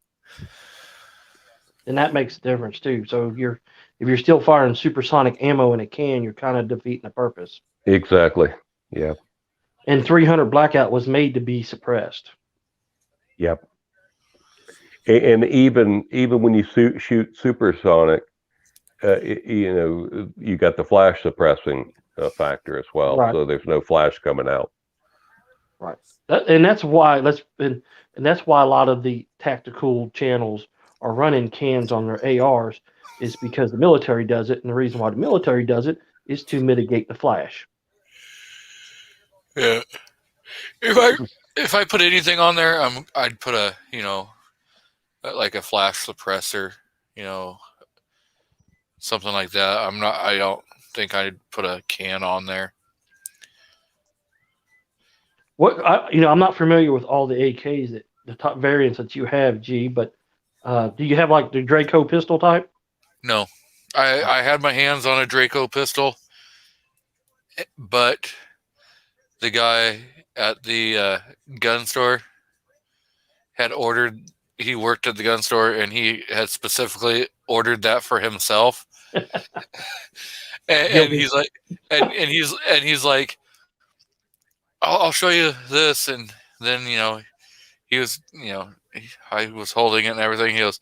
and that makes a difference too. So if you're still firing supersonic ammo in a can, you're kind of defeating the purpose. Exactly. Yeah. And 300 blackout was made to be suppressed. Yep. And even when you shoot supersonic, you got the flash suppressing factor as well. Right. So there's no flash coming out. Right. And that's why that's why a lot of the tactical channels are running cans on their ARs, is because the military does it, and the reason why the military does it is to mitigate the flash. Yeah. If I put anything on there, I'd put a like a flash suppressor, something like that. I don't think I'd put a can on there. I'm not familiar with all the AKs the top variants that you have, G, but do you have like the Draco pistol type? No, I had my hands on a Draco pistol, but the guy at the gun store he worked at the gun store, and he had specifically ordered that for himself. and he's like, and he's like, I'll show you this. And then, he was, I was holding it and everything. He goes,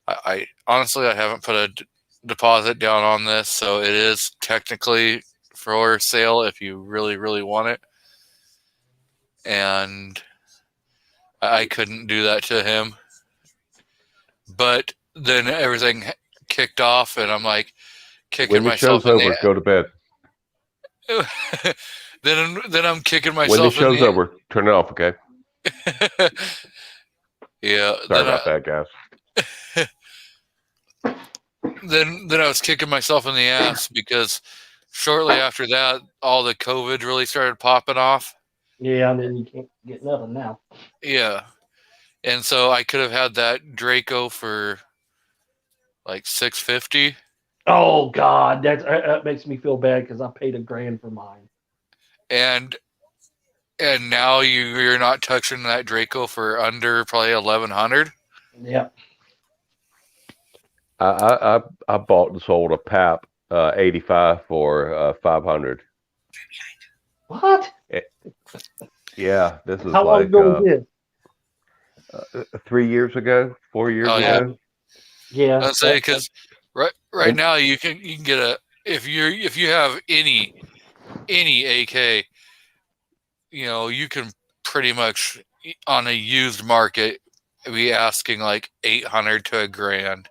I honestly, I haven't put a deposit down on this, so it is technically for sale if you really, really want it. And I couldn't do that to him. But then everything kicked off, and I'm like kicking myself. When the show's over, go to bed. Then I'm kicking myself. When the show's over, turn it off, okay? Yeah. Sorry about that, guys. Then I was kicking myself in the ass because shortly after that, all the COVID really started popping off. Yeah, and then you can't get nothing now. Yeah. And so I could have had that Draco for like 650. Oh God, that makes me feel bad because I paid $1,000 for mine. And now you're not touching that Draco for under probably 1,100. Yeah. I bought and sold a PAP 85 for 500. What? Yeah, this is How long like ago was this? 3 years ago, 4 years Oh, yeah. ago. Yeah. I'd say because right now you can get a if you have any AK, you can pretty much on a used market be asking like 800 to $1,000, and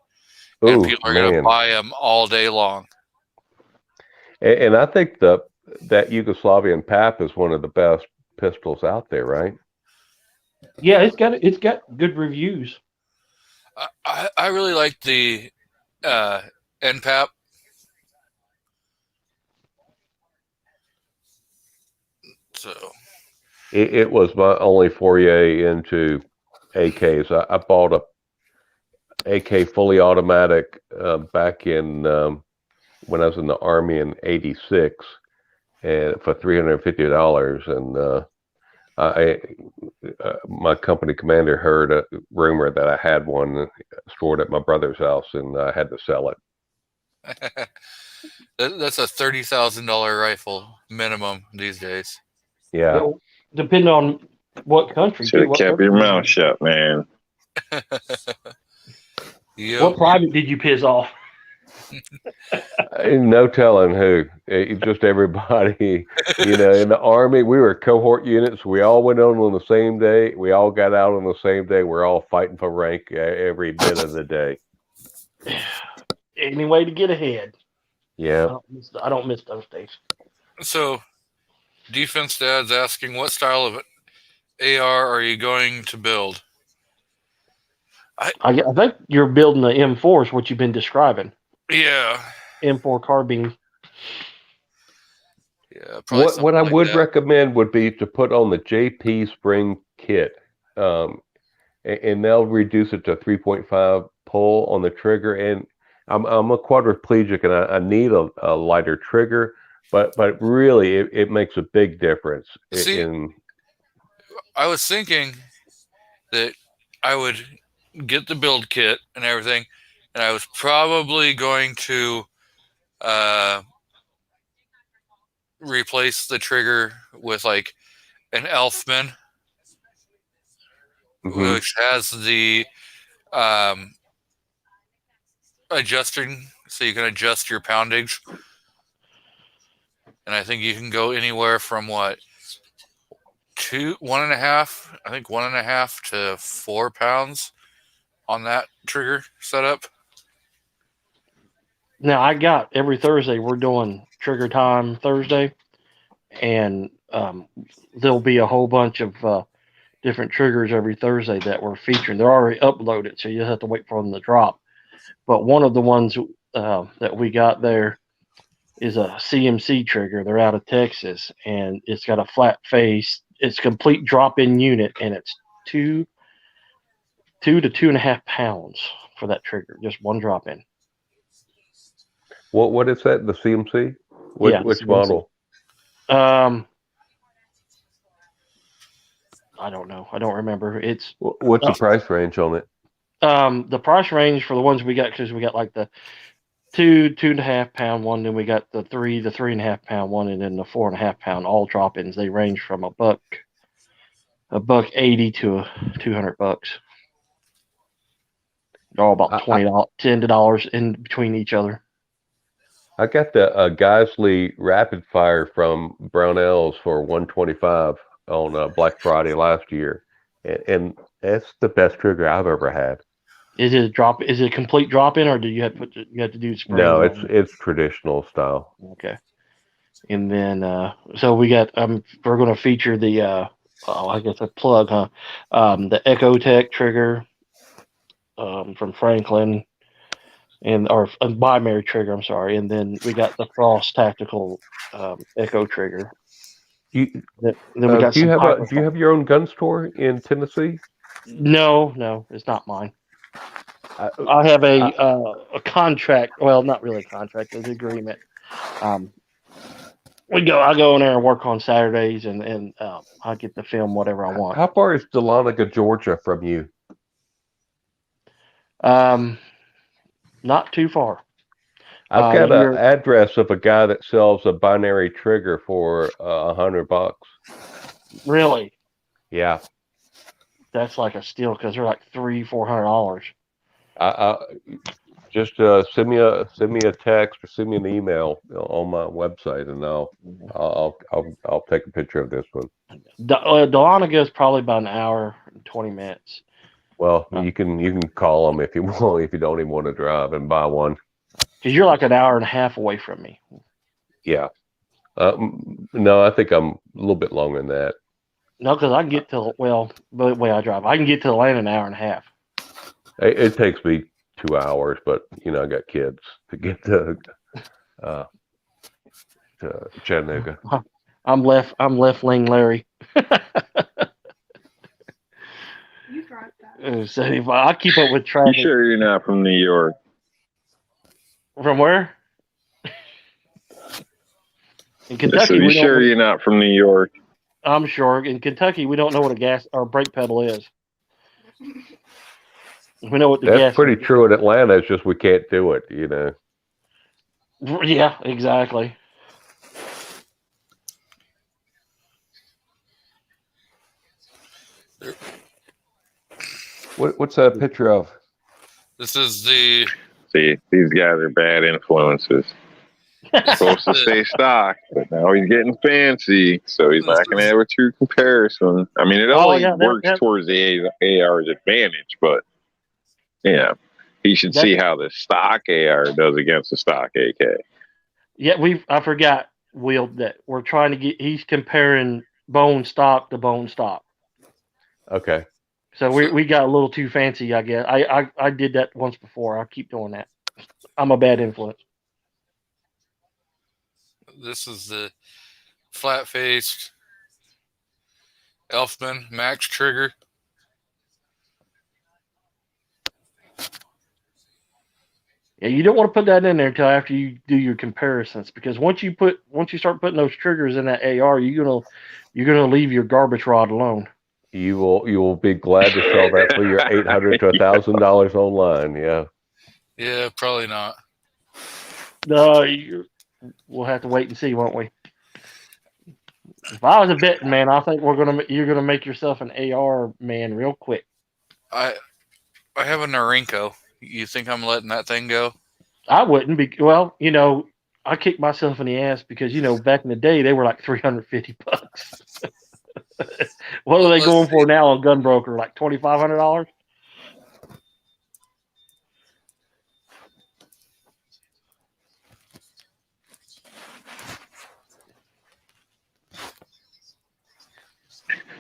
Ooh, people are going to man. buy them all day long. And I think that Yugoslavian PAP is one of the best pistols out there, right? Yeah, it's got good reviews. I really like the NPAP. So It was my only foray into AKs. I bought a AK fully automatic back in when I was in the Army in '86, and for $350. And my company commander heard a rumor that I had one stored at my brother's house, and I had to sell it. that's a $30,000 rifle minimum these days. Yeah. Well, depending on what country. Should too. have What kept country your did mouth you- shut, man. Yep. What private did you piss off? No telling who. Just everybody. In the Army, we were cohort units. We all went on the same day. We all got out on the same day. We're all fighting for rank every bit of the day. Any way to get ahead. Yeah. I don't miss those days. So, Defense Dad's asking, what style of AR are you going to build? I think you're building the M4 is what you've been describing. Yeah. M4 carbine. Yeah. What I would recommend would be to put on the JP Spring kit, and they'll reduce it to 3.5 pull on the trigger. And I'm a quadriplegic, and I need a lighter trigger, but really it makes a big difference. I was thinking that I would get the build kit and everything, and I was probably going to replace the trigger with like an Elfman, which has the adjusting, so you can adjust your poundage. And I think you can go anywhere from 1.5 to 4 pounds on that trigger setup. Now I got every Thursday we're doing Trigger Time Thursday, and there'll be a whole bunch of different triggers every Thursday that we're featuring. They're already uploaded, so you'll have to wait for them to drop. But one of the ones that we got there is a CMC trigger. They're out of Texas, and it's got a flat face. It's a complete drop-in unit, and it's 2 to 2.5 pounds for that trigger, just one drop-in. What is that? The CMC? Which CMC. model? I don't know. I don't remember. What's the price range on it? The price range for the ones we got, because we got like the 2.5 pound one, then we got the 3.5 pound one, and then the 4.5 pound, all drop-ins. They range from $180 to $200. They're all about $10 in between each other. I got the Geisley Rapid Fire from Brownells for $125 on Black Friday last year, and that's the best trigger I've ever had. Is it a complete drop-in, or do you have to do springs? No, it's traditional style. Okay. And then so we got we're going to feature the I guess a plug, huh? The Ecotech trigger from Franklin, or a Bi-Mary trigger, I'm sorry. And then we got the Frost Tactical Echo trigger. Then we got do you some have pipe. do you have your own gun store in Tennessee? No, it's not mine. I, I have a contract. Well, not really a contract. It's an agreement. I go in there and work on Saturdays, and I get to film whatever I want. how far is Dahlonega, Georgia, from you? Not too far. I've got an you're- address of a guy that sells a binary trigger for $100. Really, Yeah. that's like a steal because they're like $300-$400. Just send me a text or send me an email on my website, and I'll take a picture of this one. Dahlonega is probably about an hour and 20 minutes. Well, you can call them if you want, if you don't even want to drive and buy one. Because you're like an hour and a half away from me. Yeah. No, I think I'm a little bit longer than that. No, because I can get to the way I drive, I can get to Atlanta in an hour and a half. It takes me 2 hours, but I got kids to get to Chattanooga. I'm left wing Larry. You drive that. So if I keep up with You traffic. sure you're not from New York? From where? In Kentucky, So you sure you're not from New York? I'm sure. In Kentucky, we don't know what a gas or brake pedal is. We know what the gas. That's pretty true in Atlanta. It's just we can't do it. Yeah, exactly. What's that picture of? This is the See, these guys are bad influences. Supposed to stay stock, but now he's getting fancy, so he's not going to have a true comparison. I mean, it only works towards the AR's advantage, but he should see how the stock AR does against the stock AK. Yeah, I forgot, Will, that we're trying to get. He's comparing bone stock to bone stock. Okay. So we got a little too fancy, I guess. I did that once before. I'll keep doing that. I'm a bad influence. This is the flat-faced Elfman Max trigger. Yeah, you don't want to put that in there until after you do your comparisons, because once you start putting those triggers in that AR, you're gonna leave your garbage rod alone. You will be glad to sell that for your $800 to $1,000 online. Yeah. Yeah, probably not. We'll have to wait and see, won't we? If I was a betting man, I think you're gonna make yourself an AR man real quick. I have a Norinco. You think I'm letting that thing go? I wouldn't be. Well, I kicked myself in the ass because back in the day they were like $350. What are they going for now on Gunbroker? Like $2,500?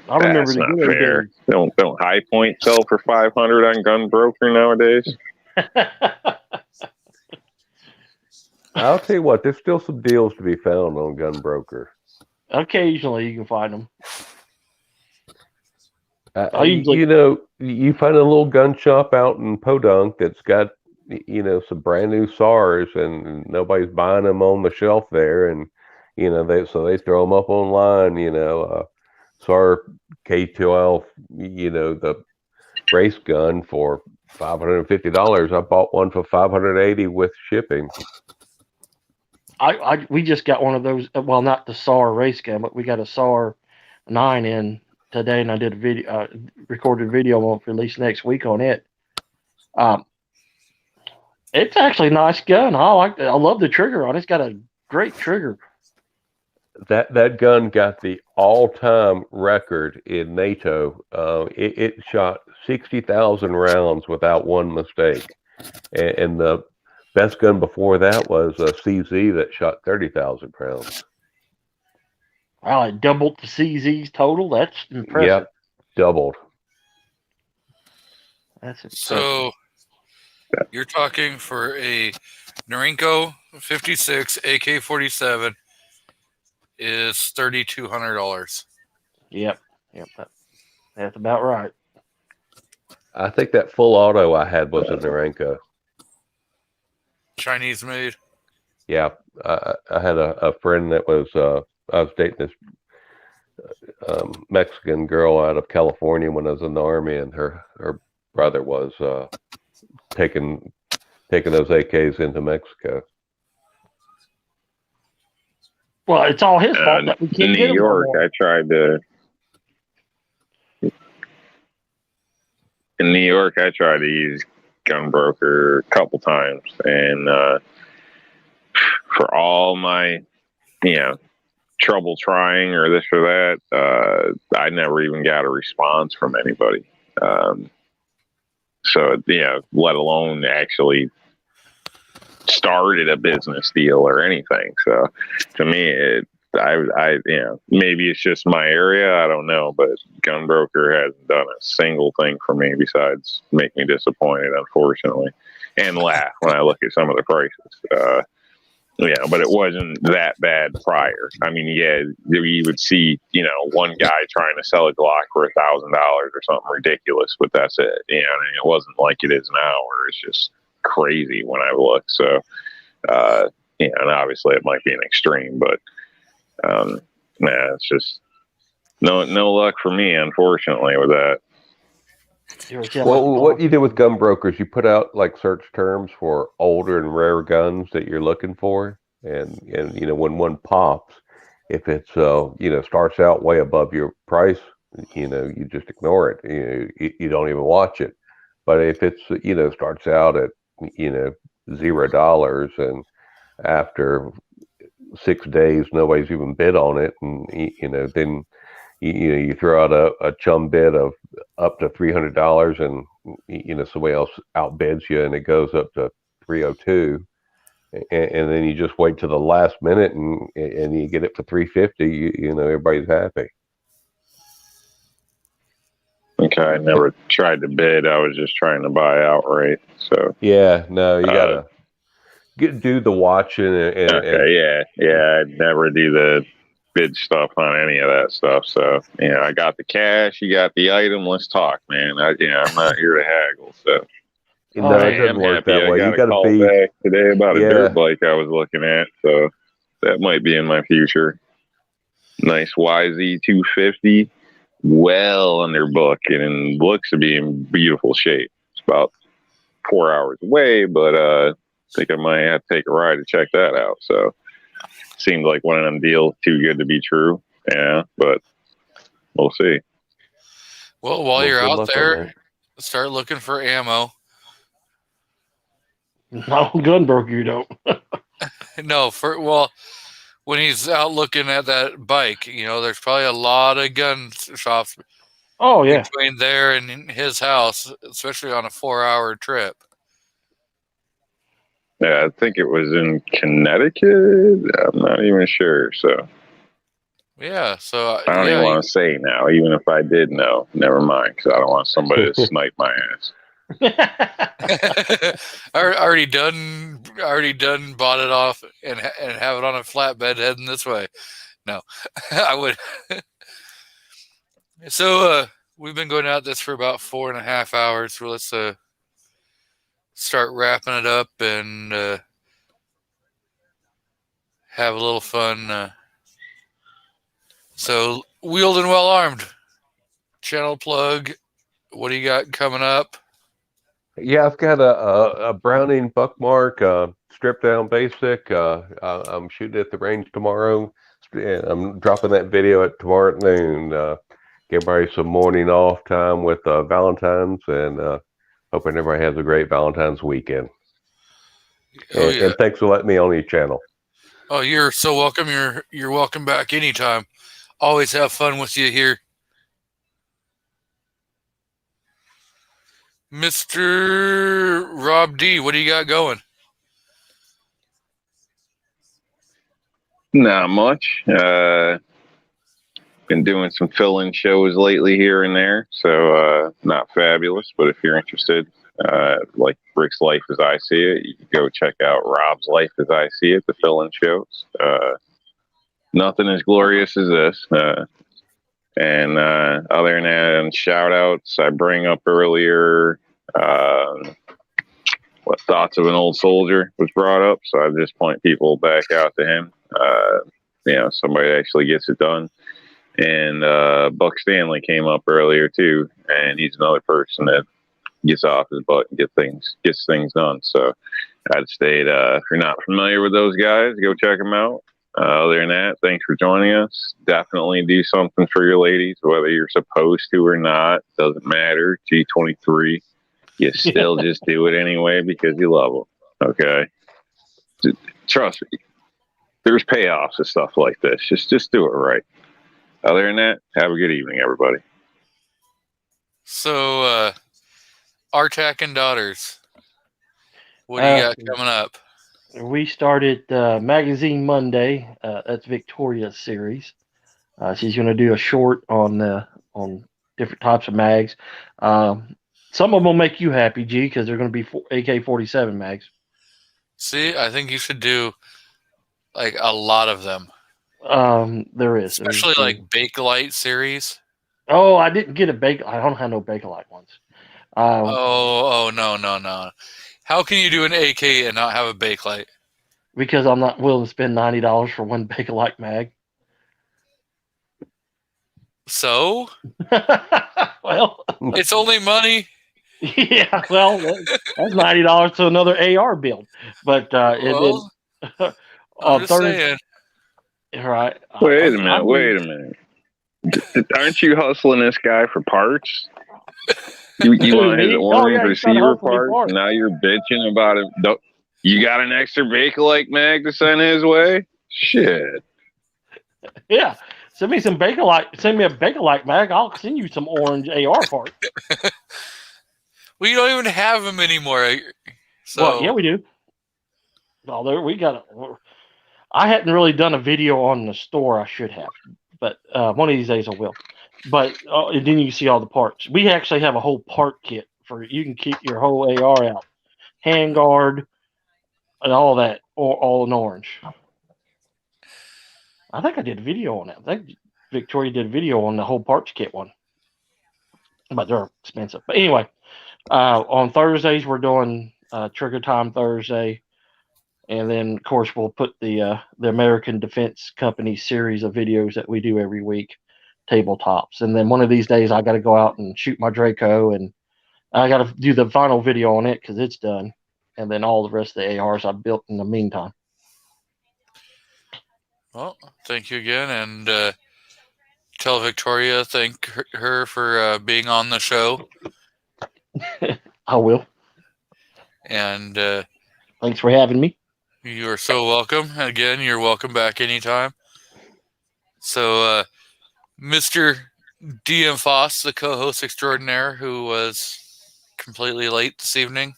I remember That's not fair. Don't High Point sell for $500 on Gunbroker nowadays? I'll tell you what, there's still some deals to be found on Gunbroker. Occasionally you can find them. You find a little gun shop out in Podunk that's got some brand new SARs, and nobody's buying them on the shelf there, and they throw them up online. SAR K12, the race gun for $550. I bought one for $580 with shipping. We just got one of those. Well, not the SAR race gun, but we got a SAR 9 in today, and I did a video, recorded video on release next week on it. It's actually a nice gun. I like it. I love the trigger on it. It's got a great trigger. That gun got the all-time record in NATO. It shot 60,000 rounds without one mistake, and the best gun before that was a CZ that shot 30,000 rounds. Wow, it doubled the CZ's total. That's impressive. Yep, doubled. That's impressive. So you're talking for a Norinco 56 AK-47 is $3,200. Yep. That's about right. I think that full auto I had was a Narenko. Chinese made. Yeah, I had a friend that was I was dating this Mexican girl out of California when I was in the Army, and her brother was taking those AKs into Mexico. Well, it's all his fault that we can't in get New him no York, more. I tried to. In New York, I tried to use Gunbroker a couple times, and for all my, trouble trying or this or that, I never even got a response from anybody. So, let alone actually started a business deal or anything. So, to me, maybe it's just my area. I don't know, but Gunbroker hasn't done a single thing for me besides make me disappointed, unfortunately, and laugh when I look at some of the prices. But it wasn't that bad prior. I mean, you would see, one guy trying to sell a Glock for $1,000 or something ridiculous, but that's it. And it wasn't like it is now, where it's just crazy when I look. So, and obviously it might be an extreme, but it's just no luck for me, unfortunately, with that. Well, what you do with Gunbrokers, you put out like search terms for older and rare guns that you're looking for, and when one pops, if it's starts out way above your price, you just ignore it. You don't even watch it. But if it's starts out at $0 and after 6 days nobody's even bid on it, and then you throw out a chum bid of up to $300, and somebody else outbids you, and it goes up to $302, and then you just wait to the last minute, and you get it for $350. Everybody's happy. Okay, I never tried to bid. I was just trying to buy outright. So yeah, no, you gotta do the watching. I'd never do the bid stuff on any of that stuff. So I got the cash, you got the item. Let's talk, man. I'm not here to haggle. So no, it doesn't work that way. You got to be back today about a dirt bike I was looking at. So that might be in my future. Nice YZ 250, well under book, and looks to be in beautiful shape. It's about 4 hours away, but I think I might have to take a ride to check that out. So seemed like one of them deals too good to be true. Yeah, but we'll see. Well, while you're out there, start looking for ammo. No, Gunbroker, you don't. No, when he's out looking at that bike, there's probably a lot of gun shops. Oh yeah, between there and his house, especially on a 4-hour trip. Yeah, I think it was in Connecticut. I'm not even sure. So yeah, so I don't even want to say now. Even if I did know, never mind, because I don't want somebody to snipe my ass. already done. Bought it off and have it on a flatbed heading this way. No, I would. So we've been going at this for about 4.5 hours. So let's start wrapping it up and have a little fun. So wheeled and well armed. Channel plug. What do you got coming up? Yeah, I've got a Browning Buckmark stripped down basic. I'm shooting at the range tomorrow. And I'm dropping that video at tomorrow at noon. Give everybody some morning off time with Valentine's, and hoping everybody has a great Valentine's weekend. And thanks for letting me on your channel. Oh, you're so welcome. You're welcome back anytime. Always have fun with you here. Mr. Rob D, what do you got going? Not much. Been doing some fill-in shows lately here and there, so not fabulous, but if you're interested, like Rick's Life as I See It, you can go check out Rob's Life as I See It, the fill-in shows. nothing as glorious as this. And other than that, and shout outs, I bring up earlier what thoughts of an old soldier was brought up. So I just point people back out to him. Somebody actually gets it done. And Buck Stanley came up earlier too, and he's another person that gets off his butt and gets things done. So I'd state if you're not familiar with those guys, go check them out. Other than that, thanks for joining us. Definitely do something for your ladies, whether you're supposed to or not. Doesn't matter. G23, you still just do it anyway because you love them. Okay, trust me. There's payoffs and stuff like this. Just do it right. Other than that, have a good evening, everybody. So, Artak and Daughters, what do you got coming up? We started Magazine Monday. That's Victoria's series. She's going to do a short on different types of mags. Some of them will make you happy, G, because they're going to be AK-47 mags. See, I think you should do like a lot of them. There is, especially like Bakelite series. Oh, I didn't get a Bakelite. I don't have no Bakelite ones. No. How can you do an AK and not have a Bakelite? Because I'm not willing to spend $90 for one Bakelite mag. So? Well, it's only money. Yeah, well, that's $90 to another AR build. But I'm just saying. Right. Wait a minute. Aren't you hustling this guy for parts? You want his orange receiver parts? Now you're bitching about it. You got an extra Bakelite mag to send his way? Shit. Yeah. Send me some Bakelite. Send me a Bakelite mag. I'll send you some orange AR parts. We don't even have them anymore. So well, yeah, we do. Oh, there we got it. I hadn't really done a video on the store. I should have, but one of these days I will. But then you see all the parts. We actually have a whole part kit for you can keep your whole AR out, handguard, and all that, all in orange. I think I did a video on that. I think Victoria did a video on the whole parts kit one, but they're expensive. But anyway, on Thursdays we're doing Trigger Time Thursday. And then, of course, we'll put the American Defense Company series of videos that we do every week, tabletops. And then one of these days, I got to go out and shoot my Draco, and I got to do the final video on it because it's done. And then all the rest of the ARs I built in the meantime. Well, thank you again, and tell Victoria thank her for being on the show. I will. And thanks for having me. You are so welcome. Again, you're welcome back anytime. So, Mr. DM Foss, the co-host extraordinaire, who was completely late this evening.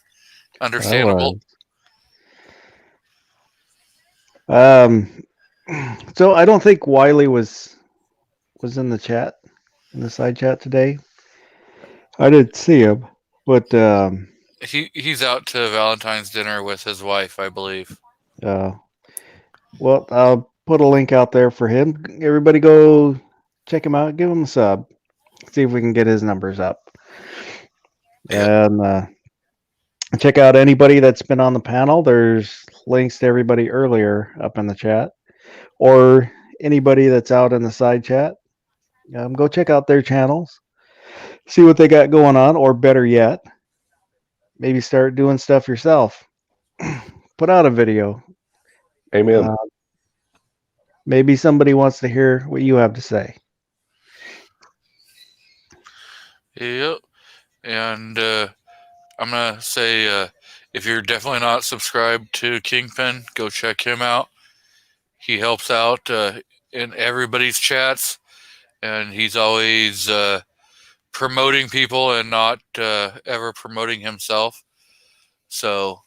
Understandable. So I don't think Wiley was in the chat, in the side chat today. I didn't see him, but he's out to Valentine's dinner with his wife, I believe. Well, I'll put a link out there for him. Everybody go check him out. Give him a sub. See if we can get his numbers up. Yeah. And check out anybody that's been on the panel. There's links to everybody earlier up in the chat. Or anybody that's out in the side chat. Go check out their channels. See what they got going on. Or better yet, maybe start doing stuff yourself. Put out a video. Amen. Maybe somebody wants to hear what you have to say. Yep. And I'm going to say, if you're definitely not subscribed to Kingpin, go check him out. He helps out in everybody's chats, and he's always promoting people and not ever promoting himself. So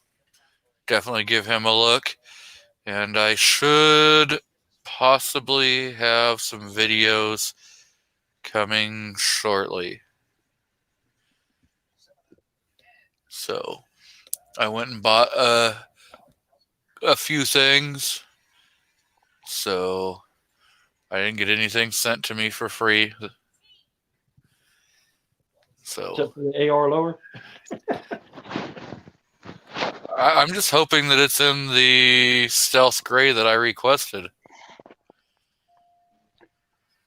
definitely give him a look. And I should possibly have some videos coming shortly. So I went and bought a few things. So I didn't get anything sent to me for free. So Except for the AR lower. I'm just hoping that it's in the stealth gray that I requested.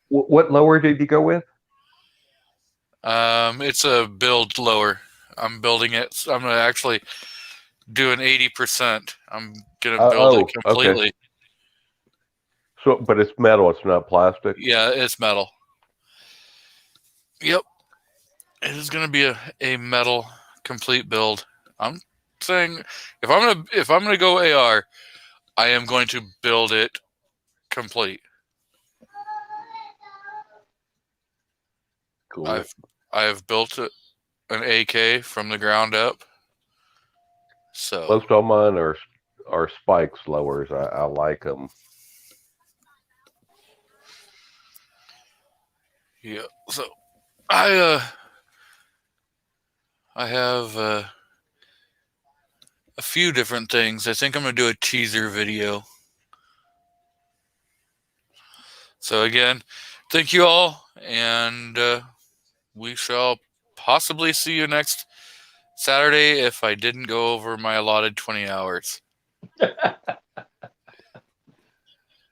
What lower did you go with? It's a build lower. I'm building it. So I'm gonna actually do an 80%. I'm gonna build it completely. Okay. So, but it's metal. It's not plastic. Yeah, it's metal. Yep, it is gonna be a metal complete build. I'm saying if I'm gonna go AR, I am going to build it complete. Cool. I have built an AK from the ground up. So Most of mine are spikes lowers. I like them. yeah, so I have a few different things. I think I'm gonna do a teaser video. So again, thank you all, and we shall possibly see you next Saturday if I didn't go over my allotted 20 hours.